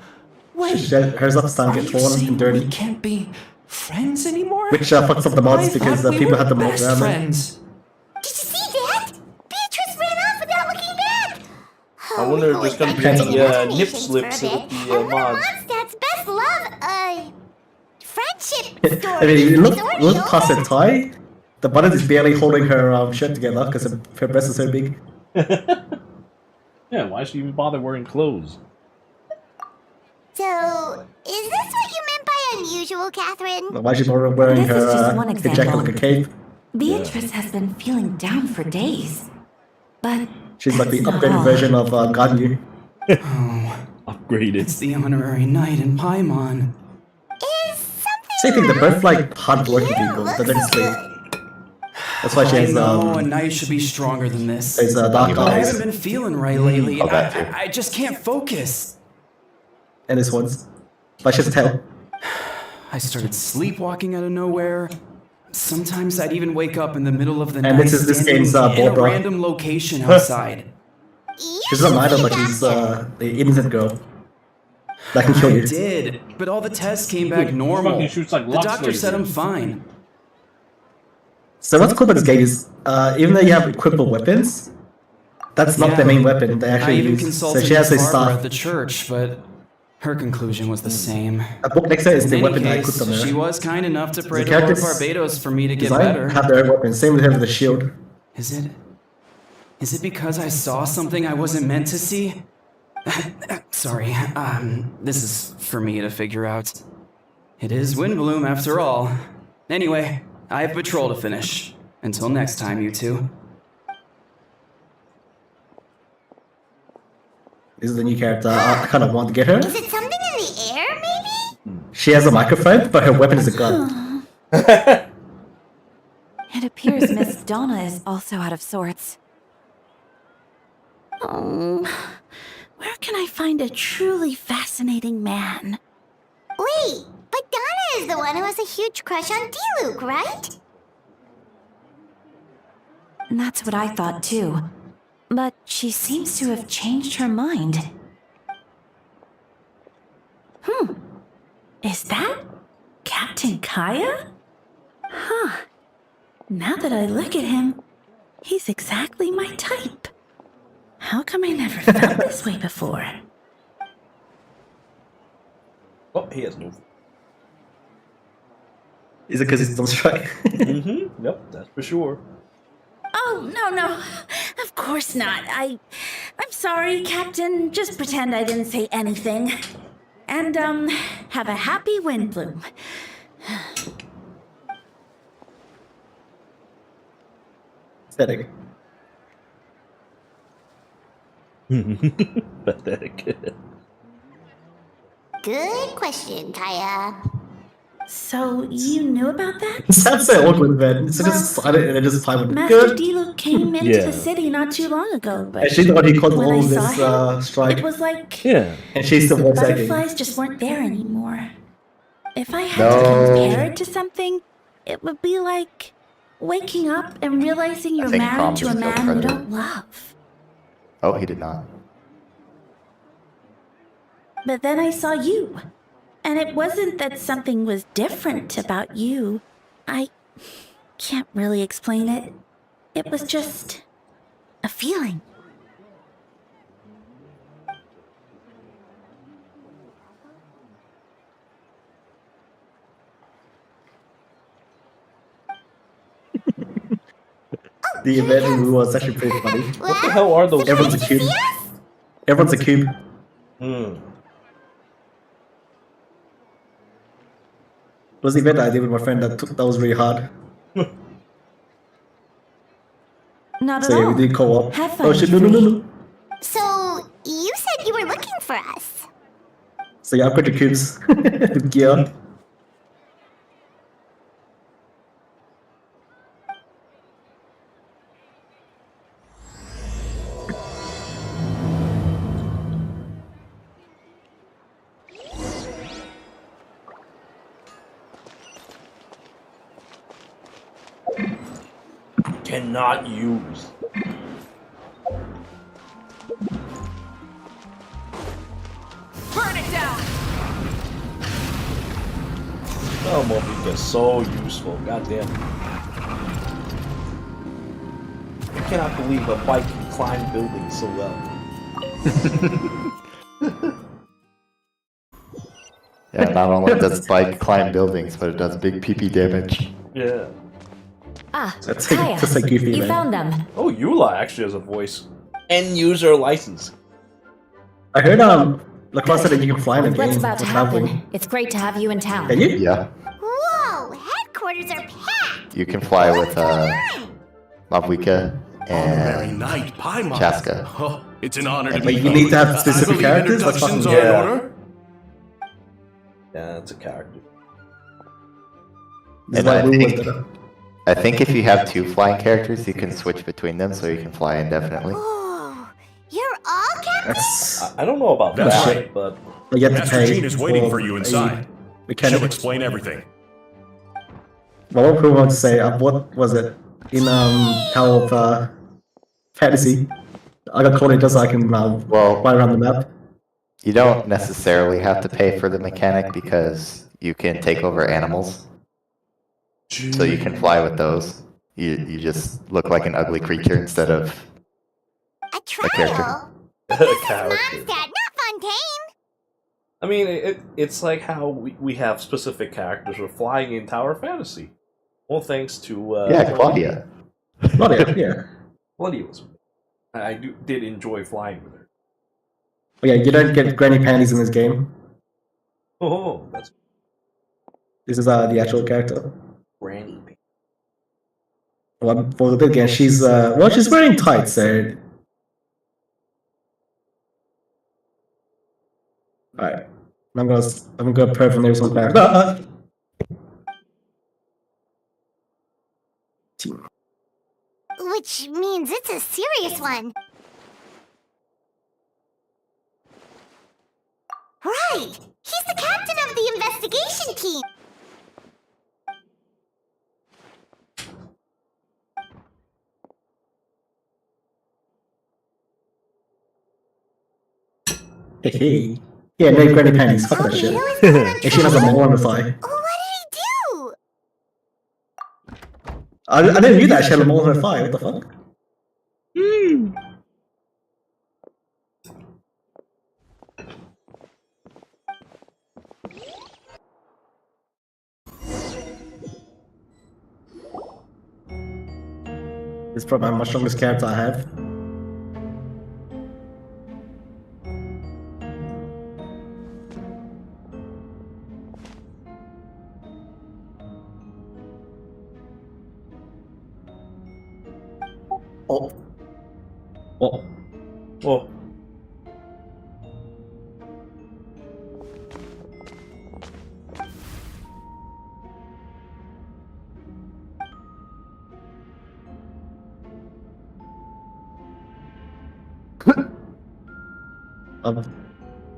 Hers up starting to get torn and dirty. Can't be friends anymore? Which fucks up the mods because thought we people were had the mod best around them. friends. Did you see that? Beatrice ran off without looking back. I wonder if there's gonna be any nip slips with the mods. Mondstadt's best love, friendship story. I mean, look is past her tie. The button is barely holding her shirt together because her breast is so big. Yeah, why should you even bother wearing clothes? So, is this what you meant by unusual, Catherine? Why is she wearing This is just her one her jacket example. like a cape? Beatrice has been feeling down for days. But She's like the that's not upgraded all. version of Ganyu. Upgraded. It's the honorary knight in Paimon. Same thing, they're both like hard-working people that don't sleep. That's why she has I know a knight should be stronger than this. has dark I eyes. haven't been feeling right lately. Oh, that too. I just can't focus. And this one's. But she has a tail. I started sleepwalking out of nowhere. Sometimes I'd even wake up in the middle of the night And this standing game's in a Barbara. random location outside. She's not neither, but she's the innocent girl. That can kill I you. did, but all the tests came back normal. fucking shoots like The lock doctor said I'm lasers. fine. So what's cool about this game is, even though you have equipable weapons, that's not their main weapon. They I actually even use. So consulted she has a Miss Barbara staff. at the church, but her conclusion was the same. A book next to her is the In weapon any I equipped on case, her. she was kind enough to pray The to Lord characters Barbados for me to get design better. have their own weapons. Same with her with the shield. Is it because I saw something I wasn't meant to see? Sorry, this is for me to figure out. It is Windbloom after all. Anyway, I have patrol to finish. Until next time, you two. This is the new character. I kind of want to get her. Is it something in the air, maybe? She has a microphone, but her weapon is a gun. It appears Miss Donna is also out of sorts. Oh, where can I find a truly fascinating man? Wait, but Donna is the one who has a huge crush on Diluc, right? That's what I thought too. But she seems to have changed her mind. Is that Captain Kaya? Huh. Now that I look at him, he's exactly my type. How come I never felt this way before? Oh, he has no. Is it because he's on strike? Yep, that's for sure. Oh, no. Of course not. I'm sorry, Captain. Just pretend I didn't say anything. And, have a happy Windbloom. Pathetic. Pathetic. Good question, Kaya. So, you knew about that? Sounds so awkward, man. So just, I just play with Master good. Diluc came into Yeah. the city not too long ago, but And she's the one who caused when all I of saw this strike. it was like Yeah. And she's the the voice acting. butterflies just weren't there anymore. If I had to No. compare it to something, it would be like waking up and realizing you're think married to a Crom man just you killed don't love. Oh, he did not. But then I saw you. And it wasn't that something was different about you. I can't really explain it. It was just a feeling. The event was actually pretty funny. What the hell are those? Everyone's a cube. Everyone's a cube. It was the event I did with my friend that was really hard. Not at So yeah, all. we did co-op. Have fun, Oh shit, no. So, you said you were looking for us. So yeah, I put the cubes with gear. Cannot use. Burn it down! Oh, Moby is so useful. Goddamn. I cannot believe a bike can climb buildings so well. Yeah, not only does bike climb buildings, but it does big PP damage. Yeah. Ah, That's Kaya, just like Goofy, you man. found them. Oh, Eula actually has a voice. End user license. I heard Lacrosse said that you can fly in the What's game. about to for traveling. happen? It's great to have you in town. Can you? Yeah, Whoa, headquarters are packed. you can fly with Mavwika Honorary and Knight Paimon. Chaska. Oh, it's an honor to But be you need to have I specific believe characters? That's introductions fucking- are in Yeah. order. Yeah, that's a character. This is And why I we think- went there. I think if you have two flying characters, you can switch between them so you can fly indefinitely. Oh, you're all captains? That's I don't know about That's that, right. but you have to Master pay Jean is waiting for for you a inside. mechanic. She'll explain everything. Well, what we want to say, what was it? In Hell of Fantasy, I got called it just so I can Well, fly around the map. you don't necessarily have to pay for the mechanic because you can take over animals. So you can fly with those. You just look like an ugly creature instead of A character. trial? a Mom's character. dad, not Fontaine. I mean, it's like how we have specific characters for flying in Tower Fantasy. Well, thanks to Yeah, Claudia. Claudia, yeah. Claudia was. I did enjoy flying with her. But yeah, you don't get granny panties in this game. Oh, that's This is the actual character. Granny. Well, for the bit again, she's she's wearing tights, so. Alright. I'm gonna pray from this one back. Which means it's a serious one. Right! He's the captain captain of the investigation team. Hey. Yeah, no granny panties. Fuck that shit. And she has a mole on the thigh. What did he do? I didn't knew that she had a mole on her thigh. What the fuck? This is probably my strongest character I have. Oh. Oh. Oh.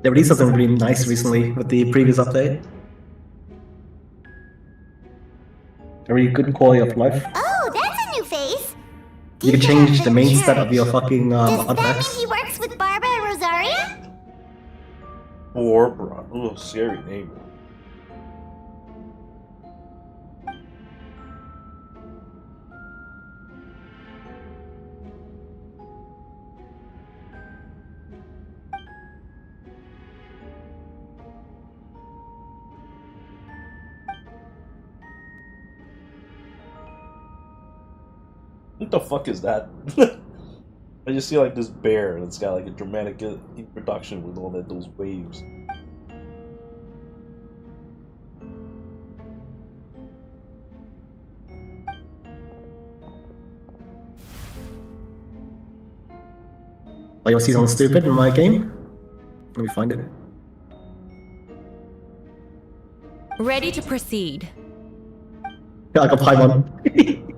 They released something really nice recently with the previous update. A really good quality of life. Oh, that's a new face. You can change the main stat of your fucking Does that mean artifacts. he works with Barbara and Rosaria? Barbara. A little scary name. What the fuck is that? I just see like this bear and it's got like a dramatic introduction with all those waves. Like you'll see something stupid in my game. Let me find it. Ready to proceed. Yeah, like a Paimon.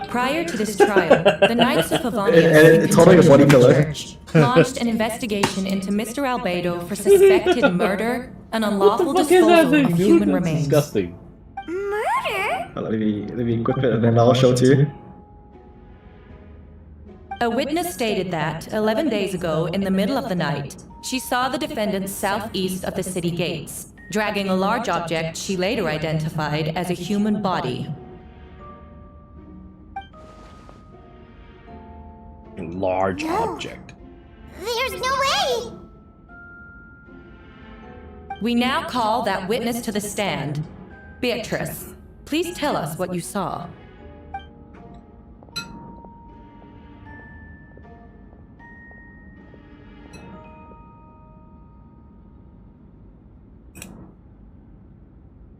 Prior to this trial, the Knights of And Pavonia it's holding a body pillow. launched an investigation into Mr. Albedo for suspected murder and unlawful What the fuck is that disposal thing, of dude? human That's remains. disgusting. Let me equip it and then I'll show it to you. A witness stated that, 11 days ago, in the middle of the night, she saw the defendant southeast of the city gates, dragging a large object she later identified as a human body. A large object. There's no way! We now call that witness to the stand. Beatrice, please tell us what you saw.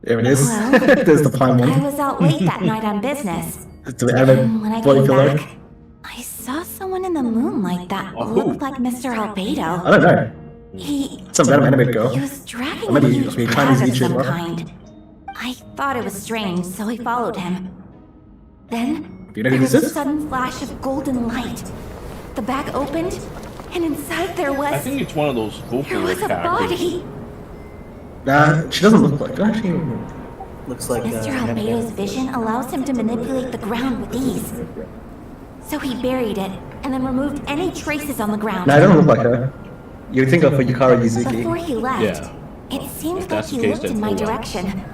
There it is. Well, There's the Paimon. I was out late that night on business. To the added And when I body came pillow. back, I saw someone in the moonlight that looked like Mr. Albedo. I don't know. He Some random anime girl. He was dragging Or maybe a he huge must be a bag Chinese of some YouTuber. kind. I thought it was strange, so I followed him. Then Do you know who there was this a is? sudden flash of golden light. The bag opened, and inside there I was think it's one of those there vocal was a characters. body. Nah, she doesn't look like. Actually, looks like. Mr. Albedo's vision allows him to manipulate the ground with ease. So he buried it, and then removed any traces on the ground. Nah, it doesn't look like her. You'd think of Yukara Before Yuzuki. he left, Yeah. it seemed If like that's he the case, looked in then my oh well. direction.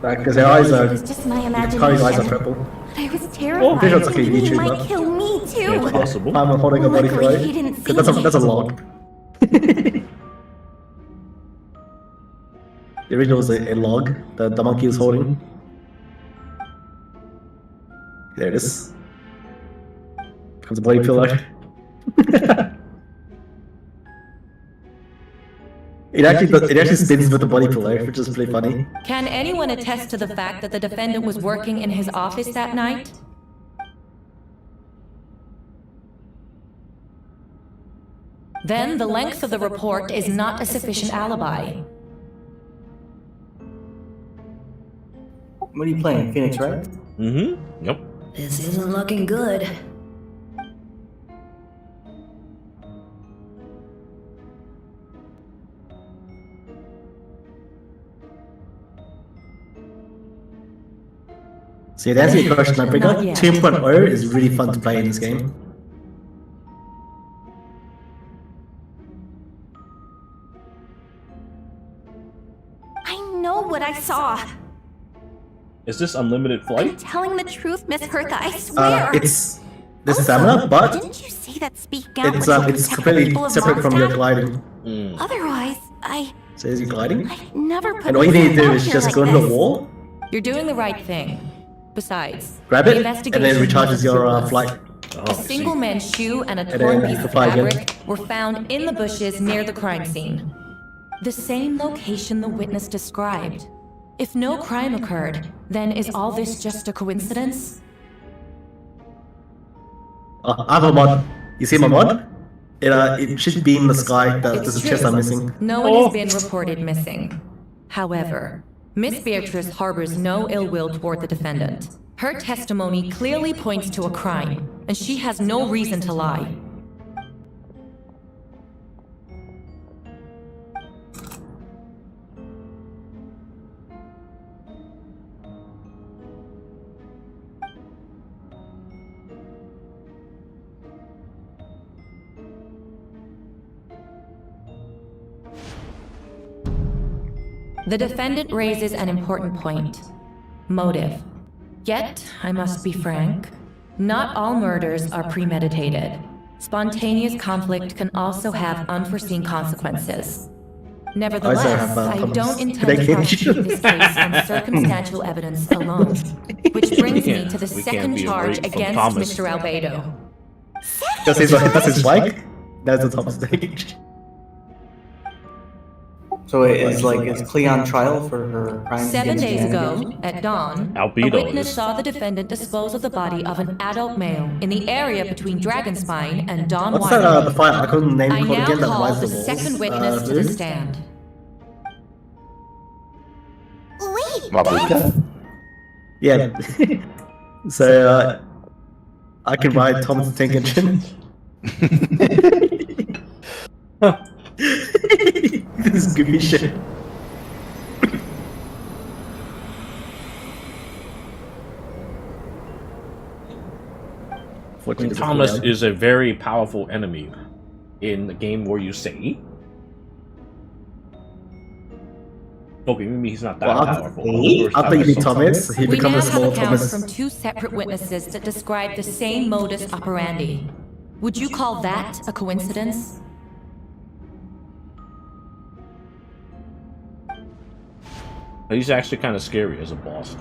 Because her eyes are. It was just my Yukari's eyes are imagination. purple. But I was Oh, terrified, this looks like a thinking he YouTuber. might kill me too. Yeah, it's possible. I'm holding a body Luckily, pillow. he didn't see That's me. a log. The original was a log that the monkey was holding. There it is. Comes a body pillow. It actually spins with the body pillow, which is pretty funny. Can anyone attest to the fact that the defendant was working in his office that night? Then the length of the report is not a sufficient alibi. What are you playing? Phoenix, right? Mm-hmm. Yep. This isn't looking good. So to answer your question, I think 2.0 is really fun to play in this game. I know what I saw. Is this unlimited flight? I'm telling the truth, Miss Hertha, I swear. This is stamina, but Didn't you say that speak out it's completely separate from your gliding. Otherwise, So is he gliding? never put And all you need to do is myself out just here go like into the this. wall, You're doing the right thing. Besides, grab the it, and then it investigation recharges wasn't your fruitless. flight. A single man's shoe and a And torn then piece you of fly again. fabric were found in the bushes near the crime scene. The same location the witness described. If no crime occurred, then is all this just a coincidence? I have a mod. You see my mod? It should be in the sky. There's a chest I'm missing. No one has been reported missing. However, Miss Beatrice harbors no ill will toward the defendant. Her testimony clearly points to a crime, and she has no reason to lie. The defendant raises an important point. Motive. Yet, I must be frank, not all murders are premeditated. Spontaneous conflict can also have unforeseen consequences. Nevertheless, I don't intend to prosecute this case on circumstantial evidence alone. Which brings me to the second charge against Mr. Albedo. That's his bike? That's the top stage. So is Clea on trial for her crimes 7 against days humanity? ago, at dawn, Albedo a witness is- saw the defendant dispose of the body of an adult male in the area between Dragonspine and Dawn What's Winery. that, the fight? I couldn't name I it now again. That call rises the the walls. second witness to the stand. Mabuka? Yeah. So, I can ride Thomas the Tank Engine. This is goofy shit. Thomas is a very powerful enemy in the game where you say. Okay, maybe he's not that powerful. After you beat Thomas, he We now becomes a have small accounts Thomas. from two separate witnesses that describe the same modus operandi. Would you call that a coincidence? He's actually kind of scary as a boss.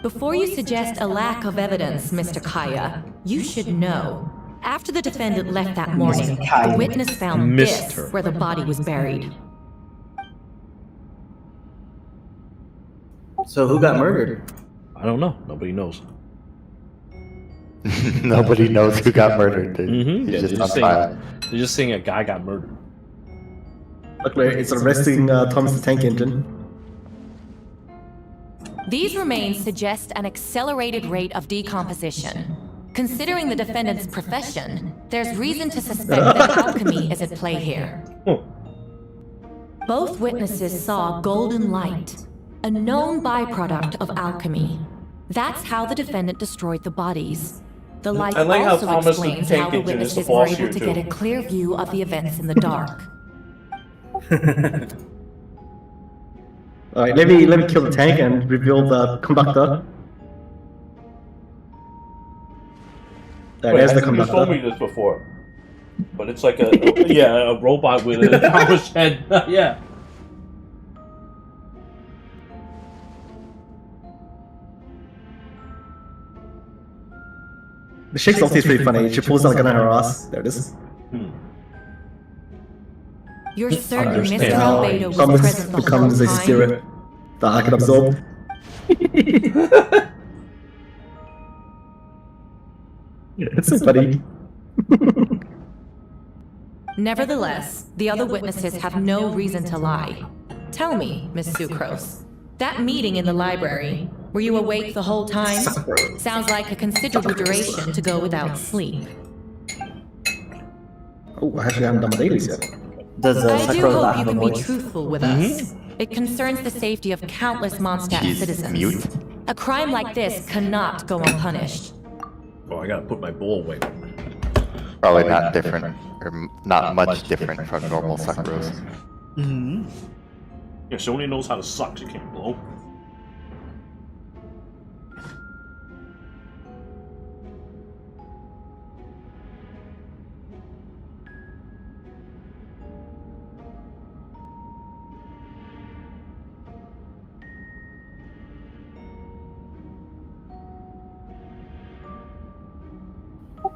Before you suggest a lack of evidence, Mr. Kaya, you should know. After the defendant left that morning, the witness found this Mr. where the body was buried. So who got murdered? I don't know. Nobody knows. Nobody knows who got murdered, dude. Mm-hmm. He's just on trial. They're just saying a guy got murdered. Look, it's arresting Thomas the Tank Engine. These remains suggest an accelerated rate of decomposition. Considering the defendant's profession, there's reason to suspect that alchemy is at play here. Both witnesses saw golden light, a known byproduct of alchemy. That's how the defendant destroyed the bodies. The light I like how also Thomas the explains Tank how the Engine is the witnesses were boss able here, to too. get a clear view of the events in the dark. Alright, let me kill the tank and reveal the conductor. There's the You told me conductor. this before, but it's like a robot with a Thomas head. Yeah. The Shake's ulti is pretty funny. She pulls out a gun out her ass. There it is. You're certain Understand. Mr. Albedo was Thomas present the whole becomes a time? spirit that I can absorb. It's so funny. Nevertheless, the other witnesses have no reason to lie. Tell me, Miss Sucrose, that meeting in the library, were you awake the whole time? Sounds like a considerable duration to go without sleep. Oh, I actually haven't done my dailies yet. I do hope you can be truthful with us. It concerns the safety of countless Mondstadt citizens. Mute. A crime like this cannot go unpunished. Oh, I gotta put my bowl away. Probably not different, or not much different from normal Sucrose. Yeah, Sony knows how to suck, she can't blow.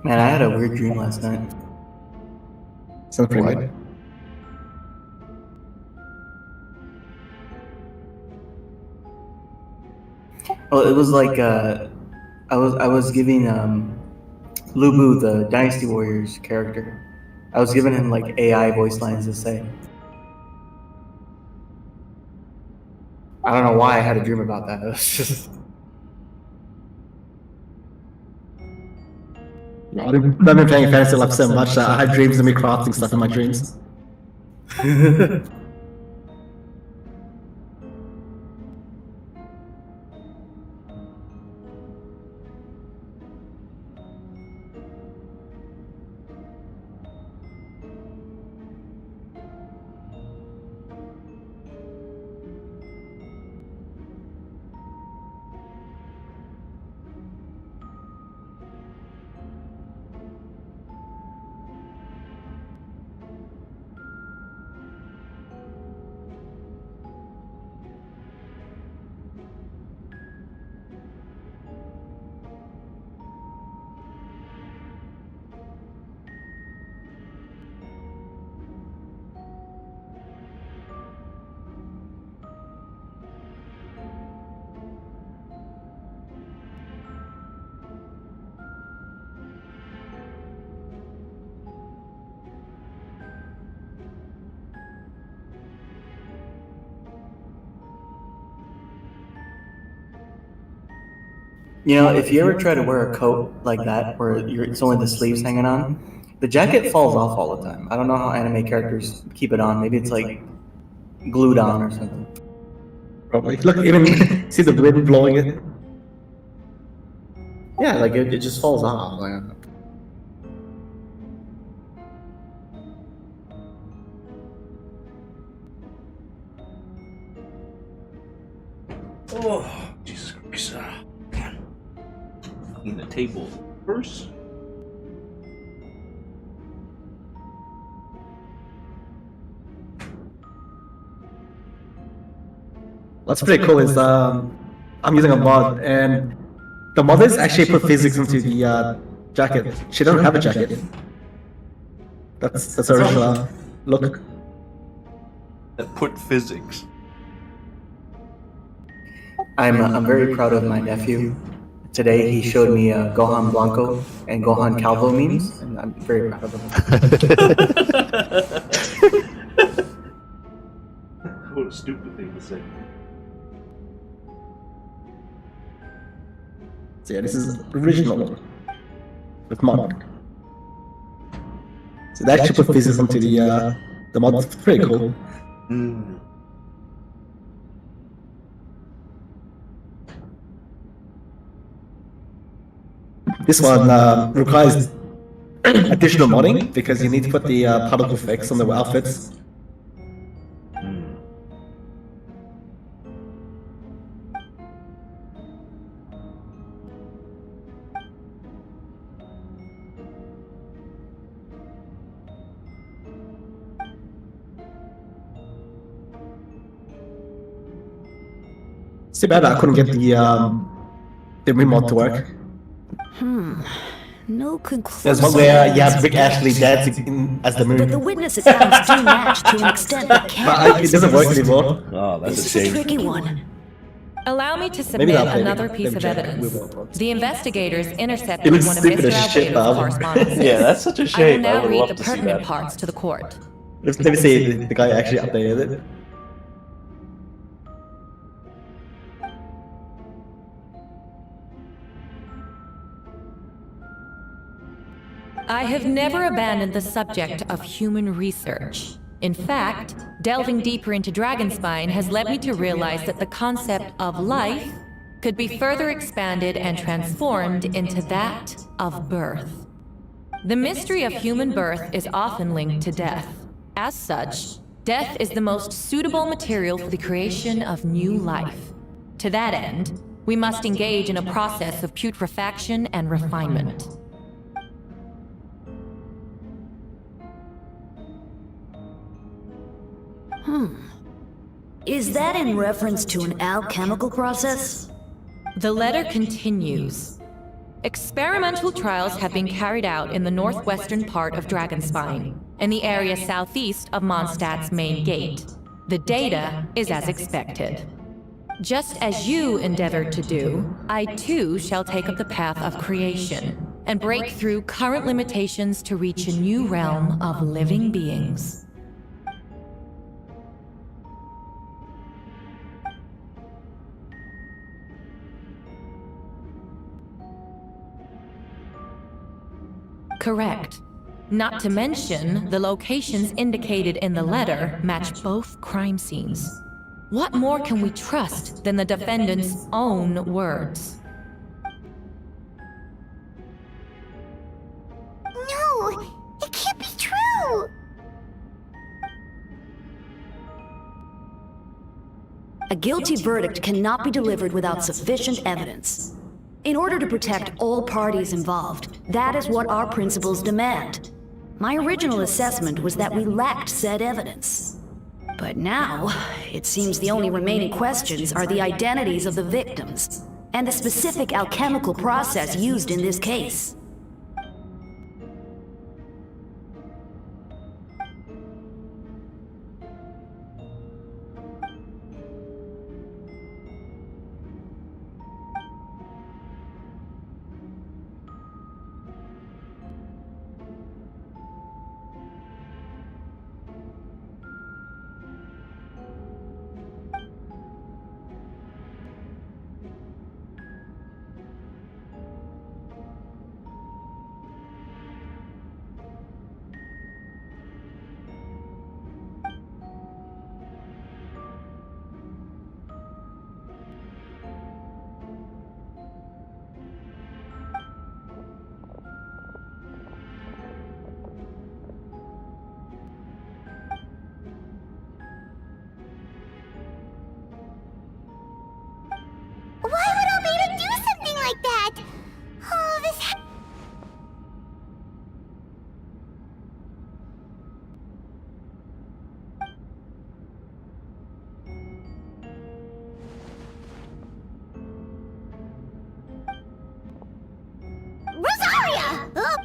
Man, I had a weird dream last night. Sounds pretty good. Well, it was like I was giving Lubu, the Dynasty Warriors character, I was giving him like AI voice lines to say. I don't know why I had a dream about that. It was just. I've been playing Fantasy Life so much that I have dreams of me crafting stuff in my dreams. You know, if you ever try to wear a coat like that, where it's only the sleeves hanging on, the jacket falls off all the time. I don't know how anime characters keep it on. Maybe it's like glued on or something. Probably. Look, even see the wind blowing it. Yeah, like it just falls off. Like, Oh, Jesus Christ. Clean the table first. what's pretty cool is I'm using a mod, and the modders actually put physics into the jacket. She doesn't have a jacket. That's original look. That put physics. I'm very proud of my nephew. Today he showed me Gohan Blanco and Gohan Calvo memes, and I'm very proud of him. What a stupid thing to say. So yeah, this is original with mod. So they actually put physics into the mod. It's pretty cool. This one requires additional modding because you need to put the particle effects on the outfits. It's too bad I couldn't get the remote to work. No conclusion. There's one where you have Rick Ashley dancing as the moon. But the witness accounts do match to an extent that can't. But it doesn't work anymore. Oh, that's This a is a shame. tricky one. Allow me to Maybe submit that'll play another me. piece of Maybe check. evidence. The investigators It intercepted looks one of stupid Mr. as shit, Alvada's but correspondences. Yeah, that's such a I shame. will I now would read love the to see pertinent that. parts to the court. Let me see if the guy actually updated it. I have never abandoned the subject of human research. In fact, delving deeper into Dragonspine has led me to realize that the concept of life could be further expanded and transformed into that of birth. The mystery of human birth is often linked to death. As such, death is the most suitable material for the creation of new life. To that end, we must engage in a process of putrefaction and refinement. Is that in reference to an alchemical process? The letter continues. Experimental trials have been carried out in the northwestern part of Dragonspine, in the area southeast of Mondstadt's main gate. The data is as expected. Just as you endeavored to do, I too shall take up the path of creation, and break through current limitations to reach a new realm of living beings. Correct. Not to mention, the locations indicated in the letter match both crime scenes. What more can we trust than the defendant's own words? No, it can't be true. A guilty verdict cannot be delivered without sufficient evidence. In order to protect all parties involved, that is what our principles demand. My original assessment was that we lacked said evidence. But now, it seems the only remaining questions are the identities of the victims, and the specific alchemical process used in this case. Why would Albedo do something like that? Oh, this. Rosaria! Oh.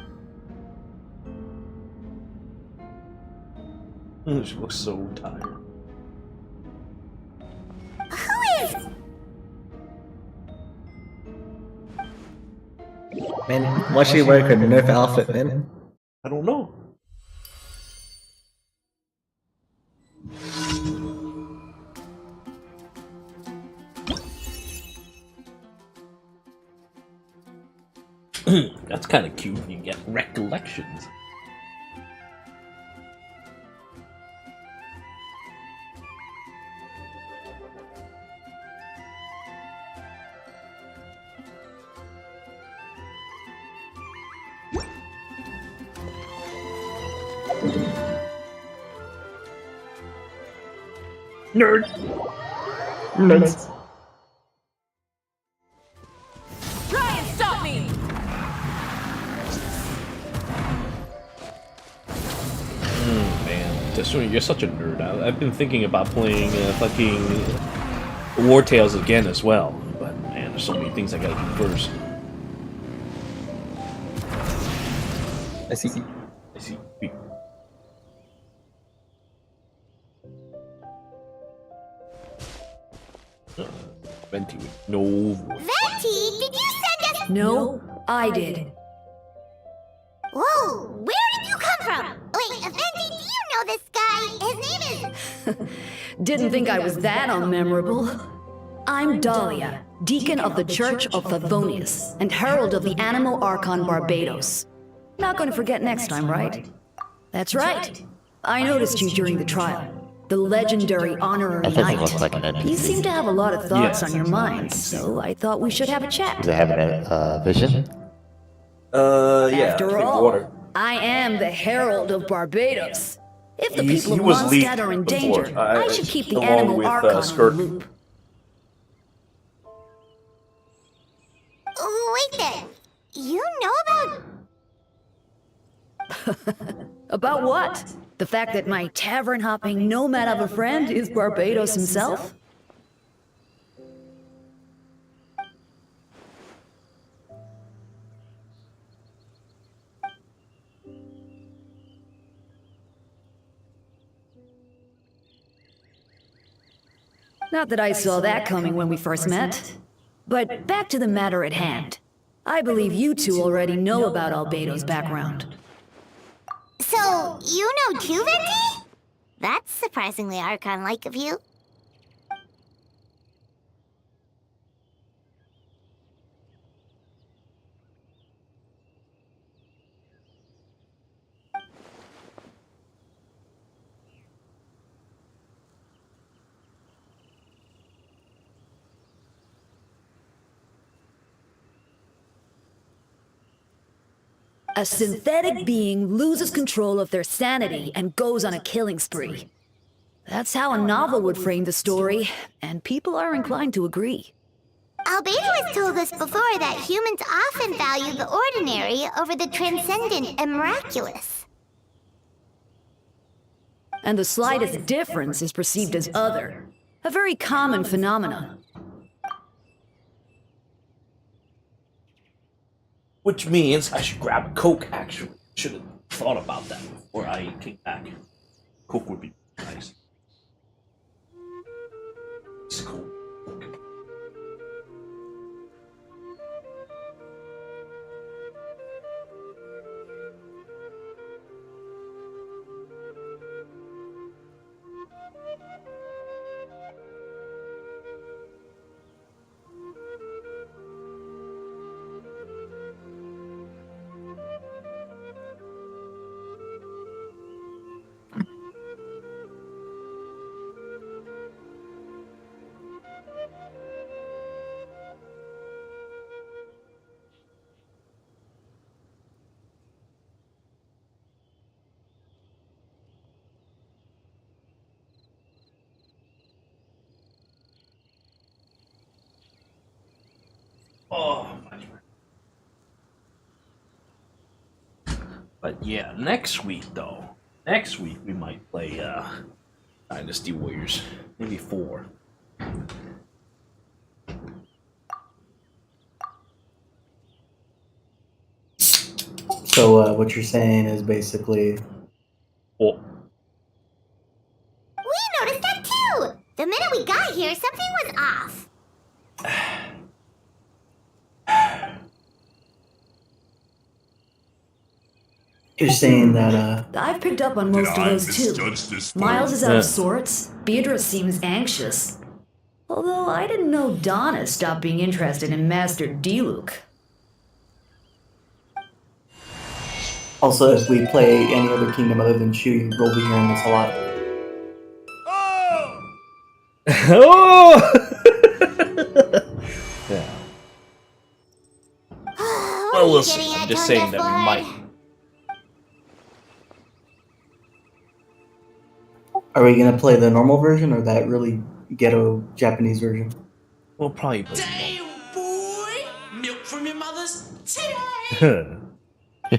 She looks so tired. Who is? Man, why should she wear her Nerf outfit, man? I don't know. That's kind of cute. You get recollections. Nerd. Nerds. Try and stop me! Man, Tesumi, you're such a nerd. I've been thinking about playing fucking War Tales again as well, but man, there's so many things I gotta do first. I see. I see. Venti. No. Venti, did you send us? No, I did. Whoa, where did you come from? Wait, Venti, do you know this guy? His name is... Didn't think I was that unmemorable. I'm Dahlia, Deacon of the Church of Favonius, and Herald of the Animal Archon Barbados. Not gonna forget next time, right? That's right. I noticed you during the trial. The legendary honorary That doesn't knight. look like an NPC. You seem to have a lot of thoughts on your mind, so I thought we should have a chat. Does it have a vision? Yeah. After all, I am the Herald of Barbados. If the people of Mondstadt are in danger, I should keep the Animal Archon on the loop. Wait there. You know about... About what? The fact that my tavern-hopping nomad of a friend is Barbados himself? Not that I saw that coming when we first met. But back to the matter at hand. I believe you two already know about Albedo's background. So, you know too, Venti? That's surprisingly Archon-like of you. A synthetic being loses control of their sanity and goes on a killing spree. That's how a novel would frame the story, and people are inclined to agree. Albedo has told us before that humans often value the ordinary over the transcendent and miraculous. And the slightest difference is perceived as other. A very common phenomenon. Which means I should grab a Coke, actually. Should have thought about that before I came back. Coke would be nice. It's cool. Oh, but yeah, next week though. Next week we might play Dynasty Warriors. Maybe 4. So what you're saying is basically... Oh. We noticed that too! The minute we got here, something was off. You're saying that, I've picked up on most of those too. Miles is out of sorts. Beatrice seems anxious. Although I didn't know Donna stopped being interested in Master Diluc. Also, if we play any other kingdom other than Shu, you'll be hearing this a lot. Oh! Yeah. Well, listen, I'm just saying that we might. Are we gonna play the normal version or that really ghetto Japanese version? We'll probably play. Damn, boy! Milk from your mother's titty! If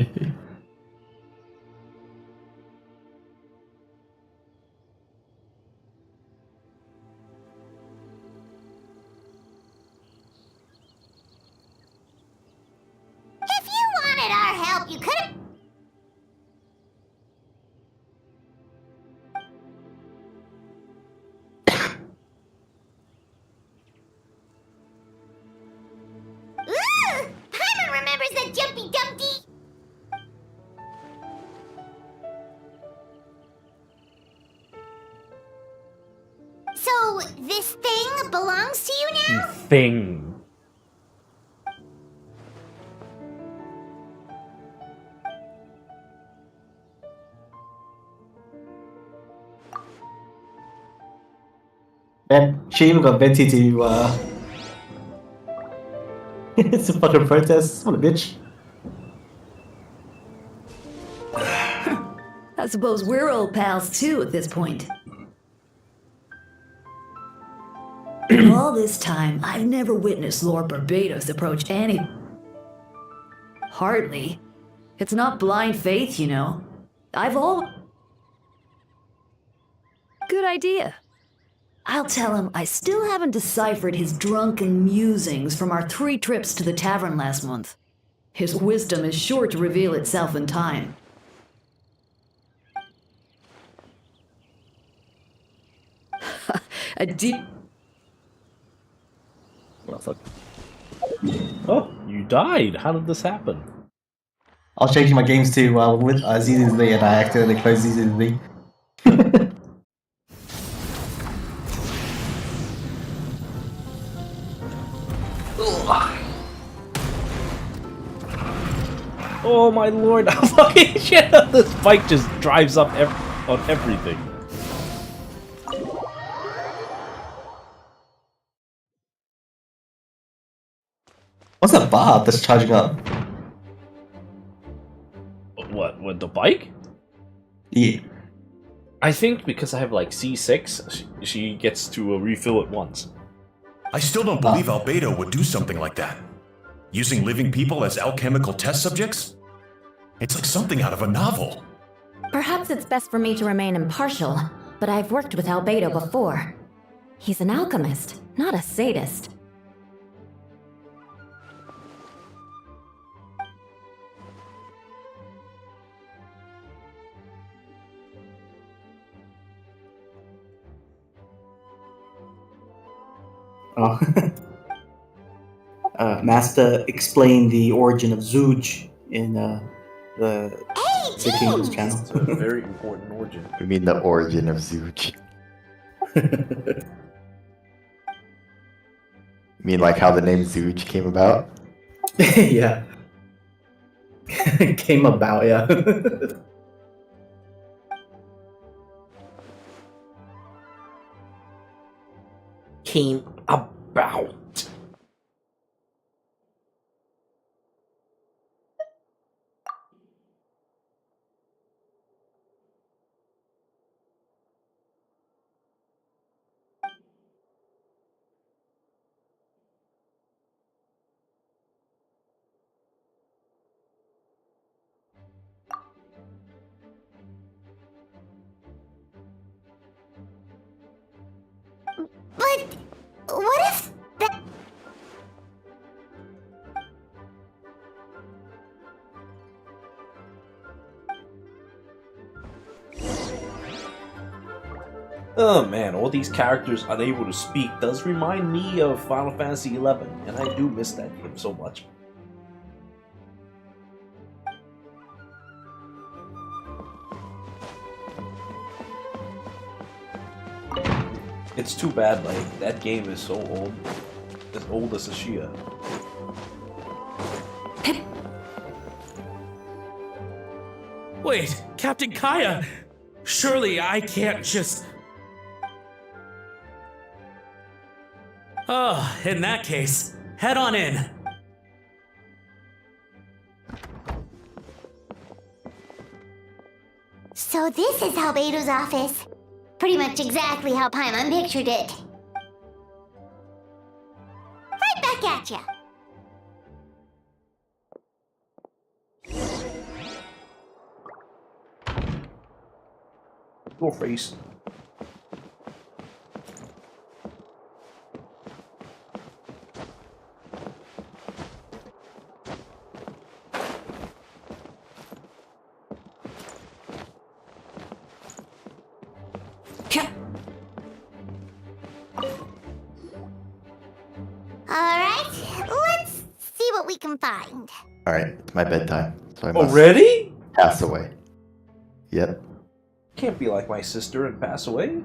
you wanted our help, you could've... Jumpy Dumpty! So, this thing belongs to you now? Thing. Man, she even got Venti to, it's a fucking protest. What a bitch. I suppose we're old pals too at this point. In all this time, I've never witnessed Lord Barbados approach any... Hardly. It's not blind faith, you know. I've all... Good idea. I'll tell him I still haven't deciphered his drunken musings from our 3 trips to the tavern last month. His wisdom is sure to reveal itself in time. A deep... Oh, fuck. Oh, you died. How did this happen? I was changing my games to with ZZZ and I accidentally closed ZZZ. Oh my lord! Fucking shit! This bike just drives up on everything. What's that bar that's charging up? What? With the bike? Yeah. I think because I have like C6, she gets to refill it once. I still don't believe Albedo would do something like that. Using living people as alchemical test subjects? It's like something out of a novel. Perhaps it's best for me to remain impartial, but I've worked with Albedo before. He's an alchemist, not a sadist. Oh. Master explained the origin of Ugggh in the Kingdom's channel. It's a very important origin. We mean the origin of Ugggh. You mean like how the name Ugggh came about? Yeah. Came about, yeah. Came about. But what if that... Oh man, all these characters unable to speak does remind me of Final Fantasy XI, and I do miss that game so much. It's too bad, like, that game is so old. As old as Ashia. Wait, Captain Kaya! Surely I can't just... Oh, in that case, head on in. So this is Albedo's office. Pretty much exactly how Paimon pictured it. Right back at ya. Your face. Alright, let's see what we can find. Alright, it's my bedtime. So I must Already? pass away. Yep. Can't be like my sister and pass away.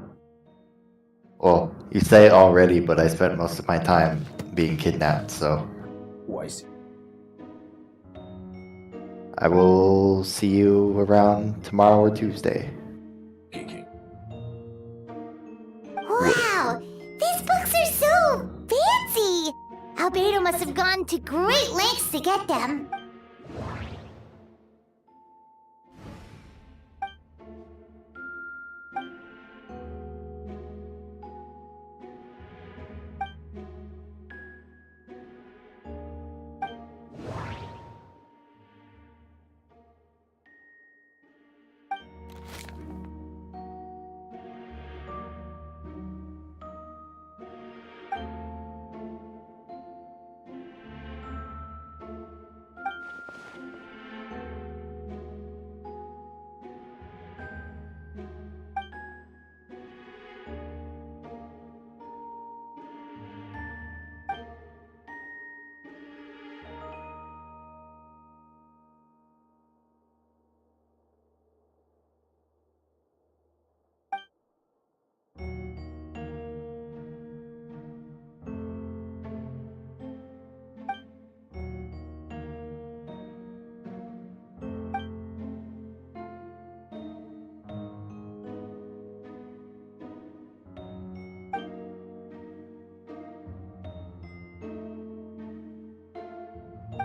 Well, you say already, but I spent most of my time being kidnapped, so. Oh, I see. I will see you around tomorrow or Tuesday. Wow, these books are so fancy. Albedo must have gone to great lengths to get them.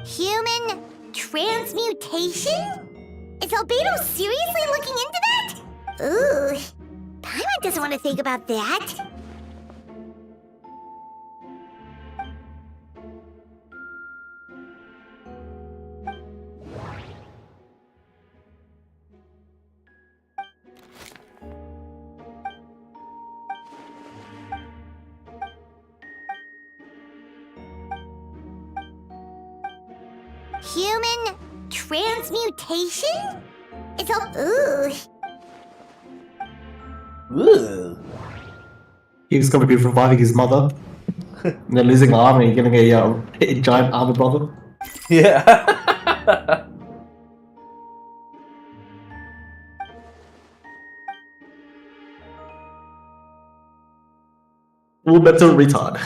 Human transmutation? Is Albedo seriously looking into that? Ooh, Paimon doesn't want to think about that. Human transmutation? It's all Ugh. He's gonna be reviving his mother. And then losing an arm and getting a giant armor brother. Yeah. Full metal retard.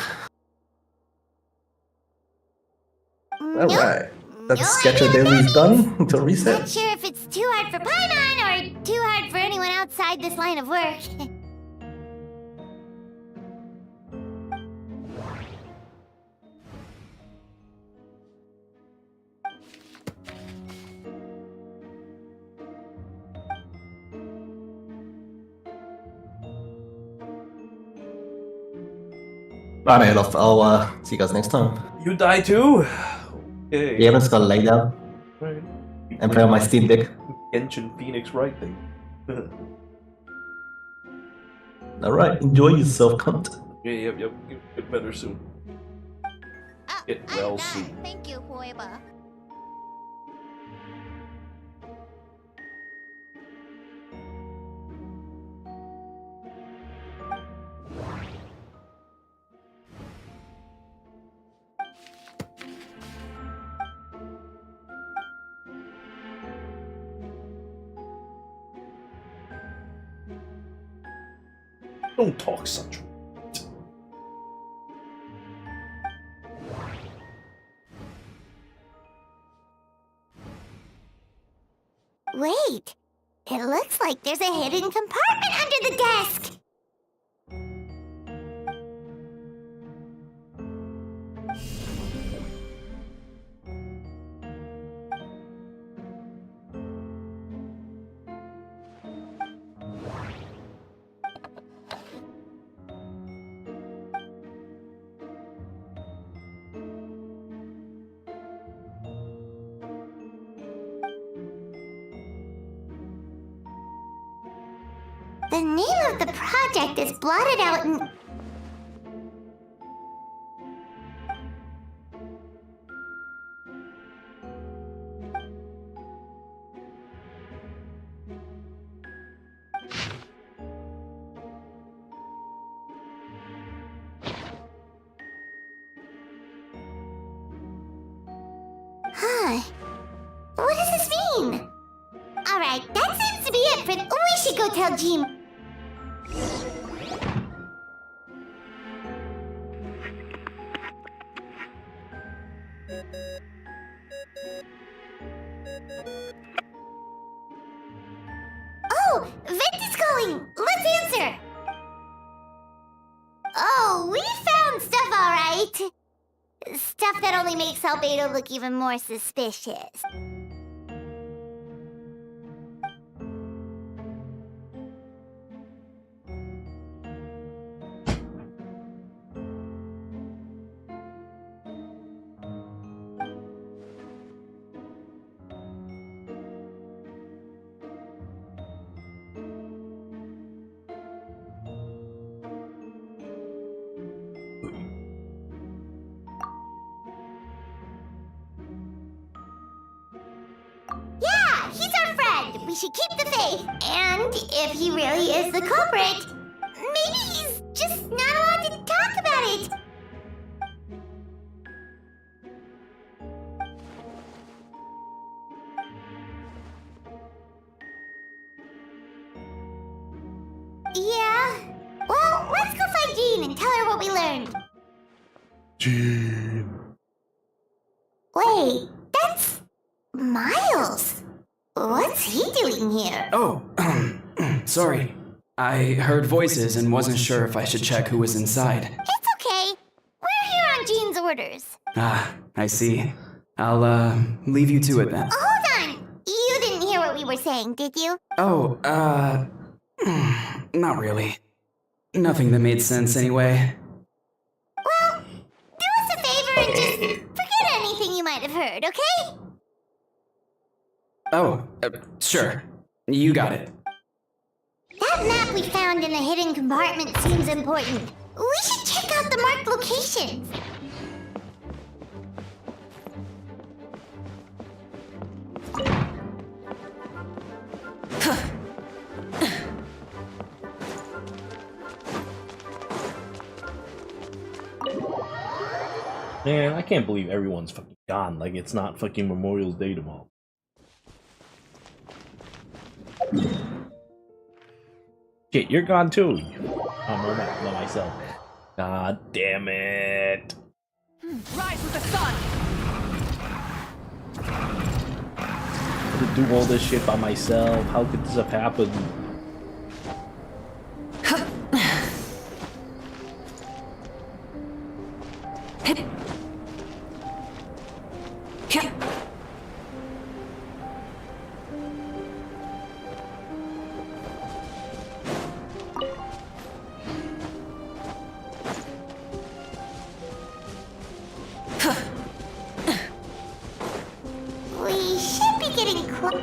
Alright. That sketch of Daily's done until reset. Not sure if it's too hard for Paimon or too hard for anyone outside this line of work. Alright, I'll see you guys next time. You die too? Okay. Yeah, I'm just gonna lay down Right. and play on my Steam Deck. Genshin Phoenix right thing. Alright, enjoy yourself, cunt. Yep. Get better soon. Get well soon. Thank you, Hueba. Don't talk such. Wait, it looks like there's a hidden compartment under the desk. The name of the project is blotted out in... Huh. tell Jim. Oh, Vent is calling. Let's answer. Oh, we found stuff, all right. Stuff that only makes Albedo look even more suspicious. Yeah, he's our friend. We should keep the faith. And if he really is the culprit, maybe he's just not allowed to talk about it. Yeah. Well, let's go find Jean and tell her what we learned. Jean. Wait, that's Miles. What's he doing here? Oh, sorry. I heard voices and wasn't sure if I should check who was inside. It's okay. We're here on Jean's orders. Ah, I see. I'll, leave you to it then. Hold on. You didn't hear what we were saying, did you? Oh, not really. Nothing that made sense anyway. Well, do us a favor and just forget anything you might have heard, okay? Oh, sure. You got it. That map we found in a hidden compartment seems important. We should check out the marked locations. Man, I can't believe everyone's fucking gone. Like, it's not fucking Memorial Day tomorrow. Shit, you're gone too. Oh, no, myself. God damn it. Rise with the sun! To do all this shit by myself. How could this have happened? We should be getting close.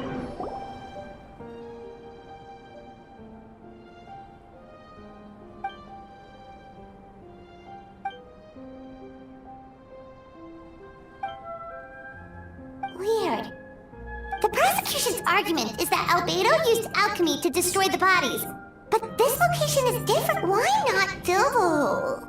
Weird. The prosecution's argument is that Albedo used alchemy to destroy the bodies. But this location is different. Why not double?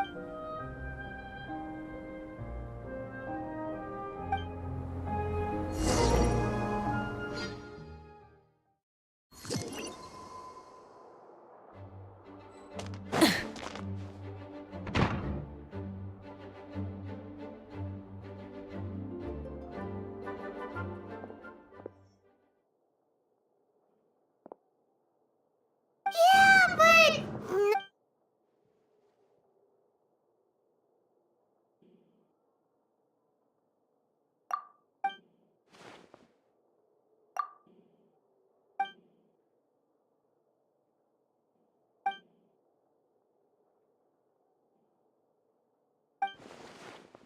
Yeah, but...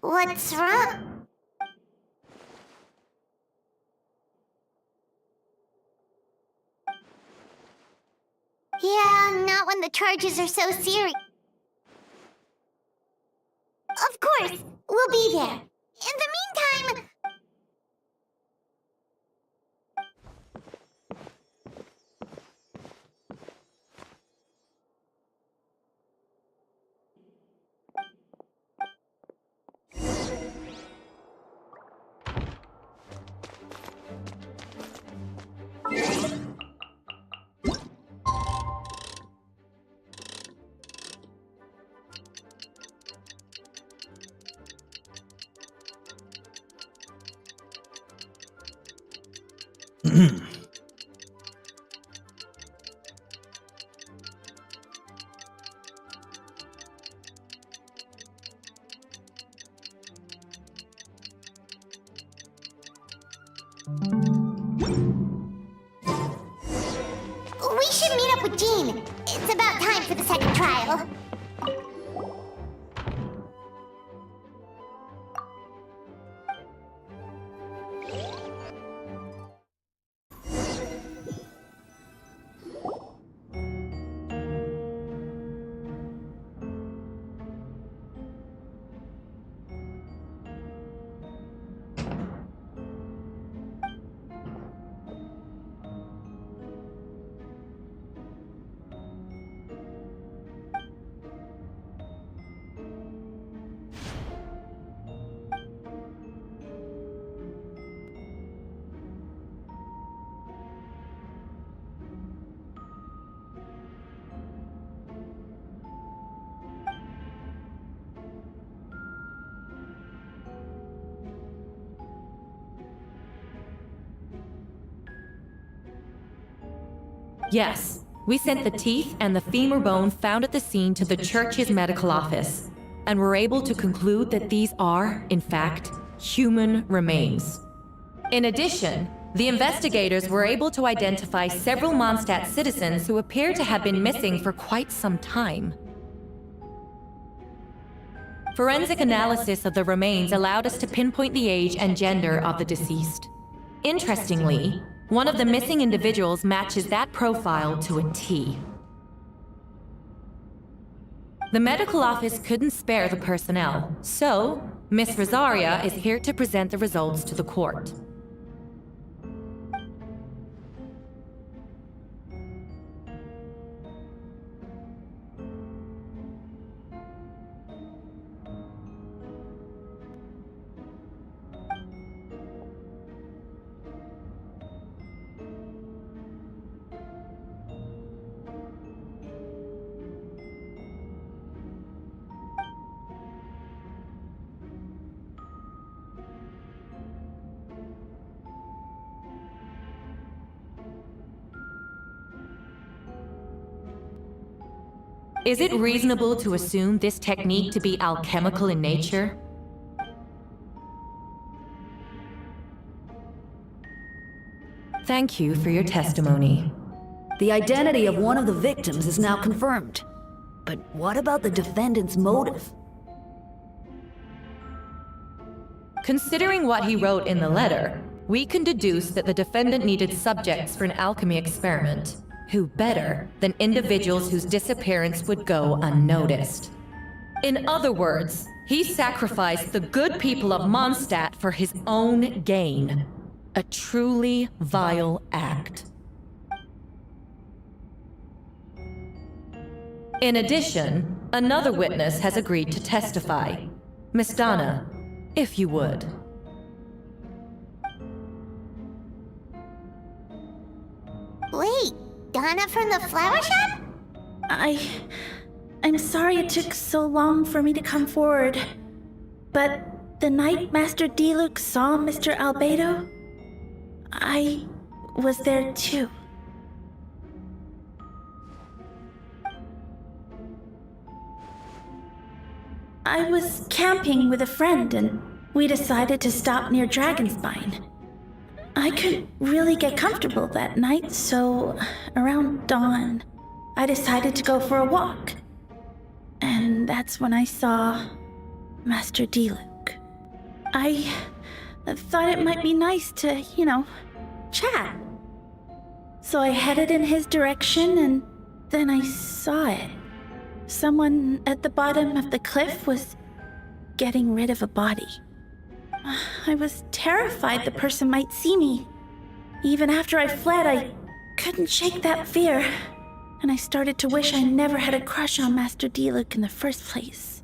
What's wrong? Yeah, not when the charges are so serious. Of course, we'll be there. In the meantime... We should meet up with Jean. It's about time for the second trial. Yes, we sent the teeth and the femur bone found at the scene to the church's medical office, and were able to conclude that these are, in fact, human remains. In addition, the investigators were able to identify several Mondstadt citizens who appear to have been missing for quite some time. Forensic analysis of the remains allowed us to pinpoint the age and gender of the deceased. Interestingly, one of the missing individuals matches that profile to a T. The medical office couldn't spare the personnel, so Miss Rosaria is here to present the results to the court. Is it reasonable to assume this technique to be alchemical in nature? Thank you for your testimony. The identity of one of the victims is now confirmed. But what about the defendant's motive? Considering what he wrote in the letter, we can deduce that the defendant needed subjects for an alchemy experiment. Who better than individuals whose disappearance would go unnoticed? In other words, he sacrificed the good people of Mondstadt for his own gain. A truly vile act. In addition, another witness has agreed to testify. Miss Donna, if you would. Wait, Donna from the flower shop? I'm sorry it took so long for me to come forward. But the night Master Diluc saw Mr. Albedo, I was there too. I was camping with a friend and we decided to stop near Dragonspine. I couldn't really get comfortable that night, so around dawn, I decided to go for a walk. And that's when I saw Master Diluc. I thought it might be nice to, chat. So I headed in his direction and then I saw it. Someone at the bottom of the cliff was getting rid of a body. I was terrified the person might see me. Even after I fled, I couldn't shake that fear. And I started to wish I never had a crush on Master Diluc in the first place.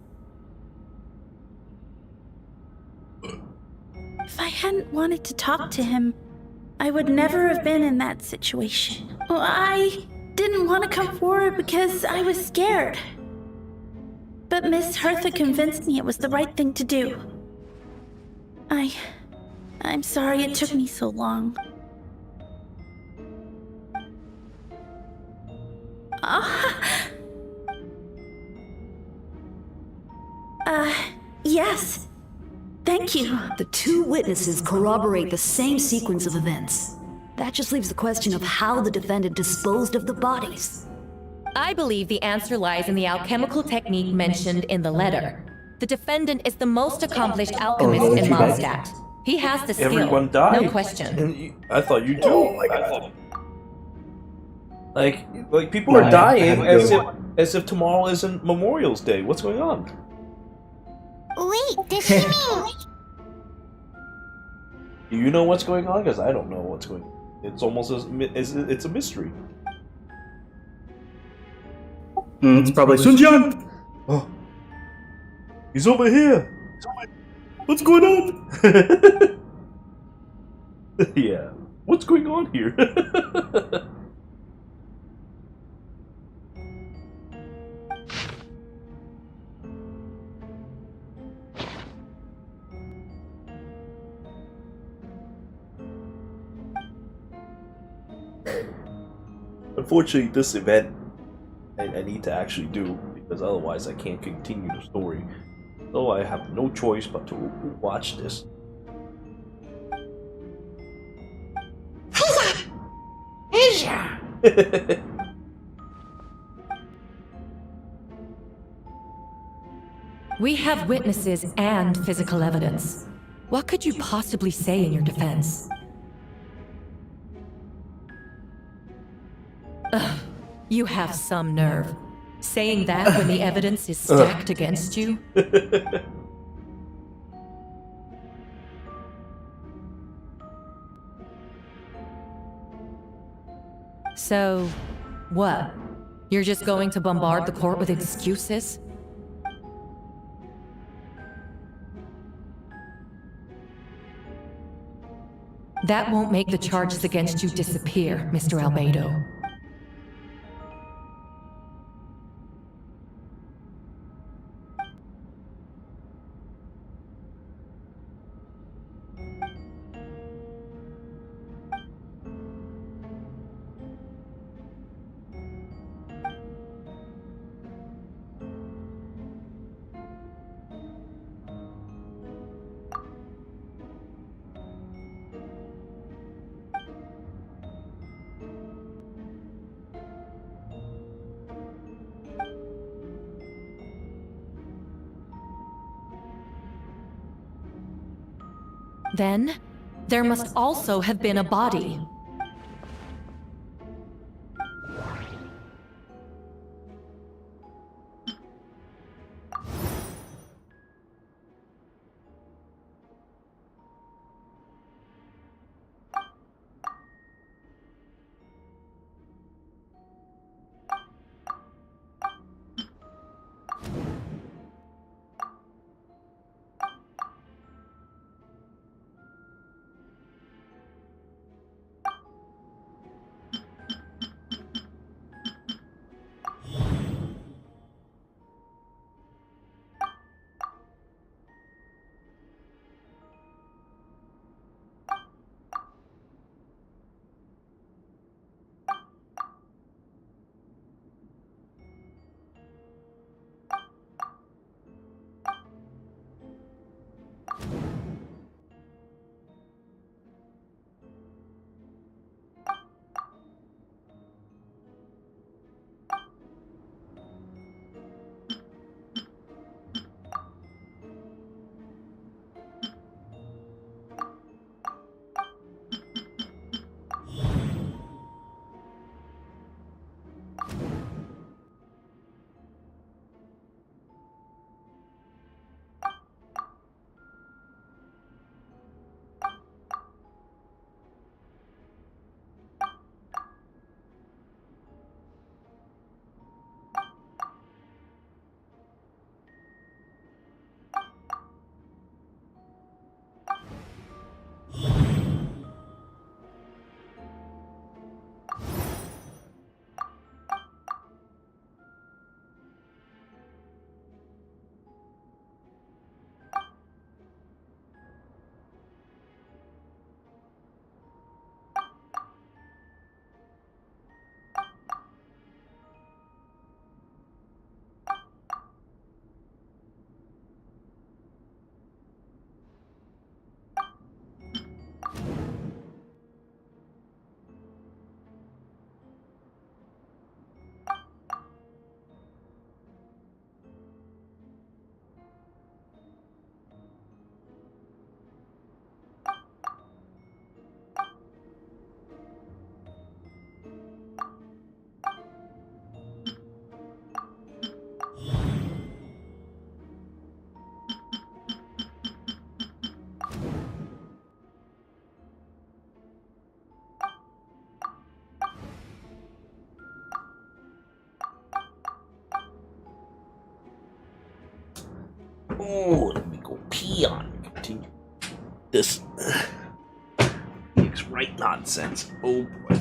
If I hadn't wanted to talk to him, I would never have been in that situation. Well, I didn't want to come forward because I was scared. But Miss Hertha convinced me it was the right thing to do. I'm sorry it took me so long. Yes. Thank you. The two witnesses corroborate the same sequence of events. That just leaves the question of how the defendant disposed of the bodies. I believe the answer lies in the alchemical technique mentioned in the letter. The defendant is the most accomplished alchemist in Mondstadt. He has the skill, Everyone died. no question. And I thought you too. Like people are dying as if tomorrow isn't Memorial's Day. What's going on? Wait, does she mean... Do you know what's going on? Because I don't know what's going on. It's almost it's a mystery. It's probably Sunjian. Oh, he's over here. What's going on? Yeah, what's going on here? Unfortunately, this event I need to actually do, because otherwise I can't continue the story. So I have no choice but to watch this. We have witnesses and physical evidence. What could you possibly say in your defense? Ugh, you have some nerve. Saying that when the evidence is stacked against you? So, what? You're just going to bombard the court with excuses? That won't make the charges against you disappear, Mr. Albedo. Then, there must also have been a body. Oh, let me go pee on. Continue this makes right nonsense. Oh boy.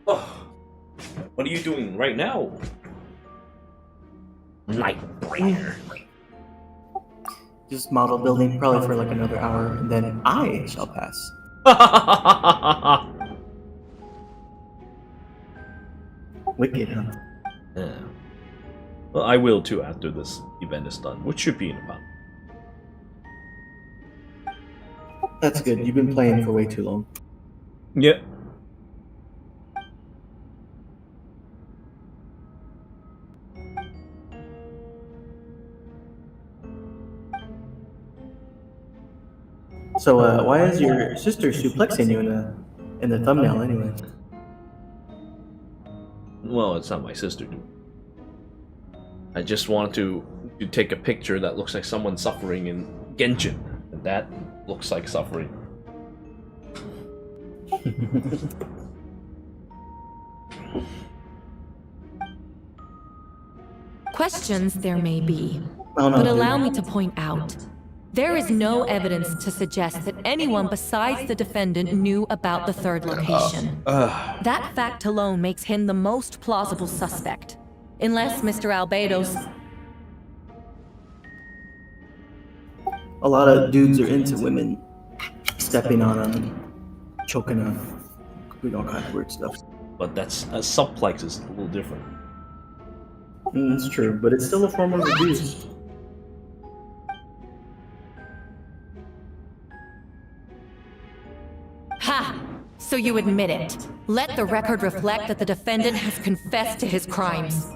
Oh, what are you doing right now? Nightbringer. Just model building probably for like another hour, and then I shall pass. Wicked, huh? Yeah. Well, I will too after this event is done, which should be in about. That's good. You've been playing for way too long. Yeah. So, why is your sister suplexing you in the thumbnail anyway? Well, it's not my sister, dude. I just want to take a picture that looks like someone suffering in Genshin, and that looks like suffering. Questions there may be, Oh, no, but dude. allow me to point out, there is no evidence to suggest that anyone besides the defendant knew about the third location. That fact alone makes him the most plausible suspect. Unless Mr. Albedo's... A lot of dudes are into women stepping on them, choking them, doing all kinds of weird stuff. But that's a subplex is a little different. That's true, but it's still a form of abuse. Ha! So you admit it. Let the record reflect that the defendant has confessed to his crimes.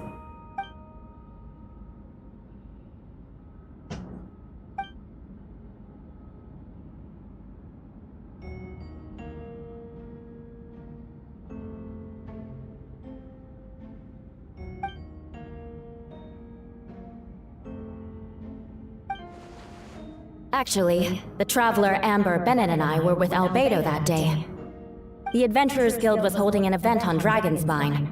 Actually, the traveler Amber Bennett and I were with Albedo that day. The Adventurers Guild was holding an event on Dragonspine.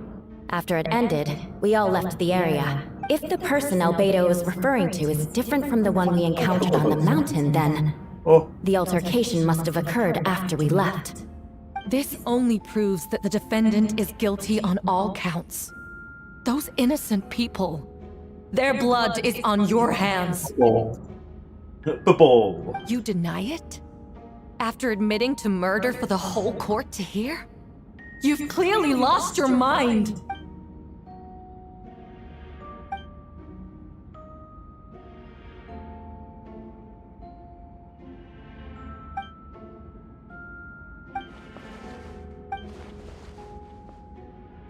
After it ended, we all left the area. If the person Albedo is referring to is different from the one we encountered on the mountain, then the altercation must have occurred after we left. This only proves that the defendant is guilty on all counts. Those innocent people, their blood is on your hands. You deny it? After admitting to murder for the whole court to hear? You've clearly lost your mind!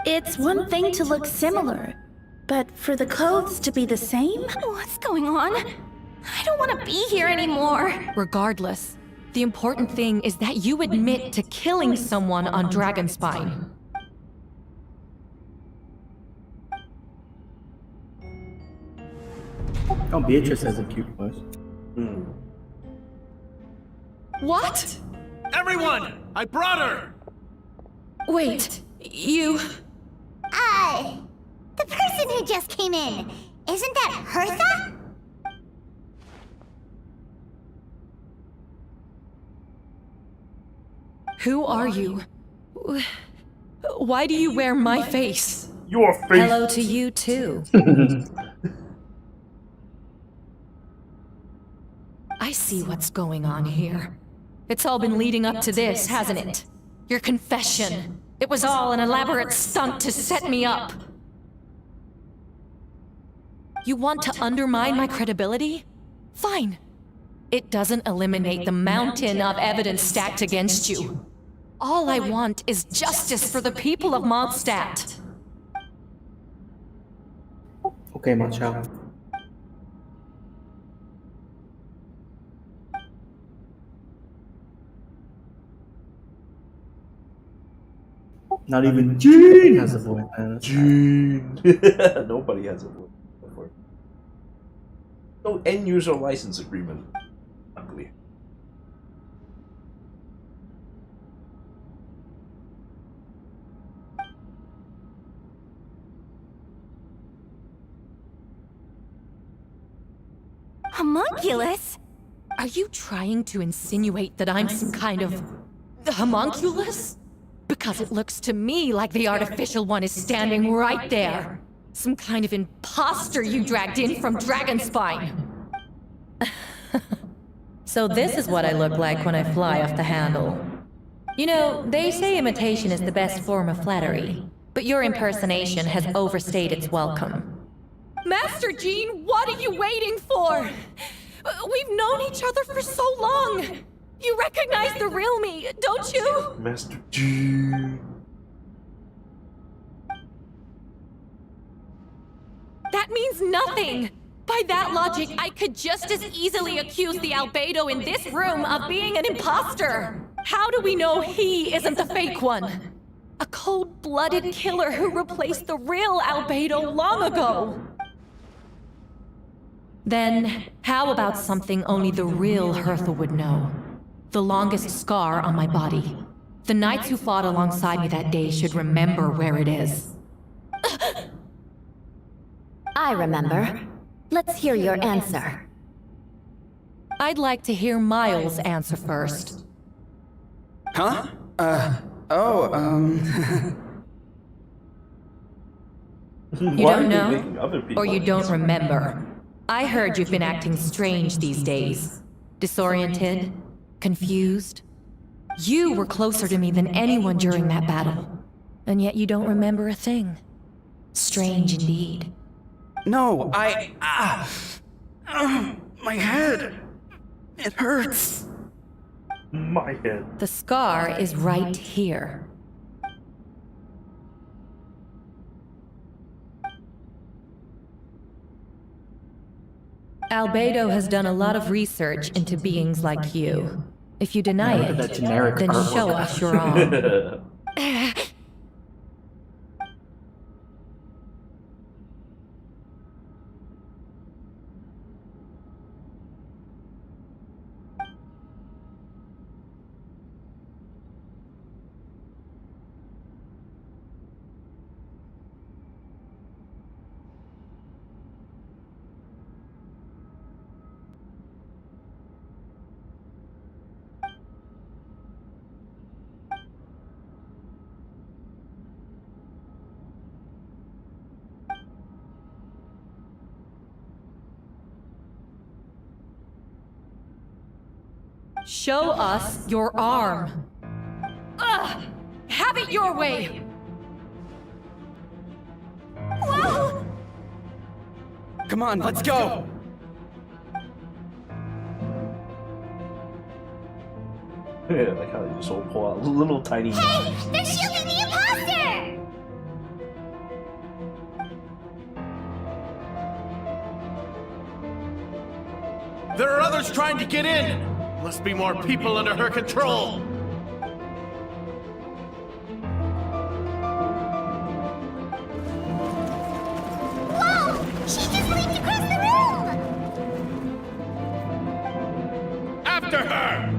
It's one thing to look similar, but for the clothes to be the same? What's going on? I don't want to be here anymore. Regardless, the important thing is that you admit to killing someone on Dragonspine. Oh, Beatrice has a cute voice. What? Everyone! I brought her! Wait, you... The person who just came in, isn't that Hertha? Who are you? Why do you wear my face? Your face. Hello to you too. I see what's going on here. It's all been leading up to this, hasn't it? Your confession. It was all an elaborate stunt to set me up. You want to undermine my credibility? Fine. It doesn't eliminate the mountain of evidence stacked against you. All I want is justice for the people of Mondstadt. Okay, Matcha. Not even Gene has a voice, man. Gene. Nobody has a voice before. No end user license agreement. Ugly. Homunculus? Are you trying to insinuate that I'm some kind of homunculus? Because it looks to me like the artificial one is standing right there. Some kind of imposter you dragged in from Dragonspine. So this is what I look like when I fly off the handle. You know, they say imitation is the best form of flattery, but your impersonation has overstayed its welcome. Master Gene, what are you waiting for? We've known each other for so long. You recognize the real me, don't you? Master Gene. That means nothing! By that logic, I could just as easily accuse the albedo in this room of being an imposter! How do we know he isn't the fake one? A cold-blooded killer who replaced the real albedo long ago! Then, how about something only the real Hertha would know? The longest scar on my body. The knights who fought alongside me that day should remember where it is. I remember. Let's hear your answer. I'd like to hear Miles' answer first. Huh? You don't know? Or you don't remember? I heard you've been acting strange these days. Disoriented? Confused? You were closer to me than anyone during that battle. And yet you don't remember a thing. Strange indeed. No, my head. It hurts. My head. The scar is right here. Albedo has done a lot of research into beings like you. If you deny it, then show us your own. Show us your arm. Ugh! Have it your way! Whoa! Come on, let's go! Yeah, like how they just all pull out little tiny. Hey! They're shielding the imposter! There are others trying to get in! Must be more people under her control! Whoa! She just leaped across the room! After her!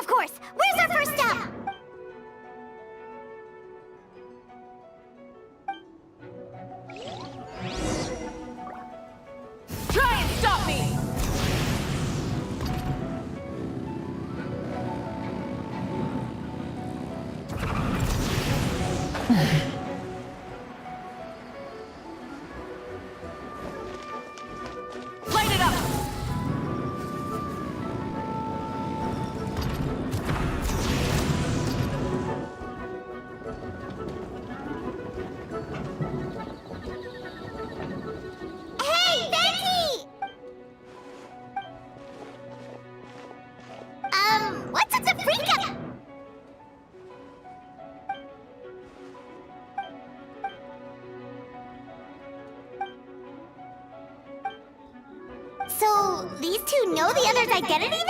Of course. Where's our first stop? Try and stop me! Light it up! Hey, Betty! What's up the freak up? So, these two know the other's identity then?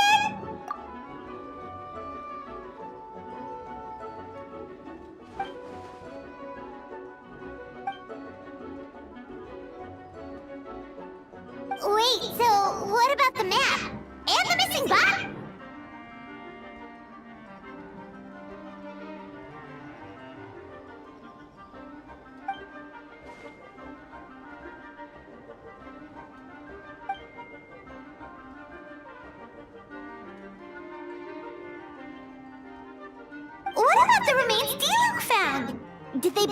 Wait, so what about the map? And the missing bot? What about the remains D-Luke found? Did they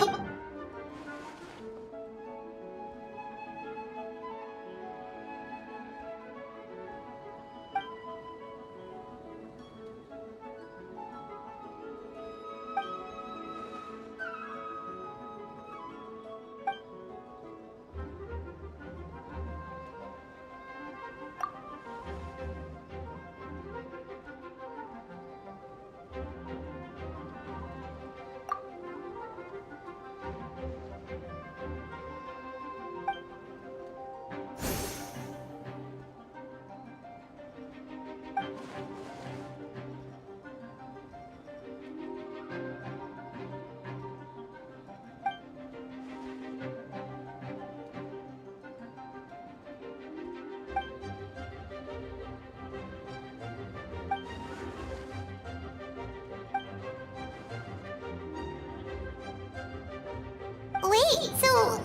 Wait, so...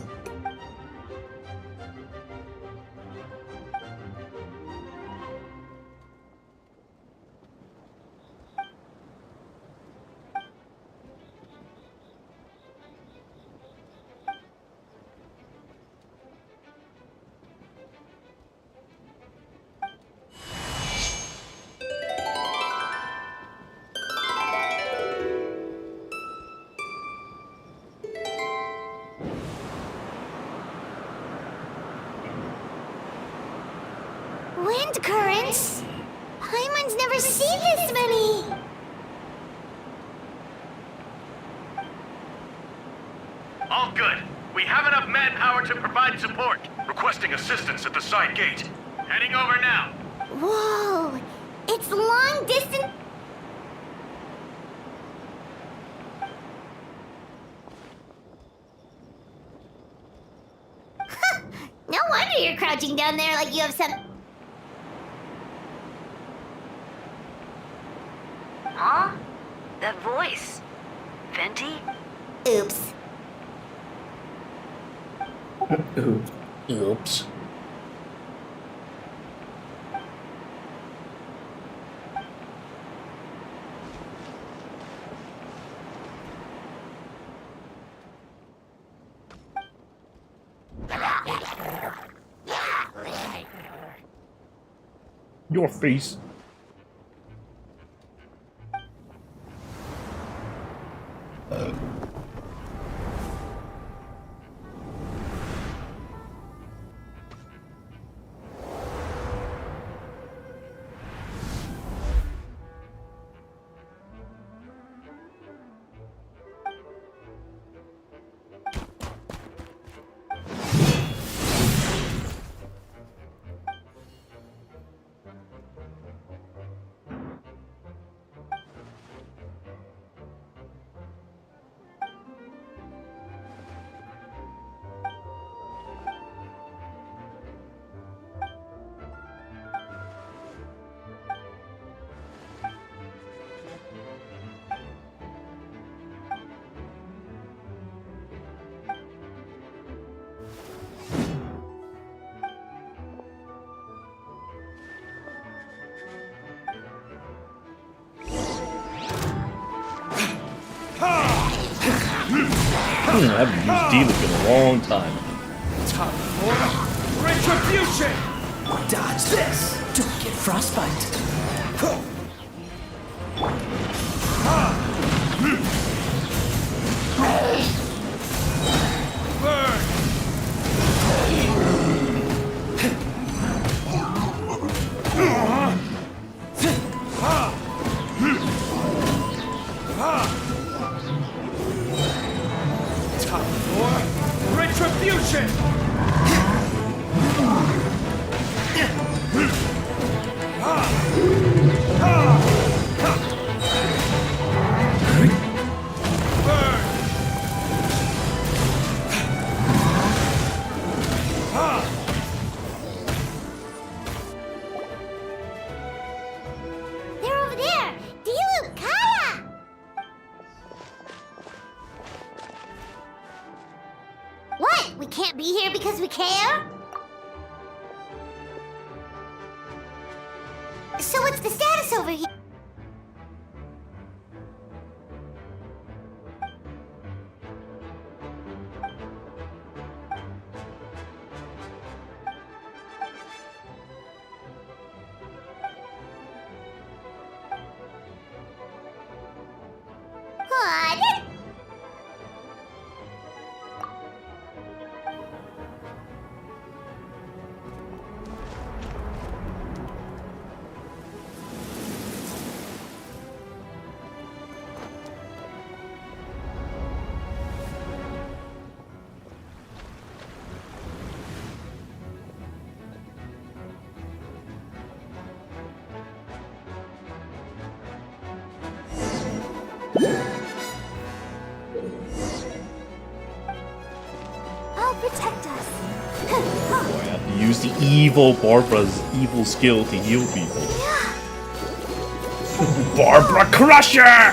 Wind currents? Paimon's never seen this many! All good. We have enough manpower to provide support. Requesting assistance at the side gate. Heading over now. Whoa! It's long distance... No wonder you're crouching down there like you have some... Huh? That voice. Venti? Oops. Oops. Your face. I haven't used D-Loop in a long time. Top 4. Retribution! Dodge this! Don't get frostbite. Burn! Top 4. Retribution! They're over there! D-Loop, Kaya! What? We can't be here because we care? So what's the status over here? What? I'll protect us. Boy, I have to use the evil Barbara's evil skill to heal people. Barbara Crusher!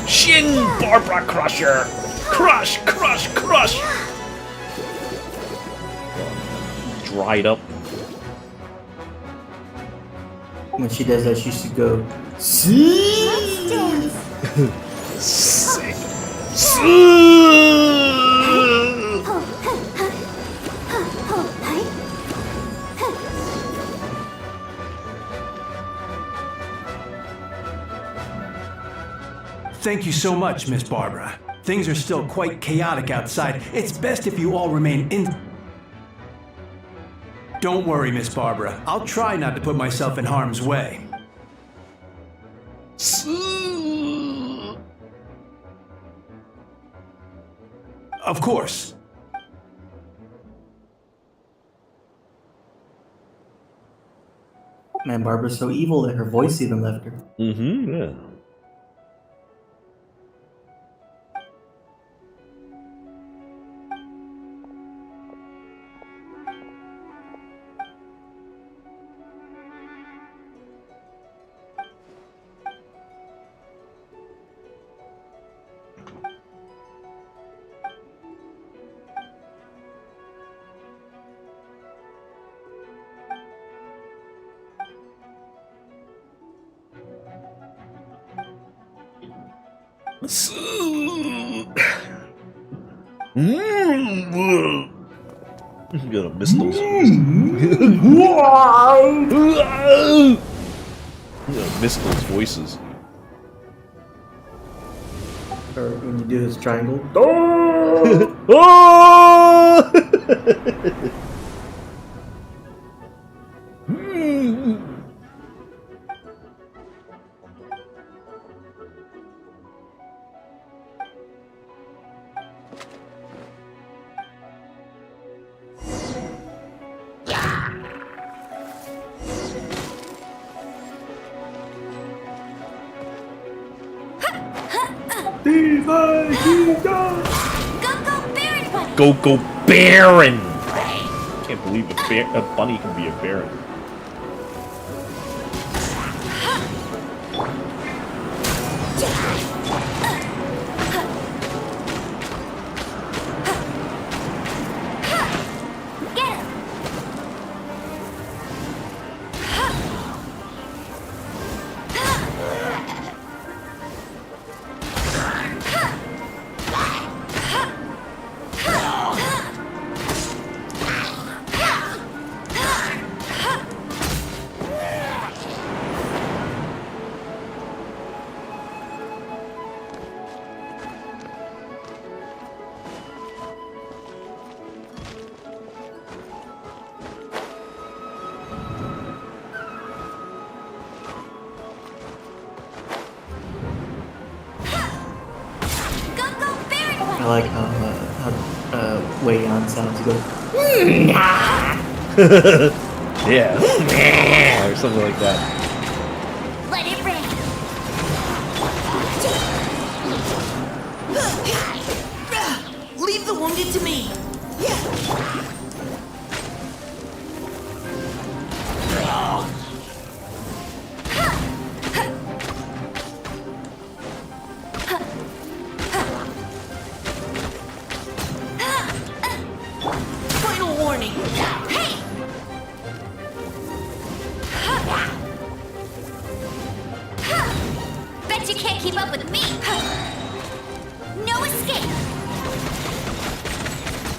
Shin Barbara Crusher! Crush, crush, crush! Dried up. When she does that, she should go. See? Sick. Thank you so much, Miss Barbara. Things are still quite chaotic outside. It's best if you all remain in. Don't worry, Miss Barbara. I'll try not to put myself in harm's way. Of course. Man, Barbara's so evil that her voice even left her. Mm-hmm, yeah. I'm gonna miss those. I'm gonna miss those voices. Or when you do this triangle. Go Baron! I can't believe a bunny can be a Baron. I like how Wei Yan sounds. He goes, yeah, or something like that. Let it rain. Leave the wounded to me. Final warning. Hey! Bet you can't keep up with me. No escape.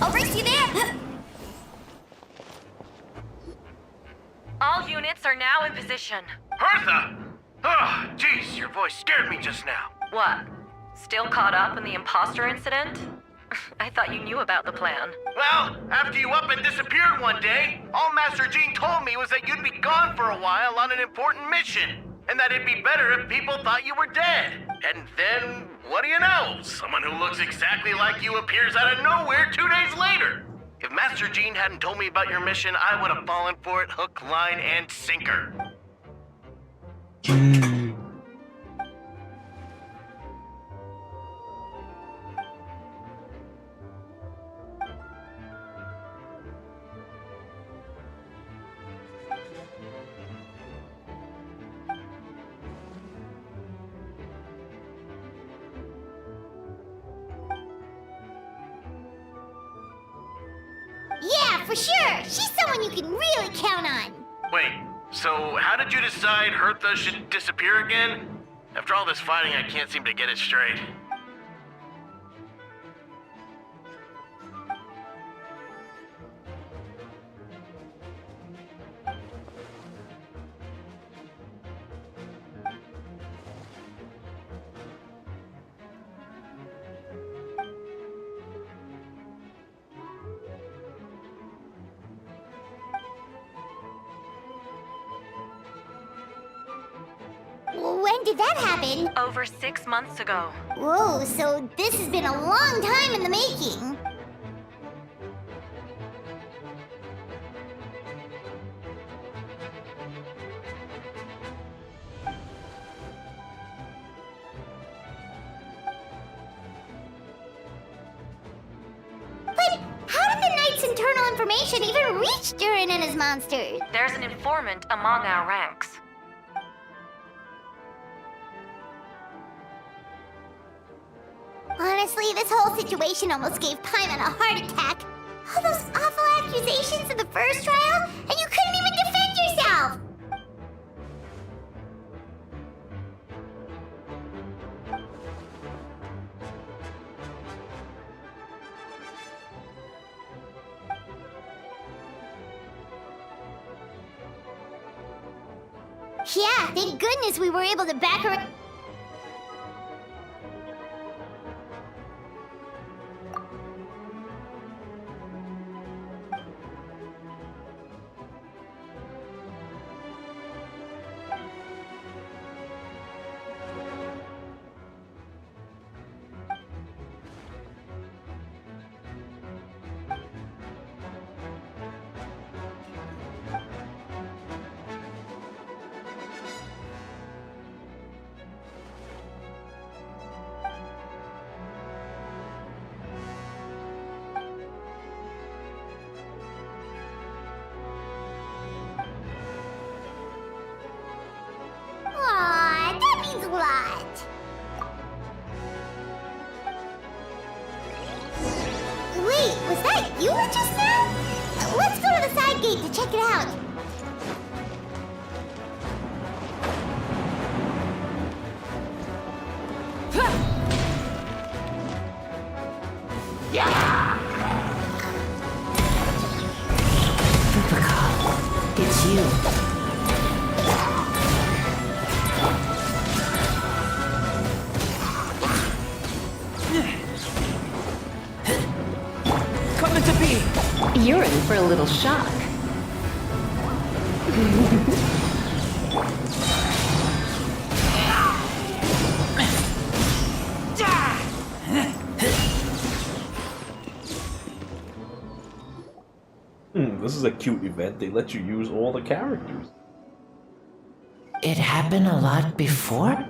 I'll race you there. All units are now in position. Hertha! Oh, jeez, your voice scared me just now. What? Still caught up in the imposter incident? I thought you knew about the plan. Well, after you up and disappeared one day, all Master Jean told me was that you'd be gone for a while on an important mission, and that it'd be better if people thought you were dead. And then, what do you know? Someone who looks exactly like you appears out of nowhere 2 days later. If Master Jean hadn't told me about your mission, I would have fallen for it hook, line, and sinker. Yeah, for sure. She's someone you can really count on. Wait, so how did you decide Hertha should disappear again? After all this fighting, I can't seem to get it straight. When did that happen? Over 6 months ago. Whoa, so this has been a long time in the making. But how did the Knight's internal information even reach Durin and his monsters? There's an informant among our ranks. Honestly, this whole situation almost gave Paimon a heart attack. All those awful accusations in the first trial, and you couldn't even defend yourself! Yeah, thank goodness we were able to back her. Aw, that means a lot. Wait, was that you just now? Let's go to the side gate to check it out. It's you. Coming to be. You're in for a little shock. This is a cute event. They let you use all the characters. It happened a lot before?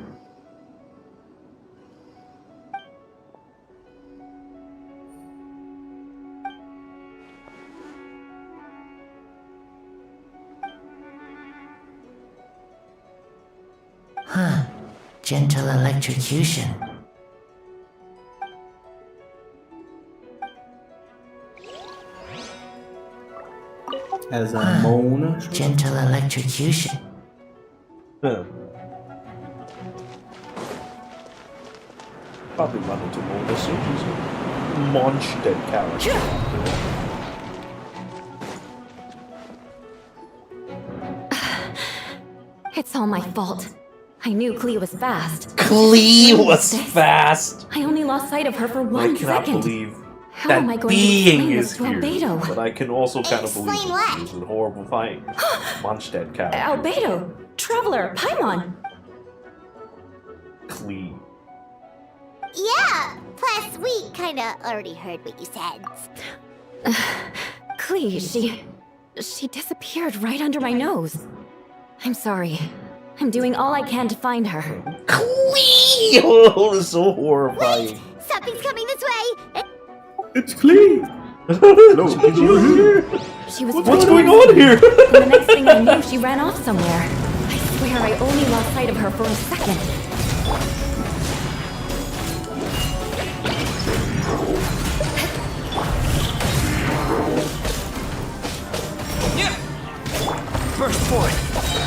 Huh. Gentle electrocution. As a Mona. Gentle electrocution. Probably run into Mona soon. She's a monster character. It's all my fault. I knew Klee was fast. Klee was fast! I only lost sight of her for 1 second. I cannot believe How am I that going to being explain is this to here. Albedo? But I can also kind of believe Explain it. what? This is a horrible fight. Mondstadt character. Albedo, Traveler, Paimon. Klee. Yeah, plus we kinda already heard what you said. Klee, she disappeared right under my nose. I'm sorry. I'm doing all I can to find her. Klee! Oh, this is so horrifying. Something's coming this way! It's clean! She was What's going on here? And the next thing I knew, she ran off somewhere. I swear I only lost sight of her for a second. Burst forward.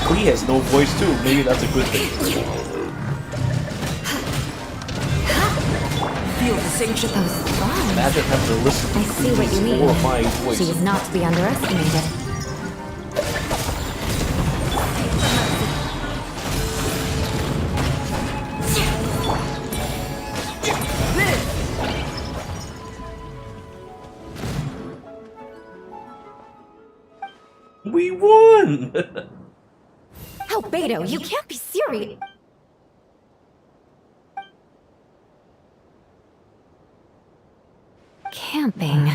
Klee has no voice too. Maybe that's a good thing. Feel the signature those Imagine having to listen to I see what you Klee's mean. horrifying voice. She is not to be underestimated. We won! Albedo, you can't be serious. Camping.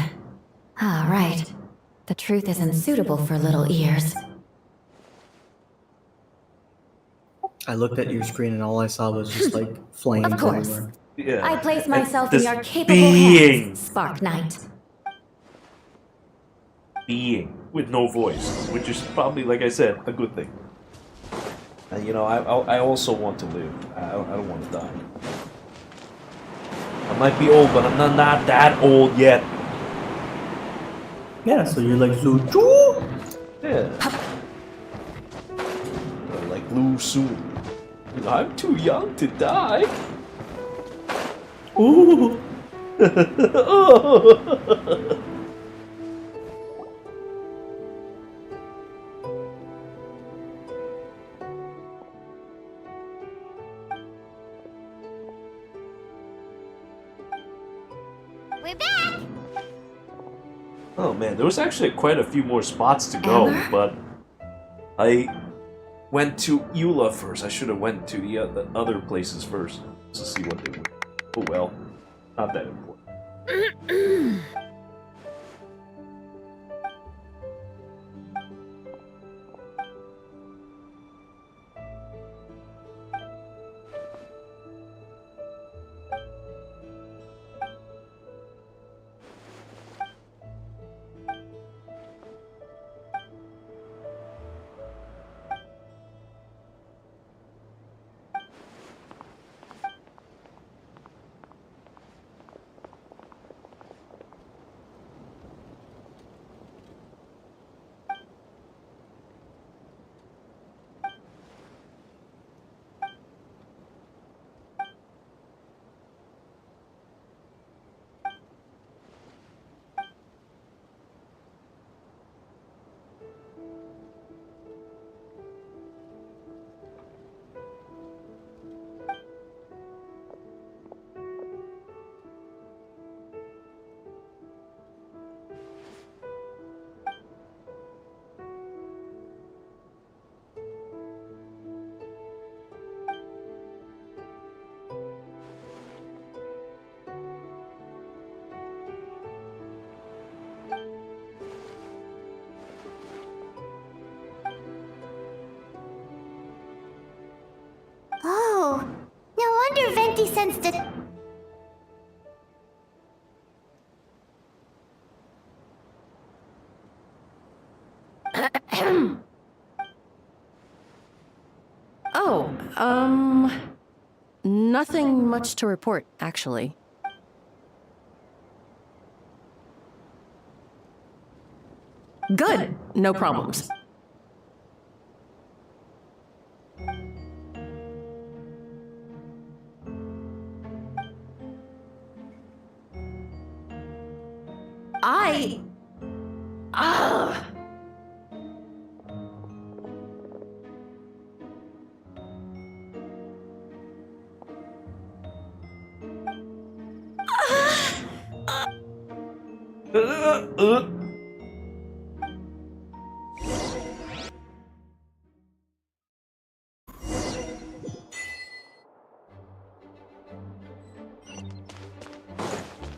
Ah, right. The truth isn't suitable for little ears. I looked at your screen and all I saw was just like flames Of course. everywhere. Yeah. I place myself in This your capable being. hands, Spark Knight. Being with no voice, which is probably, like I said, a good thing. And you know, I also want to live. I don't want to die. I might be old, but I'm not that old yet. Yeah, so you're like Zuchu? Yeah. Like Lu soon. I'm too young to die. Ooh. We're back! Oh man, there was actually quite a few more spots to go, but I went to Eula first. I should have went to the other places first to see what they were. Oh well, not that important. empty sense to... Nothing much to report, actually. Good, no problems.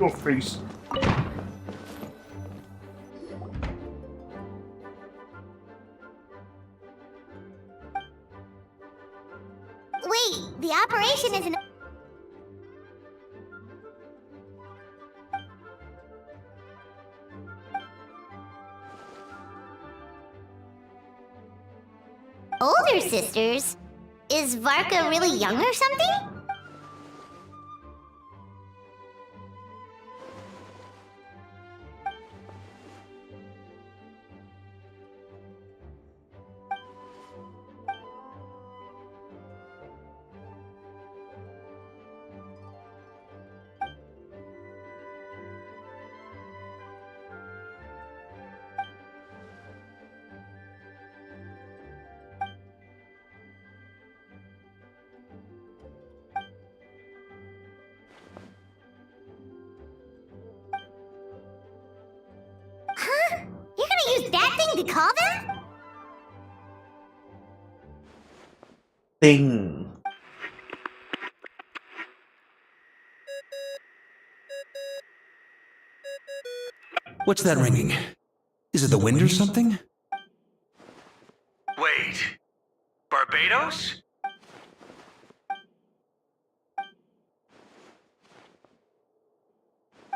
Your face. Wait, the operation isn't... Older sisters? Is Varka really young or something? Huh? You're gonna use that thing to call them? Thing. What's that ringing? Is it the wind or something? Wait. Barbados?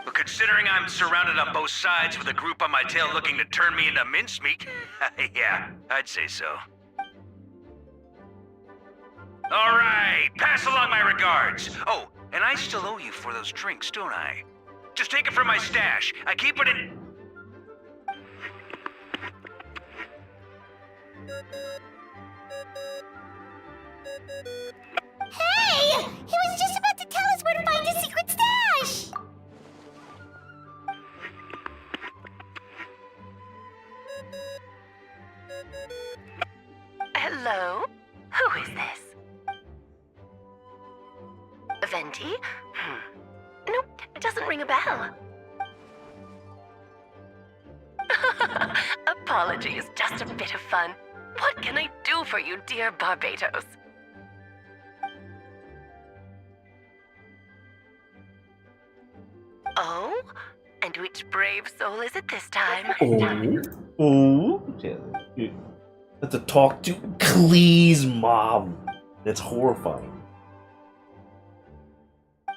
But considering I'm surrounded on both sides with a group on my tail looking to turn me into mincemeat, yeah, I'd say so. Alright, pass along my regards. Oh, and I still owe you for those drinks, don't I? Just take it from my stash. I keep it in... Hey! He was just about to tell us where to find his secret stash! Hello? Who is this? Venti? Nope, it doesn't ring a bell. Apologies, just a bit of fun. What can I do for you, dear Barbados? Oh? And which brave soul is it this time? Oh. Yeah. That's a talk to Klee's mom. That's horrifying.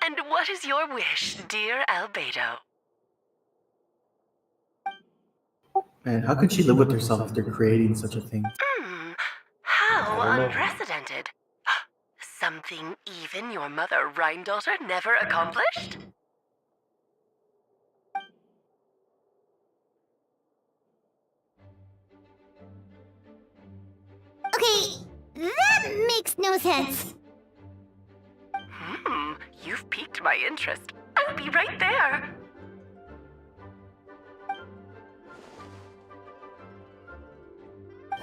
And what is your wish, dear Albedo? Man, how could she live with herself after creating such a thing? How unprecedented. Something even your mother Rhine-daughter never accomplished? Okay, that makes no sense. You've piqued my interest. I'll be right there.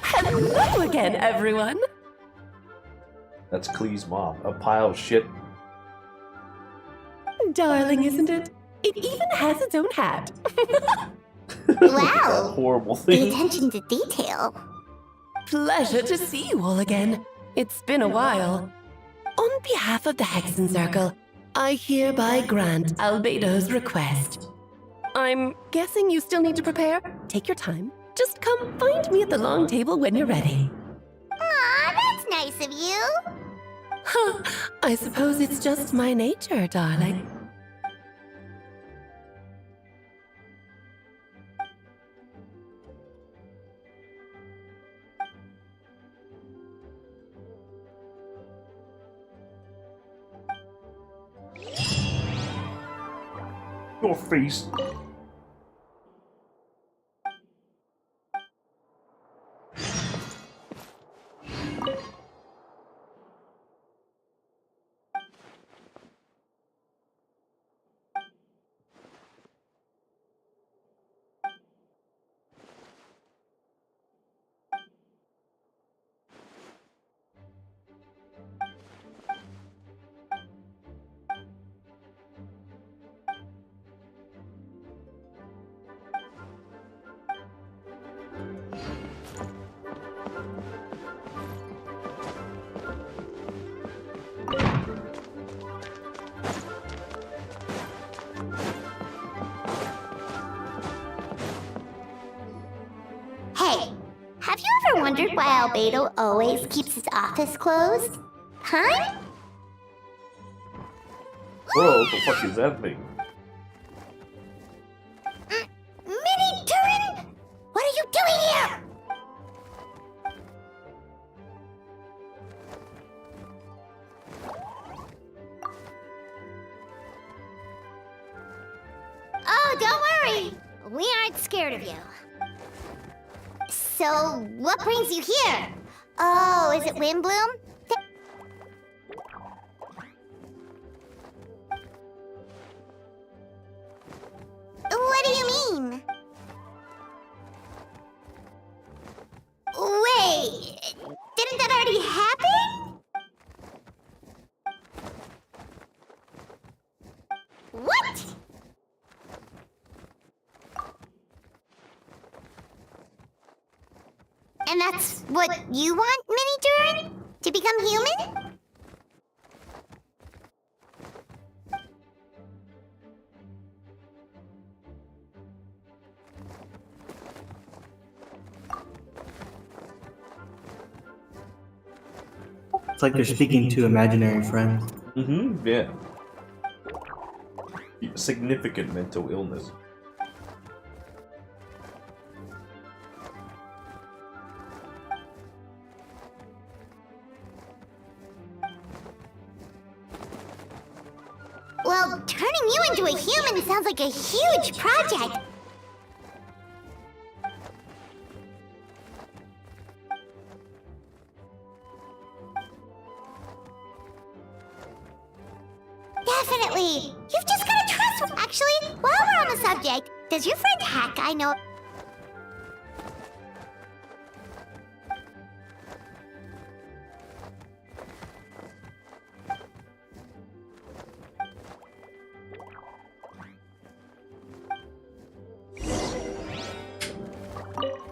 Hello again, everyone. That's Klee's mom. A pile of shit. Darling, isn't it? It even has its own hat. Wow. Horrible The thing. attention to detail. Pleasure to see you all again. It's been a while. On behalf of the Hexen Circle, I hereby grant Albedo's request. I'm guessing you still need to prepare? Take your time. Just come find me at the long table when you're ready. Aw, that's nice of you. I suppose it's just my nature, darling. Your face. Hey, have you ever wondered why Albedo always keeps his office closed? Huh? Whoa, what the fuck is that thing? Mini Turin? What are you doing here? Oh, don't worry. We aren't scared of you. So, what brings you here? Oh, is it Windbloom? What do you mean? Wait, didn't that already happen? What? And that's what you want, Mini Turin? To become human? It's like they're speaking to imaginary friends. Mm-hmm, yeah. Significant mental illness. Well, turning you into a human sounds like a huge project. Definitely. You've just gotta trust. Actually, while we're on the subject, does your friend Hack Guy know?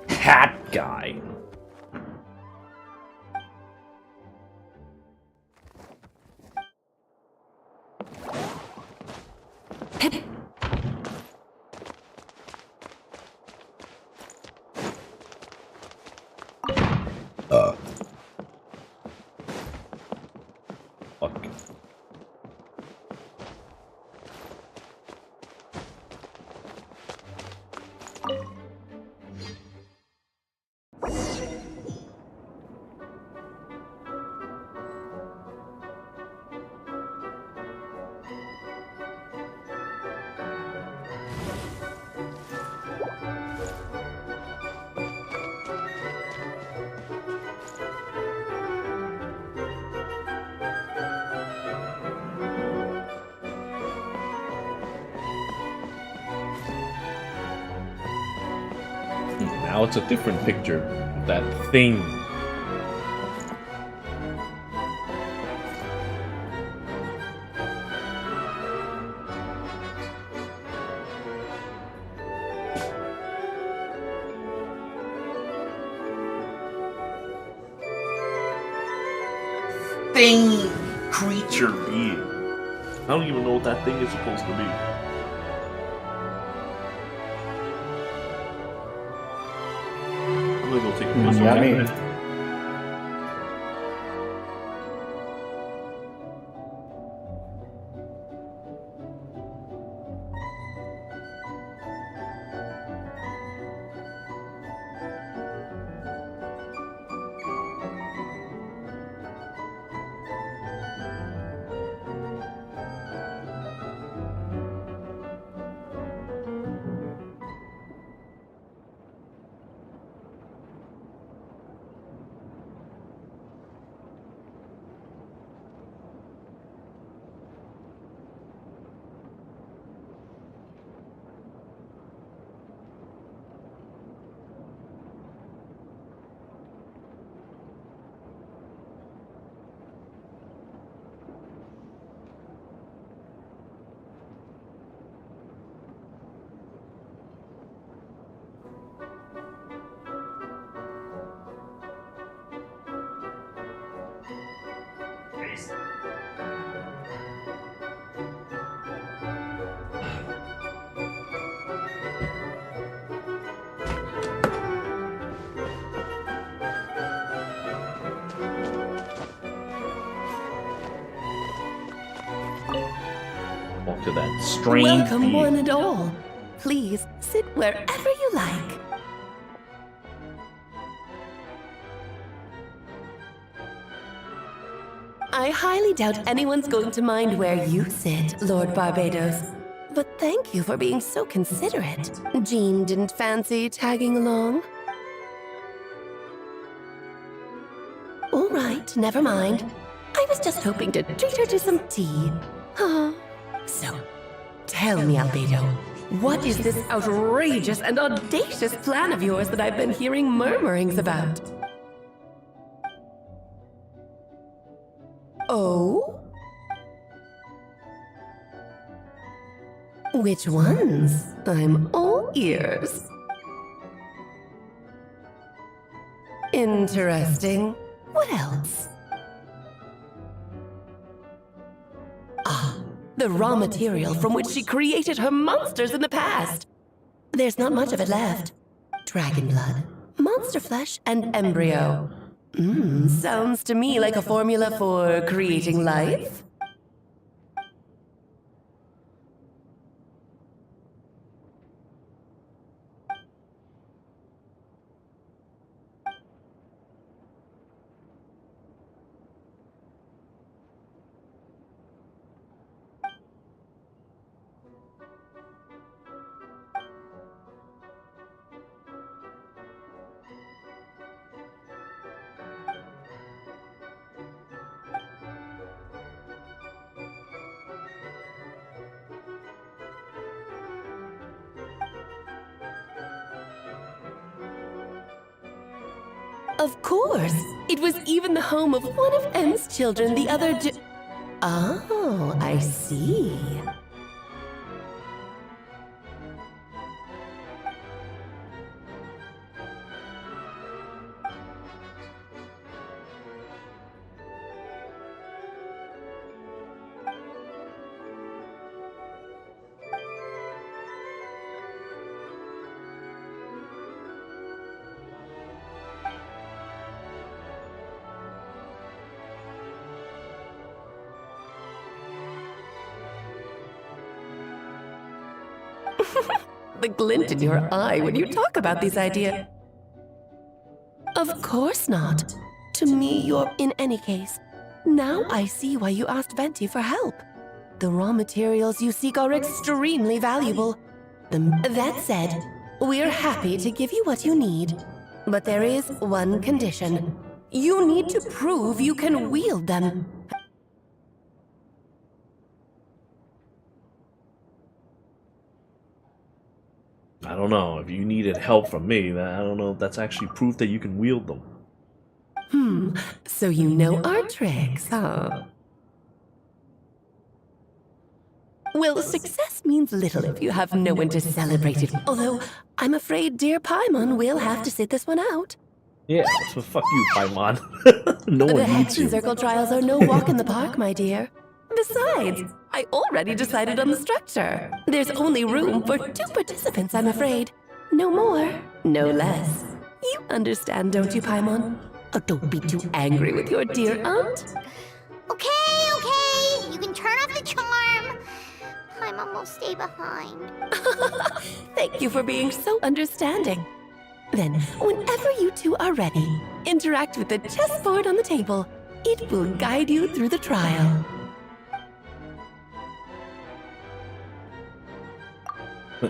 Hat Guy. Fuck. Now it's a different picture. That thing. Thing creature being. I don't even know what that thing is supposed to be. I'm gonna go take a piss. Yeah, maybe. to that strange Welcome being. one and all. Please sit wherever you like. I highly doubt anyone's going to mind where you sit, Lord Barbados. But thank you for being so considerate. Jean didn't fancy tagging along? All right, never mind. I was just hoping to treat her to some tea. So, tell me, Albedo, what is this outrageous and audacious plan of yours that I've been hearing murmurings about? Oh? Which ones? I'm all ears. Interesting. What else? Ah, the raw material from which she created her monsters in the past. There's not much of it left. Dragon blood, monster flesh, and embryo. Sounds to me like a formula for creating life. Of course! It was even the home of one of M's children the other Oh, I see. The glint in your eye when you talk about these ideas. Of course not. To me, you're in any case. Now I see why you asked Venti for help. The raw materials you seek are extremely valuable. That said, we're happy to give you what you need. But there is one condition. You need to prove you can wield them. I don't know. If you needed help from me, then I don't know if that's actually proof that you can wield them. So you know our tricks, huh? Well, success means little if you have no one to celebrate it. Although, I'm afraid dear Paimon will have to sit this one out. Yeah, so fuck you, Paimon. No one The needs Hexen you. Circle trials are no walk in the park, my dear. Besides, I already decided on the structure. There's only room for 2 participants, I'm afraid. No more, no less. You understand, don't you, Paimon? Oh, don't be too angry with your dear aunt. Okay. You can turn off the charm. Paimon will stay behind. Thank you for being so understanding. Then, whenever you two are ready, interact with the chessboard on the table. It will guide you through the trial.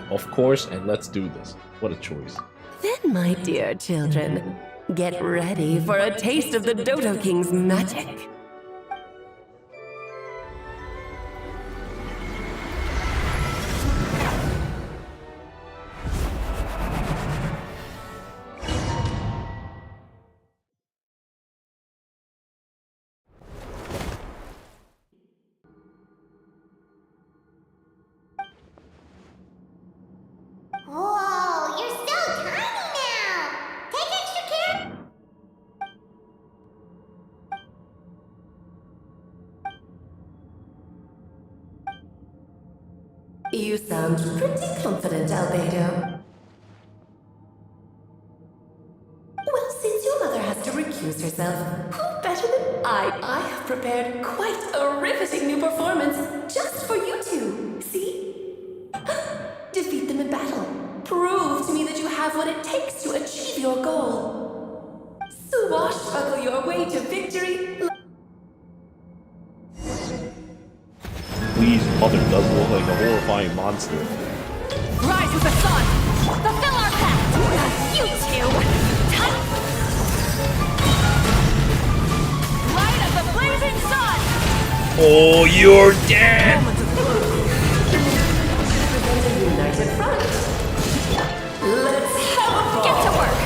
Of course, and let's do this. What a choice. Then, my dear children, get ready for a taste of the Dodo King's magic. Whoa, you're so tiny now! Take extra care! You sound pretty confident, Albedo. Well, since your mother has to recuse herself, who better than I have prepared quite a riveting new performance just for you two. have what it takes to achieve your goal. Swashbuckle your way to victory. Please, mother does look like a horrifying monster. Rise with the sun! Fulfill our pact! You two! Light of the blazing sun! Oh, you're dead! United front. Let's have a ball. Get to work!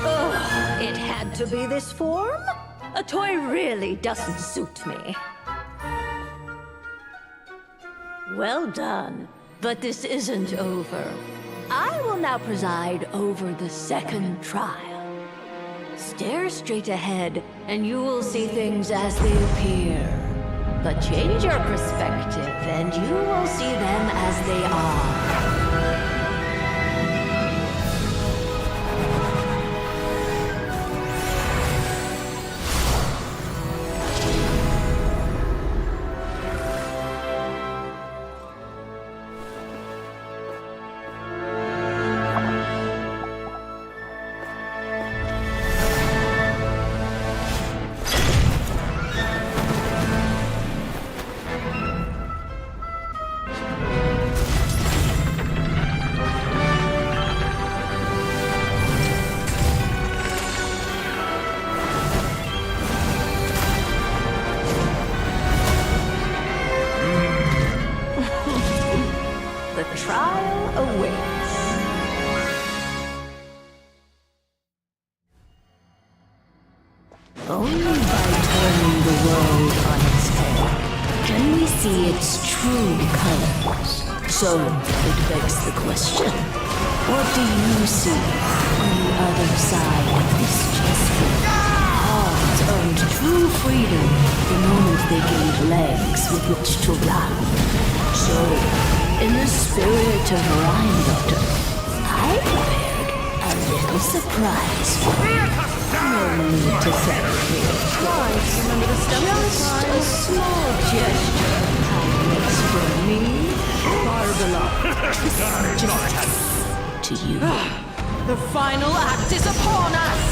Ugh, it had to be this form? A toy really doesn't suit me. Well done, but this isn't over. I will now preside over the second trial. Stare straight ahead, and you will see things as they appear. But change your perspective, and you will see them as they are. Only by turning the world on its head can we see its true colors. So it begs the question, what do you see on the other side of this chessboard? Pawns earned true freedom the moment they gained legs with which to run. So, in the spirit of Rhyme Doctor, I prepared a little surprise for you. No need to celebrate. Remember the stomach? Just a small gesture of kindness from me, Barbara. To you. The final act is upon us!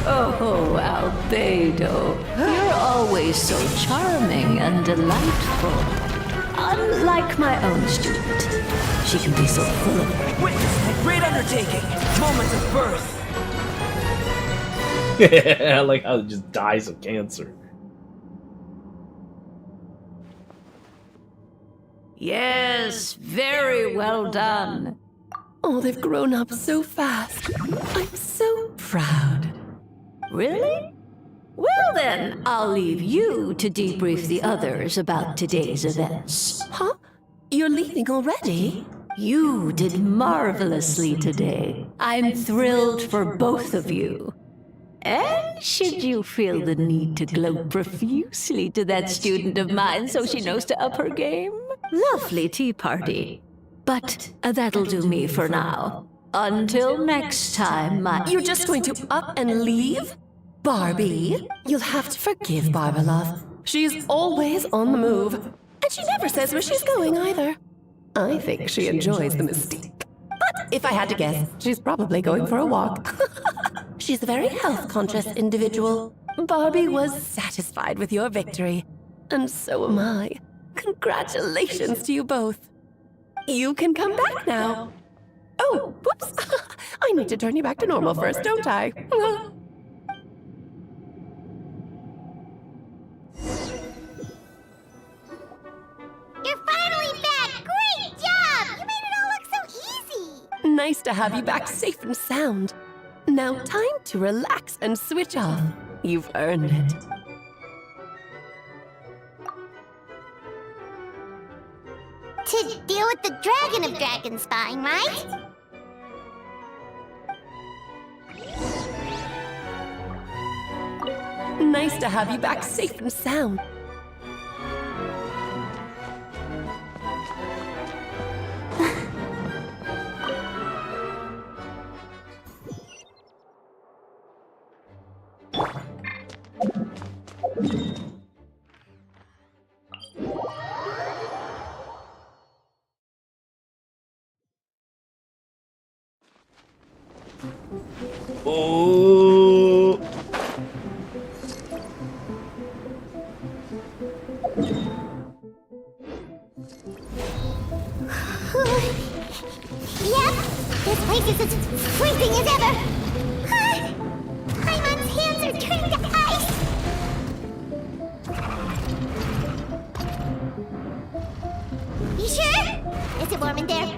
Oh, Albedo, you're always so charming and delightful. Unlike my own student, she can be so full of it. Witness my great undertaking, moment of birth. I like how it just dies of cancer. Yes, very well done. Oh, they've grown up so fast. I'm so proud. Really? Well then, I'll leave you to debrief the others about today's events. Huh? You're leaving already? You did marvelously today. I'm thrilled for both of you. And should you feel the need to gloat profusely to that student of mine so she knows to up her game? Lovely tea party. But that'll do me for now. Until next time, You're just going to up and leave? Barbie, you'll have to forgive Barbalov. She's always on the move. And she never says where she's going either. I think she enjoys the mystique. But if I had to guess, she's probably going for a walk. She's a very health-conscious individual. Barbie was satisfied with your victory. And so am I. Congratulations to you both. You can come back now. Oh, whoops. I need to turn you back to normal first, don't I? You're finally back! Great job! You made it all look so easy! Nice to have you back safe and sound. Now time to relax and switch off. You've earned it. To deal with the dragon of Dragonspine, right? Nice to have you back safe and sound. Oh. Yep, this place is as freezing as ever. Paimon's hands are turning to ice. You sure? Is it warm in there?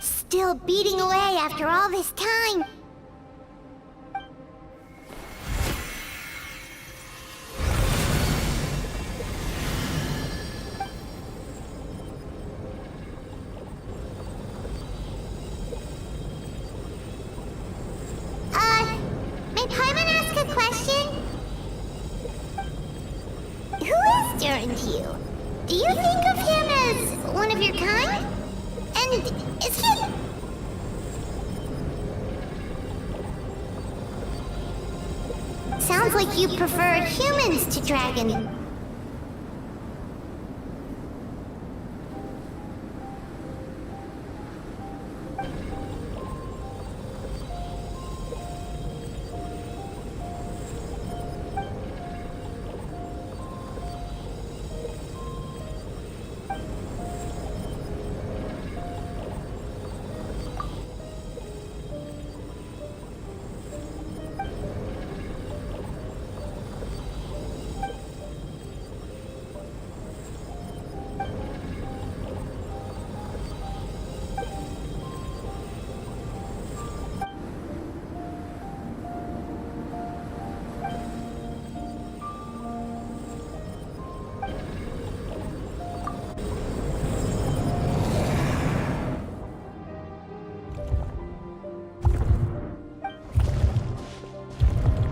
Still beating away after all this time. May Paimon ask a question? Who is Durin to you? Do you think of him as one of your kind? And is he... Sounds like you prefer humans to dragon.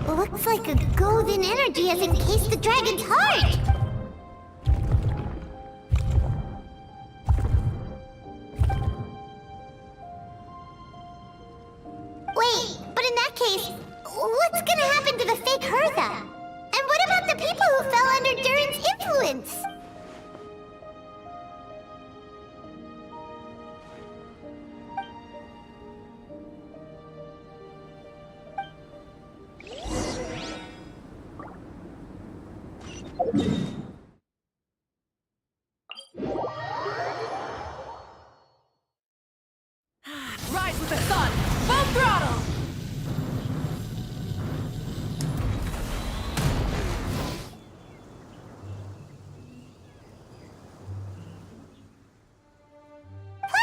Looks like a golden energy has encased the dragon's heart! Wait, but in that case, what's gonna happen to the fake Hertha? And what about the people who fell under Durin's influence? Rise with the sun! Full throttle!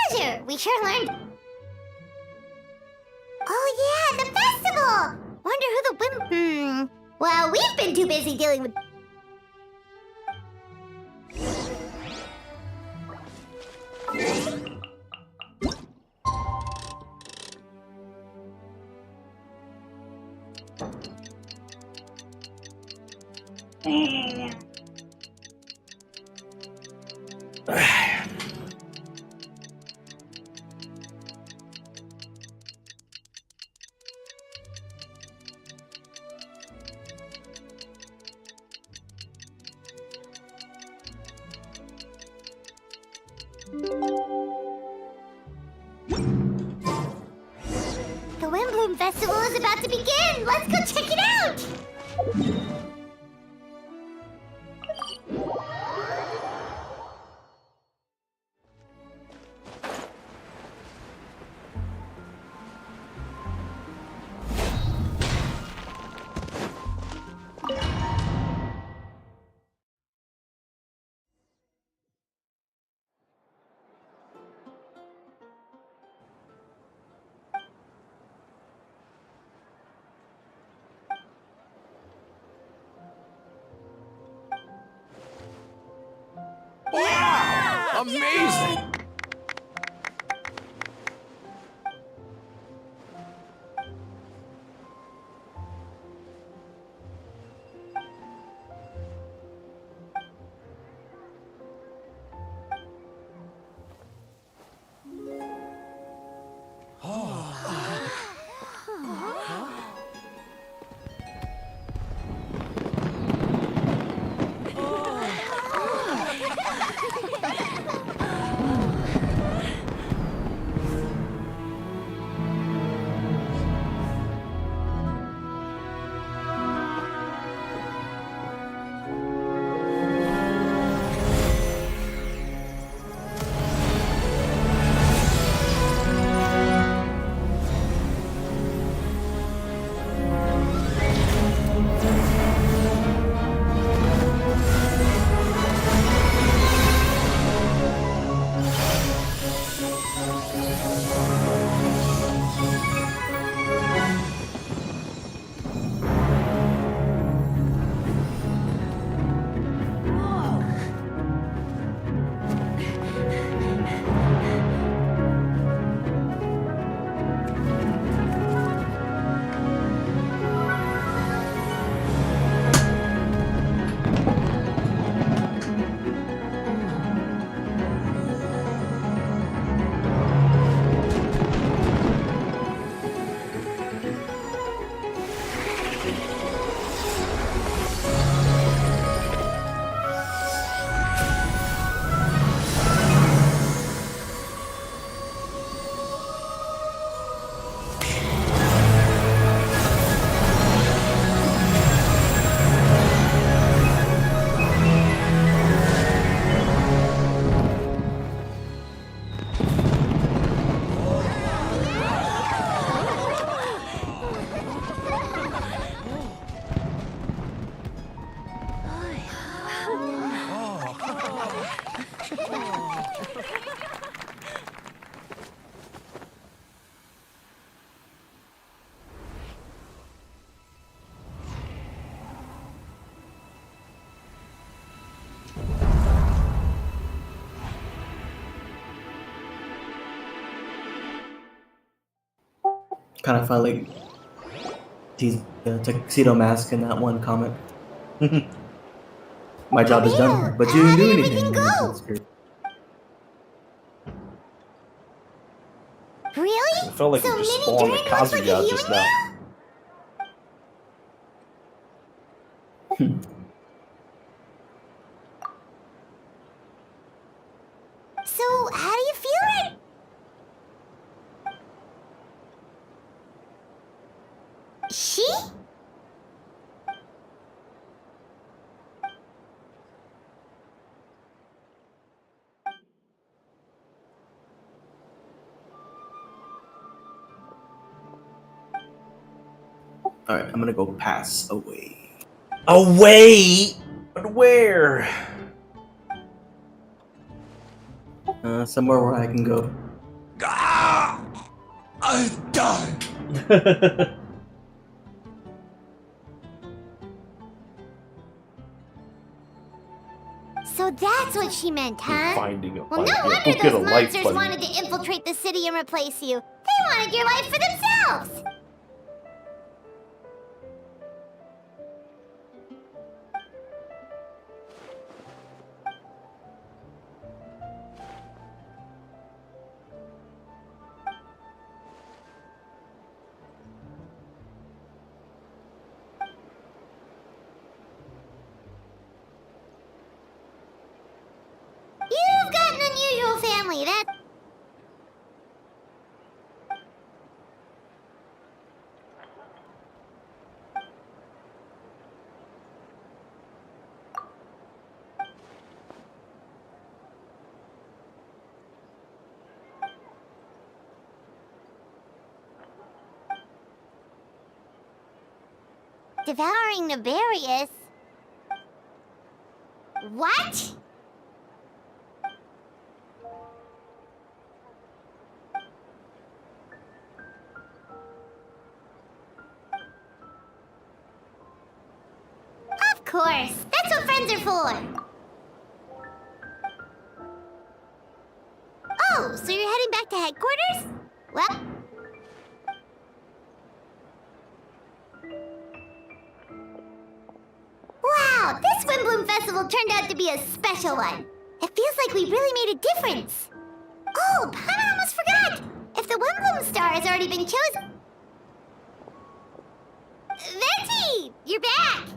Pleasure! We sure learned. Oh yeah, the festival! Wonder who the Well, we've been too busy dealing with... The Windbloom Festival is about to begin! Let's go check it out! Wow! Amazing! kind of felt like he's tuxedo mask in that one comment. My job is done, but you didn't do anything. That's great. Really? I felt like So we just Mini spawned Drain a looks like a Kazuya just human now. So, how do you feel it? She? Alright, I'm gonna go pass away. Away? But where? Somewhere where I can go. I'm done. So that's what she meant, huh? Finding a Well, no fight. wonder Go get a those life, monsters buddy. wanted to infiltrate the city and replace you. They wanted your life for themselves. You've got an unusual family, that... Devouring Nefarious? What? Of course, that's what friends are for. Oh, so you're heading back to headquarters? Well... Wow, this Swim Bloom Festival turned out to be a special one. It feels like we really made a difference. Oh, I almost forgot. If the Wimbledon star has already been chosen... Venti, you're back.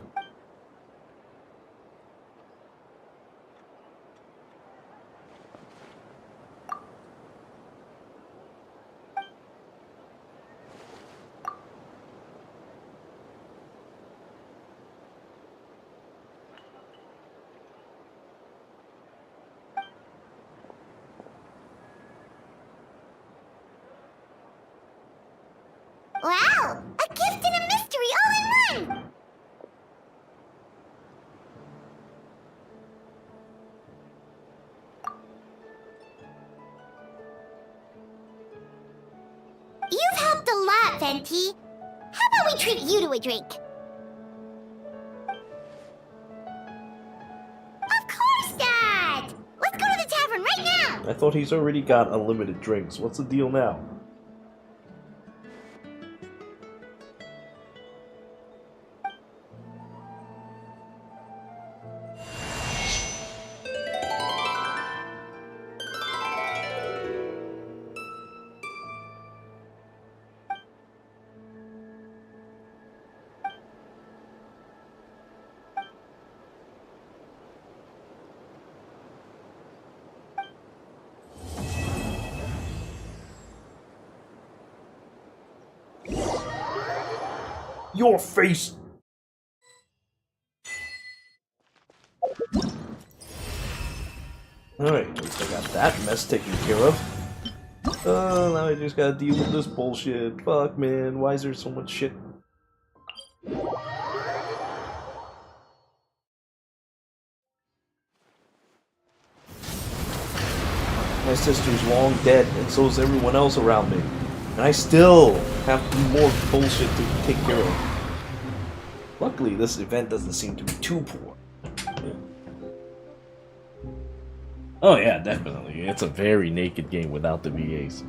Wow, a gift and a mystery all in one. You've helped a lot, Venti. How about we treat you to a drink? Of course not! Let's go to the tavern right now! I thought he's already got unlimited drinks. What's the deal now? Your face! Alright, at least I got that mess taken care of. Now I just gotta deal with this bullshit. Fuck, man, why is there so much shit? My sister's long dead, and so is everyone else around me. And I still have more bullshit to take care of. Luckily, this event doesn't seem to be too poor. Oh yeah, definitely. It's a very naked game without the VAs.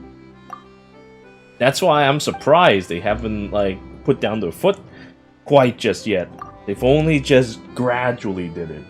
That's why I'm surprised they haven't like put down their foot quite just yet. They've only just gradually did it.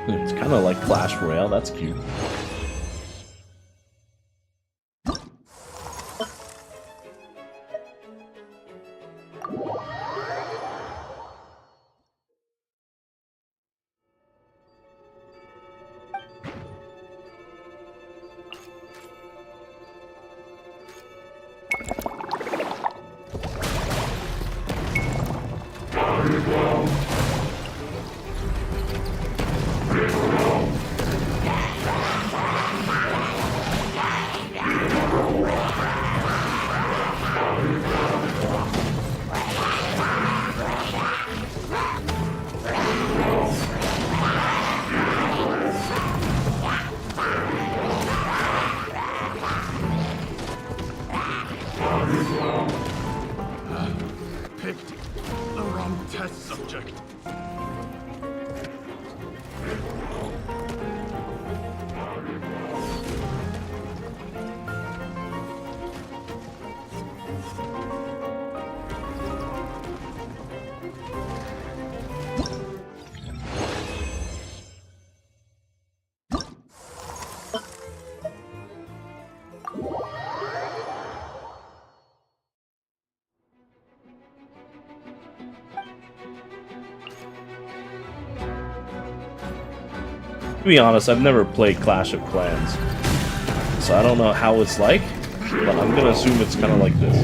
It's kind of like Clash Royale, that's cute. Picked the wrong test subject. To be honest, I've never played Clash of Clans, so I don't know how it's like, but I'm gonna assume it's kind of like this.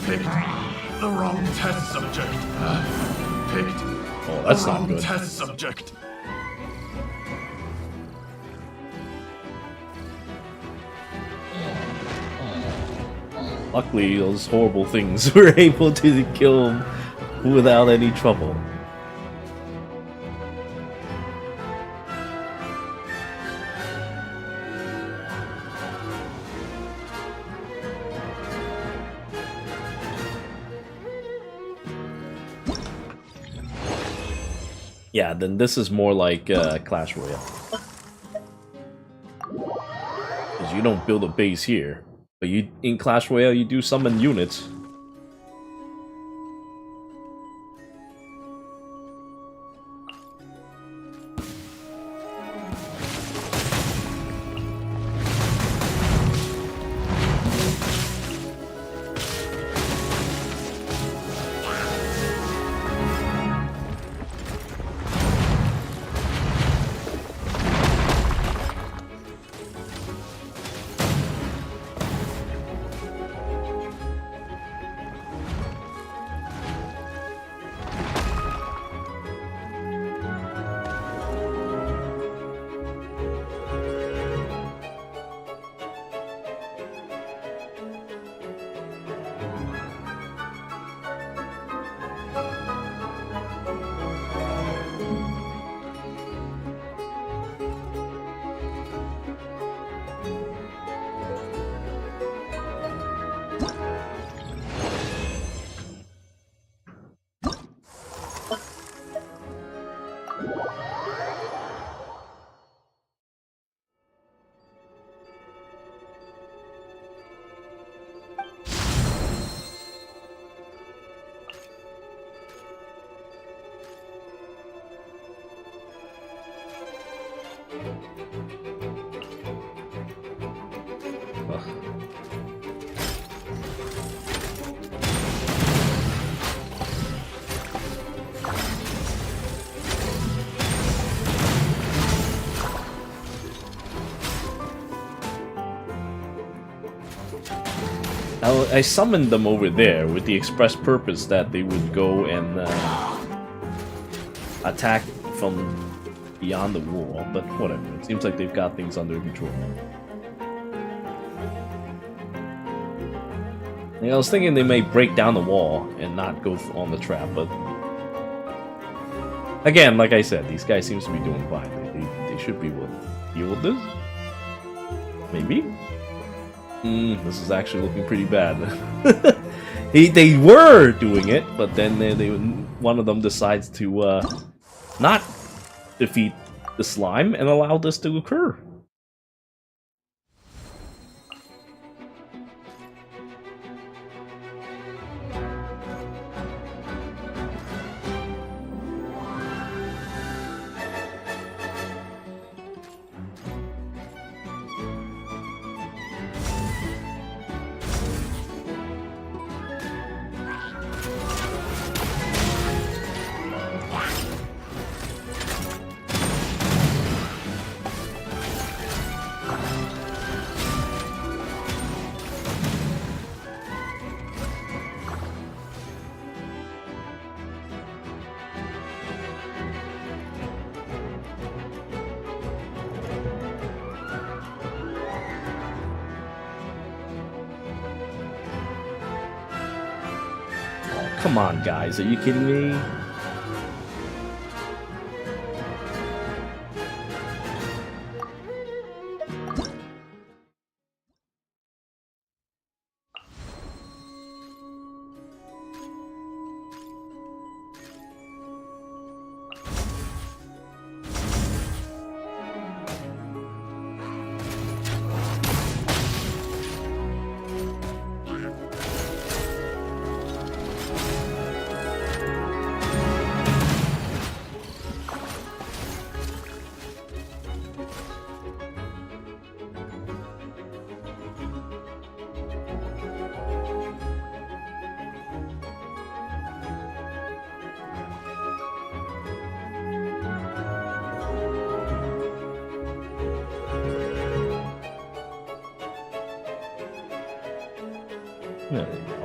Picked the wrong test subject. Picked Oh, that's the not wrong good. test subject. Luckily, those horrible things were able to kill him without any trouble. Yeah, then this is more like Clash Royale. Because you don't build a base here. But you in Clash Royale, you do summon units. I summoned them over there with the express purpose that they would go and attack from beyond the wall, but whatever. It seems like they've got things under control. I was thinking they may break down the wall and not go on the trap, but again, like I said, these guys seem to be doing fine. They should be able to deal with this. Maybe? This is actually looking pretty bad. They were doing it, but then one of them decides to not defeat the slime and allow this to occur. Come on, guys, are you kidding me? There you go.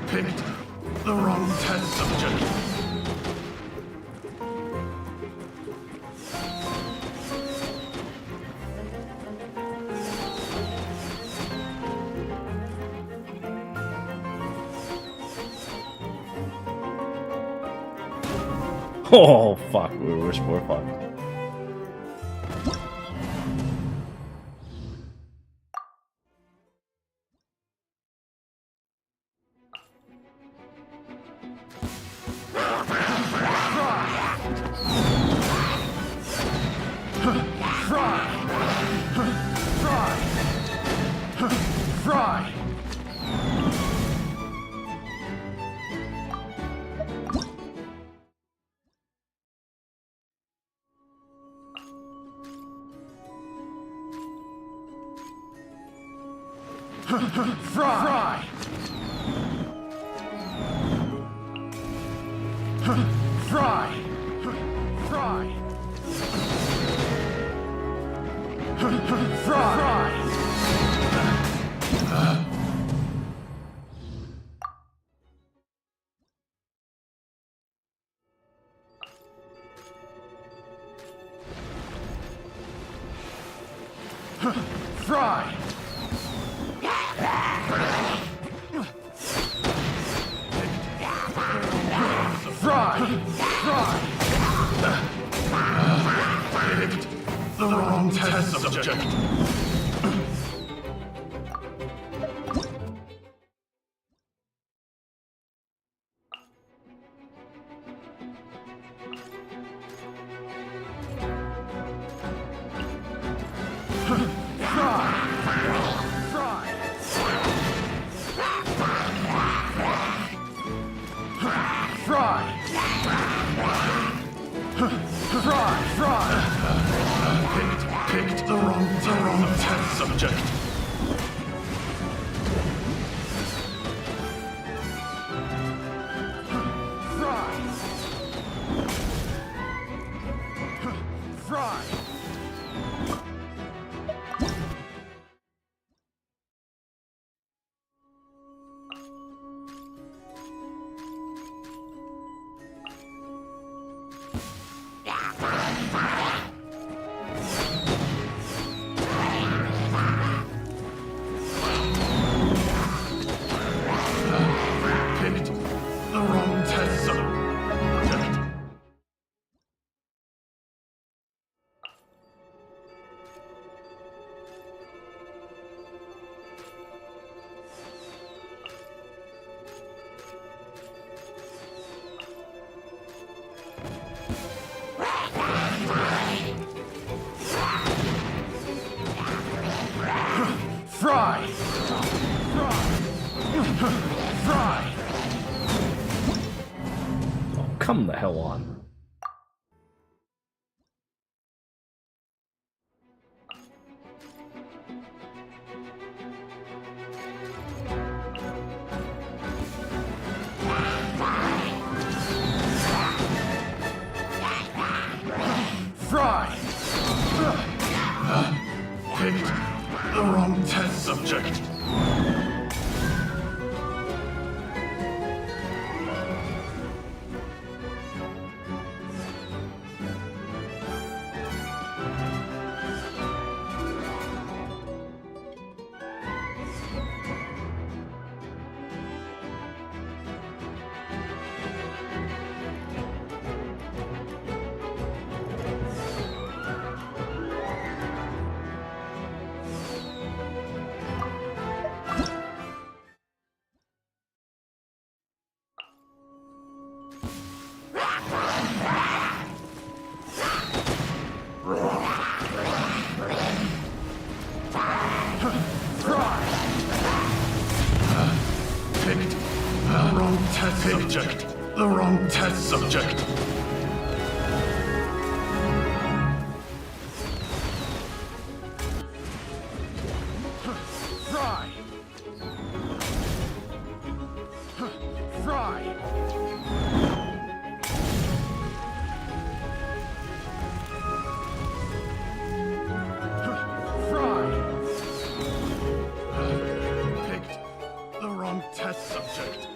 Picked the wrong test subject. Oh fuck, we're fucked. Fry! Fry! Fry! Fry! Fry! Fry! Fry! Picked the wrong test subject. Picked the wrong test subject. Fry! Picked the wrong test subject. Fry! Fry! Oh, come the hell on. Fry! Picked the wrong test subject. Picked the wrong test subject. The wrong test subject. Fry! Fry! Picked the wrong test subject.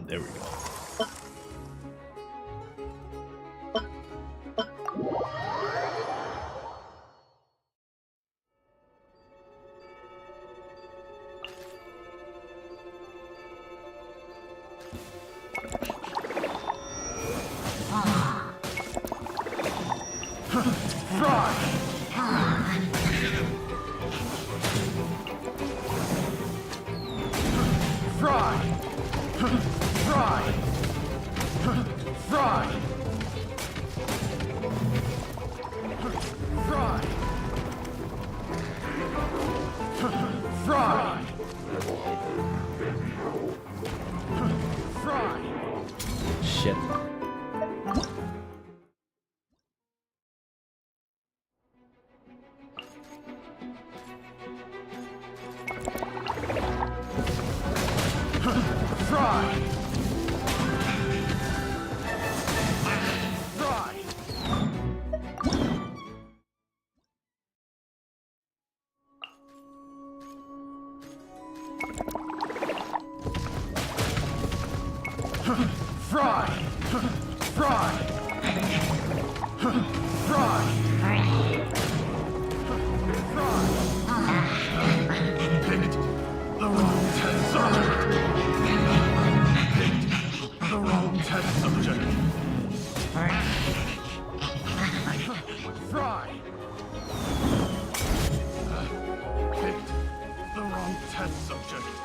There we go. Shit. Try. Picked the wrong test subject.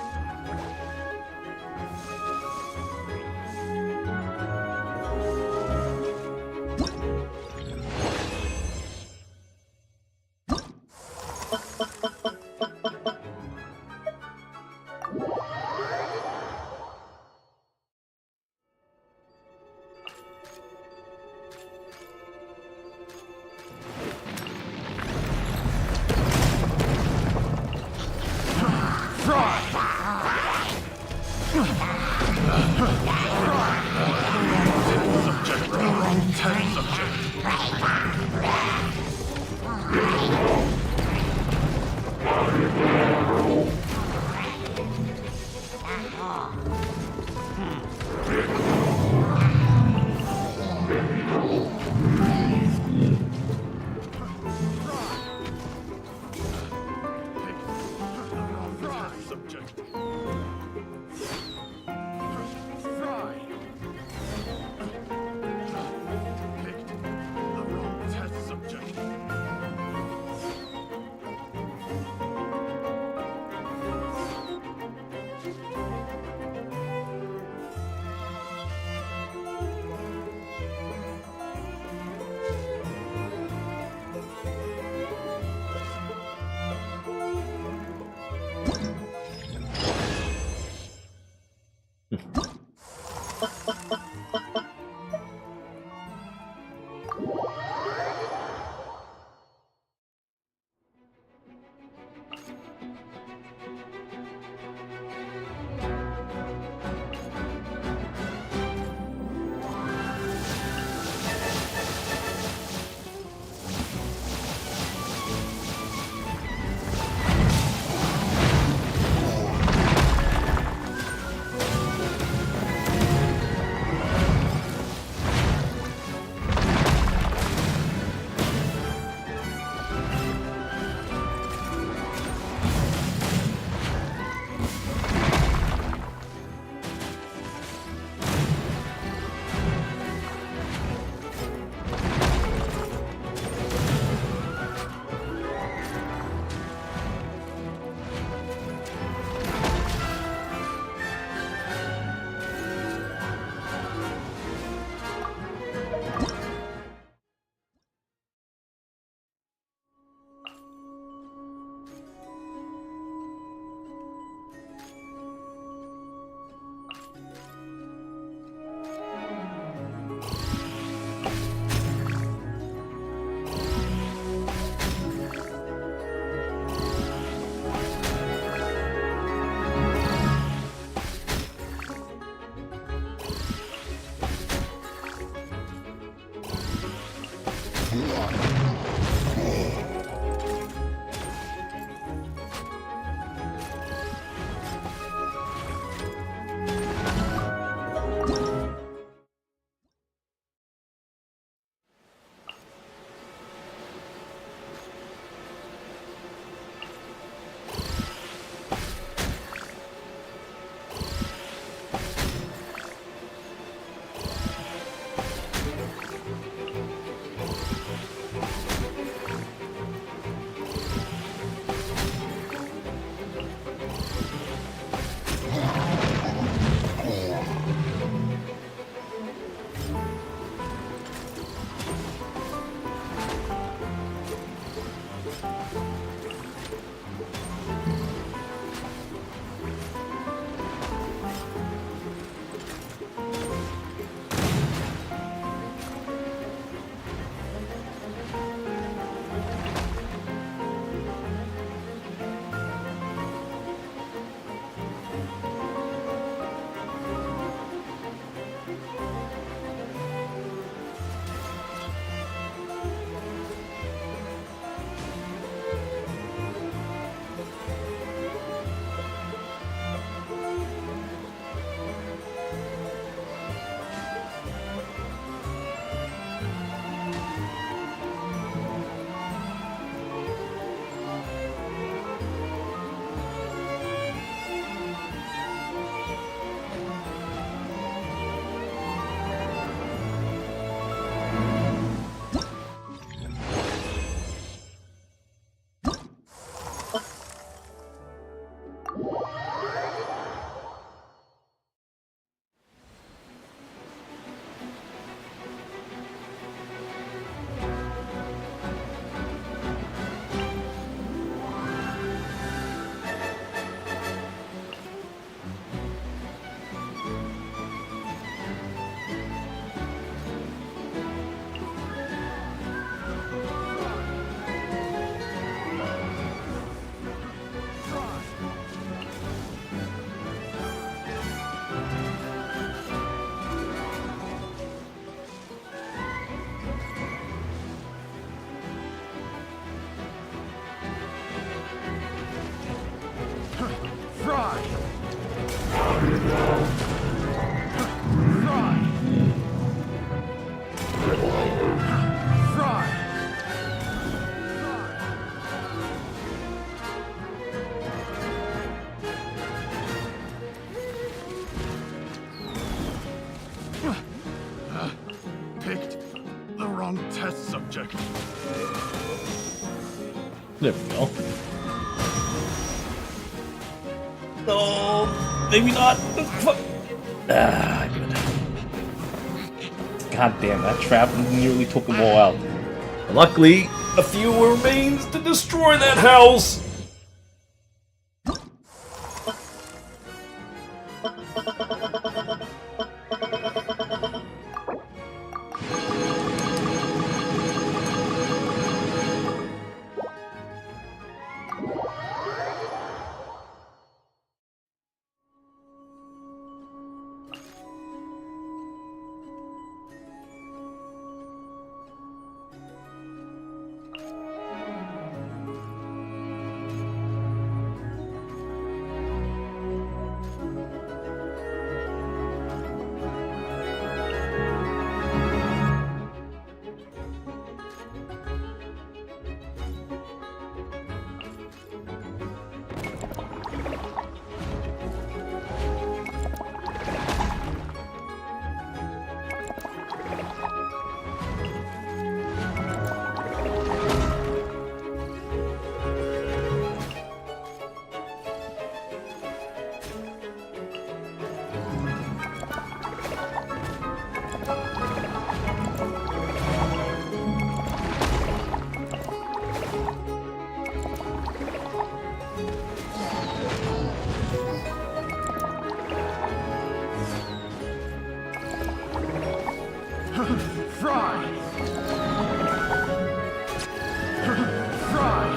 subject. There we go. No, maybe not. Ah, good. God damn, that trap nearly took them all out. Luckily, a few remains to destroy that house. Fry! Fry!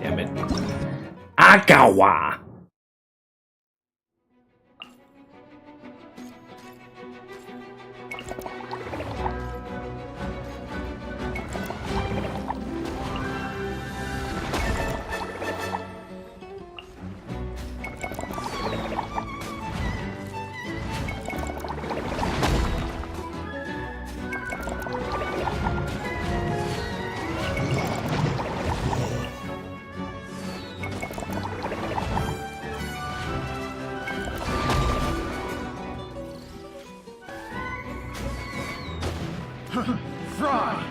Damn it. Agawa! Fry!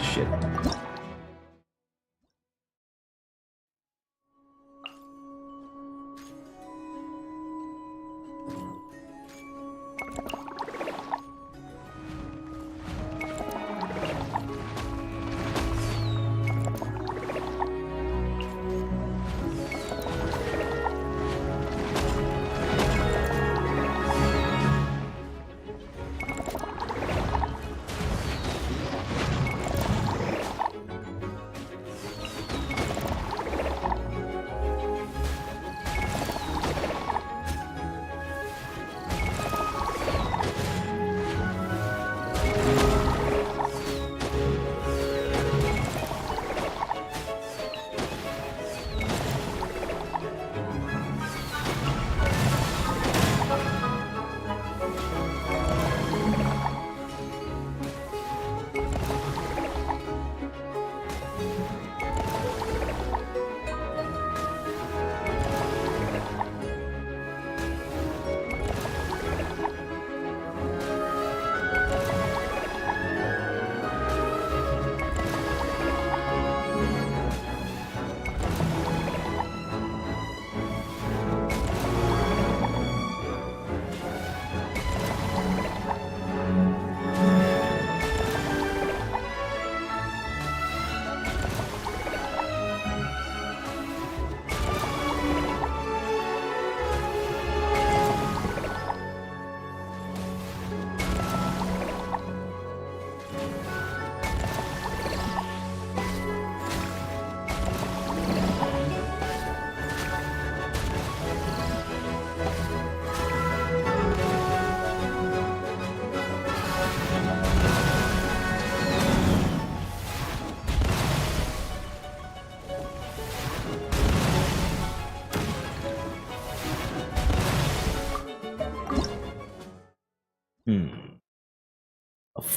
Shit.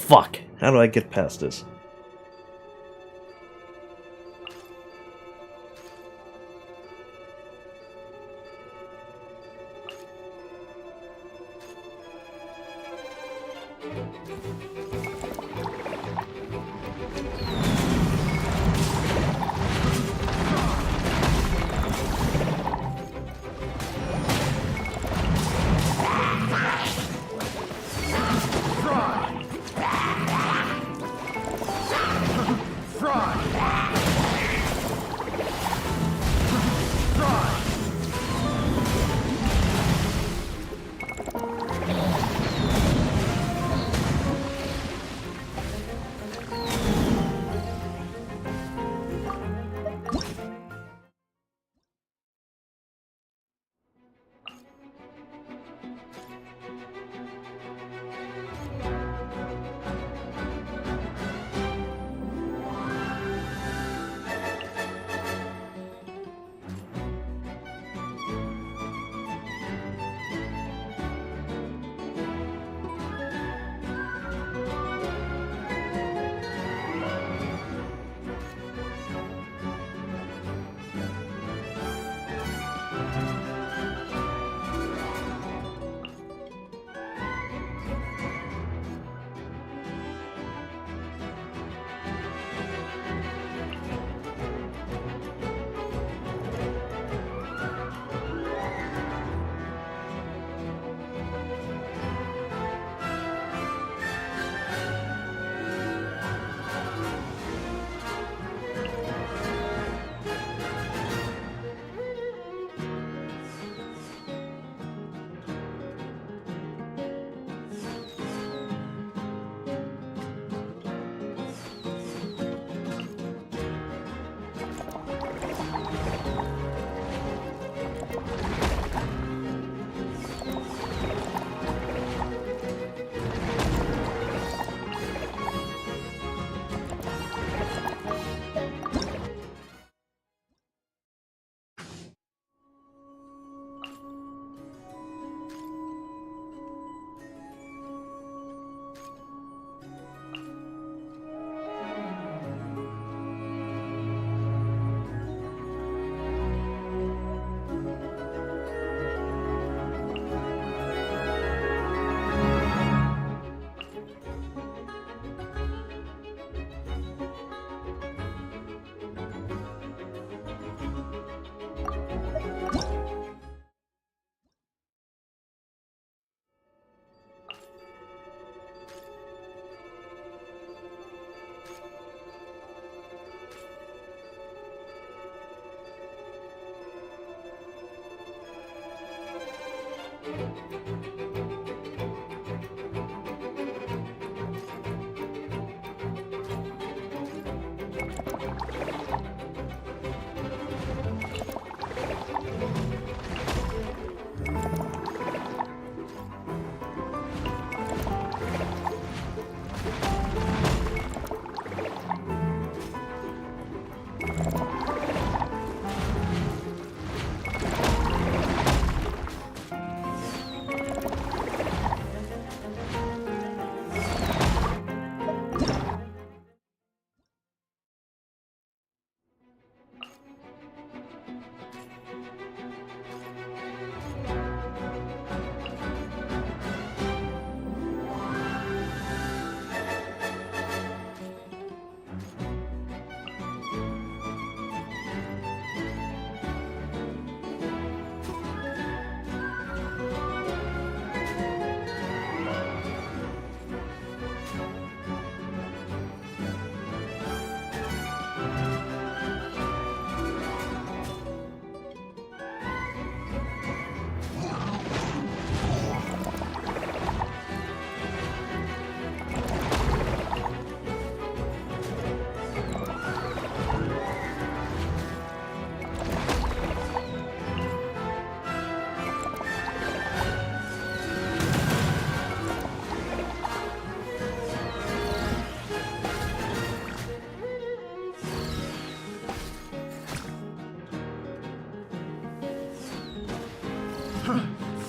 Fuck. How do I get past this?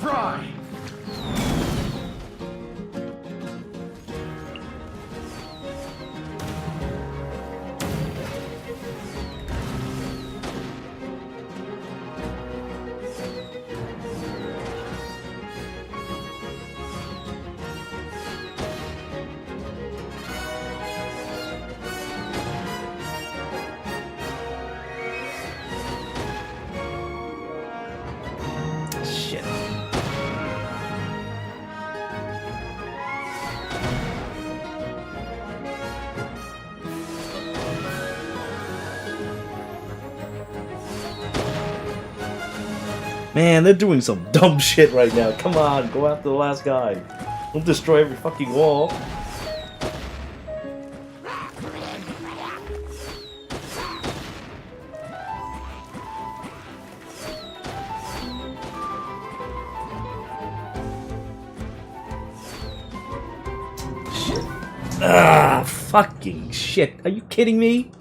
Fry! Man, they're doing some dumb shit right now. Come on, go after the last guy. Don't destroy every fucking wall. Ah, fucking shit. Are you kidding me?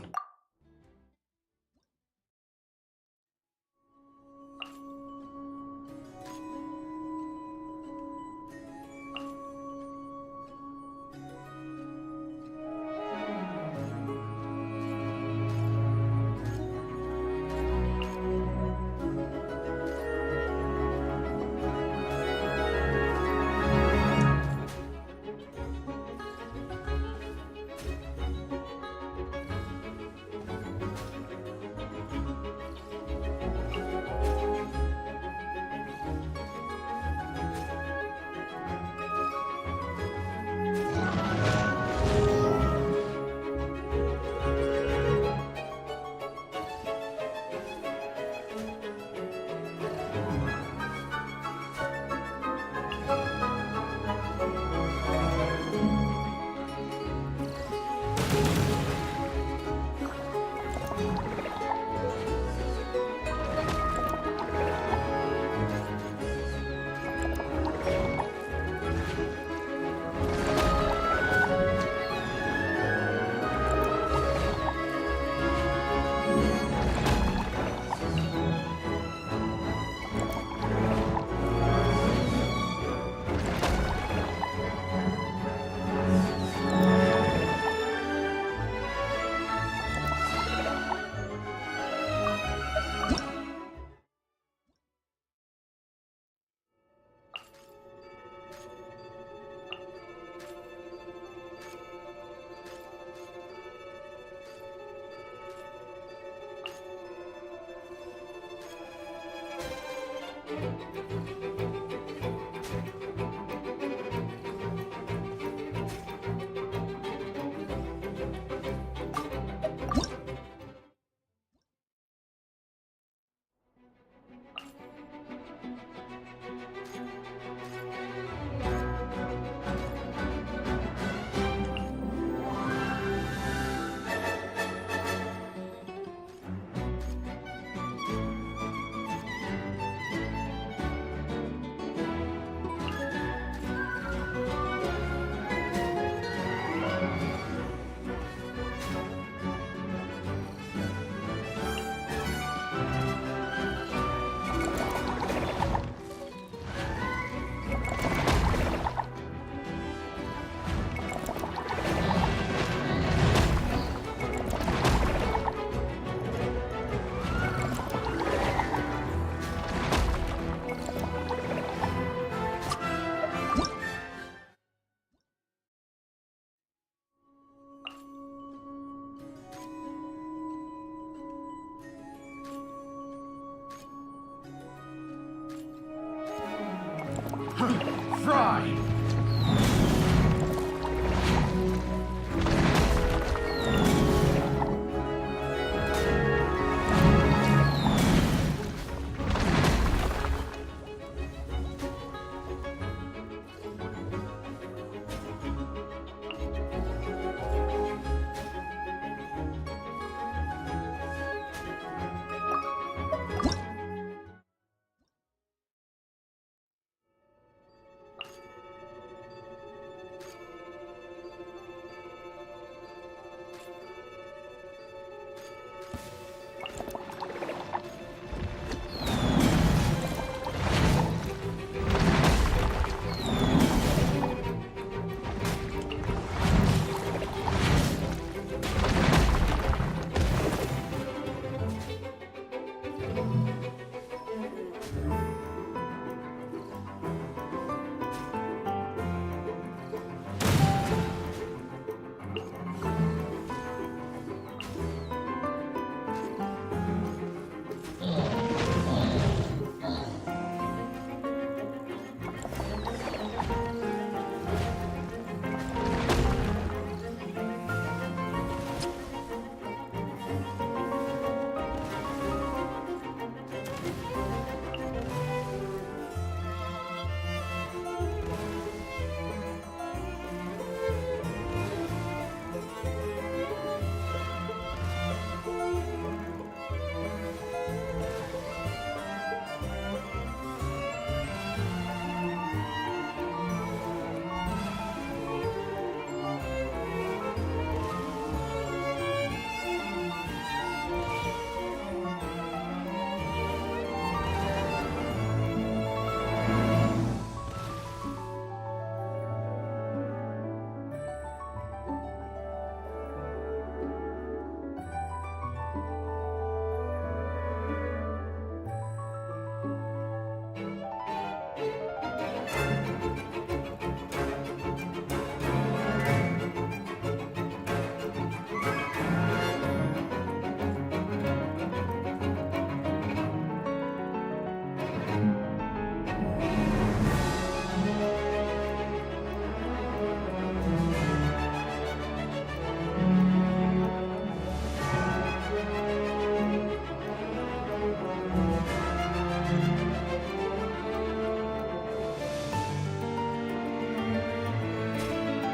Fry!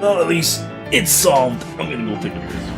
Well, at least it's solved. I'm gonna go take a piss.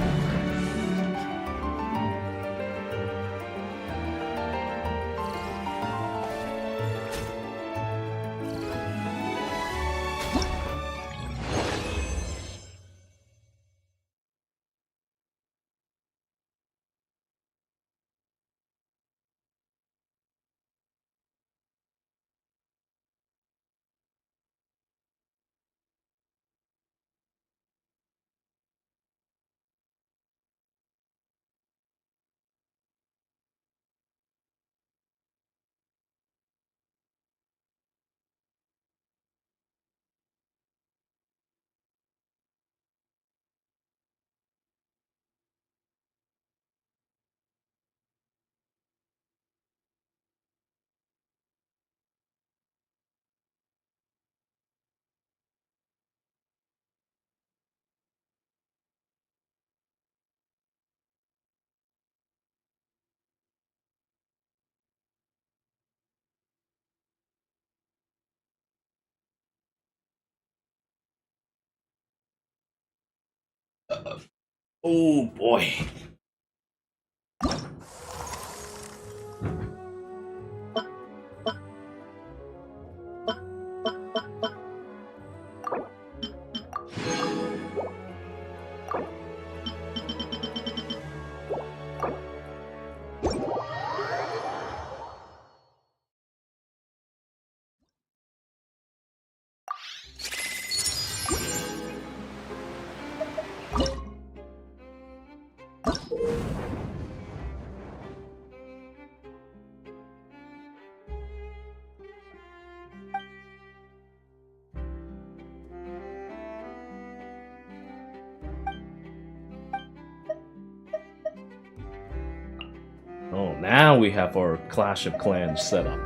Oh boy. Oh, now we have our Clash of Clans set up.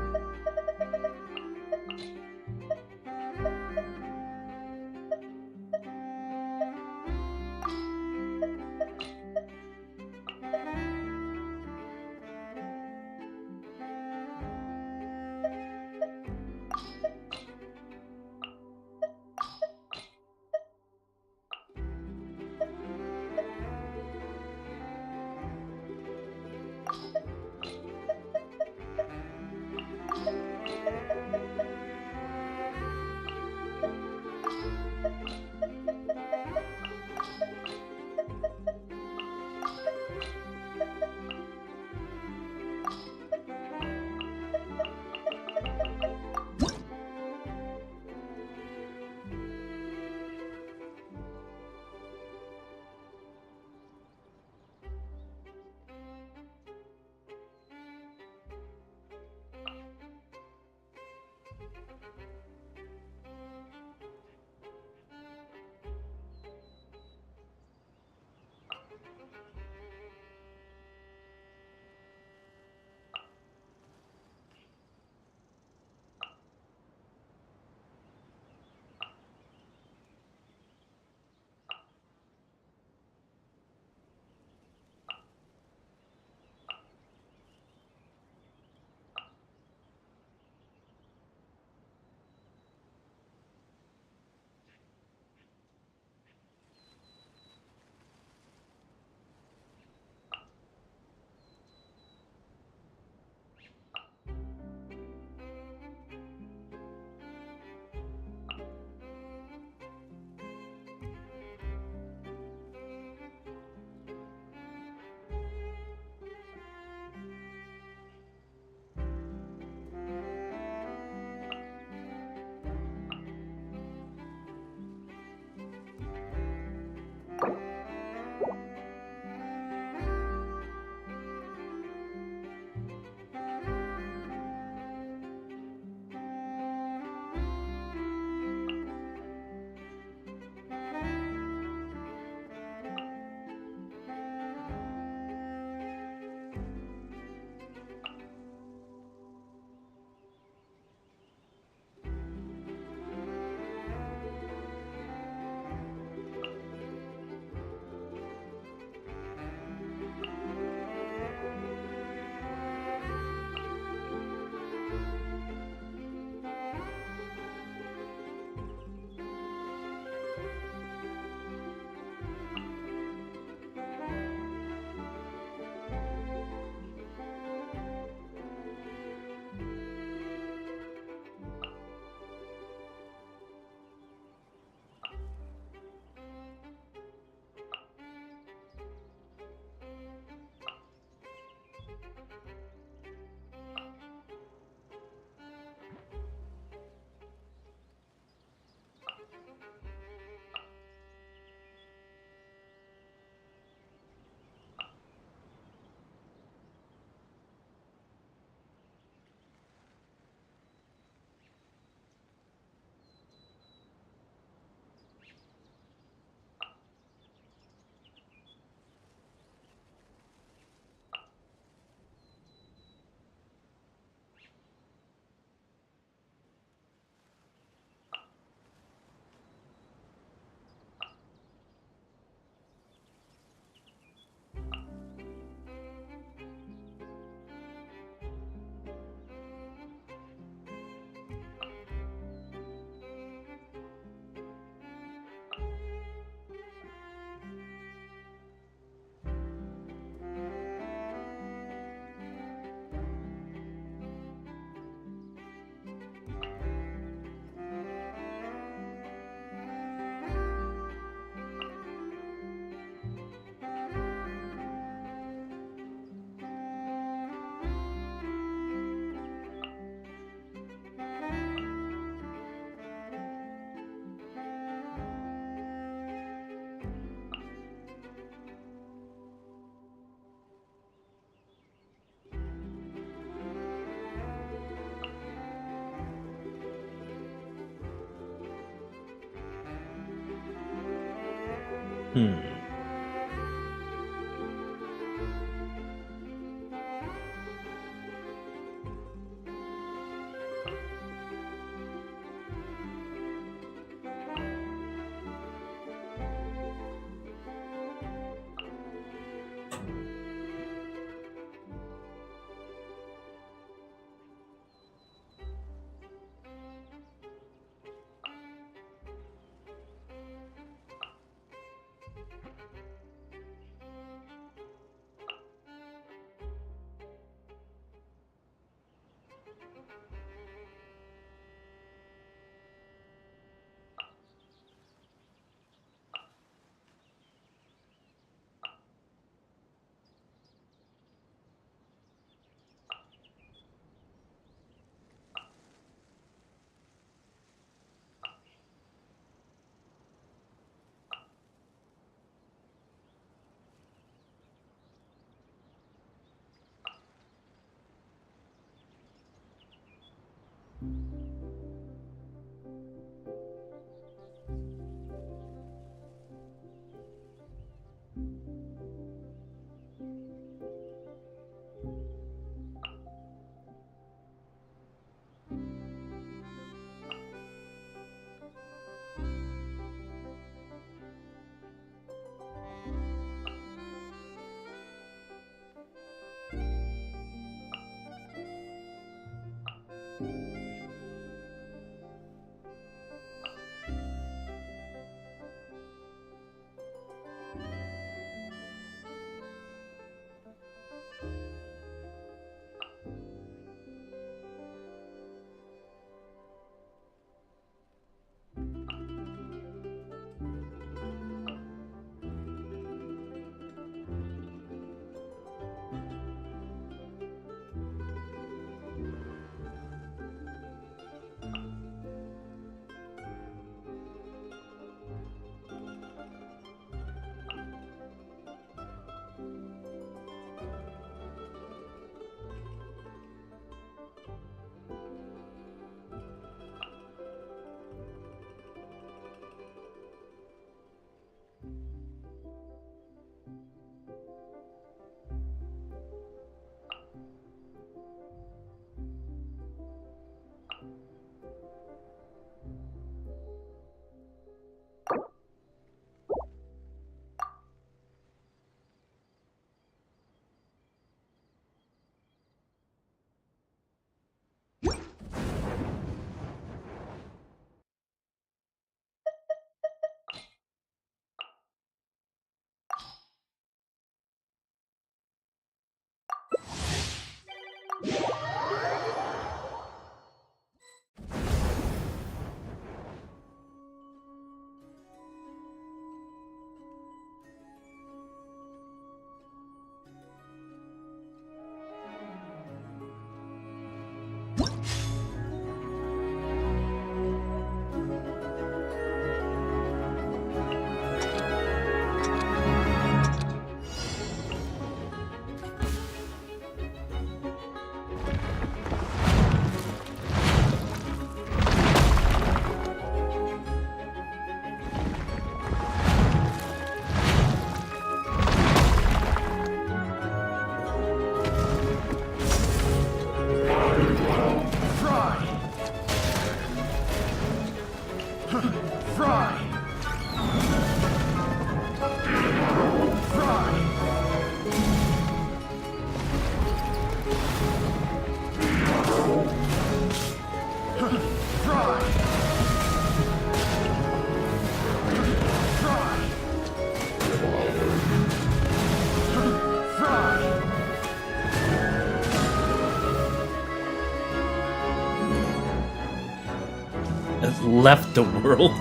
Left the world.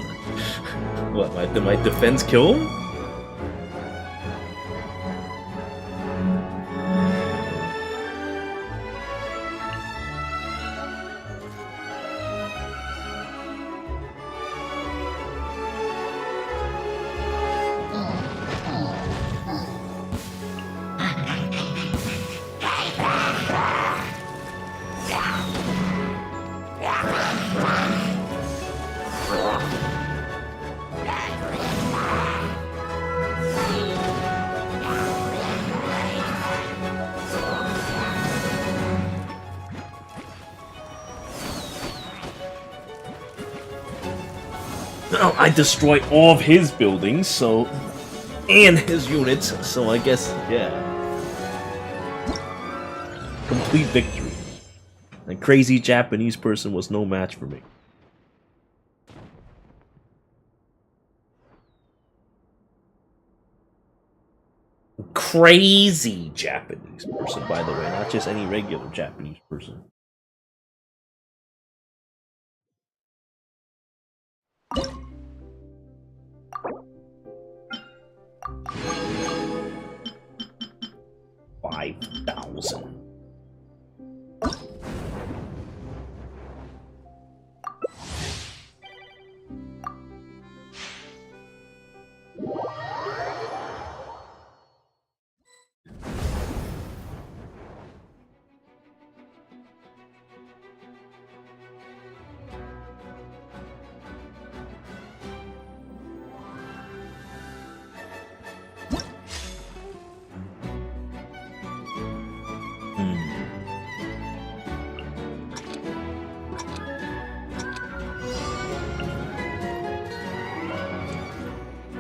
What, did my defense kill him? Well, I destroyed all of his buildings, so... and his units, so I guess, yeah. Complete victory. A crazy Japanese person was no match for me. Crazy Japanese person, by the way, not just any regular Japanese person. $5,000.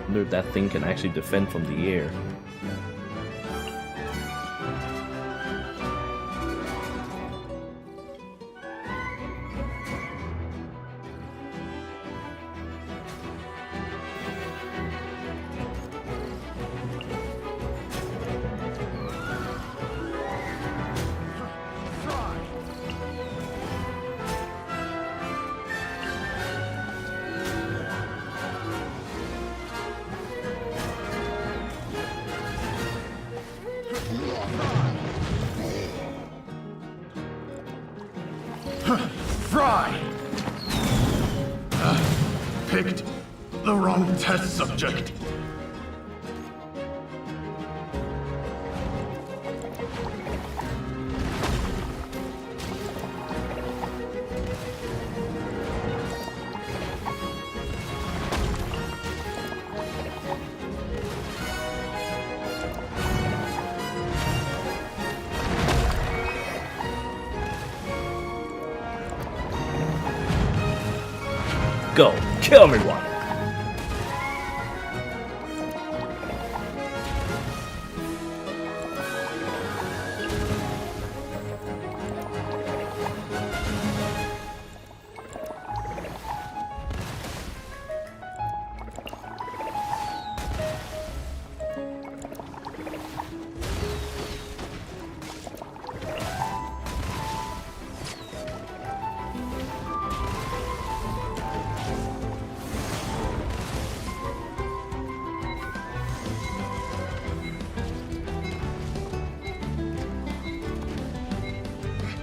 Wonder if that thing can actually defend from the air. Fry! Picked the wrong test subject. Go, kill everyone.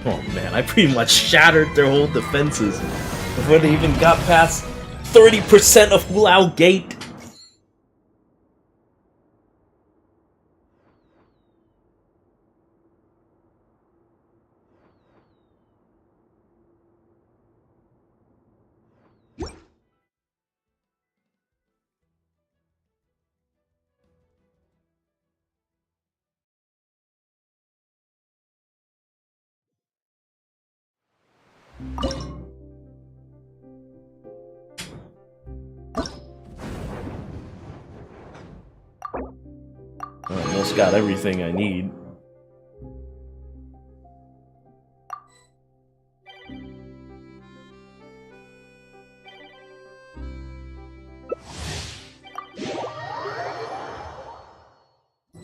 Oh man, I pretty much shattered their whole defenses before they even got past 30% of Hulao Gate. I almost got everything I need.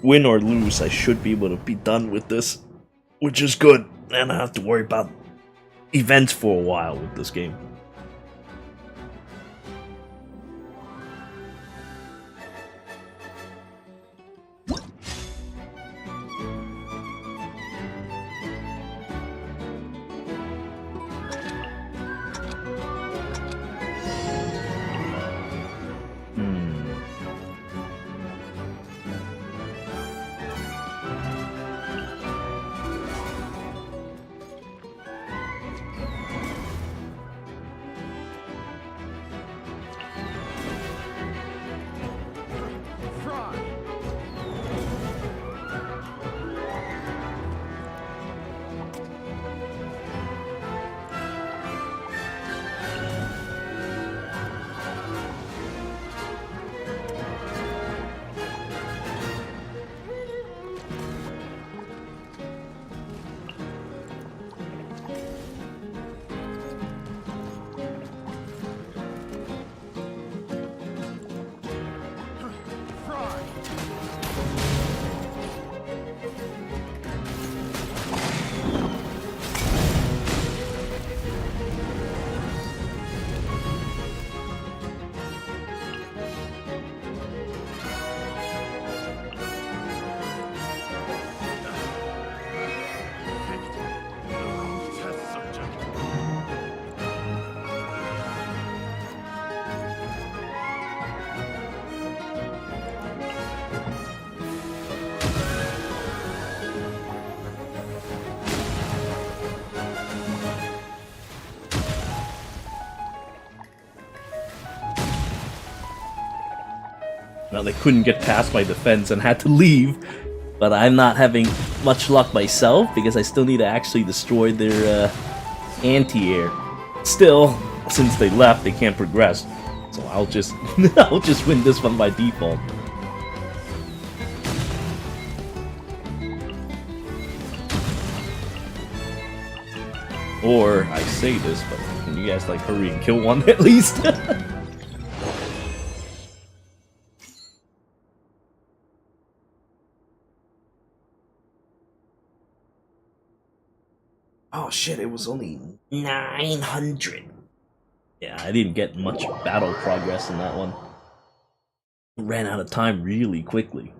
Win or lose, I should be able to be done with this, which is good, and I don't have to worry about events for a while with this game. they couldn't get past my defense and had to leave. But I'm not having much luck myself because I still need to actually destroy their anti-air. Still, since they left, they can't progress. So I'll just I'll just win this one by default. Or I say this, but can you guys like hurry and kill one at least? Oh shit, it was only 900. Yeah, I didn't get much battle progress in that one. Ran out of time really quickly.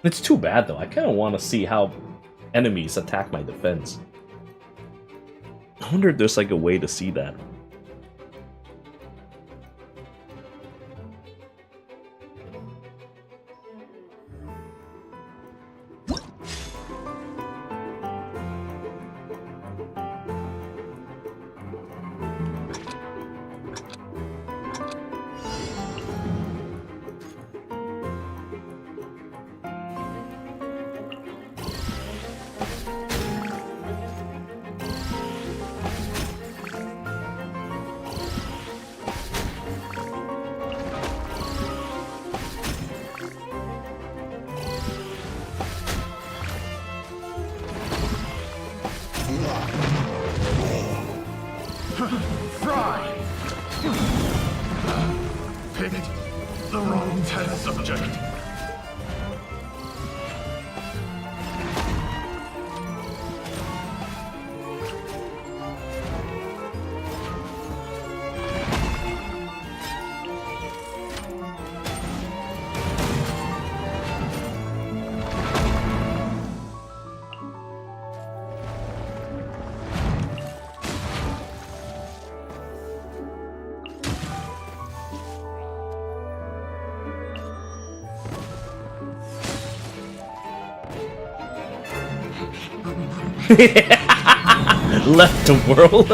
It's too bad though. I kind of want to see how enemies attack my defense. I wonder if there's like a way to see that. Fry! Picked the wrong test subject. Left the world.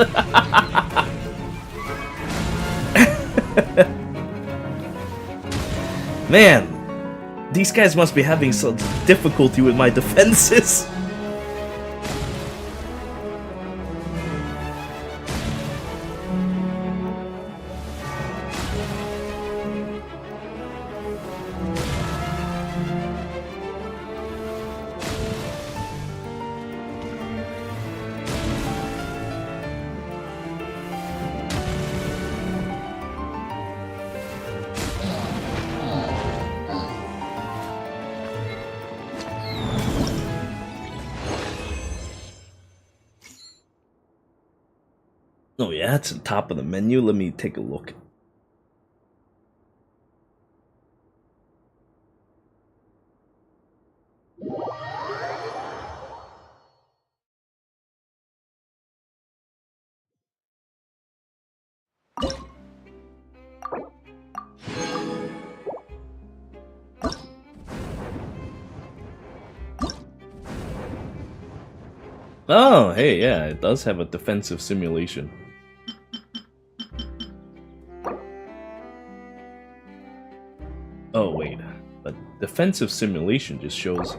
Man, these guys must be having some difficulty with my defenses. Oh yeah, it's on top of the menu. Let me take a look. Oh, hey, yeah, it does have a defensive simulation. Oh, wait. But defensive simulation just shows...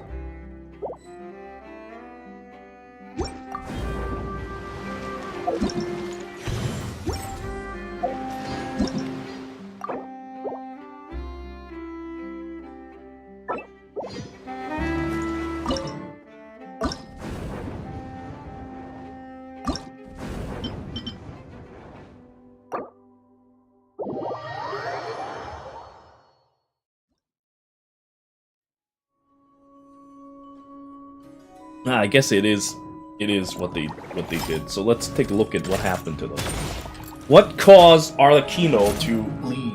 I guess it is what they did. So let's take a look at what happened to them. What caused Arlecchino to leave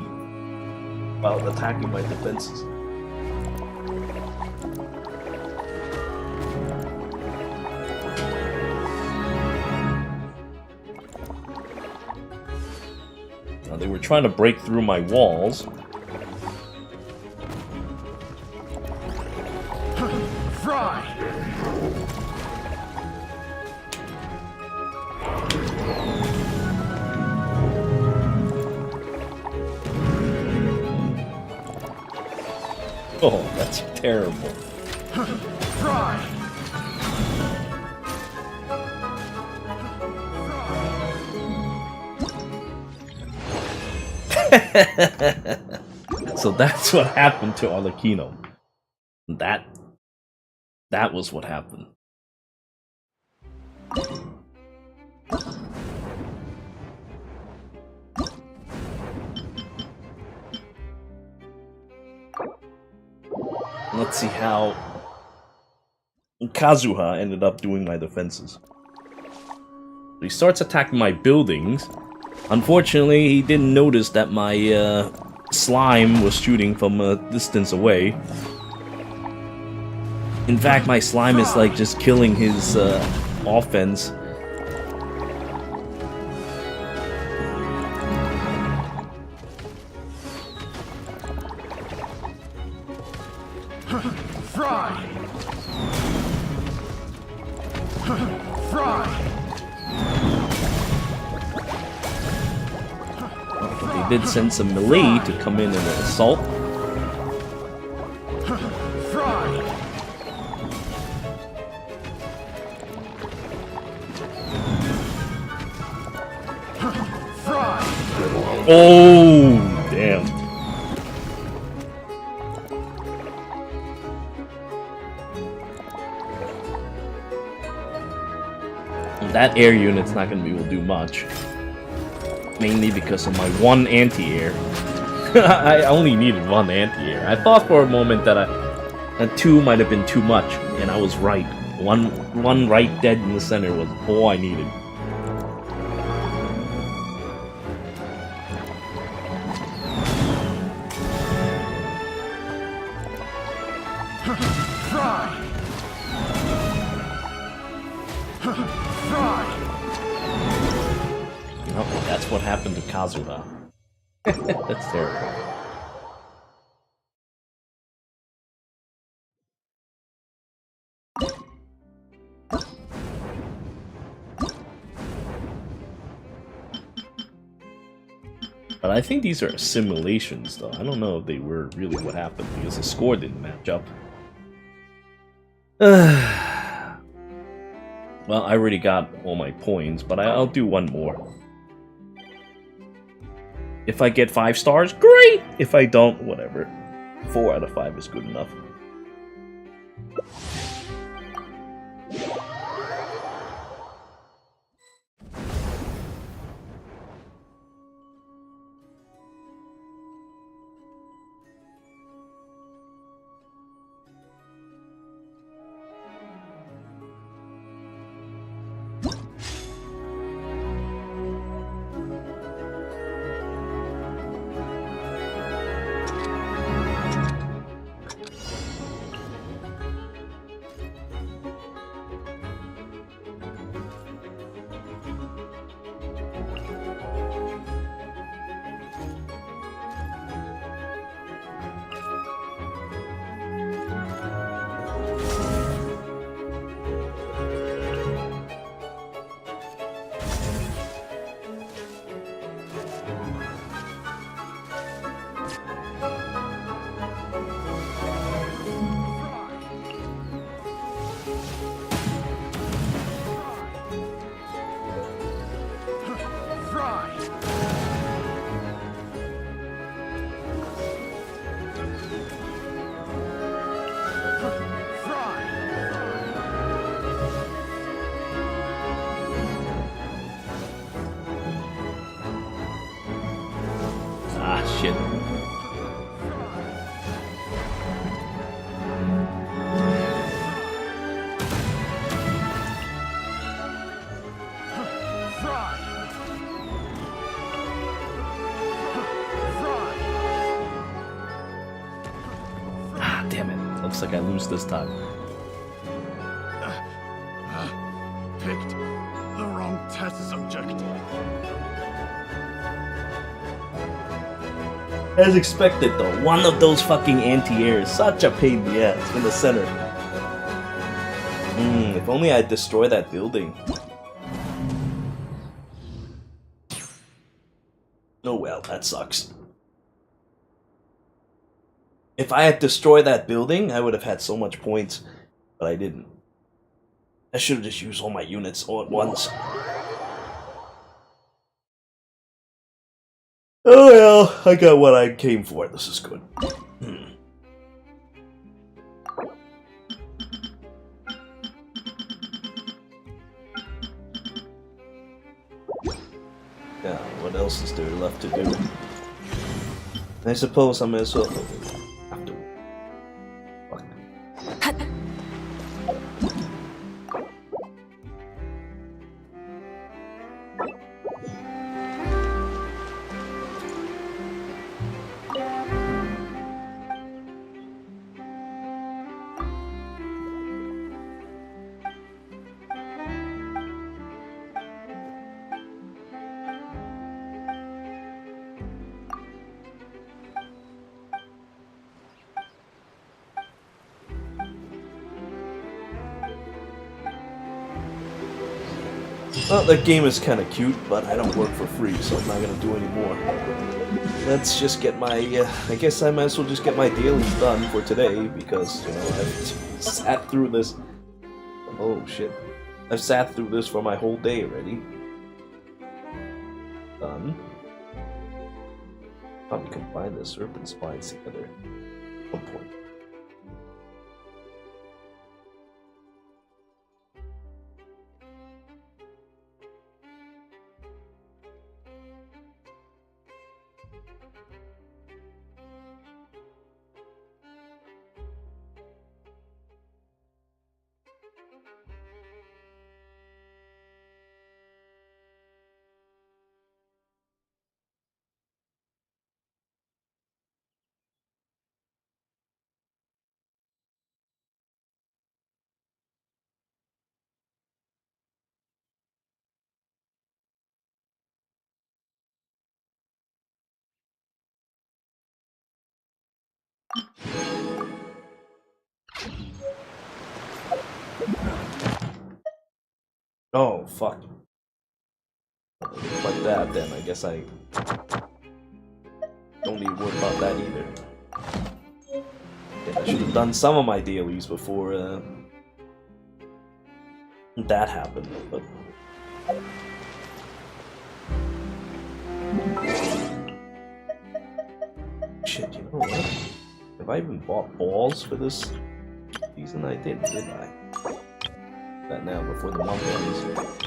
while attacking my defenses? Now, they were trying to break through my walls. Fry! Oh, that's terrible. Fry! So that's what happened to Arlecchino. That was what happened. Let's see how Kazuha ended up doing my defenses. He starts attacking my buildings. Unfortunately, he didn't notice that my slime was shooting from a distance away. In fact, my slime is like just killing his offense. Fry! Fry! They did send some melee to come in and assault. Fry! Fry! Oh, damn. That air unit's not going to be able to do much. Mainly because of my one anti-air. I only needed one anti-air. I thought for a moment that 2 might have been too much, and I was right. One right dead in the center was all I needed. Fry! Fry! Oh, that's what happened to Kazuha. That's terrible. But I think these are simulations, though. I don't know if they were really what happened, because the score didn't match up. Well, I already got all my points, but I'll do one more. If I get 5 stars, great! If I don't, whatever. 4 out of 5 is good enough. Looks like I lose this time. Picked the wrong test subject. As expected though, one of those fucking anti-airs. Such a pain in the ass in the center. If only I'd destroy that building. Oh well, that sucks. If I had destroyed that building, I would have had so much points, but I didn't. I should have just used all my units all at once. Oh well, I got what I came for. This is good. Yeah, what else is there left to do? I suppose I may as well have to. Fuck. Well, that game is kind of cute, but I don't work for free, so I'm not gonna do any more. Let's just get my, I guess I might as well just get my dailies done for today, because, you know, I've sat through this. Oh shit. I've sat through this for my whole day already. Done. Probably combine the serpent spines together at one point. Oh, fuck. Like that, then I guess I don't need to worry about that either. Yeah, I should have done some of my dailies before that happened, but... Shit, you know what? Have I even bought balls for this season? I didn't I? That now before the month ends.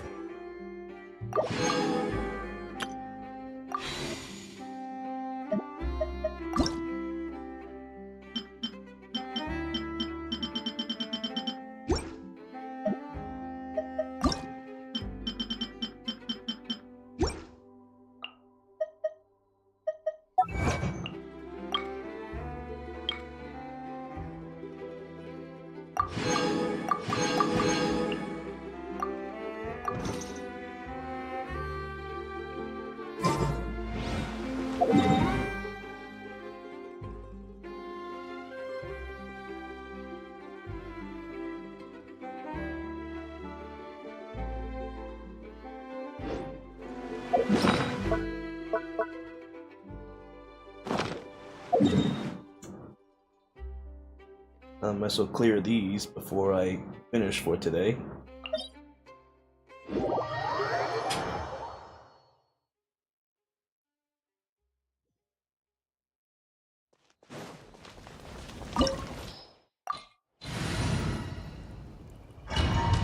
I might as well clear these before I finish for today.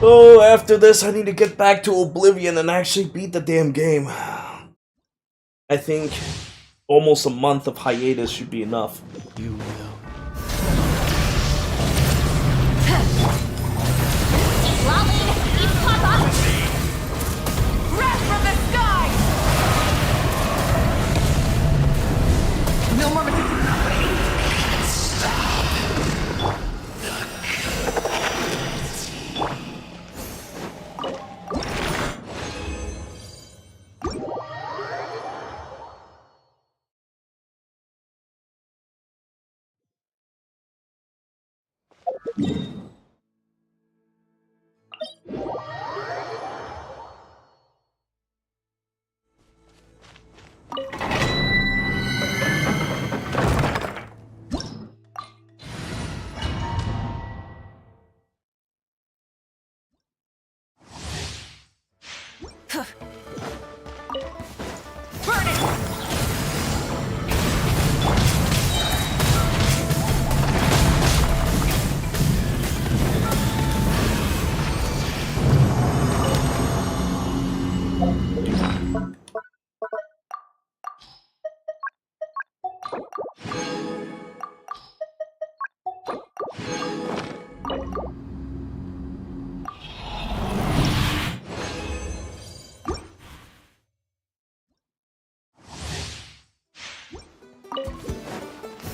Oh, after this I need to get back to Oblivion and actually beat the damn game. I think almost a month of hiatus should be enough. You will.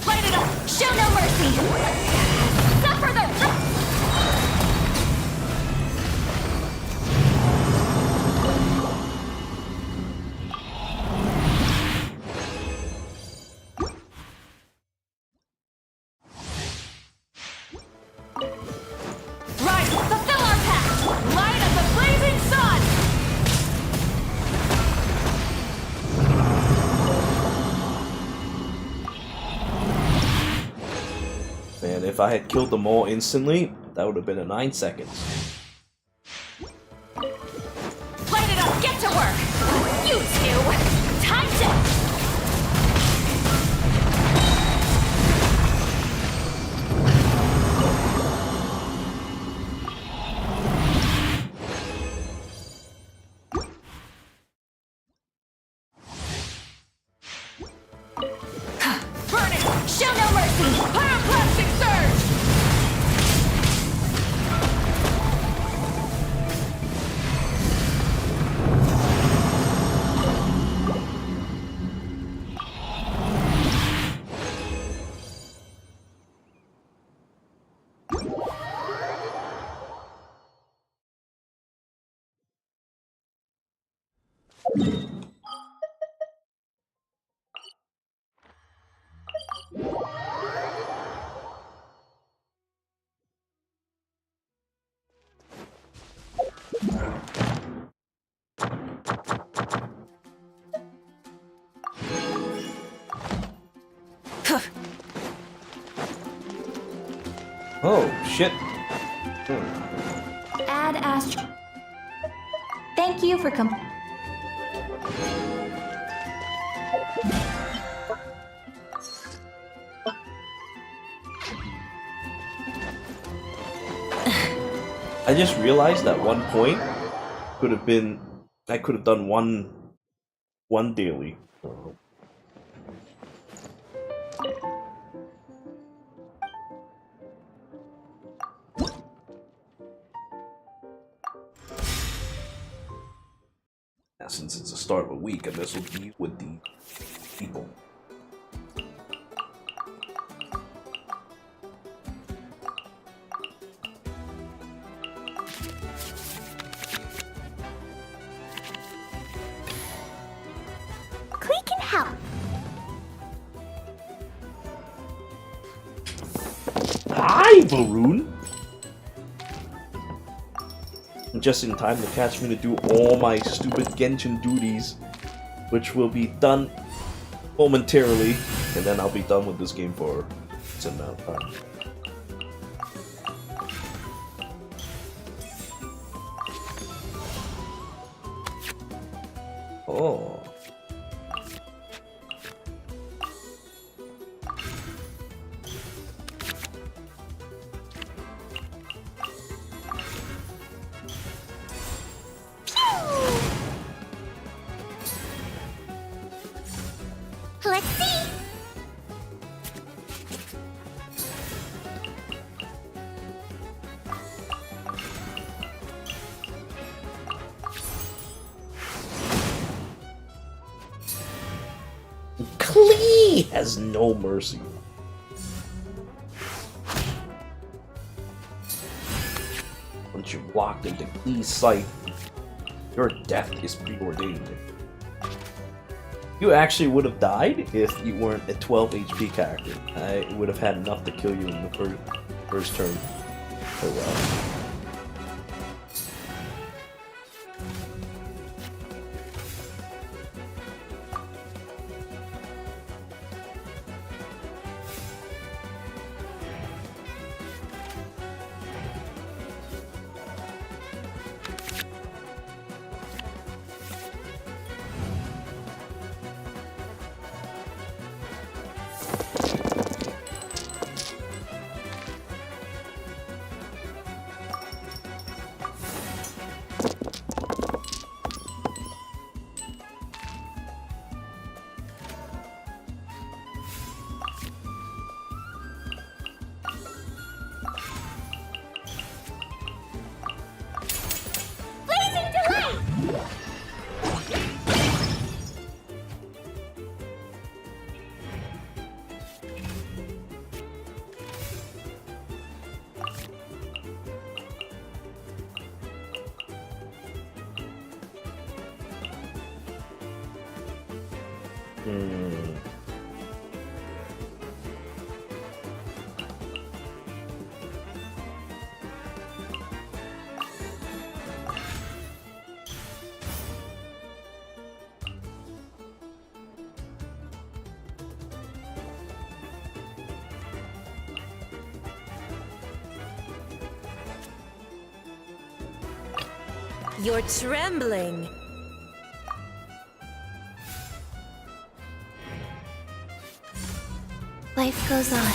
Light it up! Show no mercy! Suffer the... Rise! Fulfill our path! Light up the blazing sun! Man, if I had killed them all instantly, that would have been a 9 seconds. Light it up! Get to work! You two! Time to... Burn it! Show no mercy! Pyroclastic surge! Oh, shit. Add Astro. Thank you for I just realized at one point could have been I could have done one daily. Now, since it's the start of a week, and this will be with the people. Click and help. Hi, Varun! Just in time to catch me to do all my stupid Genshin duties, which will be done momentarily, and then I'll be done with this game for some amount of time. Oh. Let's see. Klee has no mercy. Once you're locked into Klee's sight, your death is preordained. You actually would have died if you weren't a 12 HP character. I would have had enough to kill you in the first turn. Oh well. Blazing delight! You're trembling. Life goes on.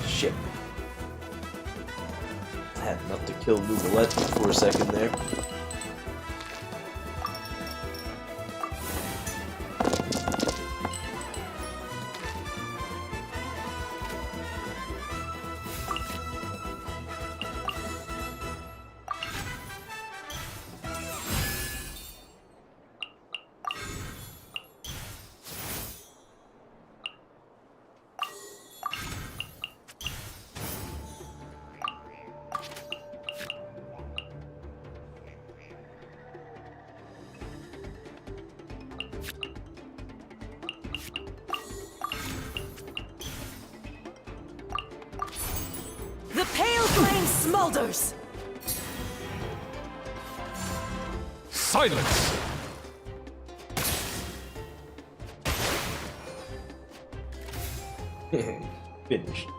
Shit. I had enough to kill Nubalette for a second there. The pale flame smolders. Silence! Finished.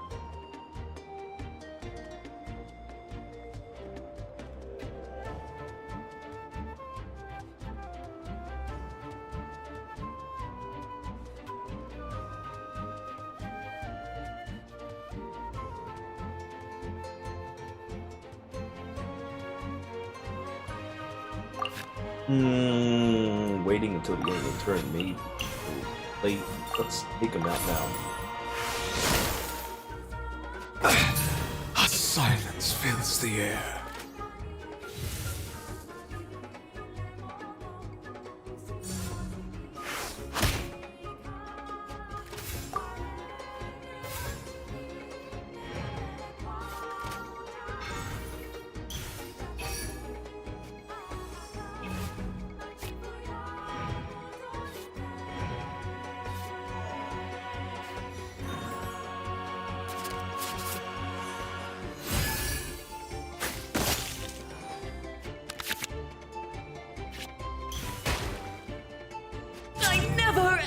Waiting until the end of the turn, maybe. Late. Let's take him out now. A silence fills the air.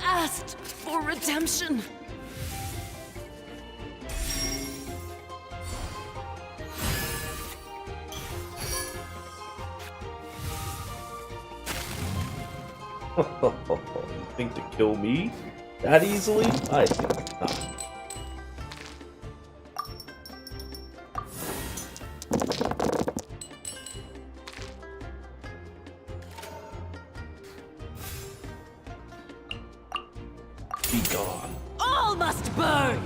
Asked for redemption. You think to kill me that easily? I think not. All must burn.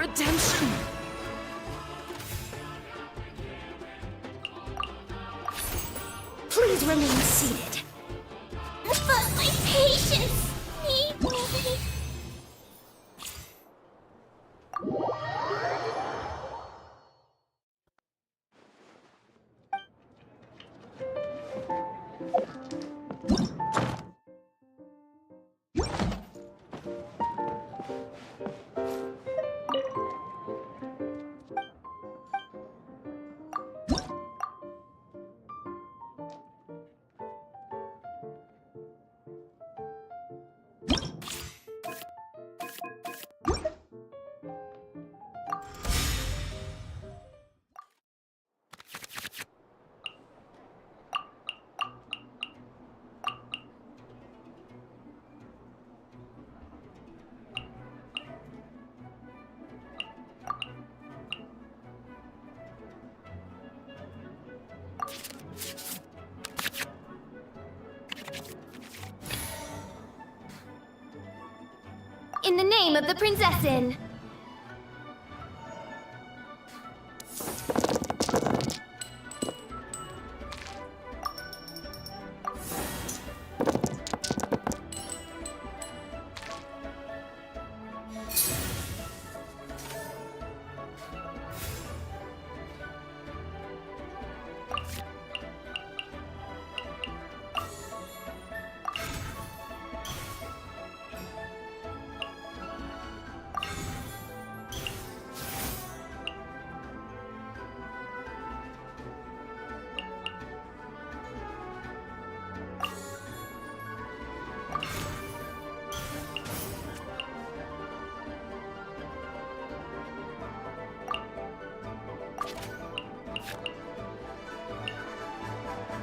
redemption. Please remain seated. But my patience need me. In the name of the Prinzessin!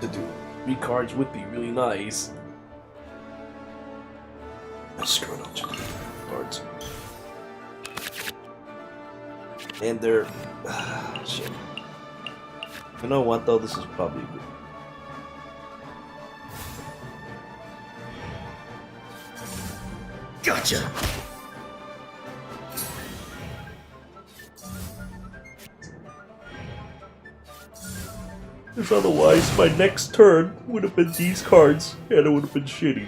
To do 3 cards would be really nice. I screwed up just cards. And they're shit. You know what though? This is probably good. Gotcha. Because otherwise, my next turn would have been these cards, and it would have been shitty.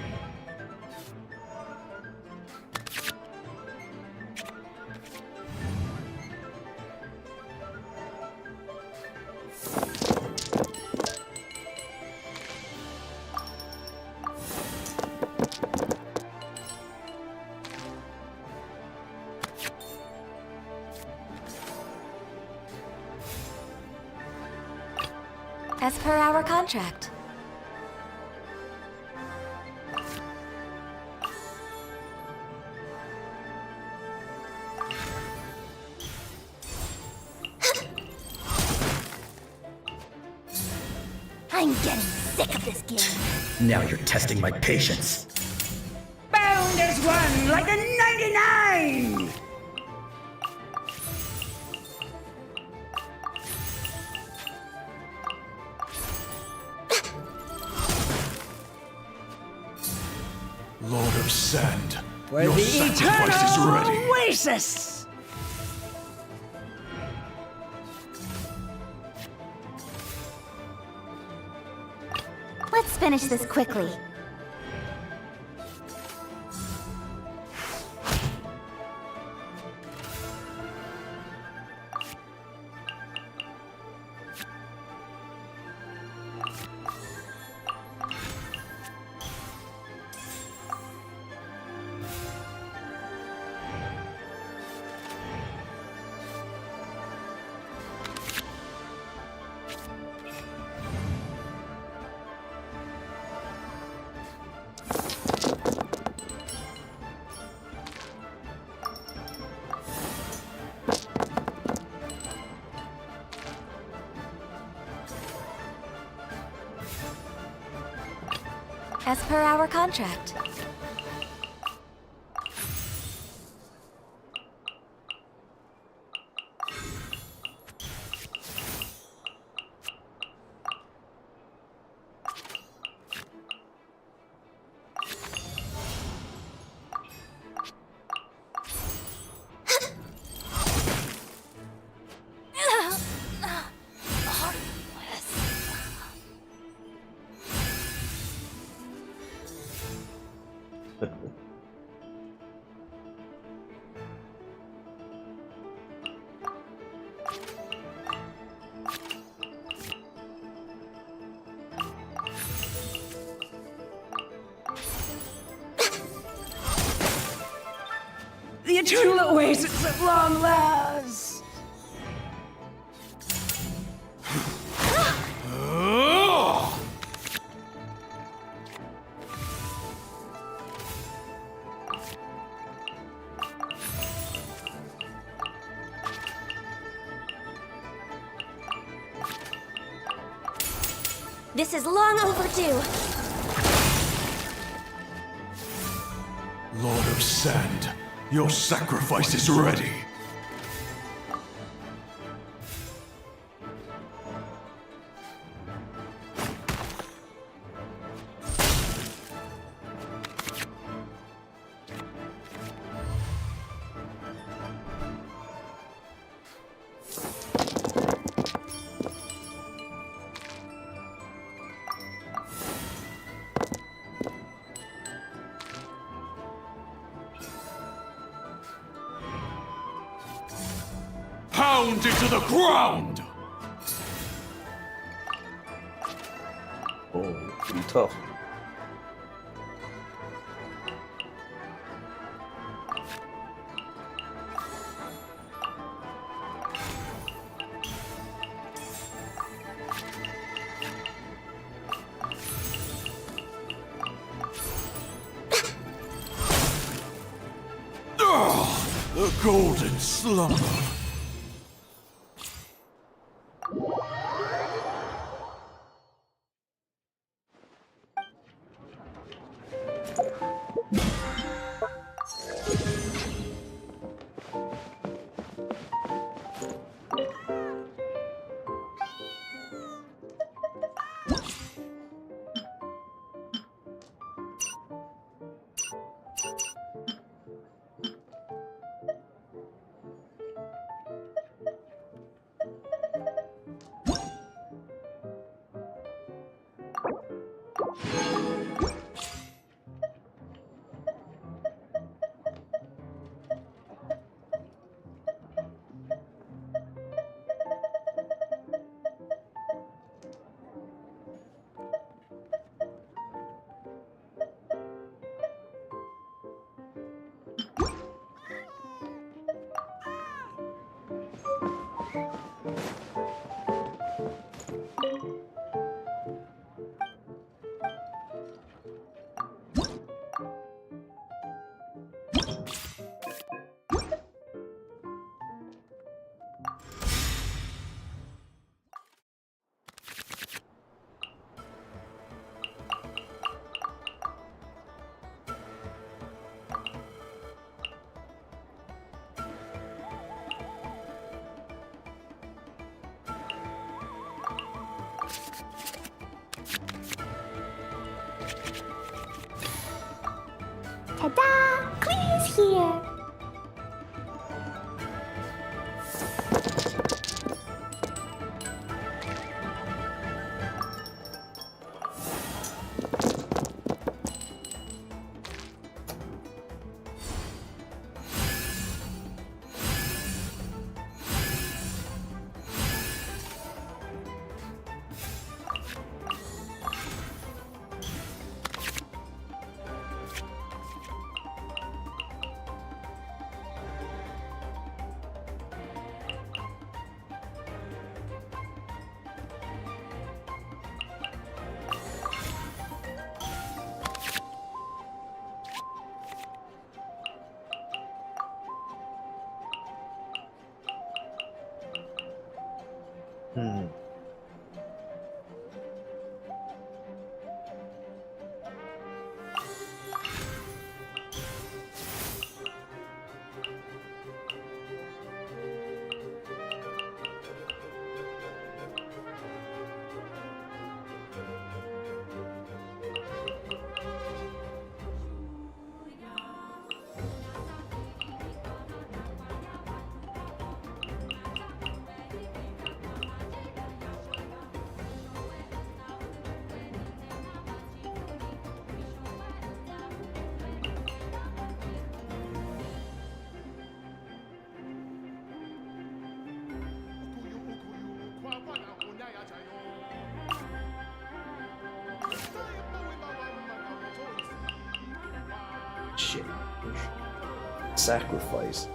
As per our contract. I'm getting sick of this game. Now you're testing my patience. Bound as one, like a 99! Lord of Sand, For your the sacrifice is ready. eternal oasis! Let's finish this quickly. As per our contract. The eternal oasis at long last! This is long overdue. Lord of Sand, your sacrifice is ready. Pound into the ground! Oh, pretty tough. The golden slumber. Ta-da! Clee's here! shit. Sacrifice.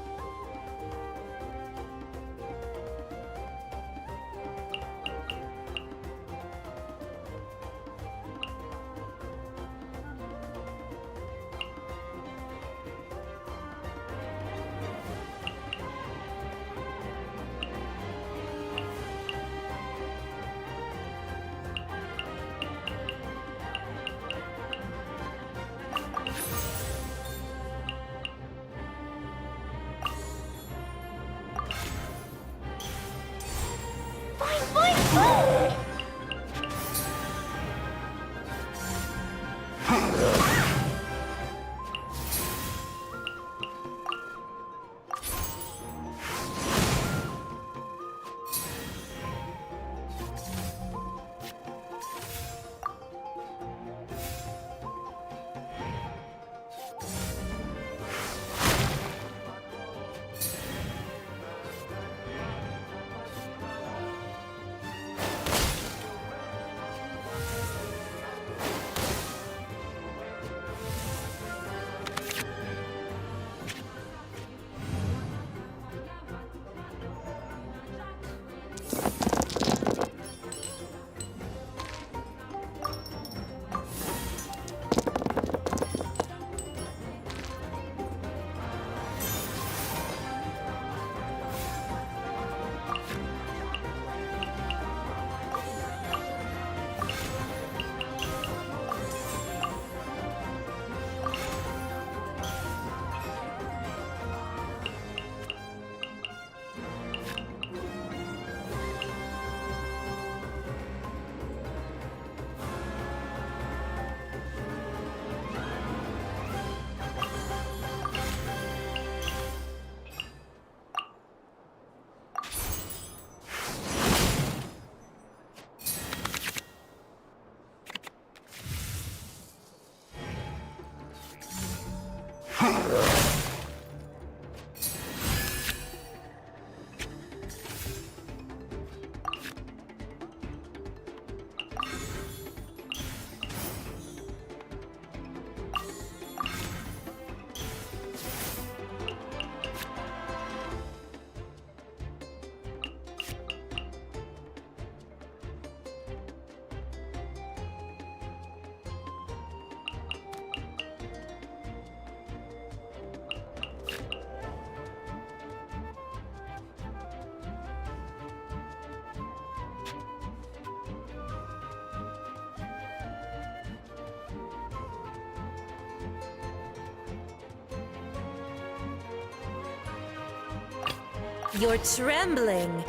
You're trembling.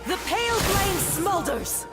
The pale flame smolders.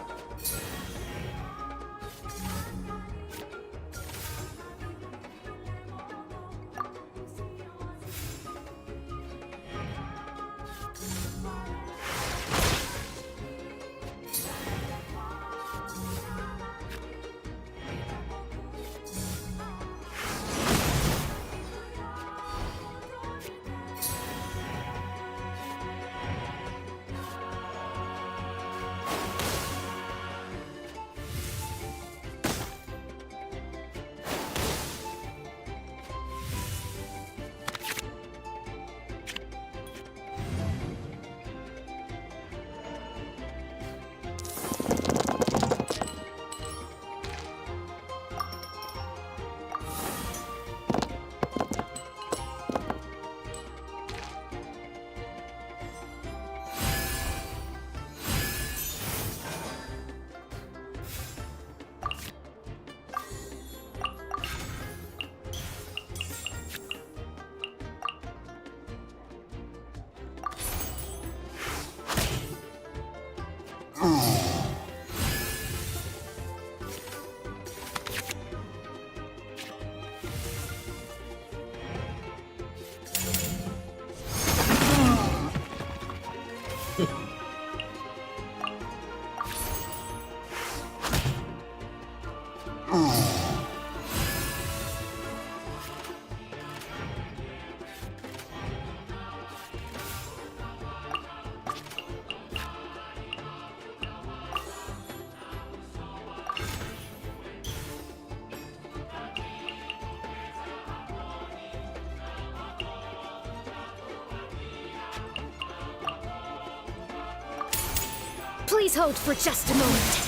Please hold for just a moment.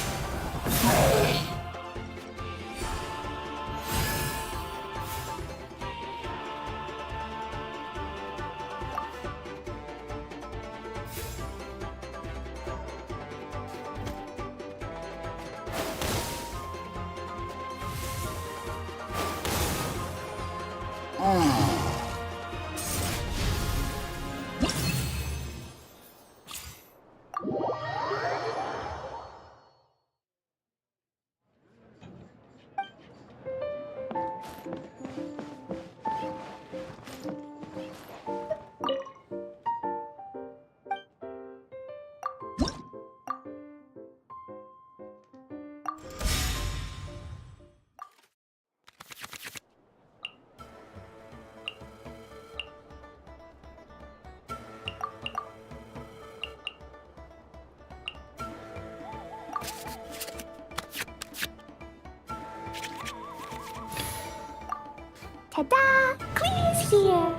Ta-da! Clee's here!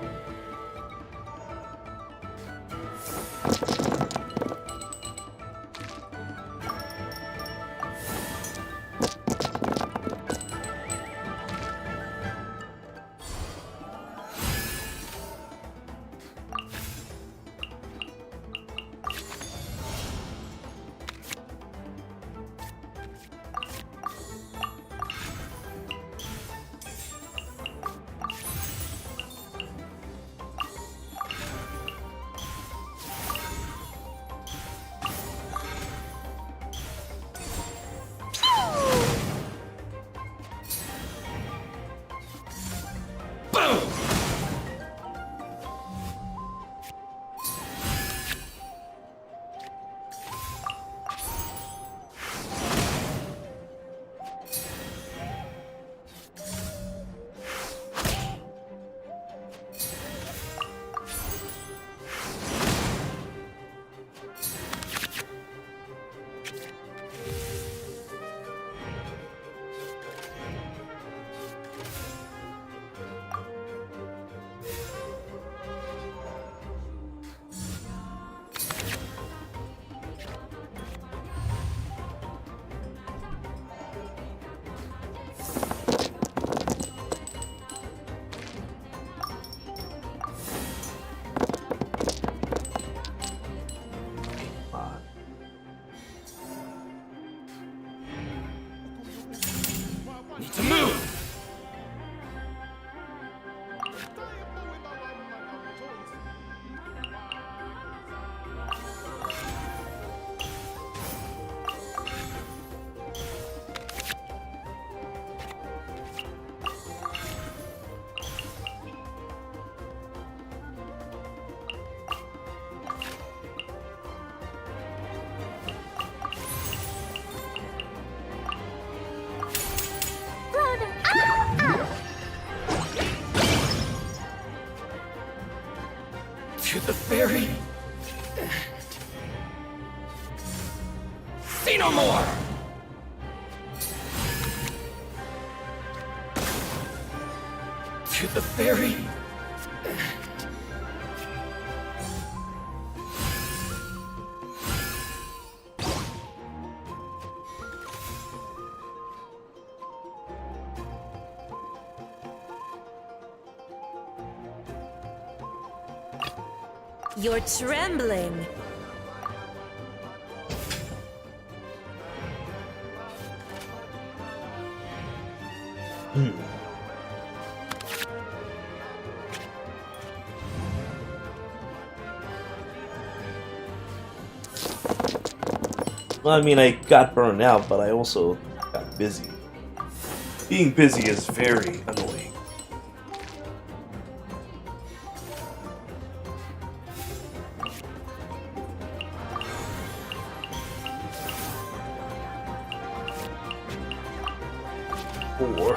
To move! To the ferry. See no more. To the ferry. You're trembling. Well, I mean, I got burned out, but I also got busy. Being busy is very annoying. Or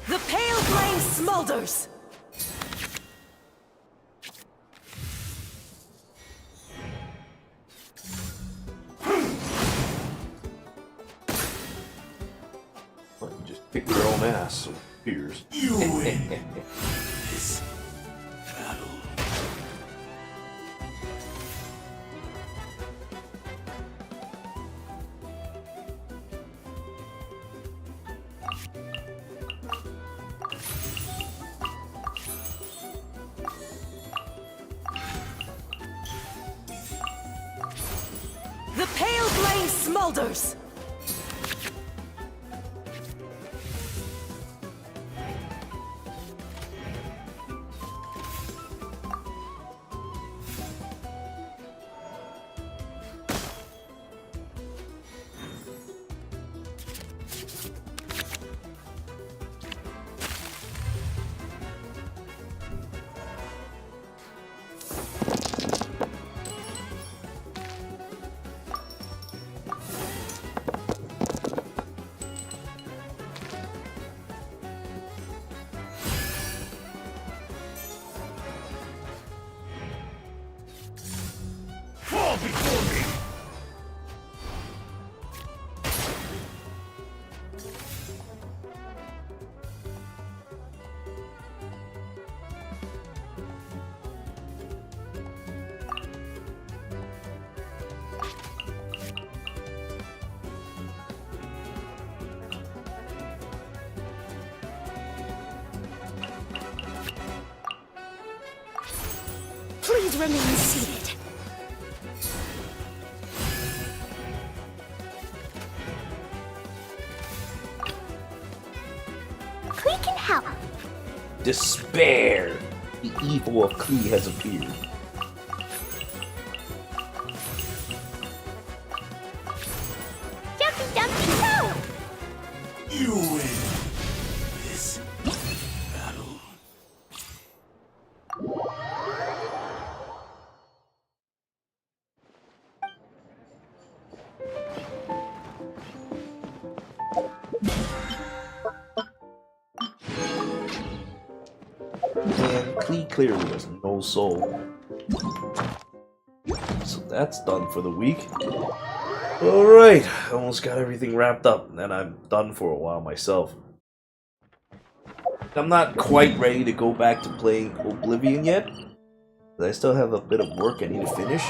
The pale smolders! Well, you just kick your own ass, so it appears. You win this battle. The pale flame smolders! Fall before me! Please remain seated. We can help. Despair! The evil of Klee has appeared. Jumpy, jumpy, go! You win this battle. And Klee clearly has no soul. So that's done for the week. Alright, almost got everything wrapped up, and I'm done for a while myself. I'm not quite ready to go back to playing Oblivion yet. I still have a bit of work I need to finish.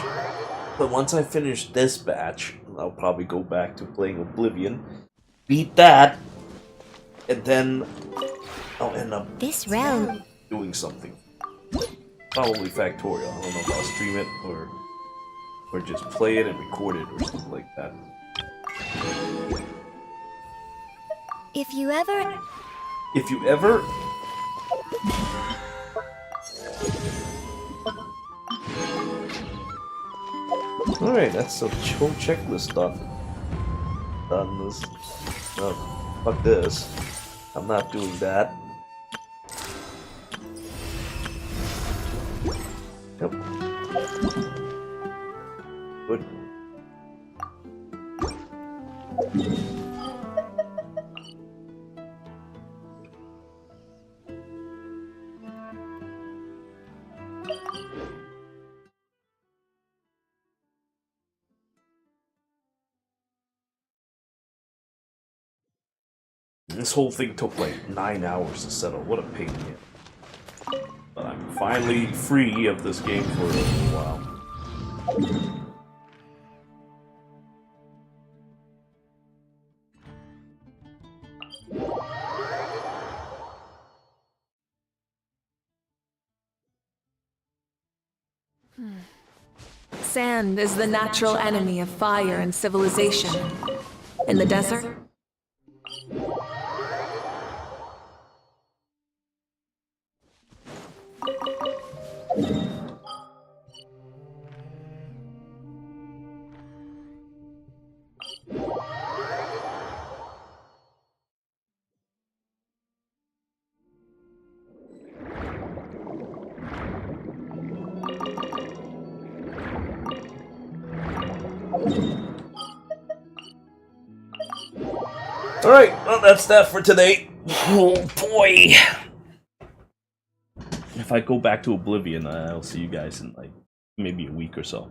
But once I finish this batch, I'll probably go back to playing Oblivion, beat that, and then I'll end up This round doing something. Probably Factorial. I don't know if I'll stream it or just play it and record it or something like that. If you ever... Alright, that's the whole checklist done. Done this. Oh, fuck this. I'm not doing that. Yep. Good. This whole thing took like 9 hours to settle. What a pain in the ass. But I'm finally free of this game for a little while. Sand is the natural enemy of fire and civilization. In the desert, Alright, well that's that for today. Oh boy. if I go back to Oblivion, I'll see you guys in like maybe a week or so.